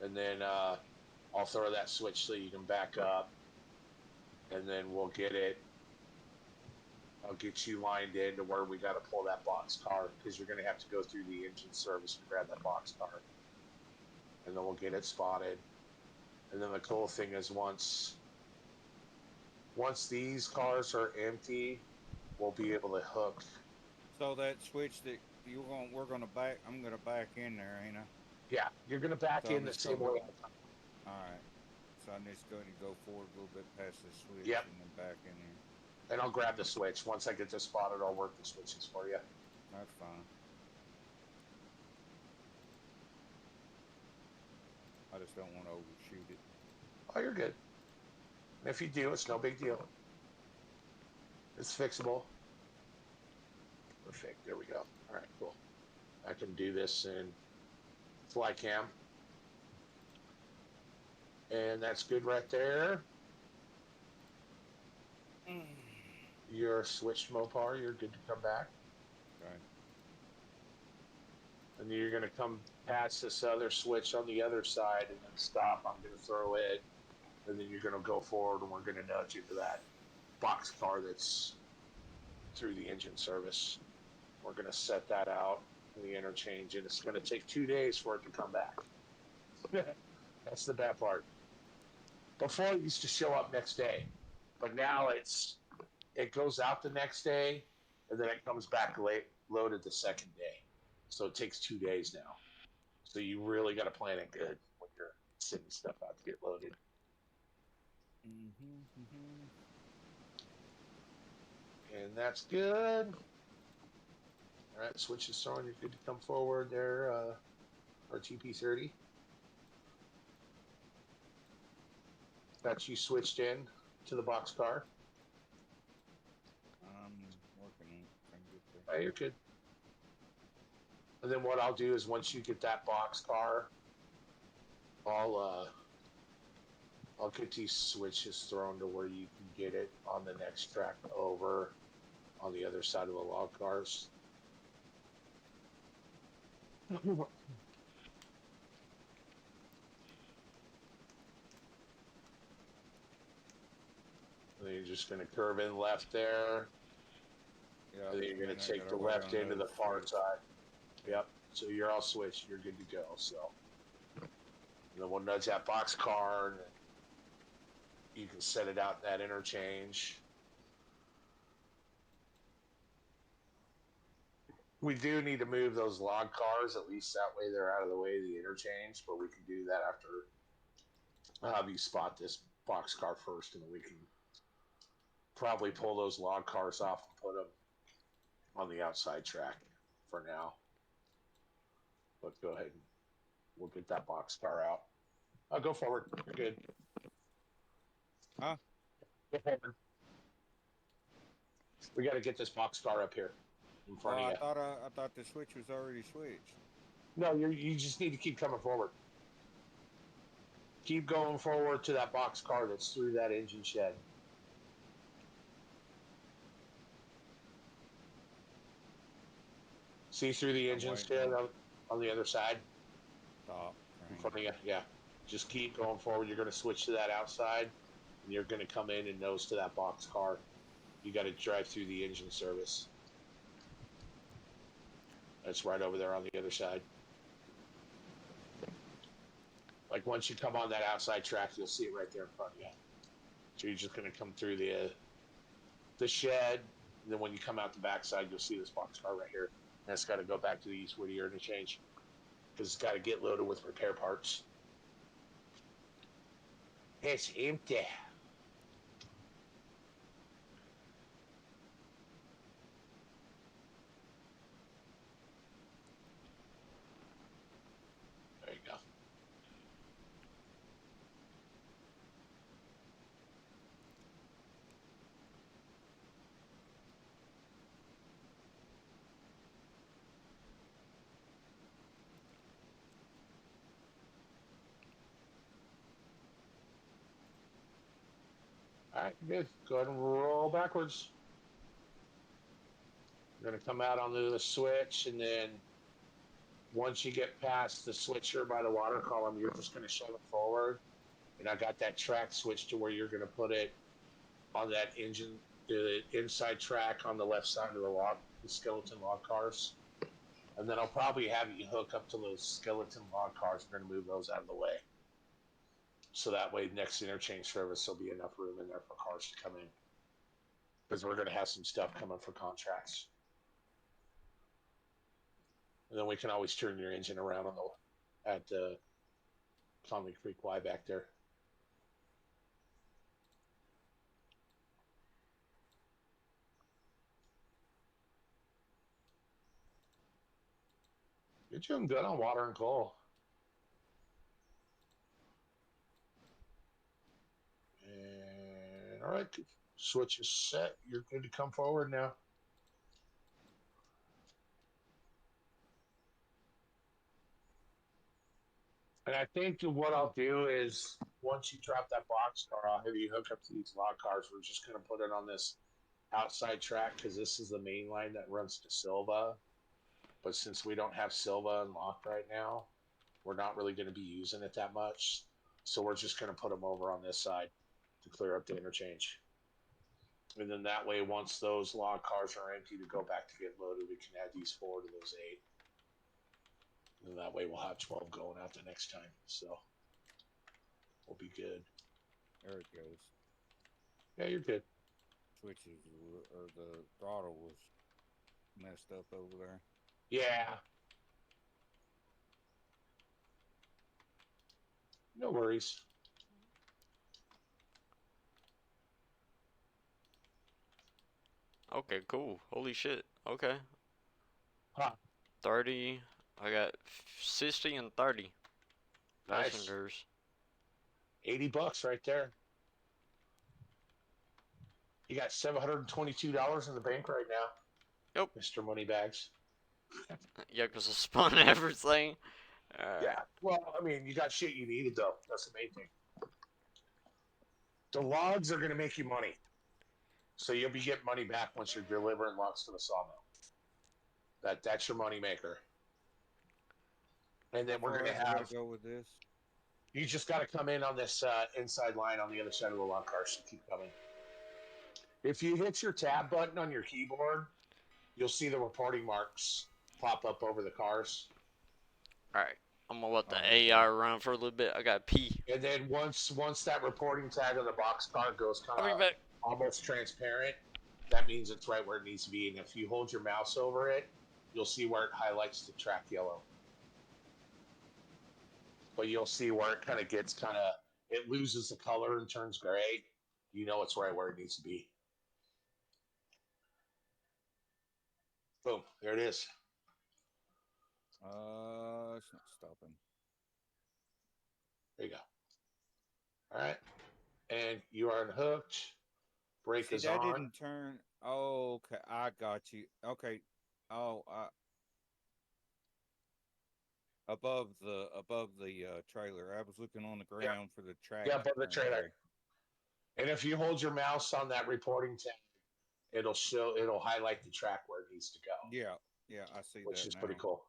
Speaker 2: and then I'll throw that switch so you can back up, and then we'll get it. I'll get you lined in to where we got to pull that box car because you're going to have to go through the engine service to grab that box car, and then we'll get it spotted. And then the cool thing is once these cars are empty, we'll be able to hook
Speaker 3: So that switch that we're gonna back. I'm gonna back in there, ain't I?
Speaker 2: Yeah, you're gonna back
Speaker 3: So
Speaker 2: in
Speaker 3: I'm
Speaker 2: the
Speaker 3: just
Speaker 2: same
Speaker 3: going.
Speaker 2: way.
Speaker 3: All right. So I'm just going to go forward a little bit past the switch
Speaker 2: Yep,
Speaker 3: and then back in there.
Speaker 2: and I'll grab the switch once I get this spotted. I'll work the switches for you.
Speaker 3: That's fine. I just don't want to overshoot it.
Speaker 2: Oh, you're good. And if you do, it's no big deal. It's fixable. Perfect. There we go. All right, cool. I can do this in fly cam, and that's good right there. You're switched Mopar. You're good to come back.
Speaker 3: Okay.
Speaker 2: And then you're going to come past this other switch on the other side and then stop. I'm going to throw it. And then you're going to go forward and we're going to nudge you to that box car that's through the engine service. We're going to set that out in the interchange, and it's going to take 2 days for it to come back. That's the bad part. Before it used to show up next day, but now it goes out the next day, and then it comes back late loaded the second day. So it takes 2 days now. So you really got to plan it good when you're sending stuff out to get loaded.
Speaker 3: Mm-hmm.
Speaker 2: And that's good. All right, switch is on. You're good to come forward there, our TP30. Got you switched in to the box car.
Speaker 3: I'm working on it. Trying to get there.
Speaker 2: Right, you're good. And then what I'll do is once you get that box car, I'll I'll get these switches thrown to where you can get it on the next track over on the other side of the log cars. And then you're just going to curve in left there,
Speaker 3: Yeah,
Speaker 2: and then you're
Speaker 3: and
Speaker 2: going
Speaker 3: then
Speaker 2: to
Speaker 3: I
Speaker 2: take
Speaker 3: gotta
Speaker 2: the
Speaker 3: wait
Speaker 2: left
Speaker 3: on
Speaker 2: into
Speaker 3: another
Speaker 2: the far
Speaker 3: switch.
Speaker 2: side.
Speaker 3: Yep.
Speaker 2: Yep. So you're all switched. You're good to go. So and then we'll nudge that box car, and you can set it out in that interchange. We do need to move those log cars, at least that way they're out of the way of the interchange, but we can do that after I'll have you spot this box car first, and then we can probably pull those log cars off and put them on the outside track for now. But go ahead and we'll get that box car out. I'll go forward. You're good.
Speaker 3: Huh?
Speaker 2: Go forward. We got to get this box car up here in
Speaker 3: Well,
Speaker 2: front of you.
Speaker 3: I thought the switch was already switched.
Speaker 2: No, you just need to keep coming forward. Keep going forward to that box car that's through that engine shed. See through the
Speaker 3: I'm
Speaker 2: engine
Speaker 3: waiting
Speaker 2: shed
Speaker 3: on
Speaker 2: on the other side
Speaker 3: stop
Speaker 2: in
Speaker 3: train.
Speaker 2: front of you. Yeah. Just keep going forward. You're going to switch to that outside, and you're going to come in and nose to that box car. You got to drive through the engine service. That's right over there on the other side. Like once you come on that outside track, you'll see it right there in front of you. So you're just going to come through the shed, and then when you come out the backside, you'll see this box car right here. And it's got to go back to the East Whittier interchange because it's got to get loaded with repair parts. It's empty. There you go. All right, good. Go ahead and roll backwards. You're going to come out onto the switch, and then once you get past the switcher by the water column, you're just going to shove it forward. And I got that track switch to where you're going to put it on that engine, the inside track on the left side of the skeleton log cars. And then I'll probably have you hook up to those skeleton log cars. We're going to move those out of the way. So that way, next interchange service, there'll be enough room in there for cars to come in. Because we're going to have some stuff coming for contracts. And then we can always turn your engine around on the at Conley Creek Y back there. You're doing good on water and coal. And all right, switch is set. You're good to come forward now. And I think what I'll do is once you drop that box car, I'll have you hook up to these log cars. We're just going to put it on this outside track because this is the main line that runs to Silva. But since we don't have Silva unlocked right now, we're not really going to be using it that much. So we're just going to put them over on this side to clear up the interchange. And then that way, once those log cars are empty to go back to get loaded, we can add these 4 to those 8. And that way we'll have 12 going out the next time. So we'll be good.
Speaker 3: There it goes.
Speaker 2: Yeah, you're good.
Speaker 3: Switches or the throttle was messed up over there.
Speaker 2: Yeah. No worries.
Speaker 1: Okay, cool. Holy shit. Okay.
Speaker 2: Huh.
Speaker 1: 30. I got 60 and 30
Speaker 2: Nice.
Speaker 1: passengers.
Speaker 2: $80 right there. You got $722 in the bank right now.
Speaker 1: Yep.
Speaker 2: Mr. Moneybags.
Speaker 1: Yeah, because I spun everything.
Speaker 2: Yeah. Well, I mean, you got shit you needed, though. That's the main thing. The logs are going to make you money. So you'll be getting money back once you're delivering logs to the sawmill. That's your money maker. And then we're going to have.
Speaker 3: Go with this.
Speaker 2: You just got to come in on this inside line on the other side of the log car. So keep coming. If you hit your tab button on your keyboard, you'll see the reporting marks pop up over the cars.
Speaker 1: Alright. I'm gonna let the AI run for a little bit. I got pee.
Speaker 2: And then once that reporting tag on the box car goes kind
Speaker 1: I'll be
Speaker 2: of
Speaker 1: back.
Speaker 2: almost transparent, that means it's right where it needs to be. And if you hold your mouse over it, you'll see where it highlights the track yellow. But you'll see where it kind of gets it loses the color and turns gray. You know it's right where it needs to be. Boom, there it is.
Speaker 3: It's not stopping.
Speaker 2: There you go. All right. And you are unhooked. Brake is
Speaker 3: that
Speaker 2: on.
Speaker 3: Didn't turn. Oh, okay. I got you. Okay. Oh, above the trailer. I was looking on the ground for the track.
Speaker 2: Yeah, above the trailer. And if you hold your mouse on that reporting tag, it'll highlight the track where it needs to go.
Speaker 3: Yeah, I see that.
Speaker 2: Which is pretty cool.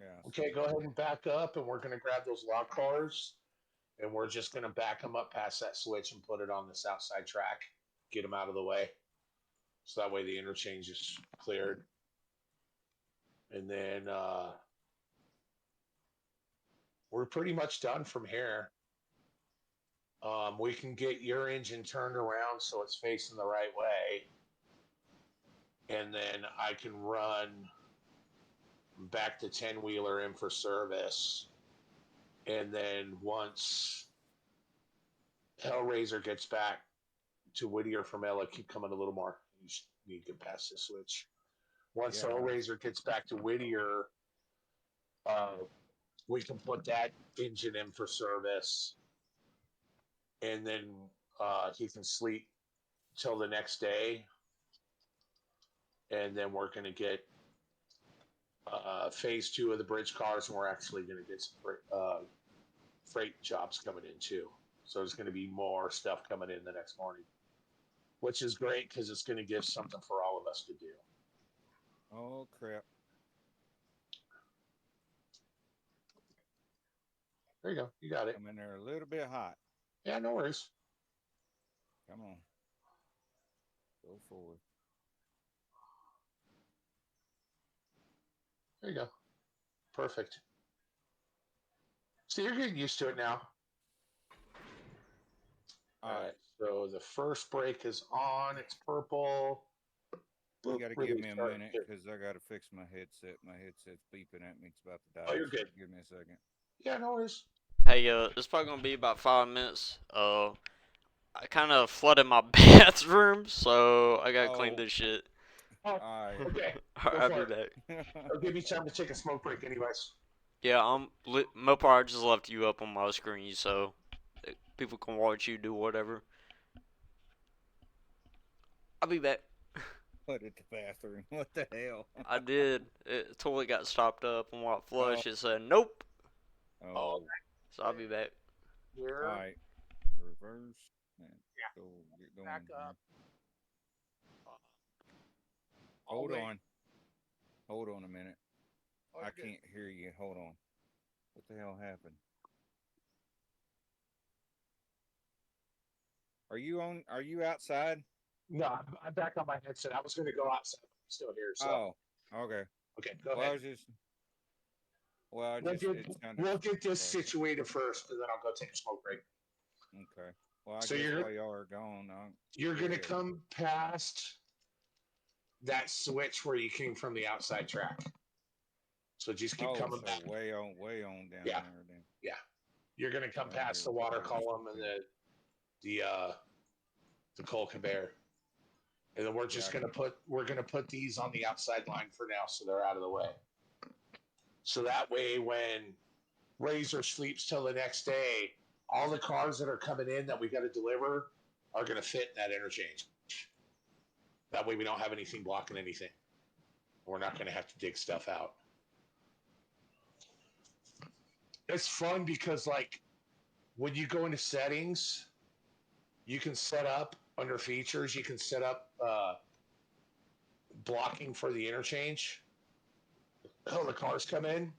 Speaker 3: Yeah.
Speaker 2: Okay, go ahead and back up, and we're going to grab those log cars, and we're just going to back them up past that switch and put it on this outside track. Get them out of the way. So that way the interchange is cleared. And then we're pretty much done from here. We can get your engine turned around so it's facing the right way. And then I can run back the 10-wheeler in for service. And then once Hellraiser gets back to Whittier from Ella, keep coming a little more. You need to get past this switch. Once Hellraiser gets back to Whittier, we can put that engine in for service. And then he can sleep till the next day. And then we're going to get phase 2 of the bridge cars, and we're actually going to get some freight jobs coming in too. So there's going to be more stuff coming in the next morning, which is great because it's going to give something for all of us to do.
Speaker 3: Oh, crap.
Speaker 2: There you go. You got it.
Speaker 3: I'm in there a little bit hot.
Speaker 2: Yeah, no worries.
Speaker 3: Come on. Go forward.
Speaker 2: There you go. Perfect. So you're getting used to it now. All right. So the first brake is on. It's purple.
Speaker 3: You
Speaker 2: Boop,
Speaker 3: got to give me a
Speaker 2: restart.
Speaker 3: minute
Speaker 2: Here.
Speaker 3: because I got to fix my headset. My headset's beeping at me. It's about to
Speaker 2: Oh,
Speaker 3: die.
Speaker 2: you're
Speaker 3: So
Speaker 2: good.
Speaker 3: give me a second.
Speaker 2: Yeah, no worries.
Speaker 1: Hey, it's probably gonna be about 5 minutes. I kind of flooded my bathroom, so I gotta clean
Speaker 3: Oh,
Speaker 1: this shit.
Speaker 2: Oh,
Speaker 3: all
Speaker 2: okay. Go
Speaker 1: I'll
Speaker 2: for
Speaker 1: be
Speaker 2: it.
Speaker 1: back.
Speaker 2: It'll give me time to take a smoke break, anyways.
Speaker 1: Yeah, Mopar, I just left you up on my screen, so people can watch you do whatever. I'll be back.
Speaker 3: What at the bathroom? What the hell?
Speaker 1: I did. The toilet got stopped up, and while it
Speaker 3: Oh,
Speaker 1: flushed, it said nope.
Speaker 2: Oh,
Speaker 3: oh,
Speaker 1: So I'll be back.
Speaker 3: all
Speaker 4: Here.
Speaker 3: right. Reverse and
Speaker 4: Yeah.
Speaker 3: go get going
Speaker 4: Back
Speaker 3: here.
Speaker 4: up.
Speaker 3: Hold
Speaker 4: Wait.
Speaker 3: on. Hold on a minute.
Speaker 4: Oh,
Speaker 3: I
Speaker 4: you're good.
Speaker 3: can't hear you. Hold on. What the hell happened? Are you on? Are you outside?
Speaker 2: no, I'm back on my headset. I was going to go outside, but I'm still here. So,
Speaker 3: Oh, okay.
Speaker 2: okay, go
Speaker 3: Well, I
Speaker 2: ahead.
Speaker 3: was just. Well, I
Speaker 2: We'll
Speaker 3: just.
Speaker 2: get
Speaker 3: It sounded.
Speaker 2: we'll get this
Speaker 3: like it.
Speaker 2: situated first, and then I'll go take a smoke break.
Speaker 3: Okay. Well, I
Speaker 2: So
Speaker 3: guess while y'all are gone, I'll
Speaker 2: you're
Speaker 3: go
Speaker 2: going to
Speaker 3: ahead.
Speaker 2: come past that switch where you came from the outside track. So just keep
Speaker 3: Oh,
Speaker 2: coming
Speaker 3: so
Speaker 2: back.
Speaker 3: way on down
Speaker 2: Yeah,
Speaker 3: there then.
Speaker 2: yeah. You're going to come
Speaker 3: Right
Speaker 2: past
Speaker 3: here
Speaker 2: the
Speaker 3: with
Speaker 2: water
Speaker 3: Forest
Speaker 2: column and
Speaker 3: Hill.
Speaker 2: the coal conveyor. And then we're
Speaker 3: Yeah,
Speaker 2: just gonna put these on the outside line for now, so they're out of the way. So that way, when Razor sleeps till the next day, all the cars that are coming in that we got to deliver are gonna fit in that interchange. That way, we don't have anything blocking anything. We're not gonna have to dig stuff out. It's fun because, like, when you go into settings, you can set up under features. You can set up blocking for the interchange. Oh, the cars come in.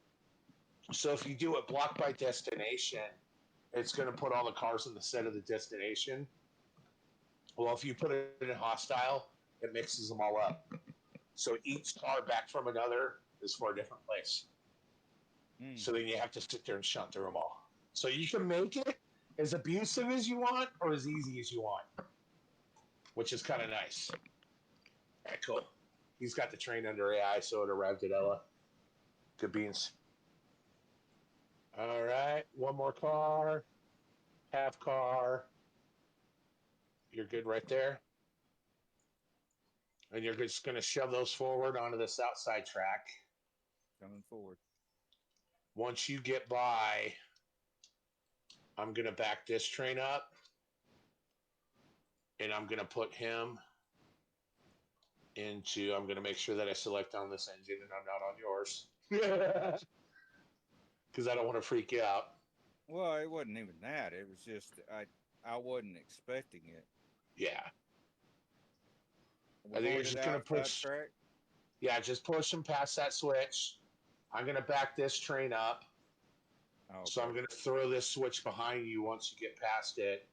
Speaker 2: So if you do it block by destination, it's going to put all the cars in the set of the destination. Well, if you put it in hostile, it mixes them all up. So each car back from another is for a different place. So then you have to sit there and shunt through them all. So you can make it as abusive as you want or as easy as you want, which is kind of nice. All right, cool. He's got the train under AI, so it arrived at Ella. Good beans. All right, one more car, half car. You're good right there. And you're just going to shove those forward onto this outside track.
Speaker 3: coming forward.
Speaker 2: Once you get by, I'm going to back this train up. And I'm going to put him into, I'm going to make sure that I select on this engine and I'm not on yours. Because I don't want to freak you out.
Speaker 3: Well, it wasn't even that. It was just I wasn't expecting it.
Speaker 2: Yeah.
Speaker 3: We're
Speaker 2: I think
Speaker 3: going
Speaker 2: you're
Speaker 3: to
Speaker 2: just
Speaker 3: the
Speaker 2: going to
Speaker 3: outside
Speaker 2: push.
Speaker 3: track.
Speaker 2: Yeah, just push him past that switch. I'm going to back this train up.
Speaker 3: Oh,
Speaker 2: So
Speaker 3: okay.
Speaker 2: I'm going to throw this switch behind you once you get past it.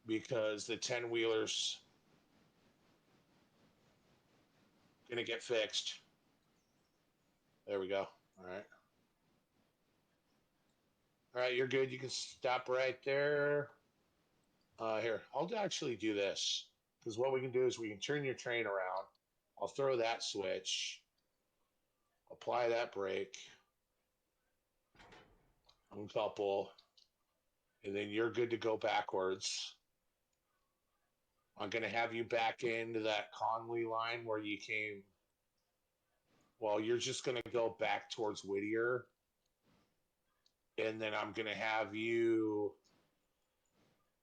Speaker 2: Because the 10 wheeler's going to get fixed. There we go. All right. All right, you're good. You can stop right there. Here, I'll actually do this because what we can do is we can turn your train around. I'll throw that switch, apply that brake, uncouple, and then you're good to go backwards. I'm going to have you back into that Conley line where you came. Well, you're just going to go back towards Whittier. And then I'm going to have you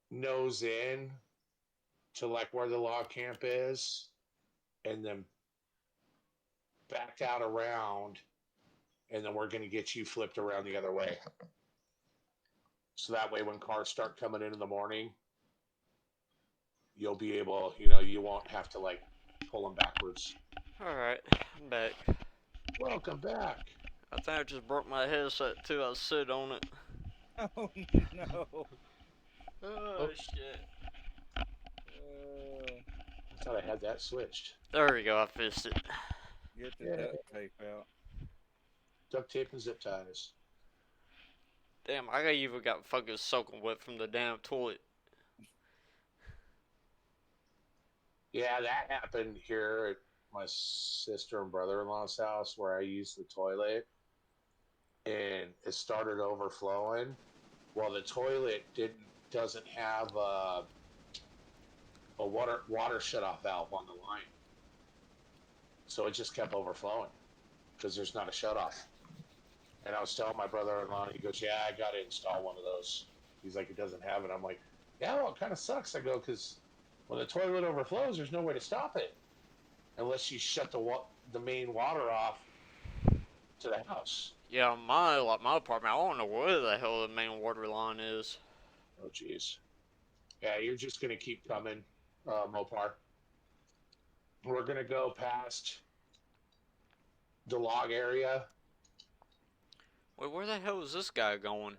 Speaker 2: nose in to like where the log camp is and then back out around, and then we're going to get you flipped around the other way. So that way, when cars start coming in the morning, you'll be able, you won't have to like pull them backwards.
Speaker 1: Alright, I'm back.
Speaker 2: Welcome back.
Speaker 1: I think I just broke my headset too. I sit on it.
Speaker 3: Oh no.
Speaker 1: Oh, shit.
Speaker 2: I thought I had that switched.
Speaker 1: There we go, I fixed it.
Speaker 3: Get the
Speaker 2: Yeah.
Speaker 3: duct tape out.
Speaker 2: Duct tape and zip ties.
Speaker 1: Damn, I even got fucking soaking wet from the damn toilet.
Speaker 2: Yeah, that happened here at my sister and brother-in-law's house where I used the toilet, and it started overflowing. Well, the toilet doesn't have a water shut-off valve on the line, so it just kept overflowing because there's not a shut-off. And I was telling my brother-in-law, and he goes, "Yeah, I got to install one of those." He's like, "It doesn't have it." I'm like, "Yeah, well, it kind of sucks." I go, "Because when the toilet overflows, there's no way to stop it unless you shut the main water off to the house."
Speaker 1: Yeah, my apartment, I don't know where the hell the main water line is.
Speaker 2: Oh, jeez. Yeah, you're just gonna keep coming, Mopar. We're gonna go past the log area.
Speaker 1: Wait, where the hell is this guy going?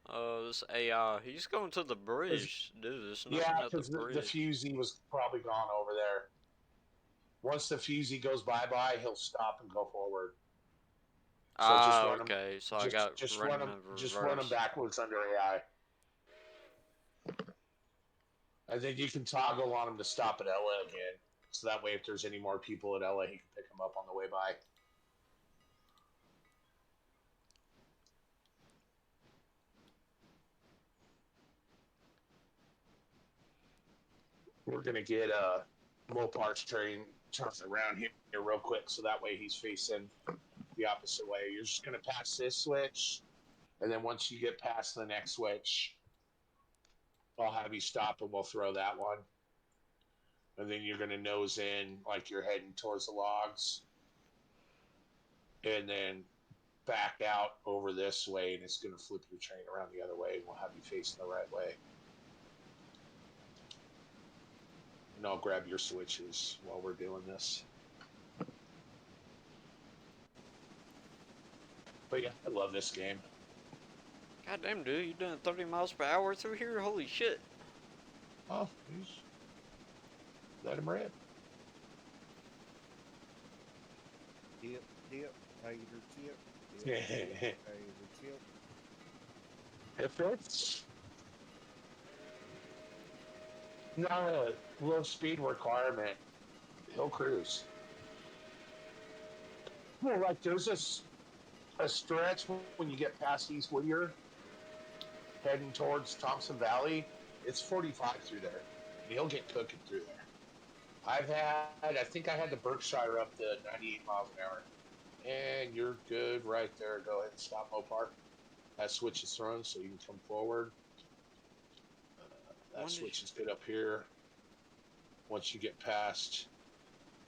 Speaker 2: Oh,
Speaker 1: This AI. He's going to the bridge, dude. There's nothing
Speaker 2: yeah,
Speaker 1: at the
Speaker 2: because the
Speaker 1: bridge.
Speaker 2: fusee was probably gone over there. Once the fusee goes bye-bye, he'll stop and go forward. So just
Speaker 1: Ah,
Speaker 2: run them,
Speaker 1: okay. So I got running in
Speaker 2: just run them
Speaker 1: reverse.
Speaker 2: backwards under AI. I think you can toggle on him to stop at Ella again, so that way if there's any more people at Ella, he can pick them up on the way by. We're gonna get Mopar's train turned around here real quick, so that way he's facing the opposite way. You're just gonna pass this switch, and then once you get past the next switch, I'll have you stop and we'll throw that one. And then you're gonna nose in like you're heading towards the logs, and then back out over this way, and it's gonna flip your train around the other way, and we'll have you facing the right way. And I'll grab your switches while we're doing this. But yeah, I love this game.
Speaker 1: God damn, dude. You doing 30 miles per hour through here? Holy shit.
Speaker 2: Oh, geez. Let him rip.
Speaker 3: Tip, tip, tater chip. Tip, tip, tater chip.
Speaker 2: If it's not a low speed requirement, he'll cruise. Well, like there's a stretch when you get past East Whittier, heading towards Thompson Valley. It's 45 through there. And he'll get cooking through there. I think I had the Berkshire up to 98 miles an hour. And you're good right there. Go ahead and stop Mopar. That switch is thrown so you can come forward. That switch is good up here. Once you get past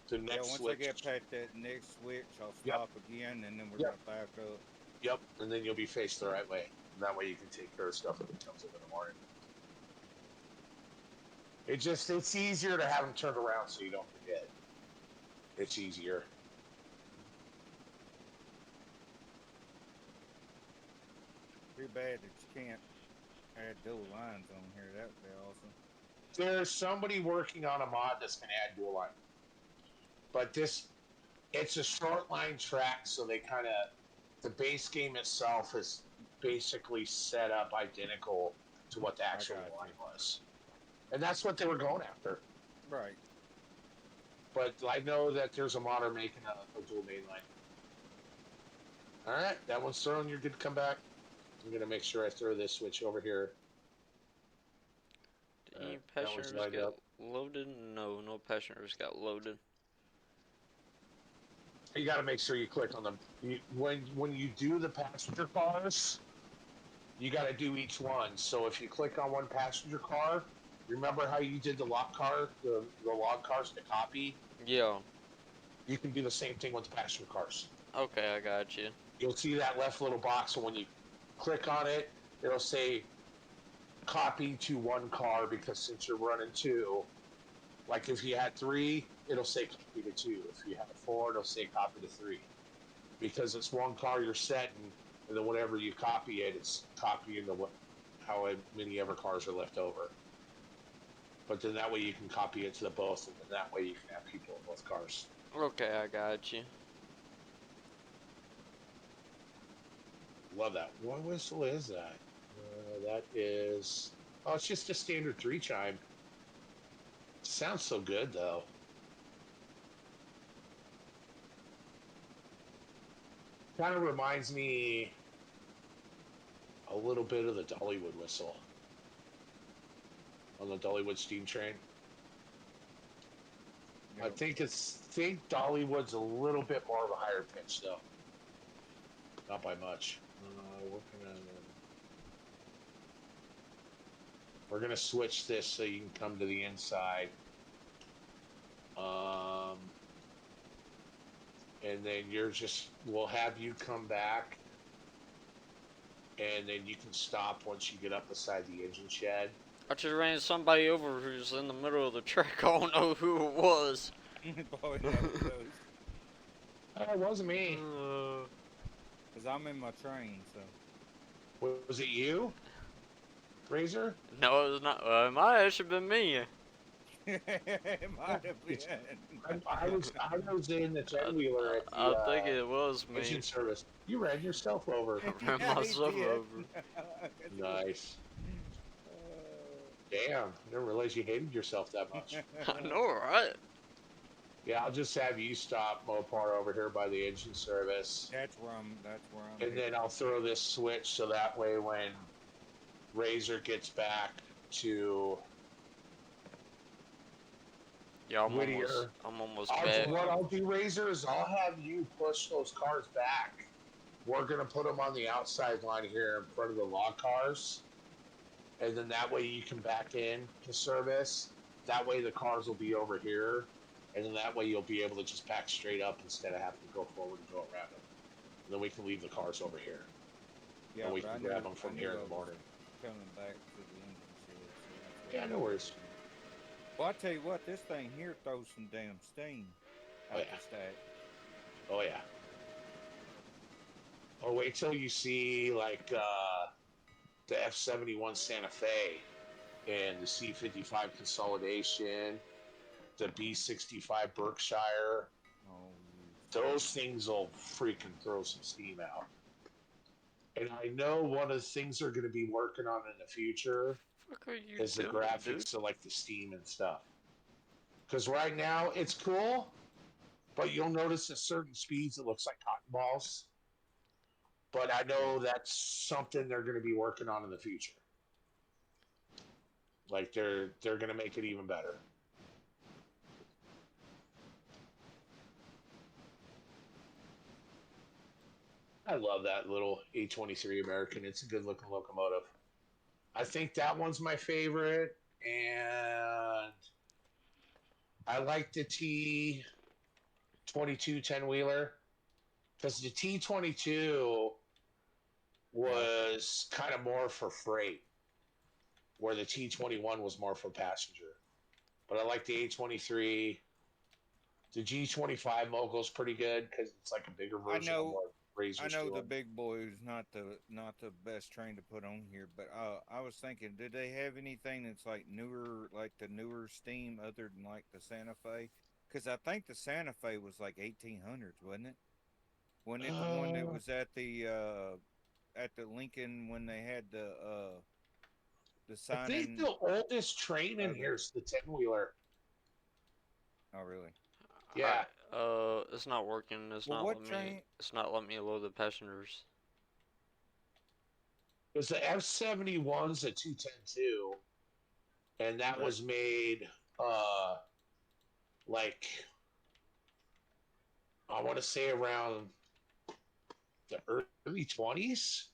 Speaker 2: the next
Speaker 3: once
Speaker 2: switch.
Speaker 3: I get past that next switch, I'll stop again, and then we're gonna back up.
Speaker 2: Yep, and then you'll be faced the right way. And that way you can take care of stuff when it comes in the morning. It's easier to have them turned around so you don't forget. It's easier.
Speaker 3: Too bad that you can't add dual lines on here. That would be awesome.
Speaker 2: There's somebody working on a mod that's going to add dual line. But it's a short line track, so they kind of, the base game itself is basically set up identical to what the actual line was. And that's what they were going after.
Speaker 3: Right.
Speaker 2: But I know that there's a modder making a dual main line. All right, that one's thrown. You're good to come back. I'm going to make sure I throw this switch over here.
Speaker 1: Did any passengers get loaded? No, no passengers got loaded.
Speaker 2: You got to make sure you click on them. When you do the passenger cars, you got to do each one. So if you click on one passenger car, remember how you did the log cars to copy?
Speaker 1: Yeah.
Speaker 2: You can do the same thing with the passenger cars.
Speaker 1: Okay, I got you.
Speaker 2: You'll see that left little box, and when you click on it, it'll say copy to one car, because since you're running two, like if you had three, it'll say copy to two. If you have four, it'll say copy to three. Because it's one car you're setting, and then whenever you copy it, it's copying how many ever cars are left over. But then that way you can copy it to the both, and then that way you can have people in both cars.
Speaker 1: Okay, I got you.
Speaker 2: Love that. What whistle is that? That is Oh, it's just a standard 3 chime. Sounds so good though. Kind of reminds me a little bit of the Dollywood whistle on the Dollywood steam train. I
Speaker 3: Yep.
Speaker 2: think Dollywood's a little bit more of a higher pitch though, not by much. Working on. We're gonna switch this so you can come to the inside. And then we'll have you come back, and then you can stop once you get up beside the engine shed.
Speaker 1: I just ran somebody over who's in the middle of the track. I don't know who it was.
Speaker 3: Boy, that was those.
Speaker 2: It wasn't me.
Speaker 3: Cause I'm in my train, so.
Speaker 2: Was it you, Razor?
Speaker 1: No, it was not. It might have actually been me.
Speaker 3: It might have been.
Speaker 2: I was in the 10-wheeler at the
Speaker 1: I think it was me.
Speaker 2: engine service. You ran yourself over.
Speaker 1: I ran myself
Speaker 3: did.
Speaker 1: over.
Speaker 2: Nice. Damn, never realized you hated yourself that much.
Speaker 1: I know, right?
Speaker 2: Yeah, I'll just have you stop Mopar over here by the engine service.
Speaker 3: That's where I'm.
Speaker 2: And then I'll throw this switch so that way when Razor gets back to
Speaker 1: Yeah,
Speaker 2: Whittier,
Speaker 1: I'm almost back.
Speaker 2: what I'll do, Razor, is I'll have you push those cars back. We're gonna put them on the outside line here in front of the log cars, and then that way you can back in to service. That way the cars will be over here, and then that way you'll be able to just back straight up instead of having to go forward and go around them. And then we can leave the cars over here,
Speaker 3: Yeah,
Speaker 2: and we
Speaker 3: but
Speaker 2: can
Speaker 3: I
Speaker 2: grab
Speaker 3: knew-
Speaker 2: them from
Speaker 3: I
Speaker 2: here
Speaker 3: knew
Speaker 2: in the
Speaker 3: I was
Speaker 2: morning.
Speaker 3: Coming back to the engine shed. So that's
Speaker 2: Yeah,
Speaker 3: what
Speaker 2: no
Speaker 3: I-
Speaker 2: worries.
Speaker 3: Well, I tell you what, this thing here throws some damn steam
Speaker 2: Oh,
Speaker 3: out
Speaker 2: yeah.
Speaker 3: the stack.
Speaker 2: Oh yeah. Or wait till you see like the F-71 Santa Fe and the C-55 consolidation, the B-65 Berkshire.
Speaker 3: Oh,
Speaker 2: Those things will freaking throw some steam out. And I know one of the things they're going to be working on in the future
Speaker 1: What are you
Speaker 2: is the
Speaker 1: doing,
Speaker 2: graphics
Speaker 1: dude?
Speaker 2: of like the steam and stuff. Because right now it's cool, but you'll notice at certain speeds it looks like cotton balls. But I know that's something they're going to be working on in the future. Like they're going to make it even better. I love that little A23 American. It's a good looking locomotive. I think that one's my favorite, and I like the T22 10-wheeler because the T22 was kind of more for freight, where the T21 was more for passenger. But I like the A23. The G25 Mogul's pretty good because it's like a bigger version of what Razor's
Speaker 3: I know the
Speaker 2: doing.
Speaker 3: big boy is not the best train to put on here, but I was thinking, did they have anything that's like newer, like the newer steam, other than like the Santa Fe? Because I think the Santa Fe was like 1800s, wasn't it? Wasn't it the one that was at the Lincoln when they had the
Speaker 2: I think
Speaker 3: signing?
Speaker 2: the oldest train in here is the 10-wheeler.
Speaker 3: Oh, really?
Speaker 2: Yeah.
Speaker 1: It's not working. It's
Speaker 3: Well,
Speaker 1: not
Speaker 3: what
Speaker 1: letting
Speaker 3: train-
Speaker 1: me. It's not letting me load the passengers.
Speaker 2: It was the F-71's a 210-2, and that
Speaker 3: Right.
Speaker 2: was made like I want to say around the early 20s.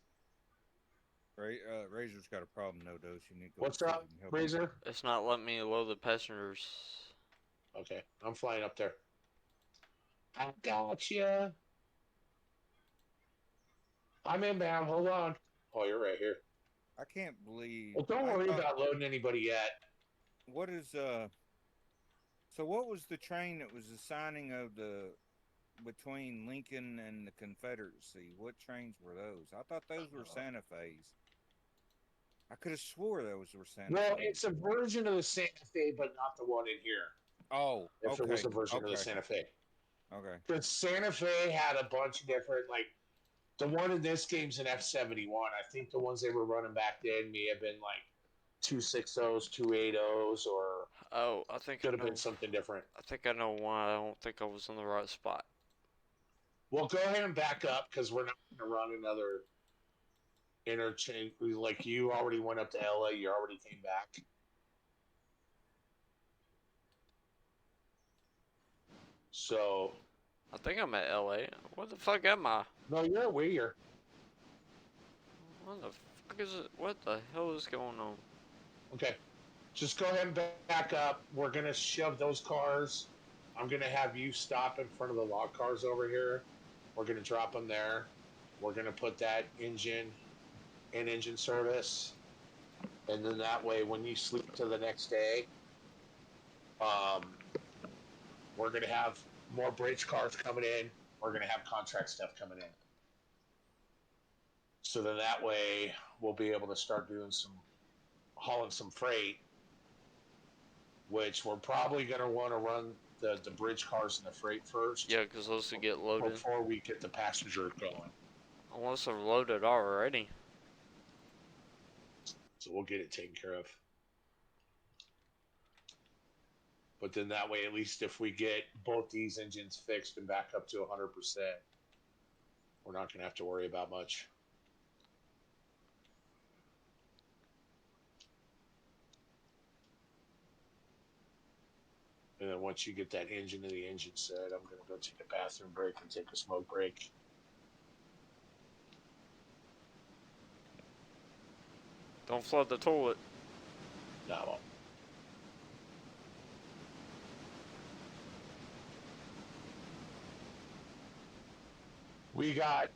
Speaker 3: Razor's got a problem, no dose. You need to go.
Speaker 2: What's
Speaker 3: see if
Speaker 2: up,
Speaker 3: you can help him.
Speaker 2: Razor?
Speaker 1: It's not letting me load the passengers.
Speaker 2: Okay, I'm flying up there. I gotcha. I'm inbound. Hold on. Oh, you're right here.
Speaker 3: I can't believe.
Speaker 2: Well, don't
Speaker 3: I
Speaker 2: worry
Speaker 3: thought-
Speaker 2: about loading anybody yet.
Speaker 3: What is So what was the train that was the signing of the between Lincoln and the Confederacy? What trains were those? I thought those were Santa Fe's. I could have swore those were Santa
Speaker 2: Well,
Speaker 3: Fe's.
Speaker 2: it's a version of the Santa Fe, but not the one in here.
Speaker 3: Oh,
Speaker 2: If
Speaker 3: okay.
Speaker 2: it was a version of the
Speaker 3: Okay.
Speaker 2: Santa Fe.
Speaker 3: Okay.
Speaker 2: The Santa Fe had a bunch of different, like, the one in this game's an F-71. I think the ones they were running back then may have been, like, 2.60s, 2.80s, or
Speaker 1: Oh, I think I
Speaker 2: could have been
Speaker 1: know.
Speaker 2: something different.
Speaker 1: I think I know why I don't think I was in the right spot.
Speaker 2: Well, go ahead and back up because we're not going to run another interchange. Like you already went up to LA, you already came back. So,
Speaker 1: I think I'm at LA. Where the fuck am I?
Speaker 2: no, you're at Weir.
Speaker 1: What the fuck is it? What the hell is going on?
Speaker 2: Okay. Just go ahead and back up. We're going to shove those cars. I'm going to have you stop in front of the log cars over here. We're going to drop them there. We're going to put that engine in engine service. And then that way, when you sleep to the next day, um, we're going to have more bridge cars coming in. We're going to have contract stuff coming in. So then that way, we'll be able to start doing hauling some freight, which we're probably going to want to run the bridge cars and the freight first.
Speaker 1: Yeah, because those will get loaded.
Speaker 2: Before we get the passenger going.
Speaker 1: Unless they're loaded already.
Speaker 2: So we'll get it taken care of. But then that way, at least if we get both these engines fixed and back up to 100%, we're not going to have to worry about much. And then once you get that engine and the engine set, I'm going to go take a bathroom break and take a smoke break.
Speaker 1: Don't flood the toilet.
Speaker 2: No, I won't. We got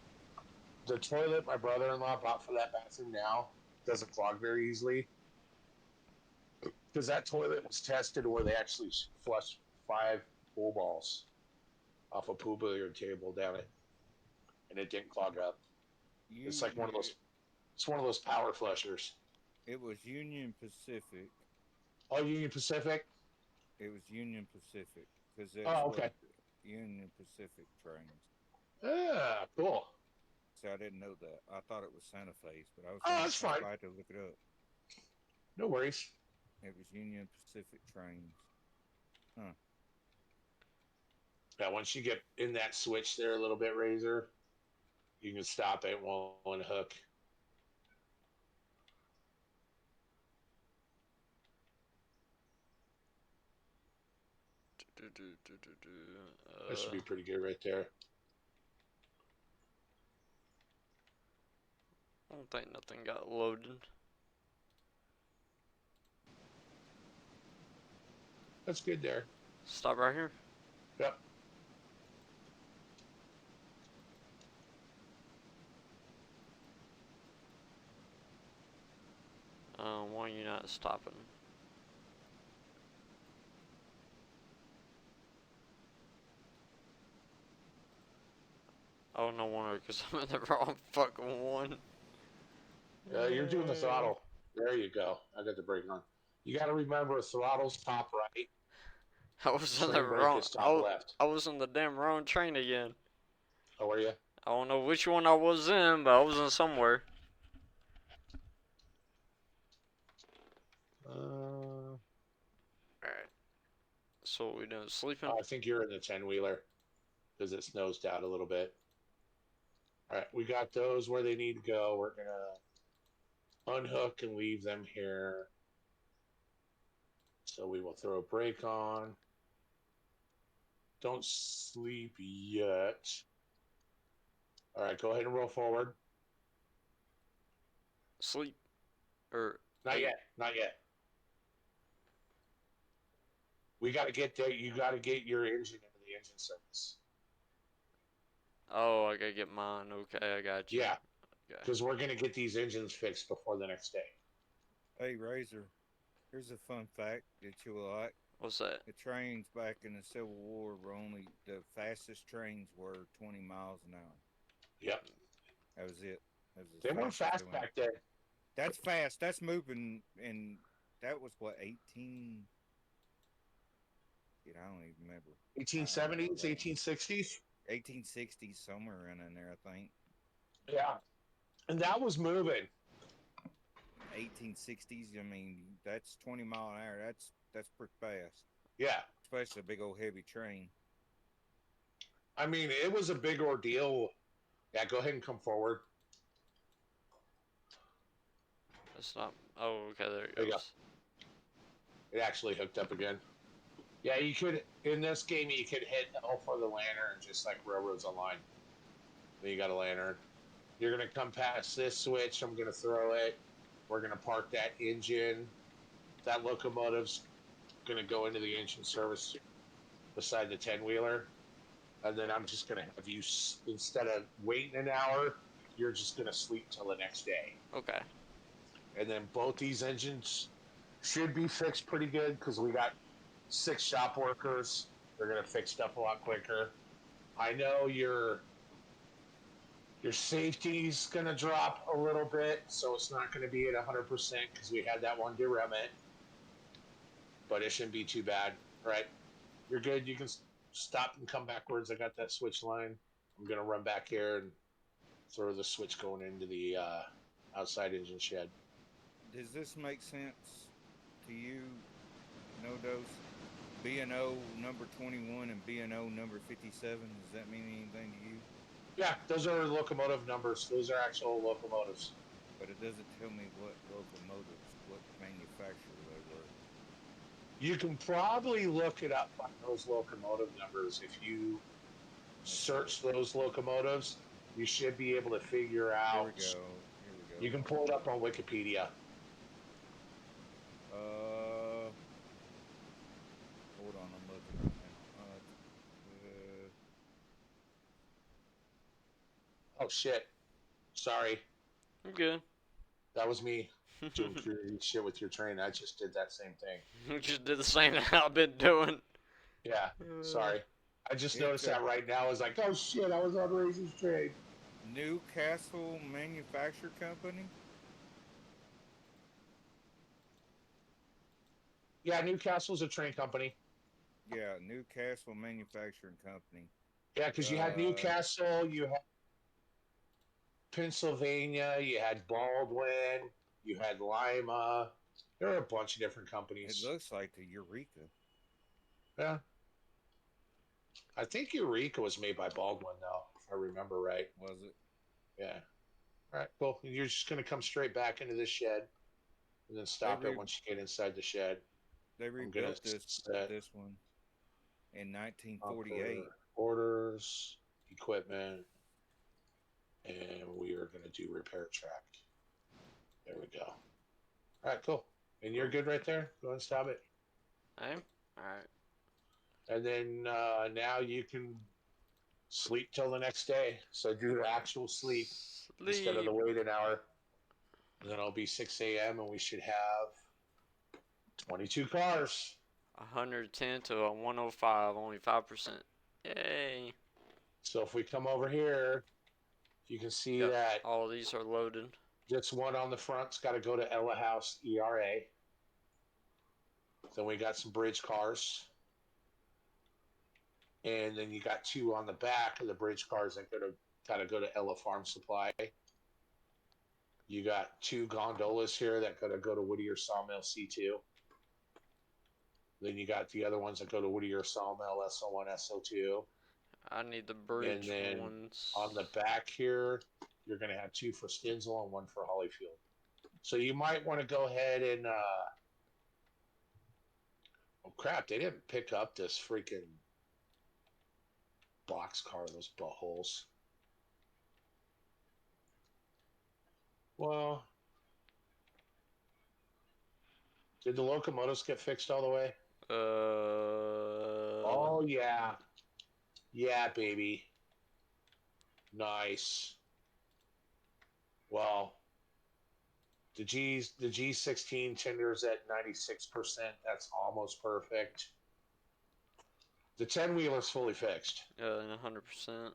Speaker 2: the toilet my brother-in-law bought for that bathroom now. Doesn't clog very easily. Because that toilet was tested where they actually flushed 5 pool balls off a pool billiard table down it, and it didn't clog up. It's like one of those. It's one of those power flushers.
Speaker 3: It was Union Pacific.
Speaker 2: Oh, Union Pacific.
Speaker 3: It was Union Pacific because that's
Speaker 2: okay.
Speaker 3: Union Pacific trains.
Speaker 2: Yeah, cool.
Speaker 3: See, I didn't know that. I thought it was Santa Fe's, but I was.
Speaker 2: That's fine.
Speaker 3: I had to look it up.
Speaker 2: No worries.
Speaker 3: It was Union Pacific trains. Huh.
Speaker 2: Yeah, once you get in that switch there a little bit, Razor, you can stop it one hook. That should be pretty good right there.
Speaker 1: I don't think nothing got loaded.
Speaker 2: That's good there.
Speaker 1: Stop right here.
Speaker 2: Yep.
Speaker 1: Why are you not stopping? Oh, no wonder, because I'm in the wrong fucking one.
Speaker 2: You're doing the throttle. There you go. I got the brake on. You got to remember, throttle's top right.
Speaker 1: I was in the
Speaker 2: Train brake
Speaker 1: wrong.
Speaker 2: is top left.
Speaker 1: I was in the damn wrong train again.
Speaker 2: Oh, were you?
Speaker 1: I don't know which one I was in, but I was in somewhere. Alright. So what we doing? Sleeping?
Speaker 2: I think you're in the 10-wheeler because it snows out a little bit. All right, we got those where they need to go. We're going to unhook and leave them here. So we will throw a brake on. Don't sleep yet. All right, go ahead and roll forward.
Speaker 1: Sleep. Or
Speaker 2: Not yet. Not yet. We got to get there. You got to get your engine into the engine service.
Speaker 1: oh, I gotta get mine. Okay, I got you.
Speaker 2: Yeah,
Speaker 1: Okay.
Speaker 2: because we're going to get these engines fixed before the next day.
Speaker 3: Hey, Razor. Here's a fun fact that you'll like.
Speaker 1: What's that?
Speaker 3: The trains back in the Civil War were only the fastest trains were 20 miles an hour.
Speaker 2: Yep.
Speaker 3: That was it.
Speaker 2: They weren't fast back then.
Speaker 3: That's fast. That's moving, and that was what 18. I don't even remember.
Speaker 2: 1870s, 1860s.
Speaker 3: 1860s, somewhere in there, I think.
Speaker 2: Yeah, and that was moving.
Speaker 3: 1860s. I mean, that's 20 mile an hour. That's pretty fast,
Speaker 2: Yeah.
Speaker 3: especially a big old heavy train.
Speaker 2: I mean, it was a big ordeal. Yeah, go ahead and come forward.
Speaker 1: It's not. Oh, okay. There it
Speaker 2: There you go.
Speaker 1: goes.
Speaker 2: It actually hooked up again. Yeah, you could in this game you could hit L for the lantern just like Railroads Online. Then you got a lantern. You're gonna come past this switch. I'm gonna throw it. We're gonna park that engine. That locomotive's gonna go into the engine service beside the 10-wheeler, and then I'm just gonna have you instead of waiting an hour, you're just gonna sleep till the next day.
Speaker 1: Okay.
Speaker 2: And then both these engines should be fixed pretty good because we got 6 shop workers. They're gonna fix stuff a lot quicker. I know your safety's gonna drop a little bit, so it's not gonna be at 100% because we had that one derailment, but it shouldn't be too bad, right? You're good. You can stop and come backwards. I got that switch line. I'm gonna run back here and throw the switch going into the outside engine shed.
Speaker 3: Does this make sense to you, No Dose? B&O number 21 and B&O number 57. Does that mean anything to you?
Speaker 2: Yeah, those are locomotive numbers. Those are actual locomotives.
Speaker 3: But it doesn't tell me what locomotives, what manufacturer they were.
Speaker 2: You can probably look it up by those locomotive numbers. If you search those locomotives, you should be able to figure
Speaker 3: Here
Speaker 2: out.
Speaker 3: we go. Here we go.
Speaker 2: You can pull it up on Wikipedia.
Speaker 3: Hold on, I'm looking right now.
Speaker 2: Oh shit! Sorry,
Speaker 1: I'm good.
Speaker 2: that was me doing crazy shit with your train. I just did that same thing.
Speaker 1: You just did the same that I've been doing.
Speaker 2: Yeah, sorry. I just noticed that right now. I was like, oh shit! I was on Raisin's train.
Speaker 3: Newcastle Manufacture Company.
Speaker 2: Yeah, Newcastle's a train company.
Speaker 3: Yeah, Newcastle Manufacturing Company.
Speaker 2: Yeah, because you had Newcastle, you had Pennsylvania, you had Baldwin, you had Lima. There are a bunch of different companies.
Speaker 3: It looks like the Eureka.
Speaker 2: Yeah. I think Eureka was made by Baldwin, though, if I remember right.
Speaker 3: Was it?
Speaker 2: Yeah. All right, cool. You're just going to come straight back into this shed and then stop it once you get inside the shed.
Speaker 3: They rebuilt this one in 1948.
Speaker 2: Orders, equipment, and we are going to do repair track. There we go. All right, cool. And you're good right there? Go ahead and stop it.
Speaker 1: I am? Alright.
Speaker 2: And then now you can sleep till the next day. So do the actual sleep instead of the wait an hour. And then it'll be 6 a.m. and we should have 22 cars.
Speaker 1: 110 to a 105, only 5%. Yay.
Speaker 2: So if we come over here, you can see that
Speaker 1: all these are loaded.
Speaker 2: This one on the front's got to go to Ella House ERA. Then we got some bridge cars. And then you got 2 on the back of the bridge cars that got to go to Ella Farm Supply. You got 2 gondolas here that got to go to Whittier Sawmill C2. Then you got the other ones that go to Whittier Sawmill SO1, SO2.
Speaker 1: I need the bridge
Speaker 2: and then
Speaker 1: ones.
Speaker 2: On the back here, you're going to have 2 for Stinsel and 1 for Hollyfield. So you might want to go ahead and... oh, crap. They didn't pick up this freaking boxcar, those buttholes. Well... Did the locomotives get fixed all the way? Oh, yeah. Yeah, baby. Nice. Well, the G16 tenders at 96%. That's almost perfect. The 10-wheeler's fully fixed.
Speaker 1: 100%.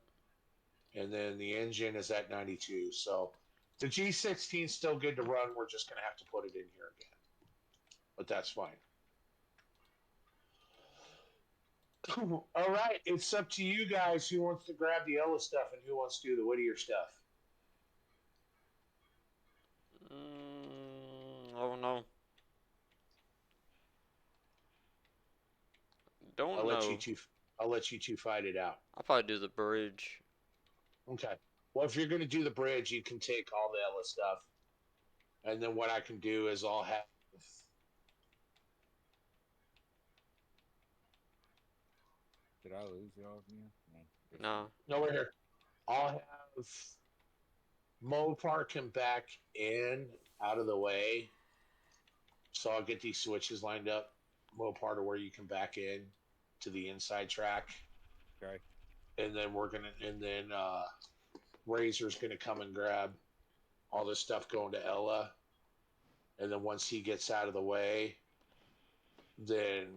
Speaker 2: And then the engine is at 92. So the G16 is still good to run. We're just going to have to put it in here again. But that's fine. All right, it's up to you guys who wants to grab the Ella stuff and who wants to do the Whittier stuff.
Speaker 1: Oh no. Don't
Speaker 2: I'll let you
Speaker 1: know.
Speaker 2: two. I'll let you two fight it out.
Speaker 1: I'll probably do the bridge.
Speaker 2: Okay. Well, if you're going to do the bridge, you can take all the Ella stuff, and then what I can do is I'll have.
Speaker 3: Did I lose y'all again? No. Guess
Speaker 1: No.
Speaker 2: No, we're here. I'll have Mopar come back in out of the way, so I'll get these switches lined up. Mopar to where you can back in to the inside track,
Speaker 3: not. Okay.
Speaker 2: and then Razor's gonna come and grab all this stuff going to Ella, and then once he gets out of the way, then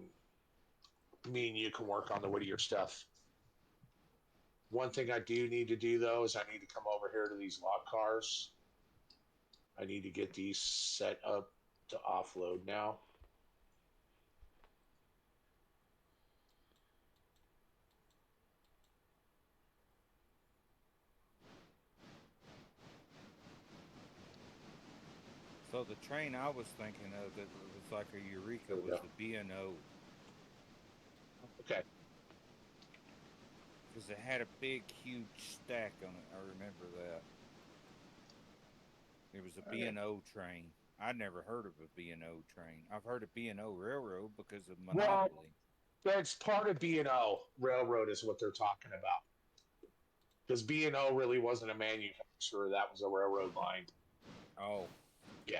Speaker 2: me and you can work on the Whittier stuff. One thing I do need to do though is I need to come over here to these lock cars. I need to get these set up to offload now.
Speaker 3: So the train I was thinking of that was like a Eureka
Speaker 2: There we
Speaker 3: was
Speaker 2: go.
Speaker 3: the B&O
Speaker 2: Okay.
Speaker 3: because it had a big, huge stack on it. I remember that. It was a B&O train. I'd never heard of a B&O train. I've heard of B&O Railroad because of
Speaker 2: Well,
Speaker 3: Monopoly.
Speaker 2: that's part of B&O Railroad is what they're talking about. Because B&O really wasn't a manufacturer, that was a railroad line.
Speaker 3: Oh,
Speaker 2: Yeah.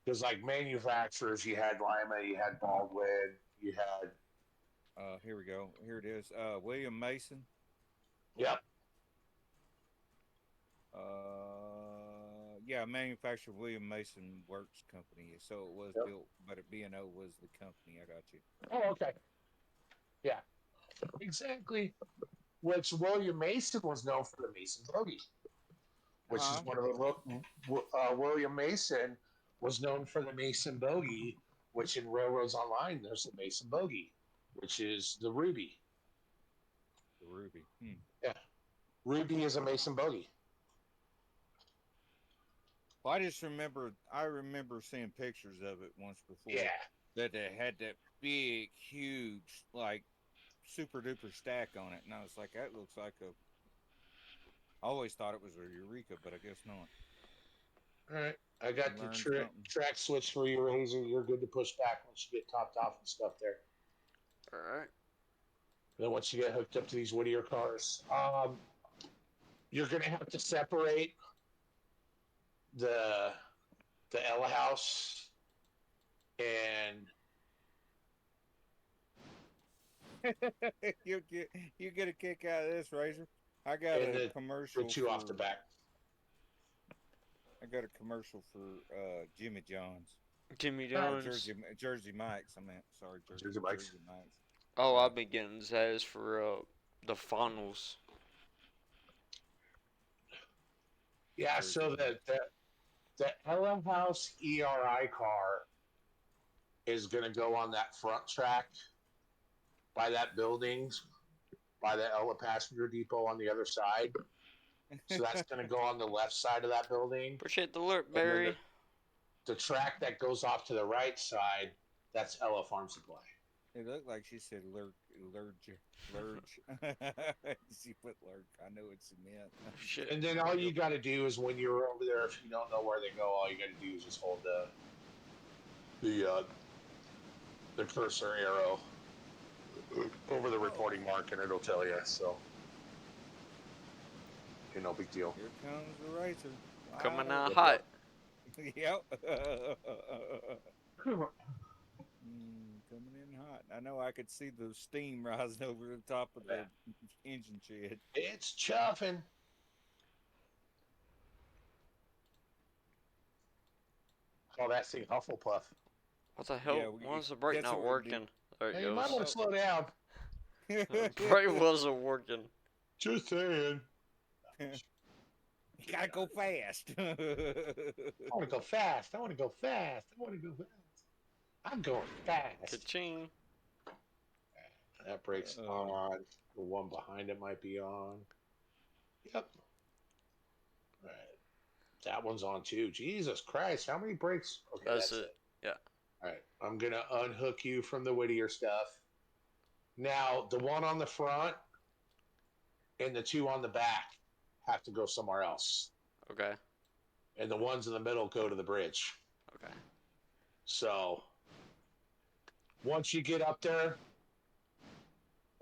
Speaker 2: Because like manufacturers, you had Lima, you had Baldwin, you had.
Speaker 3: here we go. Here it is. William Mason.
Speaker 2: Yep.
Speaker 3: Yeah, manufacturer William Mason Works Company. So it was
Speaker 2: Yep.
Speaker 3: built, but B&O was the company. I got you.
Speaker 2: Oh, okay. Yeah. Exactly. Which William Mason was known for the Mason Bogey, which is one of the. William Mason was known for the Mason Bogey, which in Railroads Online, there's the Mason Bogey, which is the Ruby.
Speaker 3: The Ruby.
Speaker 2: Yeah. Ruby is a Mason Bogey.
Speaker 3: Well, I remember seeing pictures of it once before.
Speaker 2: Yeah.
Speaker 3: That it had that big, huge, like super duper stack on it, and I was like, that looks like a. I always thought it was a Eureka, but I guess not.
Speaker 2: All right. I got the
Speaker 3: Learned something.
Speaker 2: track switch for you, Razor. You're good to push back once you get topped off and stuff there.
Speaker 1: Alright.
Speaker 2: Then once you get hooked up to these Whittier cars, you're gonna have to separate the Ella house and
Speaker 3: You get a kick out of this, Razor. I got
Speaker 2: and
Speaker 3: a
Speaker 2: the
Speaker 3: commercial
Speaker 2: two
Speaker 3: for.
Speaker 2: off the back.
Speaker 3: I got a commercial for Jimmy John's.
Speaker 1: Jimmy
Speaker 2: Oh,
Speaker 1: Jones.
Speaker 3: Jersey Mike's. I meant sorry,
Speaker 2: Jersey Mike's.
Speaker 3: Jersey Mike's.
Speaker 1: Oh, I've been getting Zaz for the finals.
Speaker 2: Yeah, so the Ella House ERI car is gonna go on that front track by that building, by the Ella Passenger Depot on the other side. So that's going to go on the left side of that building.
Speaker 1: Appreciate the alert,
Speaker 2: And then
Speaker 1: Barry.
Speaker 2: the track that goes off to the right side, that's Ella Farm Supply.
Speaker 3: It looked like she said lurge. She put lurk. I know it's cement.
Speaker 1: Shit.
Speaker 2: And then all you got to do is when you're over there, if you don't know where they go, all you got to do is just hold the cursor arrow over the reporting mark, and it'll tell you. So, no big deal.
Speaker 3: Here comes the Razor.
Speaker 1: Coming
Speaker 3: Wow.
Speaker 1: out hot.
Speaker 3: Yep. Coming in hot. I know I could see the steam rising over the top of the engine shed.
Speaker 2: It's chuffing. Oh, that's the Hufflepuff.
Speaker 1: What the hell?
Speaker 3: Yeah,
Speaker 1: Why is the brake
Speaker 3: that's
Speaker 1: not
Speaker 3: what we
Speaker 1: working? There it
Speaker 2: Hey, you might
Speaker 1: goes.
Speaker 2: want to slow down.
Speaker 1: The brake wasn't working.
Speaker 2: Just saying.
Speaker 3: You gotta go fast.
Speaker 2: I want to go fast. I want to go fast. I want to go fast. I'm going fast.
Speaker 1: Ka-ching.
Speaker 2: That brake's on. The one behind it might be on. Yep. All right. that one's on too. Jesus Christ, how many brakes? Okay,
Speaker 1: That's
Speaker 2: that's
Speaker 1: it.
Speaker 2: it.
Speaker 1: Yeah.
Speaker 2: All right, I'm gonna unhook you from the Whittier stuff. Now, the one on the front and the two on the back have to go somewhere else,
Speaker 1: Okay.
Speaker 2: and the ones in the middle go to the bridge.
Speaker 1: Okay.
Speaker 2: So once you get up there,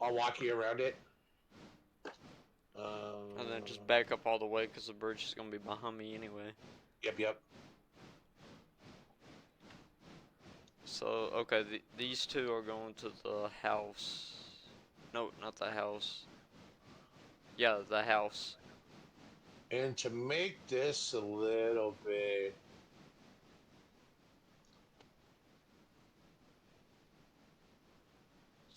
Speaker 2: I'll walk you around it.
Speaker 1: And then just back up all the way because the bridge is gonna be behind me anyway.
Speaker 2: Yep.
Speaker 1: So okay, these two are going to the house. No, not the house. Yeah, the house.
Speaker 2: And to make this a little bit,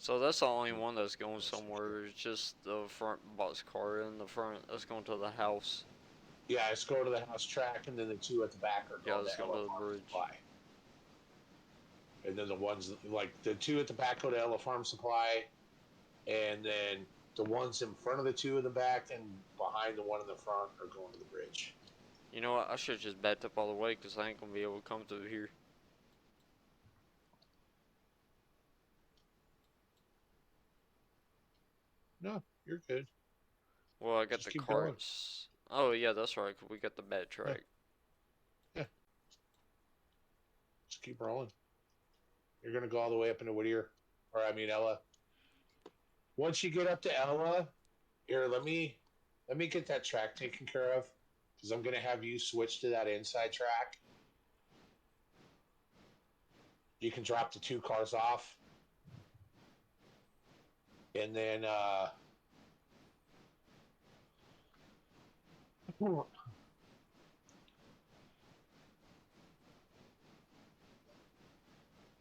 Speaker 1: So that's the only one that's going somewhere. It's just the front box car in the front that's going to the house.
Speaker 2: yeah, let's go to the house track, and then the two at the back are
Speaker 1: Yeah,
Speaker 2: going
Speaker 1: it's
Speaker 2: to
Speaker 1: going to
Speaker 2: Ella
Speaker 1: the
Speaker 2: Farm
Speaker 1: bridge.
Speaker 2: Supply. And then the ones like the two at the back go to Ella Farm Supply, and then the ones in front of the two in the back and behind the one in the front are going to the bridge.
Speaker 1: You know what? I should just backed up all the way because I ain't gonna be able to come through here.
Speaker 2: No, you're good.
Speaker 1: Well, I got
Speaker 2: Just
Speaker 1: the
Speaker 2: keep going.
Speaker 1: carts. Oh yeah, that's right. 'Cause we got the bad track.
Speaker 2: Yeah. Just keep rolling. You're gonna go all the way up into Whittier, or I mean Ella. Once you get up to Ella, here let me get that track taken care of, because I'm gonna have you switch to that inside track. You can drop the two cars off, and then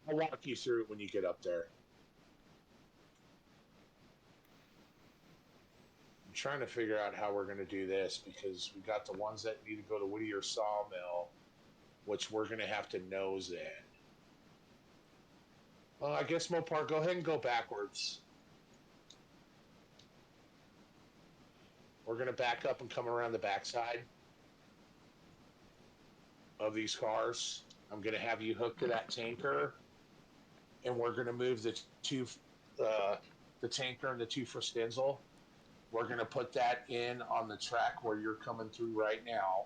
Speaker 2: I'll walk you through it when you get up there. I'm trying to figure out how we're going to do this, because we got the ones that need to go to Whittier Sawmill, which we're going to have to nose in. Well, I guess Mopar, go ahead and go backwards. We're going to back up and come around the backside of these cars. I'm going to have you hooked to that tanker, and we're going to move the tanker and the two for Stenzel. We're going to put that in on the track where you're coming through right now.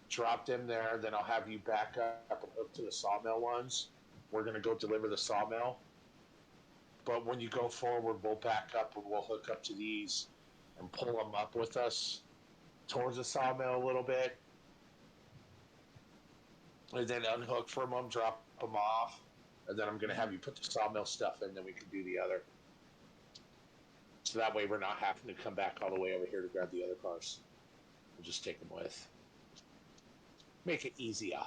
Speaker 2: Drop them there, then I'll have you back up and hook to the sawmill ones. We're going to go deliver the sawmill. But when you go forward, we'll back up and we'll hook up to these and pull them up with us towards the sawmill a little bit. And then unhook from them, drop them off. And then I'm going to have you put the sawmill stuff in, then we can do the other. So that way we're not having to come back all the way over here to grab the other cars. We'll just take them with. Make it easier.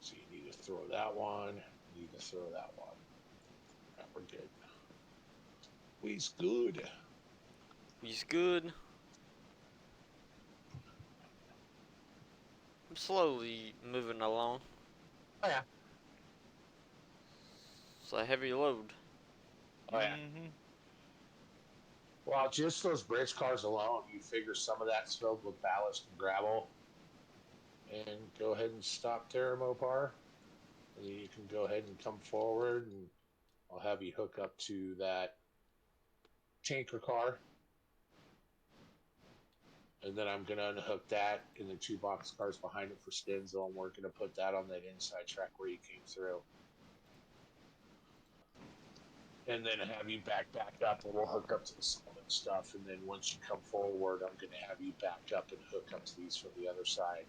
Speaker 2: So you need to throw that one. You need to throw that one. Right, we're good. We's good.
Speaker 1: He's good. I'm slowly moving along.
Speaker 2: Oh yeah.
Speaker 1: It's a heavy load.
Speaker 2: Oh yeah.
Speaker 3: Mm-hmm.
Speaker 2: Well, just those bridge cars alone, you figure some of that's filled with ballast and gravel. And go ahead and stop there, Mopar. And you can go ahead and come forward, and I'll have you hook up to that tanker car. And then I'm going to unhook that in the two box cars behind it for Stenzel, and we're going to put that on that inside track where you came through. And then have you back up, and we'll hook up to the solid stuff. And then once you come forward, I'm going to have you back up and hook up to these from the other side.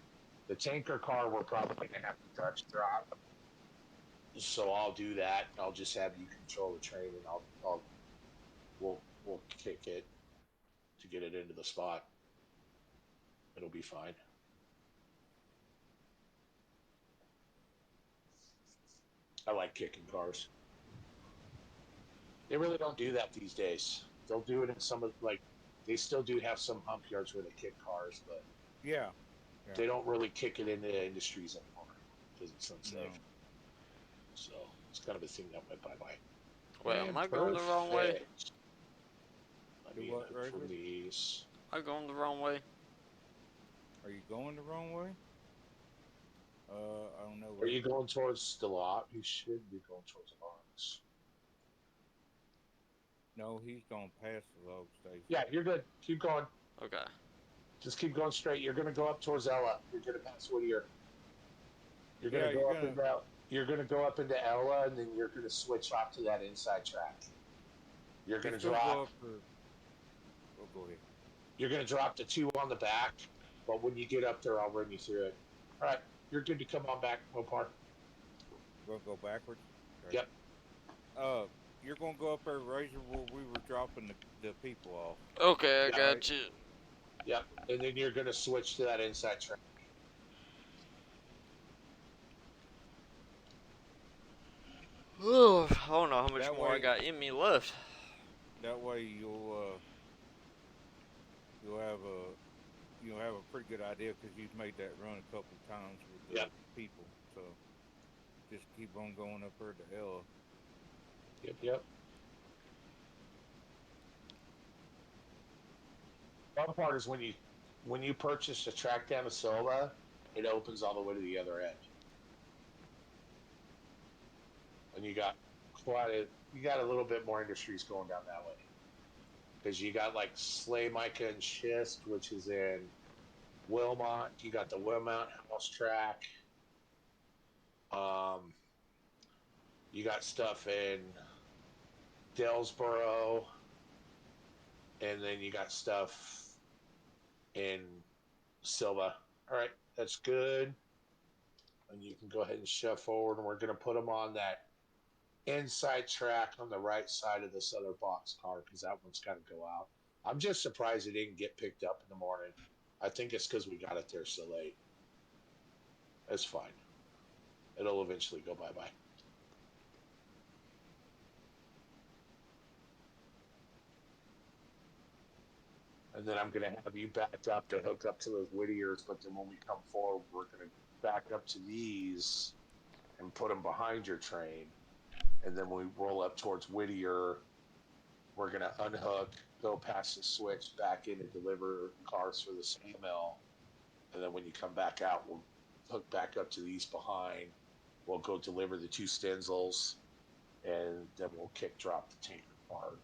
Speaker 2: The tanker car, we're probably going to have to Dutch drop. So I'll do that. I'll just have you control the train, and we'll kick it to get it into the spot. It'll be fine. I like kicking cars. They really don't do that these days. They'll do it in some of they still do have some hump yards where they kick cars, but
Speaker 3: Yeah.
Speaker 2: they don't really kick it into industries anymore because it's unsafe.
Speaker 3: No.
Speaker 2: So it's kind of a thing that went bye.
Speaker 1: Wait,
Speaker 2: And
Speaker 1: am I going the wrong way?
Speaker 2: Let
Speaker 3: Do
Speaker 2: me
Speaker 3: what,
Speaker 2: look for
Speaker 3: Razor?
Speaker 2: these.
Speaker 1: Am I going the wrong way?
Speaker 3: Are you going the wrong way? I don't know.
Speaker 2: Are you going towards the lot? You should be going towards the lots.
Speaker 3: No, he's going past the log station.
Speaker 2: Yeah, you're good. Keep going.
Speaker 1: Okay.
Speaker 2: Just keep going straight. You're gonna go up towards Ella. You're gonna pass Whittier. You're gonna
Speaker 3: Yeah,
Speaker 2: go up into you're gonna go up into Ella, and then you're gonna switch off to that inside track. You're gonna
Speaker 3: He's gonna
Speaker 2: drop.
Speaker 3: go up for. Oh, go ahead.
Speaker 2: You're gonna drop the 2 on the back, but when you get up there, I'll run you through it. All right, you're good to come on back, Mopar.
Speaker 3: We'll go backwards. Okay.
Speaker 2: Yep.
Speaker 3: You're gonna go up there, Razor, where we were dropping the people off.
Speaker 1: Okay, I
Speaker 2: Yeah,
Speaker 1: got
Speaker 3: right.
Speaker 1: you.
Speaker 2: Yep, and then you're gonna switch to that inside track.
Speaker 1: I don't know how much
Speaker 3: That
Speaker 1: more I
Speaker 3: way-
Speaker 1: got in me left.
Speaker 3: That way you'll have a pretty good idea because you've made that run a couple of times with the
Speaker 2: Yep.
Speaker 3: people. So just keep on going up there to Ella.
Speaker 2: Yep. Fun part is when you purchase a track down to Silva, it opens all the way to the other end, and you got a little bit more industries going down that way because you got like Slay Micah and Schist, which is in Wilmot. You got the Wilmot House track. You got stuff in Dellsboro, and then you got stuff in Silva. All right, that's good. And you can go ahead and shove forward, and we're going to put them on that inside track on the right side of this other box car because that one's got to go out. I'm just surprised it didn't get picked up in the morning. I think it's because we got it there so late. That's fine. It'll eventually go bye-bye. And then I'm going to have you back up to hook up to those Whittiers, but then when we come forward, we're going to back up to these and put them behind your train. And then when we roll up towards Whittier, we're going to unhook, go past the switch, back in and deliver cars for the sawmill. And then when you come back out, we'll hook back up to these behind. We'll go deliver the 2 Stenzels, and then we'll kick drop the tanker car.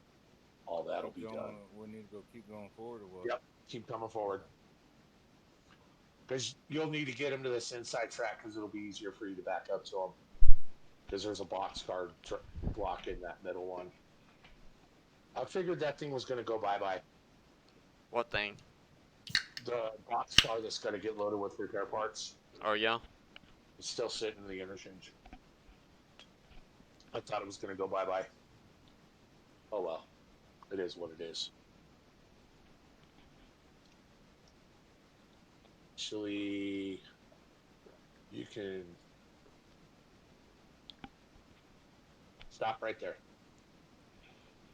Speaker 2: All that'll be done.
Speaker 3: We need to go keep going forward or what?
Speaker 2: Yep, keep coming forward. Because you'll need to get them to this inside track because it'll be easier for you to back up to them. Because there's a boxcar block in that middle one. I figured that thing was going to go bye-bye.
Speaker 1: What thing?
Speaker 2: The boxcar that's going to get loaded with repair parts.
Speaker 1: Oh, yeah?
Speaker 2: It's still sitting in the interchange. I thought it was going to go bye-bye. Oh, well. It is what it is. Actually, you can stop right there.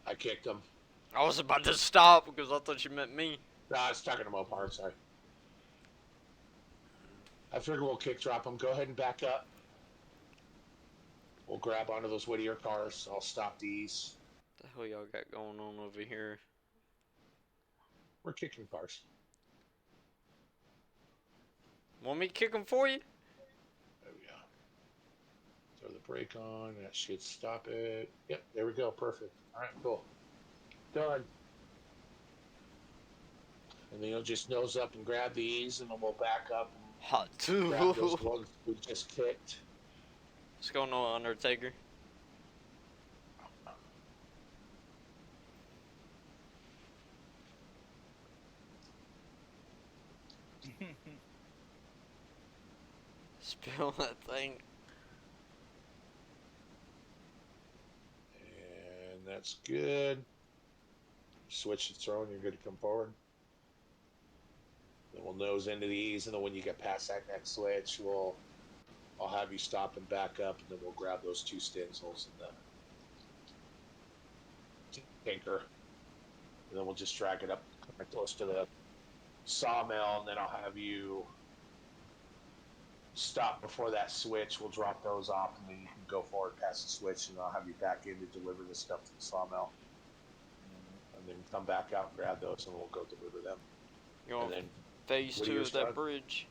Speaker 2: I kicked him.
Speaker 1: I was about to stop because I thought you meant me.
Speaker 2: No, I was talking to Mopar, sorry. I figured we'll kick drop him. Go ahead and back up. We'll grab onto those Whittier cars. I'll stop these.
Speaker 1: What the hell y'all got going on over here?
Speaker 2: We're kicking cars.
Speaker 1: Want me to kick them for you?
Speaker 2: There we go. Throw the brake on. That should stop it. Yep, there we go. Perfect. All right, cool. Done. And then you'll just nose up and grab these, and then we'll back up and
Speaker 1: Hot too.
Speaker 2: grab those ones we just kicked.
Speaker 1: What's going on, Undertaker? Spill that thing.
Speaker 2: And that's good. Switch the throne, you're good to come forward. Then we'll nose into these, and then when you get past that next switch, I'll have you stop and back up, and then we'll grab those 2 Stenzels and the tanker. And then we'll just drag it up close to the sawmill, and then I'll have you stop before that switch. We'll drop those off, and then you can go forward past the switch, and I'll have you back in to deliver the stuff to the sawmill. And then come back out and grab those, and we'll go deliver them.
Speaker 1: You
Speaker 2: And
Speaker 1: want
Speaker 2: then
Speaker 1: phase
Speaker 2: What are
Speaker 1: 2
Speaker 2: yours,
Speaker 1: of that
Speaker 2: Doug?
Speaker 1: bridge.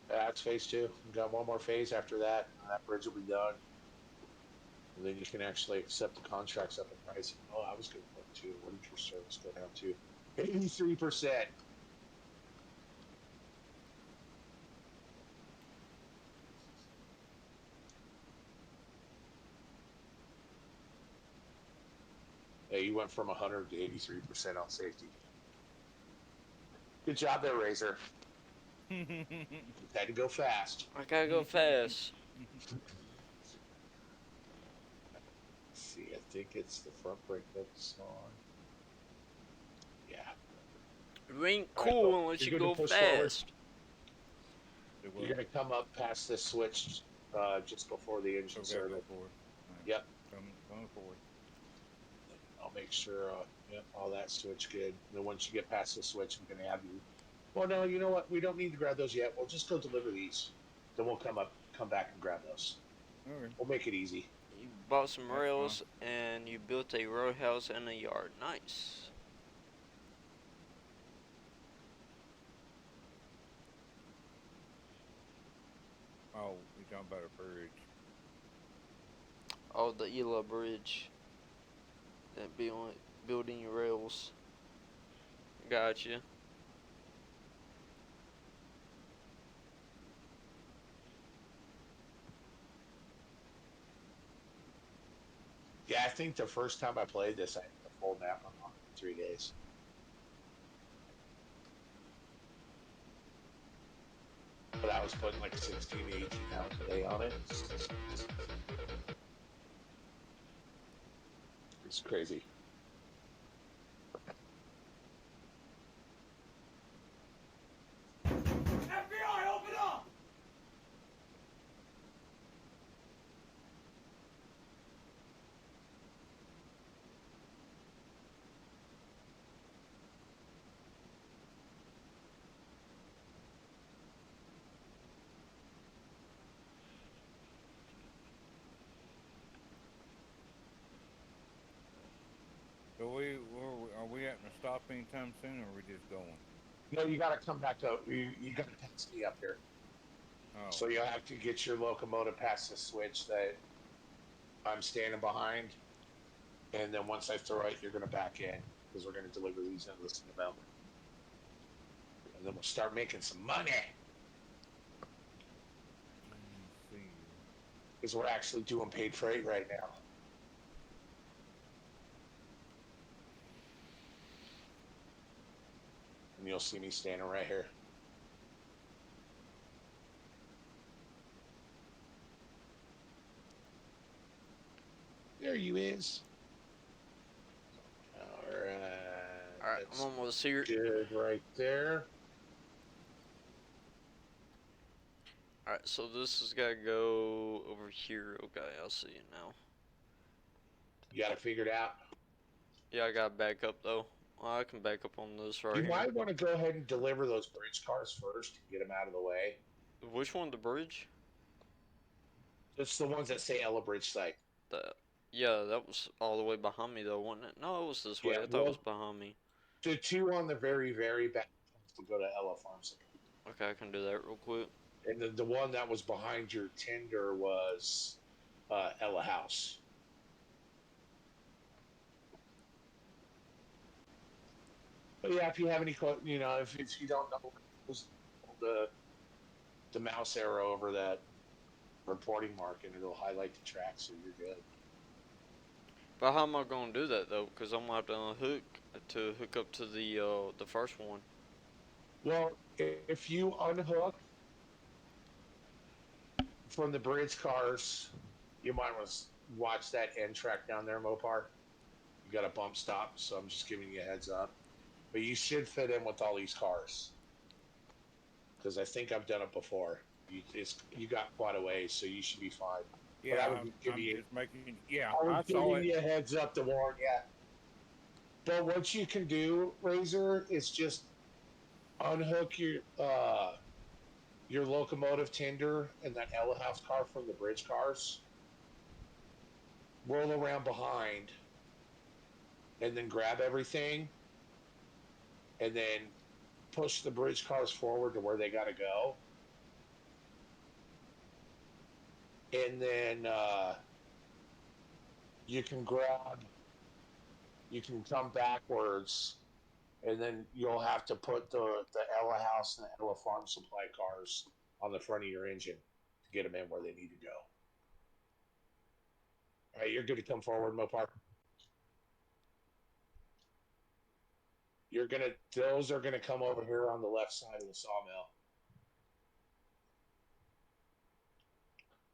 Speaker 2: That's phase 2. We got one more phase after that, and that bridge will be done. And then you can actually accept the contracts up in pricing. Oh, I was going to look too. What did your service go down to? 83%. Hey, you went from 100 to 83% on safety. Good job there, Razor. Had to go fast.
Speaker 1: I gotta go fast.
Speaker 2: Let's see, I think it's the front brake that's on. Yeah.
Speaker 1: It ain't
Speaker 2: All right,
Speaker 1: cool
Speaker 2: so
Speaker 1: unless you
Speaker 2: you're going
Speaker 1: go
Speaker 2: to push forward.
Speaker 1: fast.
Speaker 2: You're going to come up past this switch just before the engine
Speaker 3: Okay, go
Speaker 2: circuit.
Speaker 3: forward. All right.
Speaker 2: Yep.
Speaker 3: Coming forward.
Speaker 2: I'll make sure yep, all that switch good. And then once you get past the switch, I'm going to have you. Well, no, you know what? We don't need to grab those yet. We'll just go deliver these. Then we'll come back and grab those.
Speaker 3: Okay.
Speaker 2: We'll make it easy.
Speaker 1: You bought some
Speaker 3: That's
Speaker 1: rails and you built a roadhouse and a yard. Nice.
Speaker 3: Oh, we talking about a bridge.
Speaker 1: Oh, the Ela Bridge. That building your rails. Gotcha.
Speaker 2: Yeah, I think the first time I played this, I had the full map unlocked in 3 days. But I was putting like 16 to 18 hours a day on it. It's crazy.
Speaker 5: FBI, open up!
Speaker 3: So are we having to stop anytime soon, or are we just going?
Speaker 2: No, you got to come back up. You got to pass me up here.
Speaker 3: Oh.
Speaker 2: So you'll have to get your locomotive past the switch that I'm standing behind. And then once I throw it, you're going to back in because we're going to deliver these and listen to them. And then we'll start making some money
Speaker 3: Let me see.
Speaker 2: because we're actually doing paid freight right now. And you'll see me standing right here. There you is. All right.
Speaker 1: Alright, I'm almost here.
Speaker 2: Good right there.
Speaker 1: Alright, so this has gotta go over here. Okay, I'll see it now.
Speaker 2: You got it figured out.
Speaker 1: Yeah, I gotta back up though. Well, I can back up on this right
Speaker 2: You
Speaker 1: here.
Speaker 2: might want to go ahead and deliver those bridge cars first and get them out of the way.
Speaker 1: Which one? The bridge?
Speaker 2: It's the ones that say Ella Bridge site.
Speaker 1: Yeah, that was all the way behind me though, wasn't it? No, it was this way.
Speaker 2: Yeah,
Speaker 1: I thought it
Speaker 2: well,
Speaker 1: was behind me.
Speaker 2: the two on the very, very back will go to Ella Farms.
Speaker 1: Okay, I can do that real quick.
Speaker 2: And the one that was behind your tender was Ella House. But yeah, if you have any, if you don't know, the mouse arrow over that reporting mark and it'll highlight the track, so you're good.
Speaker 1: But how am I gonna do that though? Cause I'm gonna have to hook up to the first one.
Speaker 2: Well, if you unhook from the bridge cars, you might want to watch that end track down there, Mopar. You got a bump stop, so I'm just giving you a heads up. But you should fit in with all these cars because I think I've done it before. You got quite a ways, so you should be fine.
Speaker 3: Yeah,
Speaker 2: but I would
Speaker 3: I'm just making. Yeah,
Speaker 2: I
Speaker 3: I
Speaker 2: was
Speaker 3: saw
Speaker 2: giving
Speaker 3: it.
Speaker 2: you a heads up to warn you. But what you can do, Razor, is just unhook your locomotive tender and that Ella House car from the bridge cars. Roll around behind and then grab everything, and then push the bridge cars forward to where they got to go. And then you can come backwards, and then you'll have to put the Ella House and the Ella Farm Supply cars on the front of your engine to get them in where they need to go. All right, you're good to come forward, Mopar. Those are gonna come over here on the left side of the sawmill,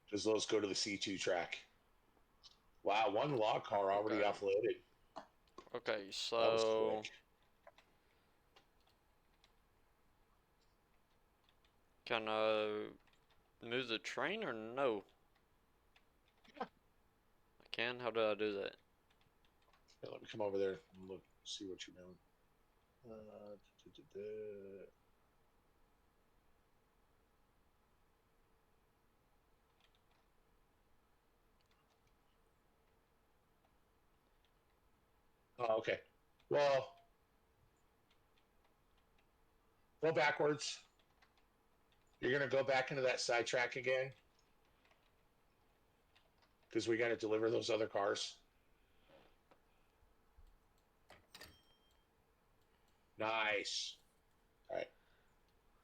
Speaker 2: because those go to the C2 track. Wow, one log car already
Speaker 1: Okay.
Speaker 2: offloaded.
Speaker 1: Okay,
Speaker 2: That was
Speaker 1: so
Speaker 2: quick.
Speaker 1: can I move the train or no?
Speaker 2: Yeah.
Speaker 1: I can? How do I do that?
Speaker 2: Yeah, let me come over there and look, see what you're doing. Uh, da, da, da. Oh, okay. Well, go backwards. You're gonna go back into that side track again, because we got to deliver those other cars. Nice. All right.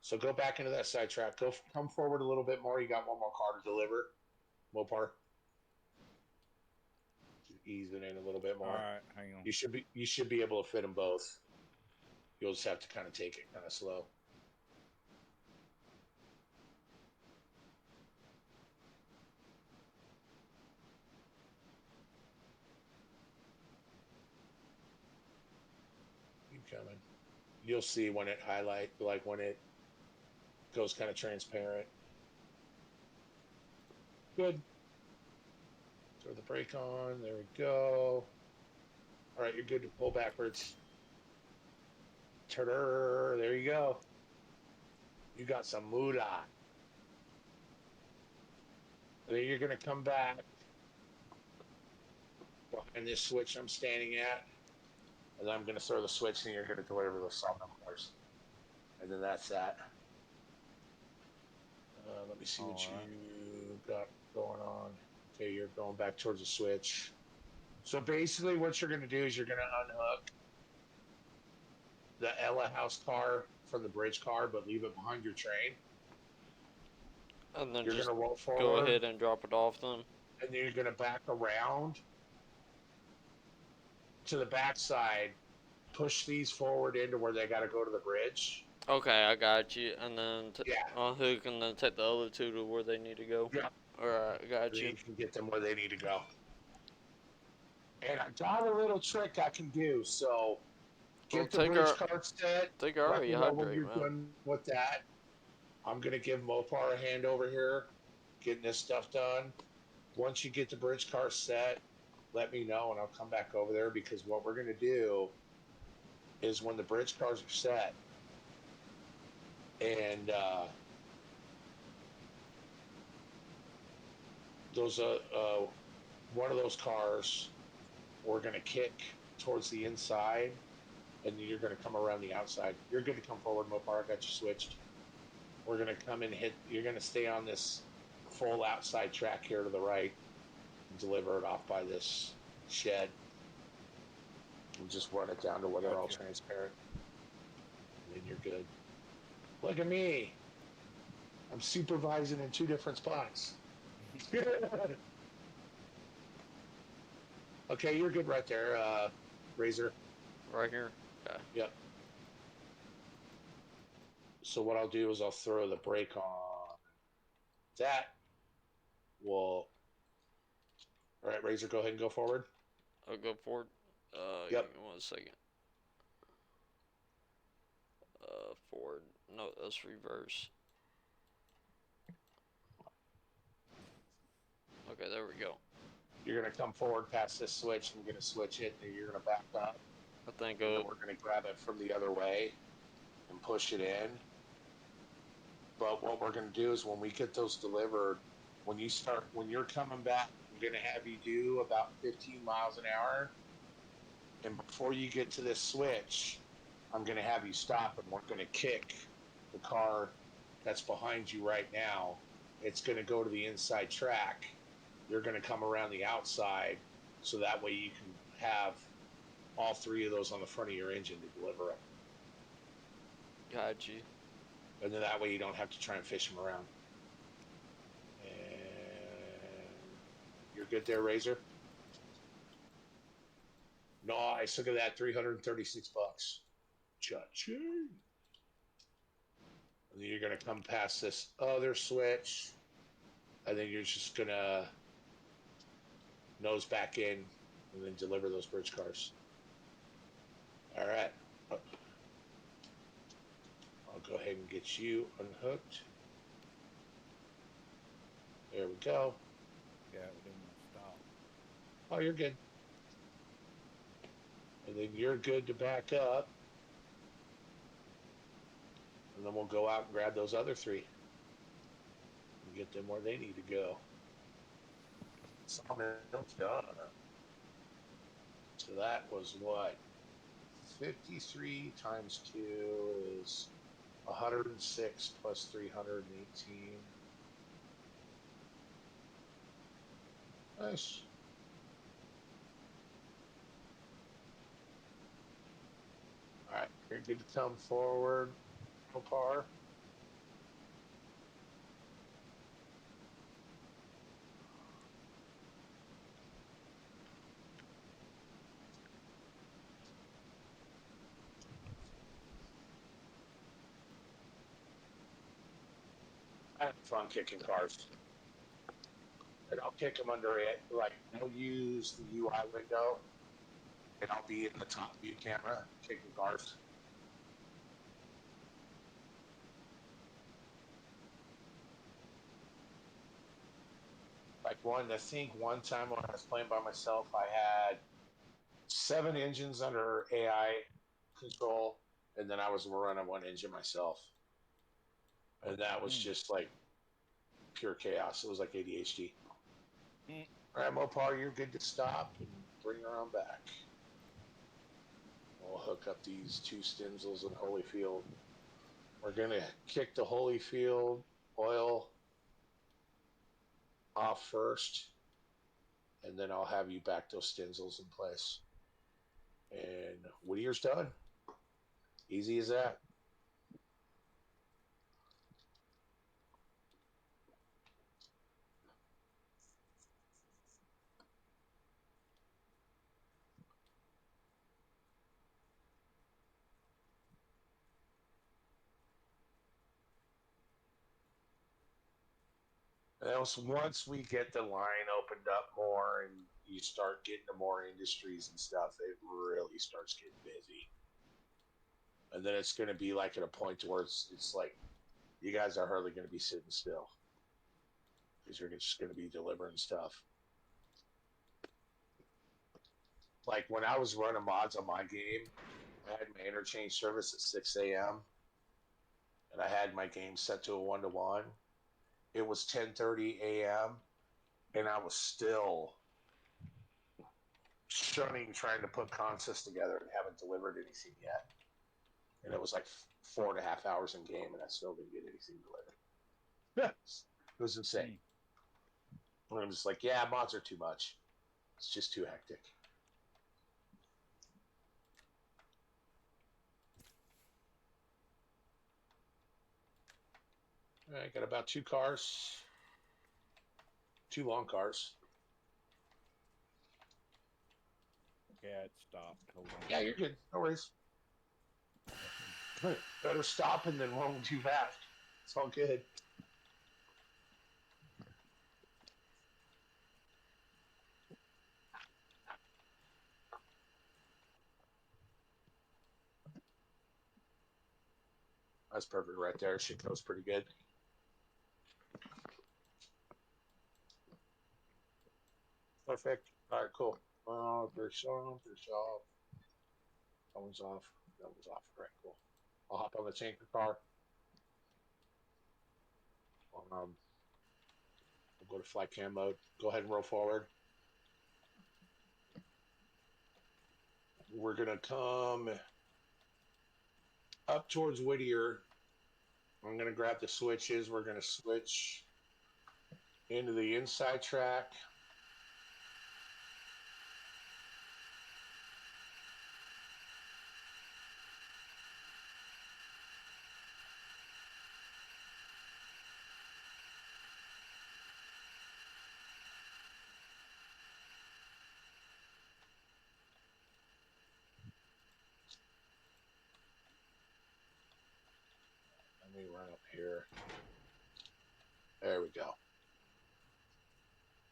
Speaker 2: So go back into that side track. Come forward a little bit more. You got one more car to deliver. Mopar. Ease it in a little bit more.
Speaker 3: All right, hang on.
Speaker 2: You should be able to fit them both. You'll just have to kind of take it kind of slow. Keep coming. You'll see when it like when it goes kind of transparent. Good. Throw the brake on. There we go. All right, you're good to pull backwards. There you go. You got some moolah. Then you're going to come back behind this switch I'm standing at, and I'm going to throw the switch, and you're going to deliver the sawmill cars. And then that's that. Let me see what you got going on. Okay, you're going back towards the switch. So basically, what you're going to do is you're going to unhook the Ella House car from the bridge car, but leave it behind your train.
Speaker 1: And then
Speaker 2: You're
Speaker 1: just
Speaker 2: going to roll
Speaker 1: go
Speaker 2: forward,
Speaker 1: ahead and drop it off then?
Speaker 2: and then you're going to back around to the backside, push these forward into where they got to go to the bridge.
Speaker 1: Okay, I got you. And then
Speaker 2: Yeah.
Speaker 1: unhook and then take the other two to where they need to go?
Speaker 2: Yeah.
Speaker 1: Alright, I got
Speaker 2: Then
Speaker 1: you.
Speaker 2: you can get them where they need to go. And I got a little trick I can do. So get the bridge card set.
Speaker 1: Take our
Speaker 2: Let me know when you're
Speaker 1: rehydrate, man.
Speaker 2: done with that. I'm going to give Mopar a hand over here, getting this stuff done. Once you get the bridge car set, let me know and I'll come back over there, because what we're going to do is when the bridge cars are set and those one of those cars we're going to kick towards the inside, and then you're going to come around the outside. You're good to come forward, Mopar. I got you switched. We're going to come and you're going to stay on this full outside track here to the right and deliver it off by this shed. And just run it down to where they're all transparent. And then you're good. Look at me. I'm supervising in 2 different spots. Okay, you're good right there, Razor.
Speaker 1: Right here? Okay.
Speaker 2: Yep. So what I'll do is I'll throw the brake on. That will... All right, Razor, go ahead and go forward.
Speaker 1: I'll go forward.
Speaker 2: Yep.
Speaker 1: Give me 1 second. Forward. No, that's reverse. Okay, there we go.
Speaker 2: You're going to come forward past this switch, and you're going to switch it, and you're going to back up.
Speaker 1: I think
Speaker 2: And then we're going to grab it from the other way and push it in. But what we're going to do is when we get those delivered, when you're coming back, I'm going to have you do about 15 miles an hour And before you get to this switch, I'm going to have you stop and we're going to kick the car that's behind you right now. It's going to go to the inside track. You're going to come around the outside so that way you can have all three of those on the front of your engine to deliver them.
Speaker 1: Got you.
Speaker 2: And then that way you don't have to try and fish them around. And you're good there, Razor? Nice. Look at that, $336. Cha-ching. And then you're going to come past this other switch. And then you're just going to nose back in and then deliver those bridge cars. All right. I'll go ahead and get you unhooked. There we go.
Speaker 3: Yeah, it didn't want to stop.
Speaker 2: Oh, you're good. And then you're good to back up. And then we'll go out and grab those other three and get them where they need to go. Sawmill's done. So that was what? 53 times 2 is 106 plus 318. Nice. All right, you're good to come forward, Mopar. I have fun kicking cars. And I'll kick them under it. Like, I'll use the UI window and I'll be in the top view camera kicking cars. Like I think one time when I was playing by myself, I had 7 engines under AI control, and then I was running one engine myself. And that was just like pure chaos. It was like ADHD. All right, Mopar, you're good to stop and bring her on back. We'll hook up these 2 Stenzels and Holyfield. We're going to kick the Holyfield oil off first, and then I'll have you back those Stenzels in place. And Whittier's done. Easy as that. Once we get the line opened up more and you start getting to more industries and stuff, it really starts getting busy. And then it's going to be like at a point where it's like you guys are hardly going to be sitting still because you're just going to be delivering stuff. Like when I was running mods on my game, I had my interchange service at 6 a.m. and I had my game set to a 1-to-1. It was 10:30 a.m. and I was still shunning trying to put consists together and haven't delivered anything yet. And it was like 4.5 hours in game and I still didn't get anything delivered. It was insane. And I'm just like, yeah, mods are too much. It's just too hectic. All right, got about 2 cars. 2 long cars.
Speaker 3: Yeah, it stopped. Hold on.
Speaker 2: Yeah, you're good. No worries. Better stop and then roll too fast. It's all good. That's perfect right there. Shit goes pretty good. Perfect. All right, cool. Fish on, fish off. That one's off. That one's off. All right, cool. I'll hop on the tanker car. We'll go to flight cam mode. Go ahead and roll forward. we're gonna come up towards Whittier. I'm gonna grab the switches. We're gonna switch into the inside track. Let me run up here. There we go.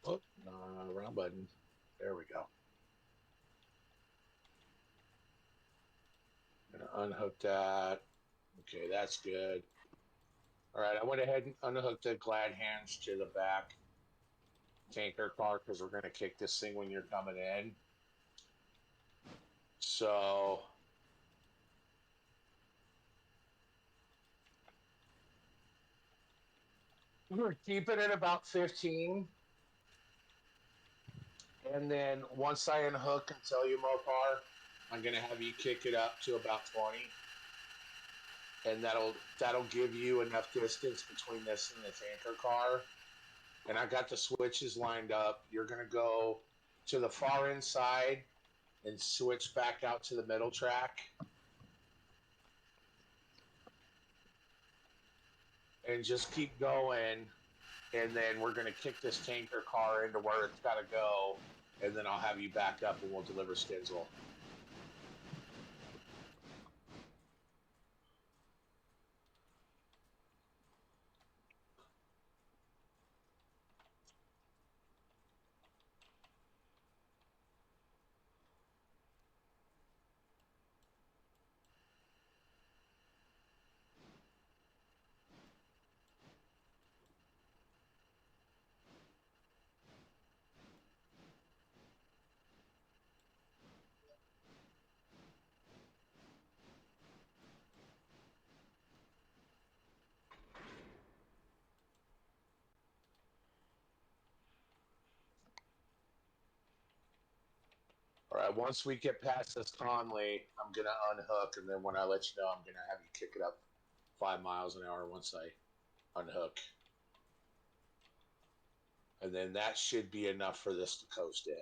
Speaker 2: Oh, no, wrong button. There we go. I'm gonna unhook that. Okay, that's good. All right, I went ahead and unhooked the glad hands to the back tanker car because we're gonna kick this thing when you're coming in. So we're keeping it about 15. And then once I unhook and tell you Mopar, I'm gonna have you kick it up to about 20. And that'll give you enough distance between this and the tanker car. And I got the switches lined up. You're gonna go to the far inside and switch back out to the middle track. And just keep going. And then we're gonna kick this tanker car into where it's gotta go. And then I'll have you back up and we'll deliver Stinsel. All right, once we get past this Conley, I'm going to unhook, and then when I let you know, I'm going to have you kick it up 5 miles an hour once I unhook. And then that should be enough for this to coast in.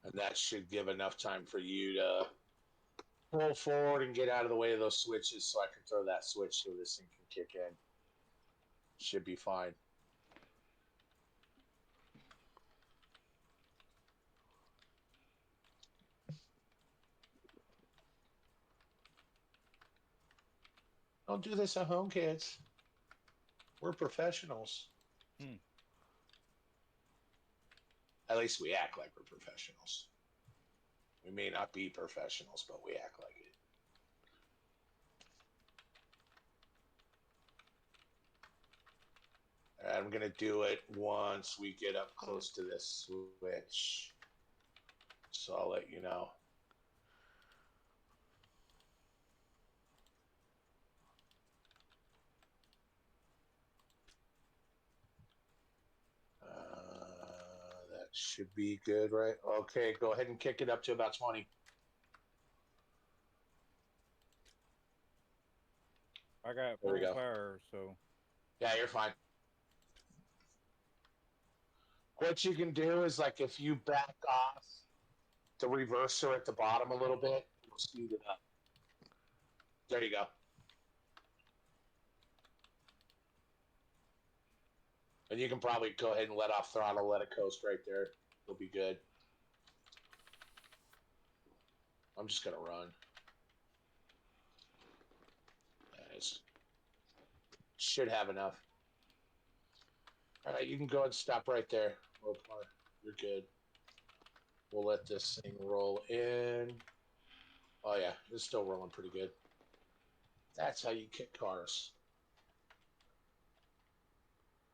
Speaker 2: And that should give enough time for you to pull forward and get out of the way of those switches so I can throw that switch so this thing can kick in. Should be fine. Don't do this at home, kids. We're professionals. At least we act like we're professionals. We may not be professionals, but we act like it. I'm going to do it once we get up close to this switch. So I'll let you know. That should be good, right? Okay, go ahead and kick it up to about 20.
Speaker 3: I got
Speaker 2: There we
Speaker 3: full
Speaker 2: go.
Speaker 3: power, so.
Speaker 2: Yeah, you're fine. What you can do is, like, if you back off the reverser at the bottom a little bit, you'll speed it up. There you go. And you can probably go ahead and let off throttle, let it coast right there. It'll be good. I'm just going to run. Nice. Should have enough. All right, you can go and stop right there. You're good. We'll let this thing roll in. Oh, yeah, it's still rolling pretty good. That's how you kick cars.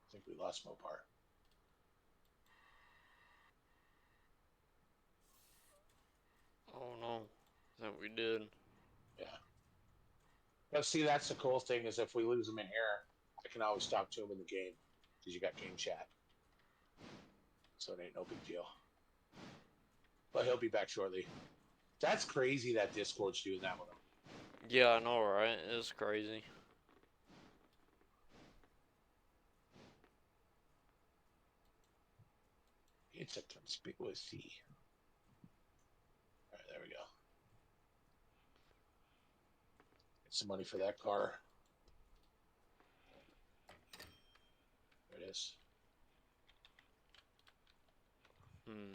Speaker 2: I think we lost Mopar.
Speaker 1: Oh no, I think we did.
Speaker 2: Yeah. But see, that's the cool thing is if we lose him in here, I can always talk to him in the game because you got game chat. So it ain't no big deal. But he'll be back shortly. That's crazy that Discord's doing that with them.
Speaker 1: Yeah, I know, right? It's crazy.
Speaker 2: It's a conspiracy. All right, there we go. Get some money for that car. There it is.
Speaker 1: Hmm.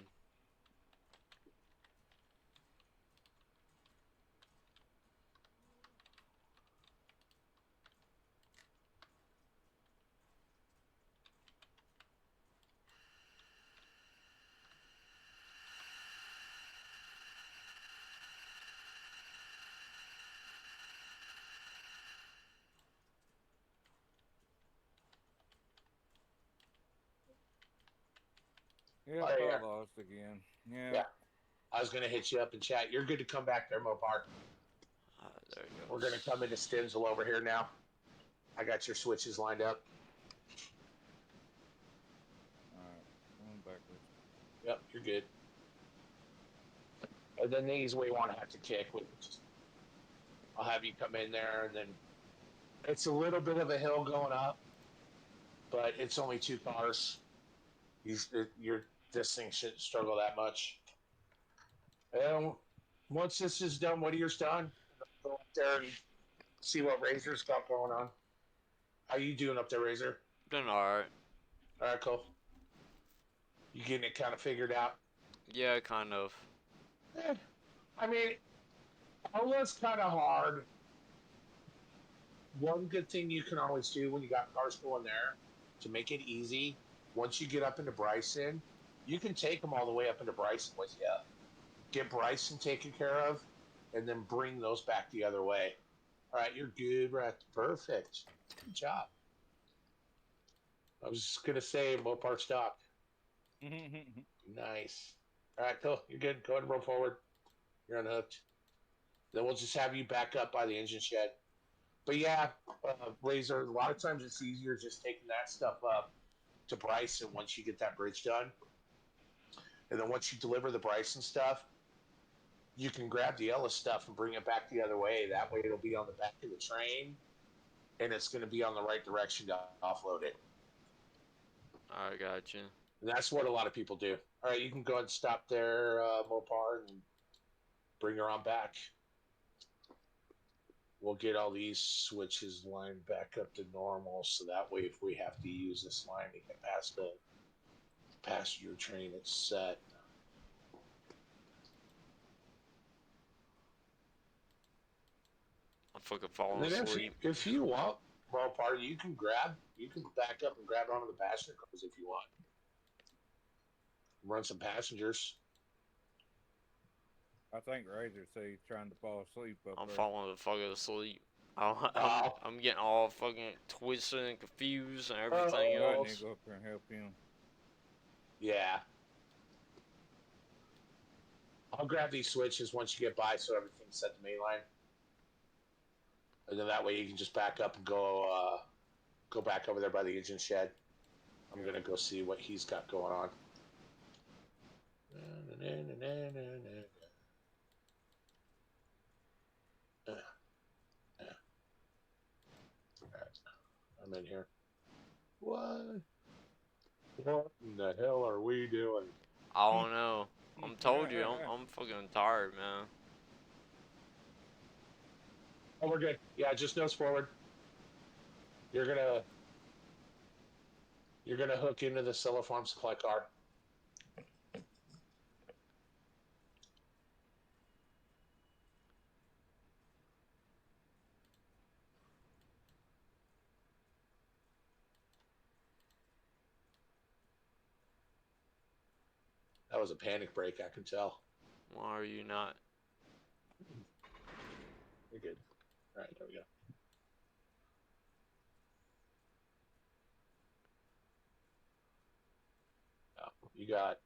Speaker 3: Yep,
Speaker 2: Oh, there you
Speaker 3: I
Speaker 2: are.
Speaker 3: lost again. Yeah.
Speaker 2: Yeah. I was going to hit you up in chat. You're good to come back there, Mopar.
Speaker 1: There it
Speaker 2: We're
Speaker 1: goes.
Speaker 2: going to come into Stenzel over here now. I got your switches lined up.
Speaker 3: Alright, going backwards.
Speaker 2: Yep, you're good. And then these we want to have to kick. I'll have you come in there, and then it's a little bit of a hill going up, but it's only 2 cars. This thing shouldn't struggle that much. And once this is done, what yours done, go up there and see what Razor's got going on. How you doing up there, Razor?
Speaker 1: Doing alright.
Speaker 2: All right, cool. You getting it kind of figured out?
Speaker 1: Yeah, kind of.
Speaker 2: I mean, Ola's kind of hard. One good thing you can always do when you got cars going there to make it easy, once you get up into Bryson, you can take them all the way up into Bryson with you. Get Bryson taken care of, and then bring those back the other way. All right, you're good, right? Perfect. Good job. I was just gonna say Mopar stock. Nice. All right, cool. You're good. Go ahead and roll forward. You're unhooked. Then we'll just have you back up by the engine shed. But yeah, Razor. A lot of times it's easier just taking that stuff up to Bryson once you get that bridge done, and then once you deliver the Bryson stuff, you can grab the Ellis stuff and bring it back the other way. That way, it'll be on the back of the train, and it's going to be on the right direction to offload it.
Speaker 1: I got you.
Speaker 2: And that's what a lot of people do. All right, you can go ahead and stop there, Mopar, and bring her on back. We'll get all these switches lined back up to normal, so that way, if we have to use this line to get past the passenger train, it's set.
Speaker 1: I'm fucking
Speaker 2: And
Speaker 1: falling
Speaker 2: then
Speaker 1: asleep.
Speaker 2: if you want, Mopar, you can back up and grab onto the passenger cars if you want. Run some passengers.
Speaker 3: I think Razor said he's trying to fall asleep up
Speaker 1: I'm
Speaker 3: there.
Speaker 1: falling the fuck asleep. I'm,
Speaker 2: Oh.
Speaker 1: I'm getting all fucking twisted and confused and everything
Speaker 2: Oh.
Speaker 3: I need
Speaker 1: else.
Speaker 3: to go up there and help him.
Speaker 2: Yeah. I'll grab these switches once you get by so everything's set to mainline. And then that way you can just back up and go back over there by the engine shed. I'm going to go see what he's got going on. I'm in here. What? What in the hell are we doing?
Speaker 1: I don't know. I'm told you, I'm fucking tired, man.
Speaker 2: Oh, we're good. Yeah, just nose forward. You're gonna hook into the Solar Farm supply car. That was a panic break, I can tell.
Speaker 1: Why are you not?
Speaker 2: You're good. All right, there we go. Oh, you got.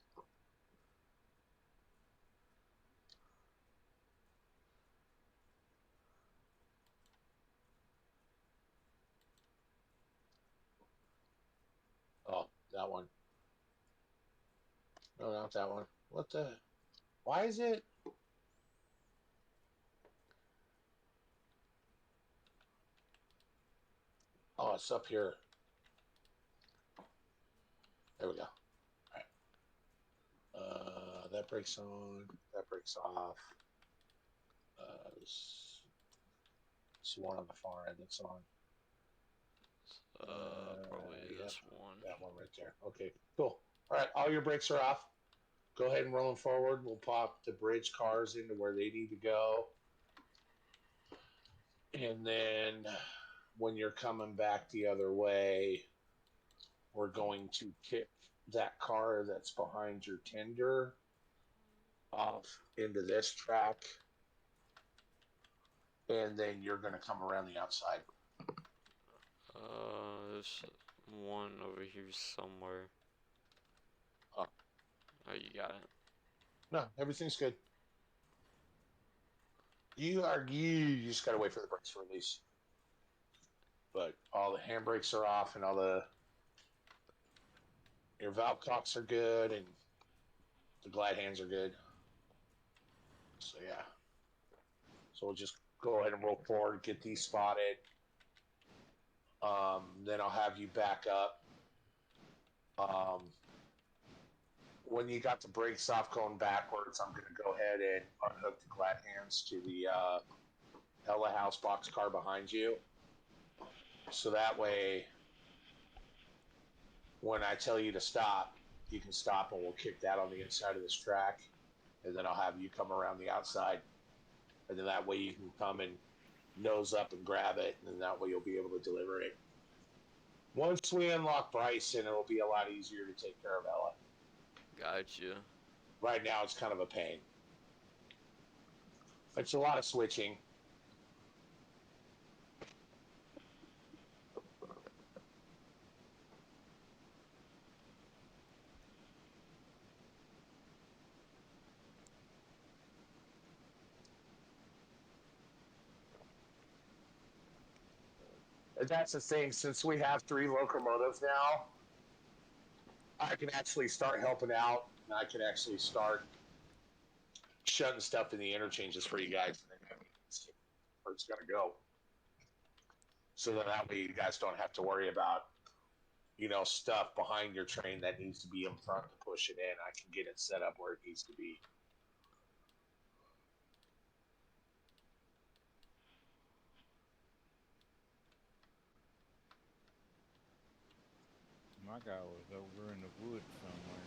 Speaker 2: Oh, that one. No, not that one. What the? Why is it? Oh, it's up here. There we go. All right. That breaks on. That breaks off. This one on the far end that's on.
Speaker 1: Probably
Speaker 2: Yep,
Speaker 1: this one.
Speaker 2: that one right there. Okay, cool. All right, all your brakes are off. Go ahead and roll them forward. We'll pop the bridge cars into where they need to go. And then when you're coming back the other way, we're going to kick that car that's behind your tender off into this track. And then you're going to come around the outside.
Speaker 1: There's one over here somewhere.
Speaker 2: Oh.
Speaker 1: Oh, you got it.
Speaker 2: No, everything's good. You just gotta wait for the brakes to release. But all the handbrakes are off and your valve cocks are good and the glide hands are good. So yeah. So we'll just go ahead and roll forward, get these spotted. Then I'll have you back up. When you got the brakes off going backwards, I'm going to go ahead and unhook the glad hands to the Ella House box car behind you. So that way, when I tell you to stop, you can stop and we'll kick that on the inside of this track. And then I'll have you come around the outside. And then that way you can come and nose up and grab it. And then that way you'll be able to deliver it. Once we unlock Bryson, it'll be a lot easier to take care of Ella.
Speaker 1: Gotcha.
Speaker 2: Right now, it's kind of a pain. It's a lot of switching. And that's the thing. Since we have 3 locomotives now, I can actually start helping out. And I can actually start shutting stuff in the interchanges for you guys. Where it's going to go. So that way you guys don't have to worry about, stuff behind your train that needs to be in front to push it in. I can get it set up where it needs to be.
Speaker 3: My guy was over in the woods somewhere.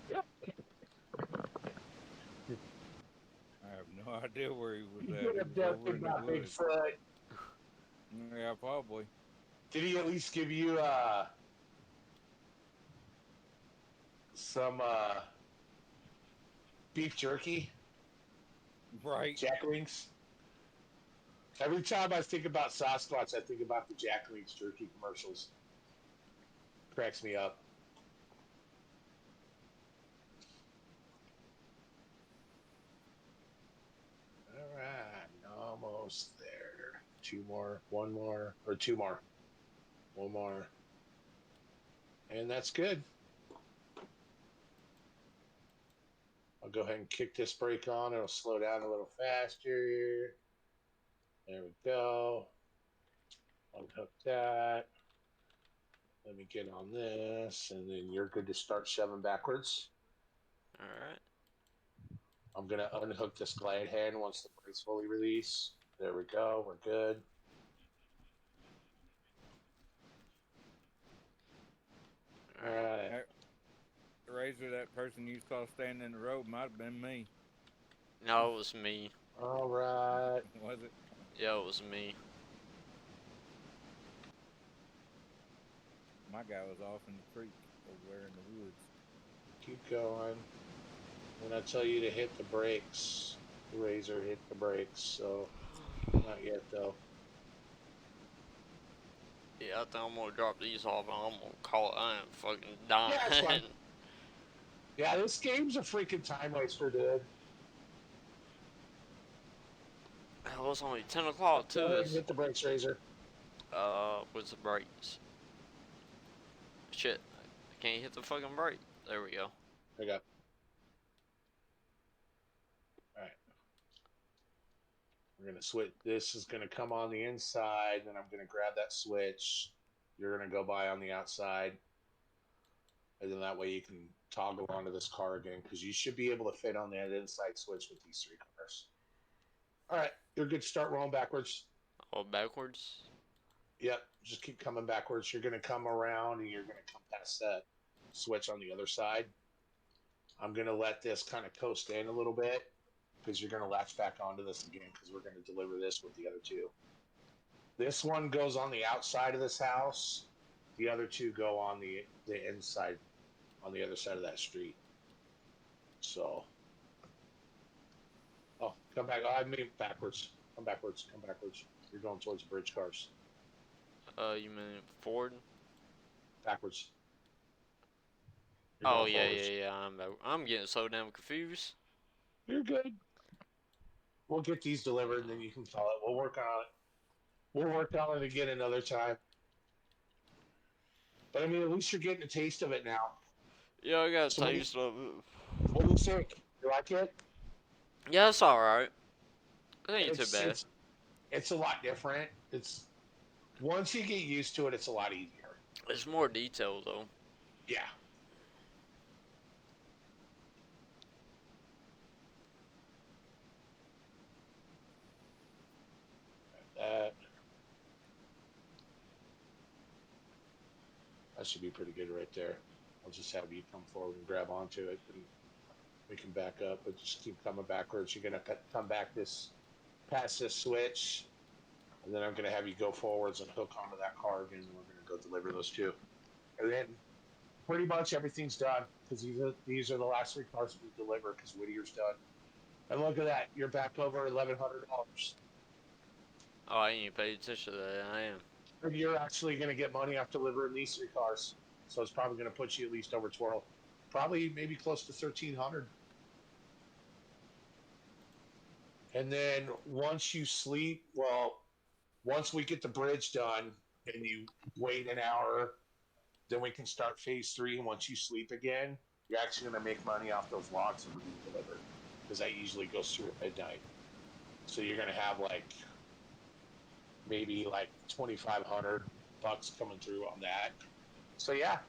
Speaker 2: Yep.
Speaker 3: I have no idea where he was
Speaker 2: You
Speaker 3: at.
Speaker 2: could
Speaker 3: He
Speaker 2: have
Speaker 3: was
Speaker 2: done
Speaker 3: over in the
Speaker 2: about
Speaker 3: woods.
Speaker 2: Bigfoot.
Speaker 3: Yeah, probably.
Speaker 2: Did he at least give you some beef jerky?
Speaker 3: Right.
Speaker 2: Jack Links? Every time I think about Sasquatch, I think about the Jack Links jerky commercials. Cracks me up. All right, almost there. 2 more, 1 more, or 2 more. 1 more. And that's good. I'll go ahead and kick this brake on. It'll slow down a little faster. There we go. Unhook that. Let me get on this, and then you're good to start shoving backwards.
Speaker 1: All right.
Speaker 2: I'm going to unhook this glide hand once the brake's fully release. There we go. We're good. All right.
Speaker 3: Razor, that person you saw standing in the road might have been me.
Speaker 1: No, it was me.
Speaker 2: All right.
Speaker 3: Was it?
Speaker 1: Yeah, it was me.
Speaker 3: My guy was off in the creek over there in the woods.
Speaker 2: Keep going. When I tell you to hit the brakes, Razor hit the brakes. So, not yet, though.
Speaker 1: Yeah, I think I'm gonna drop these off and I'm gonna call it. I ain't fucking dying.
Speaker 2: Yeah, it's fine. Yeah, this game's a freaking time waster, dude.
Speaker 1: Hell, it's only 10 o'clock
Speaker 2: Go
Speaker 1: too.
Speaker 2: ahead and hit the brakes, Razor.
Speaker 1: What's the brakes? Shit, I can't hit the fucking brake. There we go.
Speaker 2: There you go. Alright. We're going to switch. This is going to come on the inside, then I'm going to grab that switch. You're going to go by on the outside, and then that way you can toggle onto this car again because you should be able to fit on that inside switch with these 3 cars. All right, you're good to start rolling backwards.
Speaker 1: All backwards.
Speaker 2: Yep, just keep coming backwards. You're going to come around and you're going to come past that switch on the other side. I'm going to let this kind of coast in a little bit because you're going to latch back onto this again because we're going to deliver this with the other 2. This one goes on the outside of this house. The other 2 go on the inside, on the other side of that street. So, come back. I mean backwards. Come backwards. Come backwards. You're going towards the bridge cars.
Speaker 1: You mean forward?
Speaker 2: Backwards. You're
Speaker 1: Oh
Speaker 2: going
Speaker 1: yeah,
Speaker 2: forwards.
Speaker 1: yeah, yeah. I'm getting so damn confused.
Speaker 2: You're good. We'll get these delivered, and then you can call it. We'll work on it. We'll work on it again another time. But I mean, at least you're getting a taste of it now.
Speaker 1: Yeah, I got a
Speaker 2: So
Speaker 1: taste of it.
Speaker 2: what do you think? You like it?
Speaker 1: Yeah, it's alright. It ain't too bad.
Speaker 2: It's a lot different. It's once you get used to it, it's a lot easier.
Speaker 1: It's more detailed though.
Speaker 2: Yeah. That should be pretty good right there. I'll just have you come forward and grab onto it, and we can back up, but just keep coming backwards. You're gonna come back past this switch, and then I'm gonna have you go forwards and hook onto that car again, and we're gonna go deliver those 2. And then pretty much everything's done because these are the last 3 cars we deliver because Whittier's done. And look at that, you're back over $1,100.
Speaker 1: Oh, I ain't even paid attention to that. I am.
Speaker 2: And you're actually going to get money off delivering these 3 cars, so it's probably going to put you at least over 12, probably maybe close to 1,300. And then once you sleep, once we get the bridge done and you wait an hour, then we can start phase 3. And once you sleep again, you're actually going to make money off those logs that are being delivered because that usually goes through at midnight. So you're going to have maybe like $2,500 coming through on that. So yeah.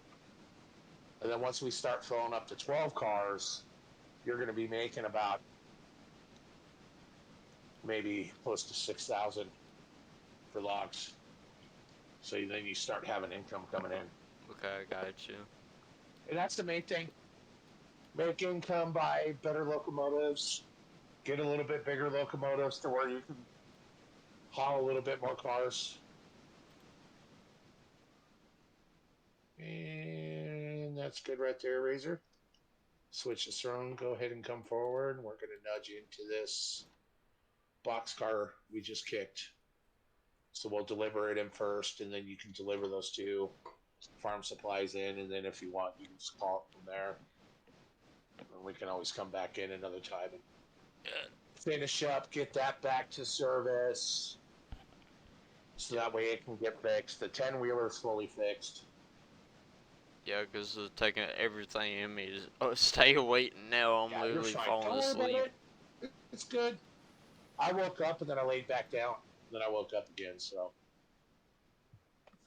Speaker 2: And then once we start filling up to 12 cars, you're going to be making about maybe close to 6,000 for logs. So then you start having income coming in.
Speaker 1: Okay, I got you.
Speaker 2: And that's the main thing. Make income, buy better locomotives, get a little bit bigger locomotives to where you can haul a little bit more cars. And that's good right there, Razor. Switch the throne. Go ahead and come forward. We're going to nudge into this boxcar we just kicked. So we'll deliver it in first, and then you can deliver those 2 farm supplies in, and then if you want, you can just call it from there. And we can always come back in another time and finish up, get that back to service, so that way it can get fixed. The 10-wheeler is fully fixed.
Speaker 1: Yeah, because it's taking everything in me to stay awake, and now I'm literally falling asleep.
Speaker 2: It's good. I woke up and then I laid back down. Then I woke up again, so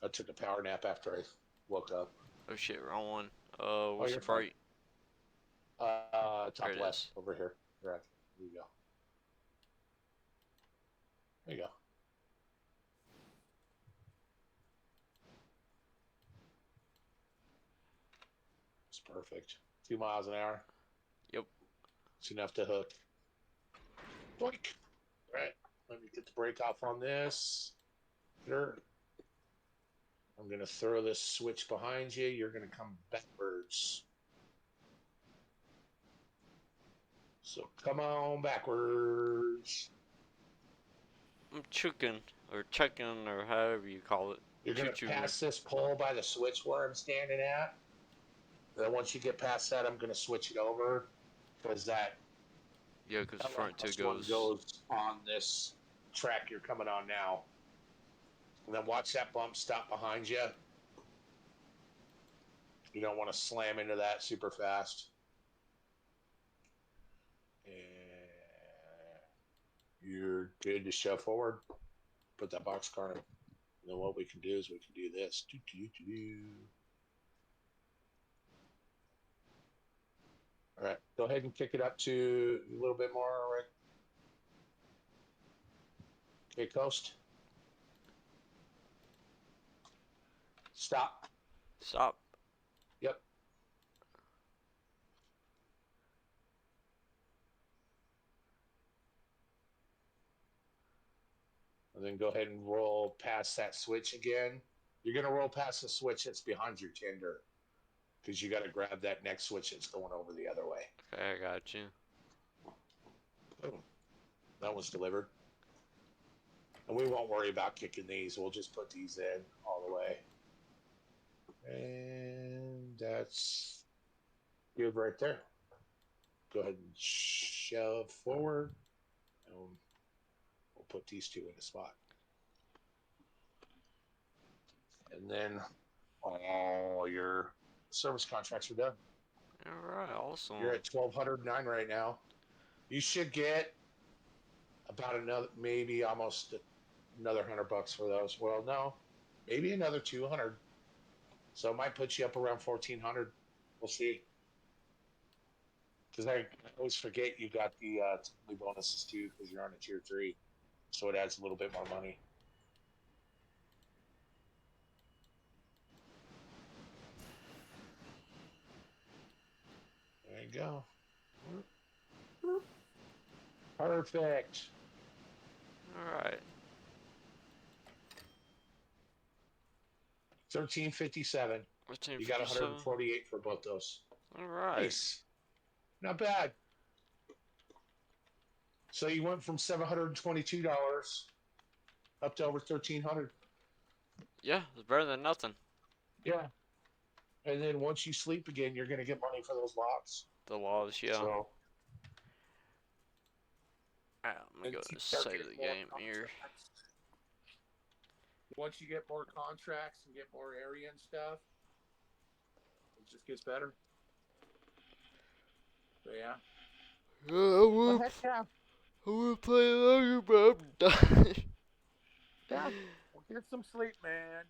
Speaker 2: I took a power nap after I woke up.
Speaker 1: Oh shit, wrong one. What's the
Speaker 2: you're fine.
Speaker 1: brake?
Speaker 2: Top
Speaker 1: There it
Speaker 2: left,
Speaker 1: is.
Speaker 2: over here. Right. There you go. There you go. It's perfect. 2 miles an hour.
Speaker 1: Yep.
Speaker 2: It's enough to hook. Boink. Right. Let me get the brake off on this. Sure. I'm going to throw this switch behind you. You're going to come backwards. So come on backwards.
Speaker 1: I'm checking, or however you call it.
Speaker 2: You're going to pass this pole by the switch where I'm standing at. Then once you get past that, I'm going to switch it over because that.
Speaker 1: Yeah, because front 2
Speaker 2: goes on this track you're coming on now. And then watch that bump stop behind you. You don't want to slam into that super fast. And you're good to shove forward. Put that box car in. And then what we can do is we can do this. All right, go ahead and kick it up to a little bit more, Rick. Okay, coast. Stop.
Speaker 1: Stop.
Speaker 2: Yep. And then go ahead and roll past that switch again. You're going to roll past the switch that's behind your tender because you got to grab that next switch that's going over the other way.
Speaker 1: Okay, I got you.
Speaker 2: Boom. That was delivered. And we won't worry about kicking these. We'll just put these in all the way. And that's good right there. Go ahead and shove forward. And we'll put these two in a spot. And then all your service contracts are done.
Speaker 1: All right, awesome.
Speaker 2: You're at 1,209 right now. You should get about another, maybe almost another $100 for those. Well, no, maybe another 200. So it might put you up around 1,400. We'll see. Because I always forget you got the timely bonuses too, because you're on a tier 3, so it adds a little bit more money. There you go. Perfect.
Speaker 1: All right.
Speaker 2: 1357. You got 148 for both those.
Speaker 1: All right.
Speaker 2: Nice. Not bad. So you went from $722 up to over $1,300.
Speaker 1: Yeah, it's better than nothing.
Speaker 2: Yeah. And then once you sleep again, you're going to get money for those lots.
Speaker 1: The laws, yeah.
Speaker 2: So,
Speaker 1: I'm gonna go to save the game here.
Speaker 4: Once you get more contracts and get more area and stuff, it just gets better. So yeah.
Speaker 1: I
Speaker 4: Heck yeah.
Speaker 1: will play longer, but I'm done.
Speaker 4: Yeah. Well, get some sleep, man.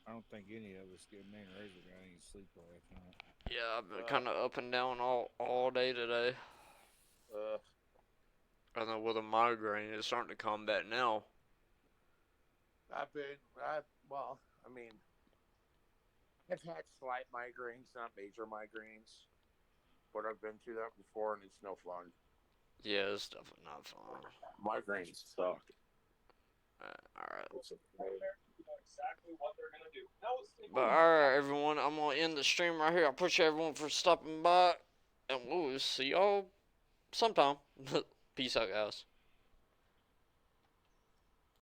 Speaker 3: I don't think any of us get me and Razor got any sleep last night.
Speaker 1: Yeah, I've been kind of up and down all day today. And then with a migraine, it's starting to combat now.
Speaker 4: I've had slight migraines, not major migraines. But I've been through that before, and it's no fun.
Speaker 1: Yeah, it's definitely not fun.
Speaker 4: Migraines suck.
Speaker 1: Alright.
Speaker 5: Exactly what they're gonna do.
Speaker 1: But alright, everyone, I'm gonna end the stream right here. I appreciate everyone for stopping by, and we'll see y'all sometime. Peace out, guys.